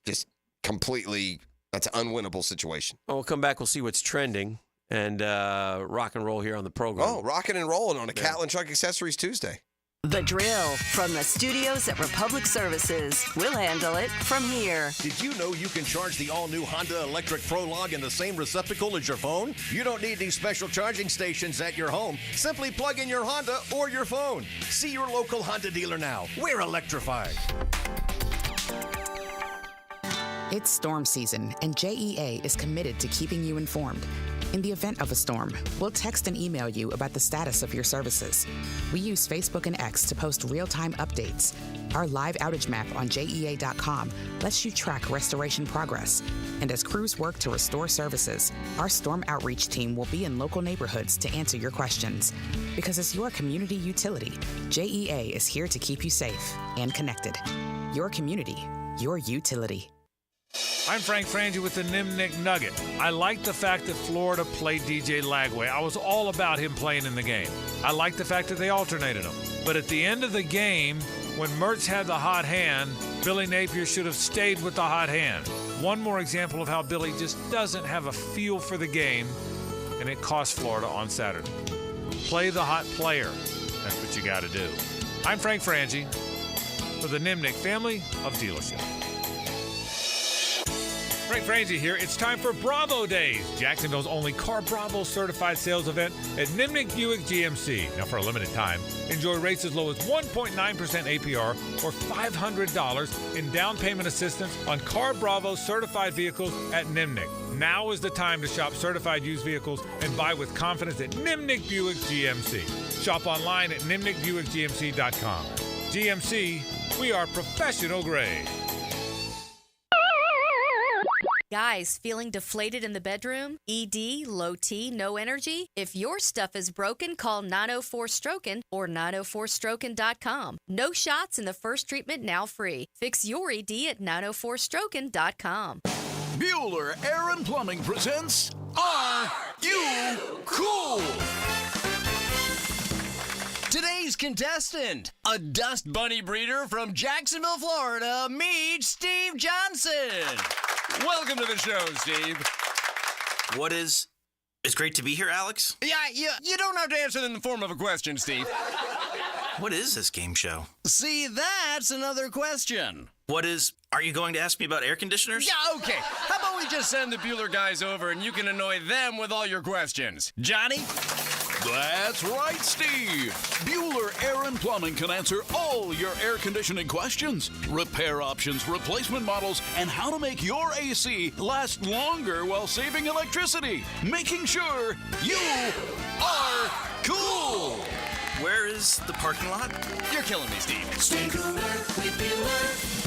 just completely, that's an unwinnable situation. Well, we'll come back. We'll see what's trending and rock and roll here on the program. Oh, rocking and rolling on a Catlin Truck Accessories Tuesday. The Drill from the studios at Republic Services. We'll handle it from here. Did you know you can charge the all-new Honda Electric Prologue in the same receptacle as your phone? You don't need these special charging stations at your home. Simply plug in your Honda or your phone. See your local Honda dealer now. We're electrified. It's storm season, and JEA is committed to keeping you informed. In the event of a storm, we'll text and email you about the status of your services. We use Facebook and X to post real-time updates. Our live outage map on JEA.com lets you track restoration progress. And as crews work to restore services, our storm outreach team will be in local neighborhoods to answer your questions. Because as your community utility, JEA is here to keep you safe and connected. Your community, your utility. I'm Frank Frangie with the Nimnick Nugget. I like the fact that Florida played DJ Lagway. I was all about him playing in the game. I like the fact that they alternated him. But at the end of the game, when Mertz had the hot hand, Billy Napier should have stayed with the hot hand. One more example of how Billy just doesn't have a feel for the game, and it cost Florida on Saturday. Play the hot player. That's what you got to do. I'm Frank Frangie for the Nimnick family of dealerships. Frank Frangie here. It's time for Bravo Days, Jacksonville's only Car Bravo certified sales event at Nimnick Buick GMC. Now, for a limited time, enjoy rates as low as 1.9% APR or $500 in down payment assistance on Car Bravo certified vehicles at Nimnick. Now is the time to shop certified used vehicles and buy with confidence at Nimnick Buick GMC. Shop online at nimnickbuickgmc.com. GMC, we are professional grade. Guys, feeling deflated in the bedroom? ED, low T, no energy? If your stuff is broken, call 904-STROKEN or 904stroken.com. No shots in the first treatment, now free. Fix your ED at 904stroken.com. Bueller Air and Plumbing presents Are You Cool? Today's contestant, a dust bunny breeder from Jacksonville, Florida, meet Steve Johnson. Welcome to the show, Steve. It's great to be here, Alex. Yeah, you don't have to answer in the form of a question, Steve. What is this game show? See, that's another question. Are you going to ask me about air conditioners? Yeah, okay. How about we just send the Bueller guys over and you can annoy them with all your questions. Johnny? That's right, Steve. Bueller Air and Plumbing can answer all your air conditioning questions, repair options, replacement models, and how to make your AC last longer while saving electricity, making sure you are cool. Where is the parking lot? You're killing me, Steve. Stay cooler with Bueller.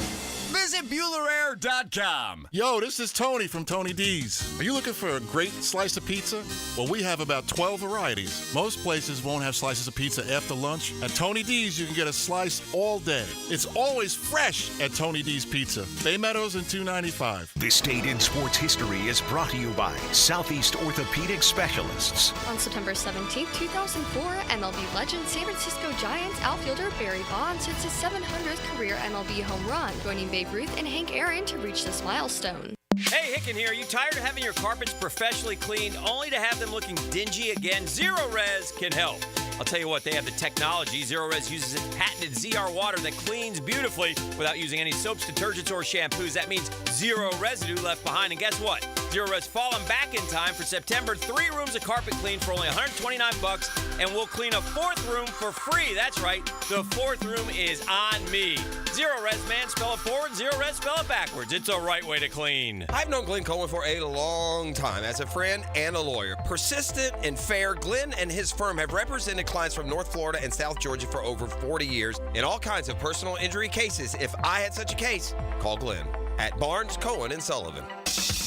Visit BuellerAir.com. Yo, this is Tony from Tony D's. Are you looking for a great slice of pizza? Well, we have about 12 varieties. Most places won't have slices of pizza after lunch. At Tony D's, you can get a slice all day. It's always fresh at Tony D's Pizza. Bay Meadows and 295. This date in sports history is brought to you by Southeast Orthopedic Specialists. On September 17, 2004, MLB legend San Francisco Giants outfielder Barry Bonds hits his 700th career MLB home run, joining Babe Ruth and Hank Aaron to reach this milestone. Hey, Hicken here. Are you tired of having your carpets professionally cleaned only to have them looking dingy again? Zero Res can help. I'll tell you what, they have the technology. Zero Res uses its patented ZR water that cleans beautifully without using any soaps, detergents, or shampoos. That means zero residue left behind. And guess what? Zero Res falling back in time for September. 3 rooms of carpet clean for only $129, and we'll clean a 4th room for free. That's right, the 4th room is on me. Zero Res, man, spell it forward. Zero Res, spell it backwards. It's a right way to clean. I've known Glenn Coleman for a long time as a friend and a lawyer. Persistent and fair, Glenn and his firm have represented clients from North Florida and South Georgia for over 40 years in all kinds of personal injury cases. If I had such a case, call Glenn at Barnes, Cohen, and Sullivan.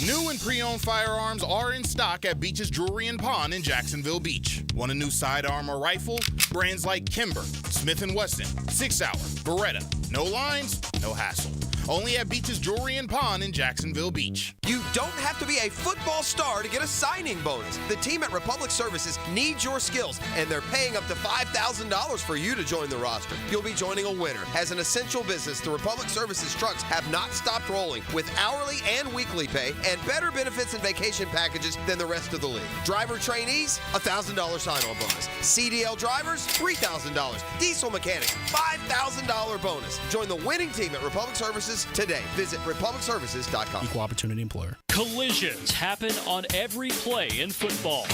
New and pre-owned firearms are in stock at Beach's Jewelry and Pawn in Jacksonville Beach. Want a new sidearm or rifle? Brands like Kimber, Smith & Wesson, 6 Hour, Beretta. No lines, no hassle. Only at Beach's Jewelry and Pawn in Jacksonville Beach. You don't have to be a football star to get a signing bonus. The team at Republic Services needs your skills, and they're paying up to $5,000 for you to join the roster. You'll be joining a winner. As an essential business, the Republic Services trucks have not stopped rolling with hourly and weekly pay and better benefits and vacation packages than the rest of the league. Driver trainees, $1,000 sign-on bonus. CDL drivers, $3,000. Diesel mechanics, $5,000 bonus. Join the winning team at Republic Services today. Visit republicservices.com. Equal opportunity employer. Collisions happen on every play in football.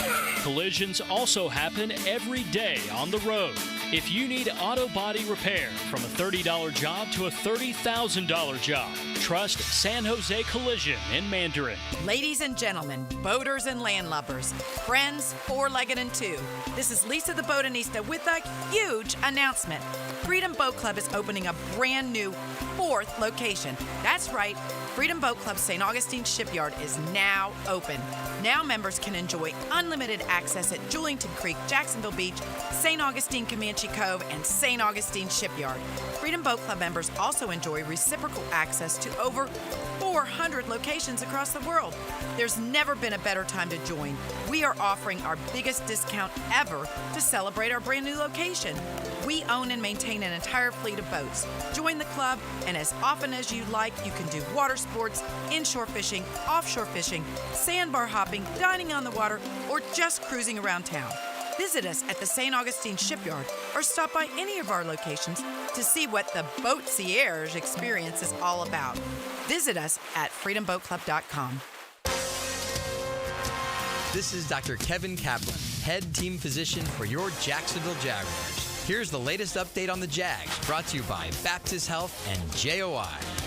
Collisions also happen every day on the road. If you need auto body repair, from a $30 job to a $30,000 job, trust San Jose Collision in Mandarin. Ladies and gentlemen, boaters and landlubbers, friends, four-legged and two, this is Lisa the Botanista with a huge announcement. Freedom Boat Club is opening a brand new 4th location. That's right, Freedom Boat Club St. Augustine Shipyard is now open. Now members can enjoy unlimited access at Julington Creek, Jacksonville Beach, St. Augustine Comanche Cove, and St. Augustine Shipyard. Freedom Boat Club members also enjoy reciprocal access to over 400 locations across the world. There's never been a better time to join. We are offering our biggest discount ever to celebrate our brand new location. We own and maintain an entire fleet of boats. Join the club, and as often as you like, you can do water sports, inshore fishing, offshore fishing, sandbar hopping, dining on the water, or just cruising around town. Visit us at the St. Augustine Shipyard or stop by any of our locations to see what the Boatsiers experience is all about. Visit us at freedomboatclub.com. This is Dr. Kevin Kaplan, head team physician for your Jacksonville Jaguars. Here's the latest update on the Jags, brought to you by Baptist Health and JOI.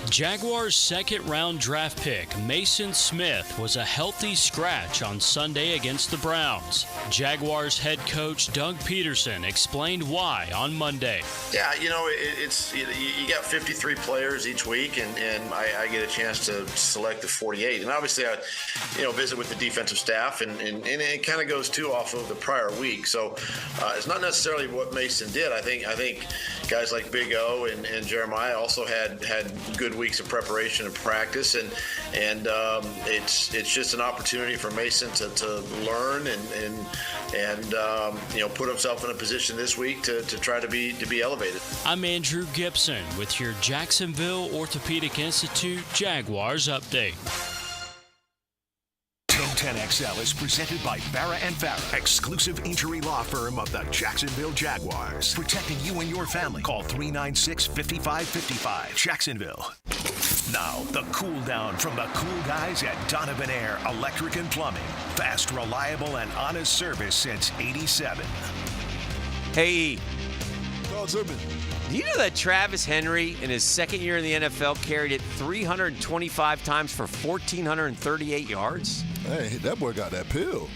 Jaguars' second-round draft pick, Mason Smith, was a healthy scratch on Sunday against the Browns. Jaguars head coach Doug Peterson explained why on Monday. Yeah, you know, you got 53 players each week, and I get a chance to select the 48. And obviously, I visit with the defensive staff, and it kind of goes too off of the prior week. So it's not necessarily what Mason did. I think guys like Big O and Jeremiah also had good weeks of preparation and practice, and it's just an opportunity for Mason to learn and put himself in a position this week to try to be elevated. I'm Andrew Gibson with your Jacksonville Orthopedic Institute Jaguars update. 1010XL is presented by Farah & Farah, exclusive injury law firm of the Jacksonville Jaguars. Protecting you and your family. Call 396-5555. Jacksonville. Now, the cool down from the cool guys at Donovan Air Electric and Plumbing. Fast, reliable, and honest service since '87. Hey. Do you know that Travis Henry, in his second year in the NFL, carried it 325 times for 1,438 yards? Hey, that boy got that pill.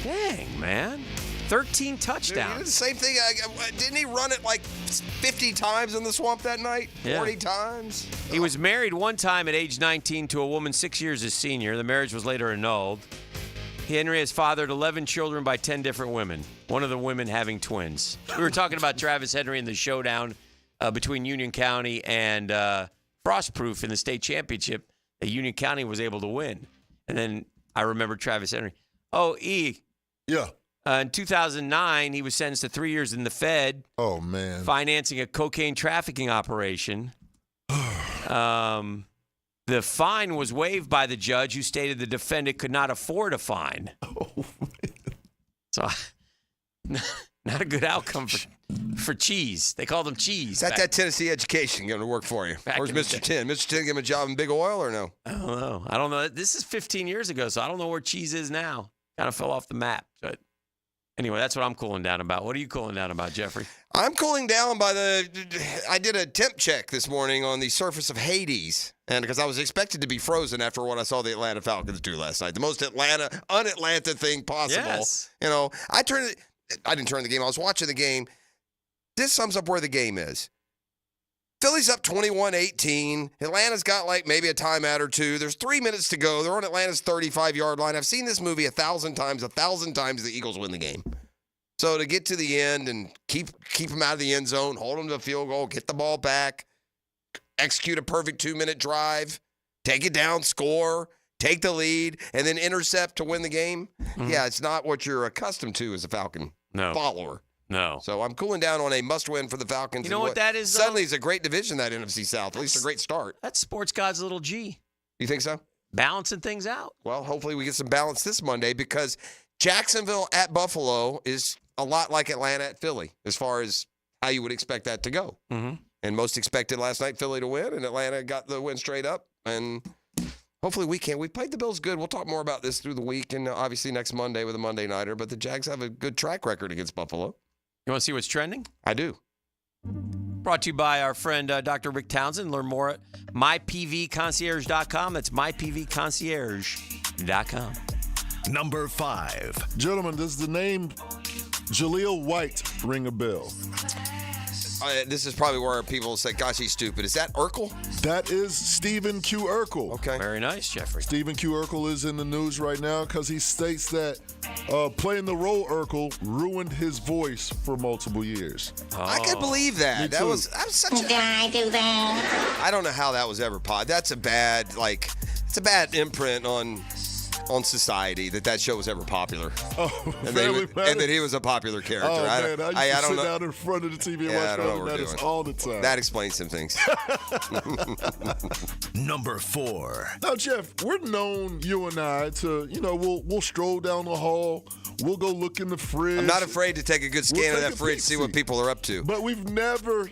Dang, man. 13 touchdowns. He did the same thing. Didn't he run it like 50 times in the swamp that night? 40 times? He was married one time at age 19 to a woman 6 years his senior. The marriage was later annulled. Henry has fathered 11 children by 10 different women, one of the women having twins. We were talking about Travis Henry in the showdown between Union County and Frostproof in the state championship that Union County was able to win. And then I remember Travis Henry. Oh, Yeah. In 2009, he was sentenced to 3 years in the Fed. Oh, man. Financing a cocaine trafficking operation. The fine was waived by the judge, who stated the defendant could not afford a fine. Oh, man. So Not a good outcome for cheese. They called him cheese. Is that Tennessee education going to work for you? Where's Mr. Tin? Mr. Tin give him a job in Big Oil or no? I don't know. This is 15 years ago, so I don't know where cheese is now. Kind of fell off the map. But anyway, that's what I'm cooling down about. What are you cooling down about, Jeffrey? I'm cooling down I did a temp check this morning on the surface of Hades. And because I was expected to be frozen after what I saw the Atlanta Falcons do last night. The most un-Atlanta thing possible. Yes. I didn't turn the game. I was watching the game. This sums up where the game is. Philly's up 21-18. Atlanta's got maybe a timeout or two. There's 3 minutes to go. They're on Atlanta's 35-yard line. I've seen this movie 1,000 times. 1,000 times the Eagles win the game. So to get to the end and keep them out of the end zone, hold them to a field goal, get the ball back, execute a perfect 2-minute drive, take it down, score, take the lead, and then intercept to win the game. Mm-hmm. Yeah, it's not what you're accustomed to as a Falcon follower. No. So I'm cooling down on a must-win for the Falcons. You know what that is? Suddenly it's a great division, that NFC South. At least a great start. That's sports God's little G. You think so? Balancing things out. Well, hopefully we get some balance this Monday because Jacksonville at Buffalo is a lot like Atlanta at Philly as far as how you would expect that to go. Mm-hmm. And most expected last night Philly to win, and Atlanta got the win straight up. And hopefully we can. We played the Bills good. We'll talk more about this through the week and obviously next Monday with a Monday Nighter. But the Jags have a good track record against Buffalo. You want to see what's trending? I do. Brought to you by our friend Dr. Rick Townsend. Learn more at mypvconcierge.com. That's mypvconcierge.com. Number 5. Gentlemen, does the name Jaleel White ring a bell? This is probably where people say, gosh, he's stupid. Is that Urkel? That is Stephen Q. Urkel. Okay. Very nice, Jeffrey. Stephen Q. Urkel is in the news right now because he states that playing the role Urkel ruined his voice for multiple years. Oh. I could believe that. That was such a... Did I do that? I don't know how that was ever That's a bad, it's a bad imprint on society that show was ever popular. Oh, and that he was a popular character. Oh, I man, I used to sit down in front of the TV and watch Family Matters all the time. That explains some things. Number 4. Now, Jeff, we're known, you and I, to, we'll stroll down the hall. We'll go look in the fridge. I'm not afraid to take a good scan of that fridge, see what people are up to. But we've never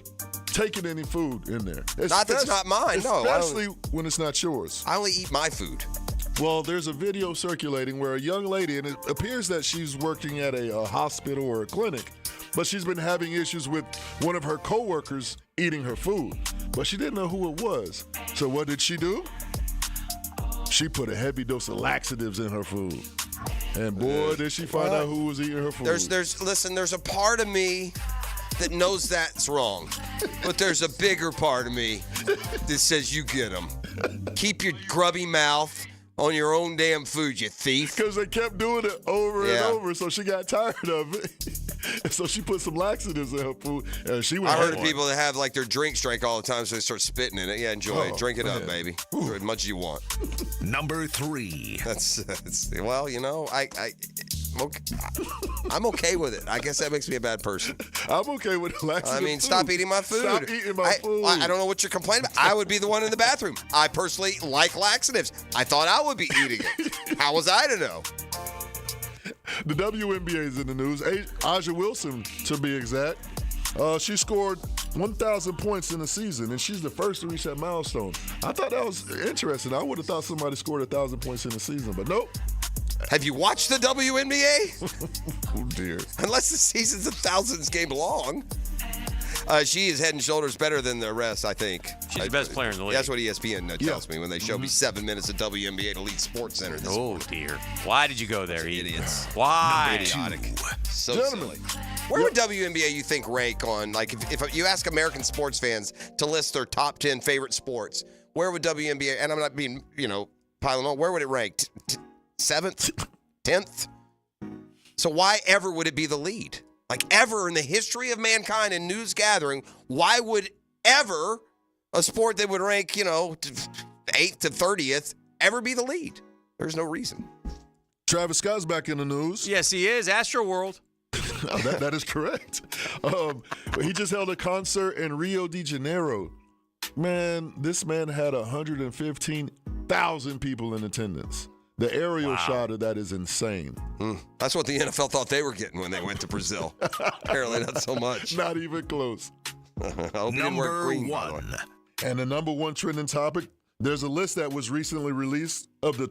taken any food in there. Not that's not mine, no. Especially when it's not yours. I only eat my food. Well, there's a video circulating where a young lady, and it appears that she's working at a hospital or a clinic, but she's been having issues with one of her coworkers eating her food, but she didn't know who it was. So what did she do? She put a heavy dose of laxatives in her food. And boy, did she find out who was eating her food. There's a part of me that knows that's wrong, but there's a bigger part of me that says you get them. Keep your grubby mouth on your own damn food, you thief. Because they kept doing it over and over, so she got tired of it. And so she put some laxatives in her food, and she went. I heard of people that have their drinks drank all the time, so they start spitting in it. Yeah, enjoy it. Drink it up, baby. As much as you want. Number 3. That's well, I'm okay with it. I guess that makes me a bad person. I'm okay with laxative food. Stop eating my food. Stop eating my food. I don't know what you're complaining about. I would be the one in the bathroom. I personally like laxatives. I thought I would be eating it. How was I to know? The WNBA is in the news. Aja Wilson, to be exact. She scored 1,000 points in a season, and she's the first to reach that milestone. I thought that was interesting. I would have thought somebody scored 1,000 points in a season, but nope. Have you watched the WNBA? Oh, dear. Unless the season's 1,000 game long. She is head and shoulders better than the rest, I think. She's the best player in the league. That's what ESPN tells me when they show me 7 minutes of WNBA to Elite Sports Center. Dear. Why did you go there, idiots? Why? Idiotic. So silly. Where would WNBA, you think, rank on, if you ask American sports fans to list their top 10 favorite sports, where would WNBA, and I'm not being, piling on, where would it rank? 7th? 10th? So why ever would it be the lead? Ever in the history of mankind and news gathering, why would ever a sport that would rank, 8th to 30th ever be the lead? There's no reason. Travis Scott's back in the news. Yes, he is. Astroworld. that is correct. He just held a concert in Rio de Janeiro. Man, this man had 115,000 people in attendance. The aerial shot of that is insane. That's what the NFL thought they were getting when they went to Brazil. Apparently not so much. Not even close. I hope you didn't wear green, by the way. And the number one trending topic, there's a list that was recently released of the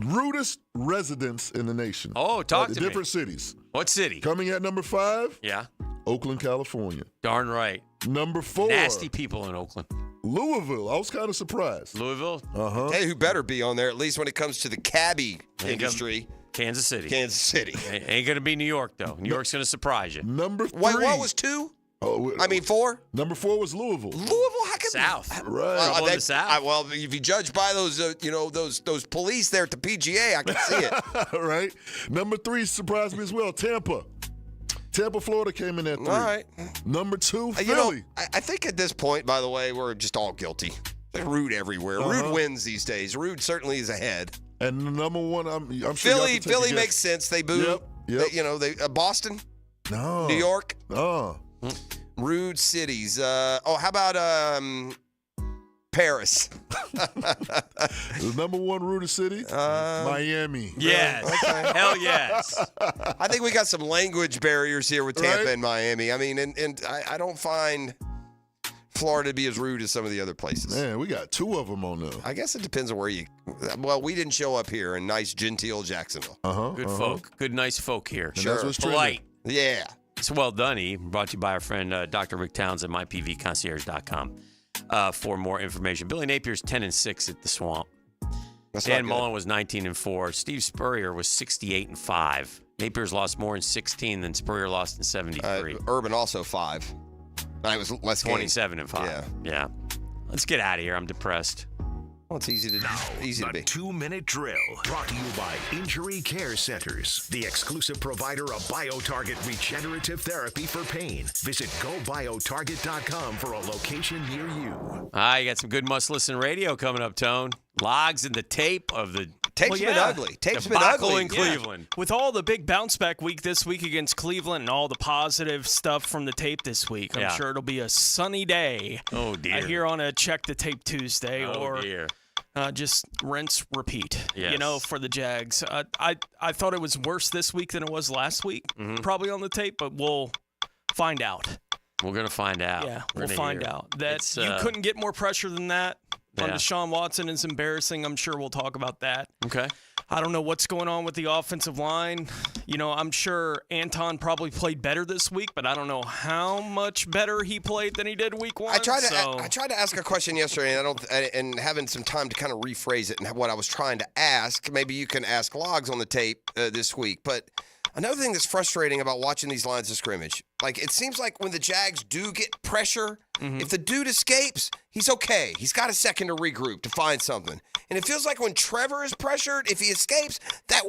rudest residents in the nation. Oh, talk to me. Different cities. What city? Coming at number 5? Yeah. Oakland, California. Darn right. Number 4. Nasty people in Oakland. Louisville. I was kind of surprised. Louisville? Uh-huh. Hey, who better be on there, at least when it comes to the cabbie industry? Kansas City. Kansas City. Ain't going to be New York, though. New York's going to surprise you. Number 3. Wait, what was 2? Oh, I mean 4? Number 4 was Louisville. Louisville? How come? South. Right. The South. Well, if you judge by those, those police there at the PGA, I can see it. Right. Number 3 surprised me as well. Tampa, Florida came in at 3. All right. Number 2, Philly. I think at this point, by the way, we're just all guilty. There's rude everywhere. Rude wins these days. Rude certainly is ahead. And the number 1, I'm sure Philly makes sense. They boo. Yep. They Boston. No. New York. Oh. Rude cities. How about Paris? The number 1 rudest city? Miami. Yes. Okay. Hell yes. I think we got some language barriers here with Tampa Right? and Miami. I mean, and I don't find Florida to be as rude as some of the other places. Man, we got 2 of them on there. I guess it depends on where you. Well, we didn't show up here in nice, genteel Jacksonville. Good folk. Good, nice folk here. And that's what's trending. Polite. Yeah. It's well done, E. Brought to you by our friend Dr. Rick Towns at mypvconcierge.com for more information. Billy Napier's 10-6 at the Swamp. Dan Mullen was 19-4. Steve Spurrier was 68-5. Napier's lost more in 16 than Spurrier lost in 73. Urban also 5. I was less 27-5. Yeah. Let's get out of here. I'm depressed. Well, it's easy to The 2-minute drill brought to you by Injury Care Centers, the exclusive provider of BioTarget regenerative therapy for pain. Visit GoBioTarget.com for a location near you. You got some good must-listen radio coming up, Tone. Logs and the tape of the Tape's been ugly. Tape's been ugly in Cleveland. With all the big bounce back week this week against Cleveland and all the positive stuff from the tape this week, I'm sure it'll be a sunny day. Oh, dear. Here on a Check the Tape Tuesday dear. Just rinse, repeat, Yes. for the Jags. I thought it was worse this week than it was last week, probably on the tape, but we'll find out. We're going to find out. Yeah, We're we'll gonna find hear. out. That It's, you couldn't get more pressure than that. On Yeah. Deshaun Watson is embarrassing. I'm sure we'll talk about that. Okay. I don't know what's going on with the offensive line. I'm sure Anton probably played better this week, but I don't know how much better he played than he did week 1. I tried to ask a question yesterday, and having some time to kind of rephrase it and what I was trying to ask. Maybe you can ask Logs on the tape this week. But another thing that's frustrating about watching these lines of scrimmage, it seems like when the Jags do get pressure, if the dude escapes, he's okay. He's got a second to regroup, to find something. And it feels like when Trevor is pressured, if he escapes, that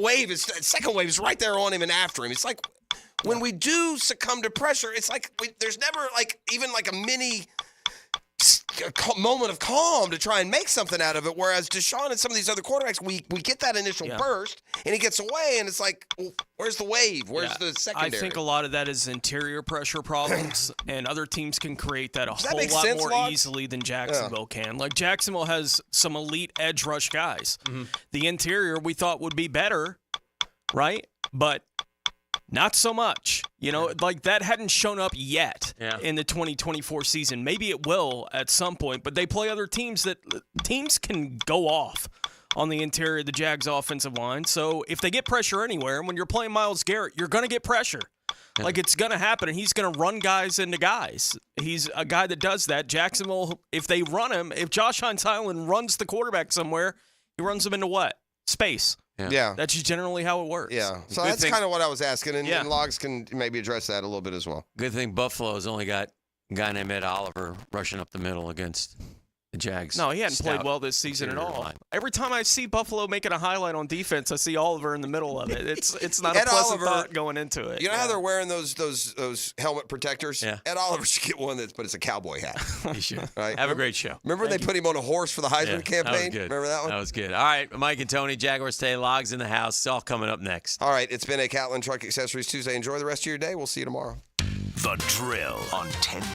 second wave is right there on him and after him. It's like when we do succumb to pressure, it's like there's never even a mini moment of calm to try and make something out of it. Whereas Deshaun and some of these other quarterbacks, we get that initial burst and he gets away, and it's like, well, where's the wave? Where's the secondary? I think a lot of that is interior pressure problems, and other teams can create that Does that whole make lot sense, more Log? easily than Jacksonville can. Like Jacksonville has some elite edge rush guys. The interior we thought would be better, right? But not so much. That hadn't shown up yet in the 2024 season. Maybe it will at some point, but they play other teams that teams can go off on the interior of the Jags offensive line. So if they get pressure anywhere, and when you're playing Myles Garrett, you're going to get pressure. It's going to happen, and he's going to run guys into guys. He's a guy that does that. Jacksonville, if they run him, if Josh Hines-Highland runs the quarterback somewhere, he runs them into what? Space. Yeah. That's generally how it works. Yeah. So that's kind of what I was asking, and Logs can maybe address that a little bit as well. Good thing Buffalo's only got a guy named Ed Oliver rushing up the middle against the Jags. No, he hadn't played well this season at all. Every time I see Buffalo making a highlight on defense, I see Oliver in the middle of it. It's not a pleasant thought going into it. You know how they're wearing those helmet protectors? Yeah. Ed Oliver should get one but it's a cowboy hat. He should. Right? Have a great show. Remember they put him on a horse for the Heisman campaign? That was good. Remember that one? That was good. All right, Mike and Tony, Jaguars today, Logs in the house. It's all coming up next. All right, it's been a Catlin Truck Accessories Tuesday. Enjoy the rest of your day. We'll see you tomorrow. The Drill on 1010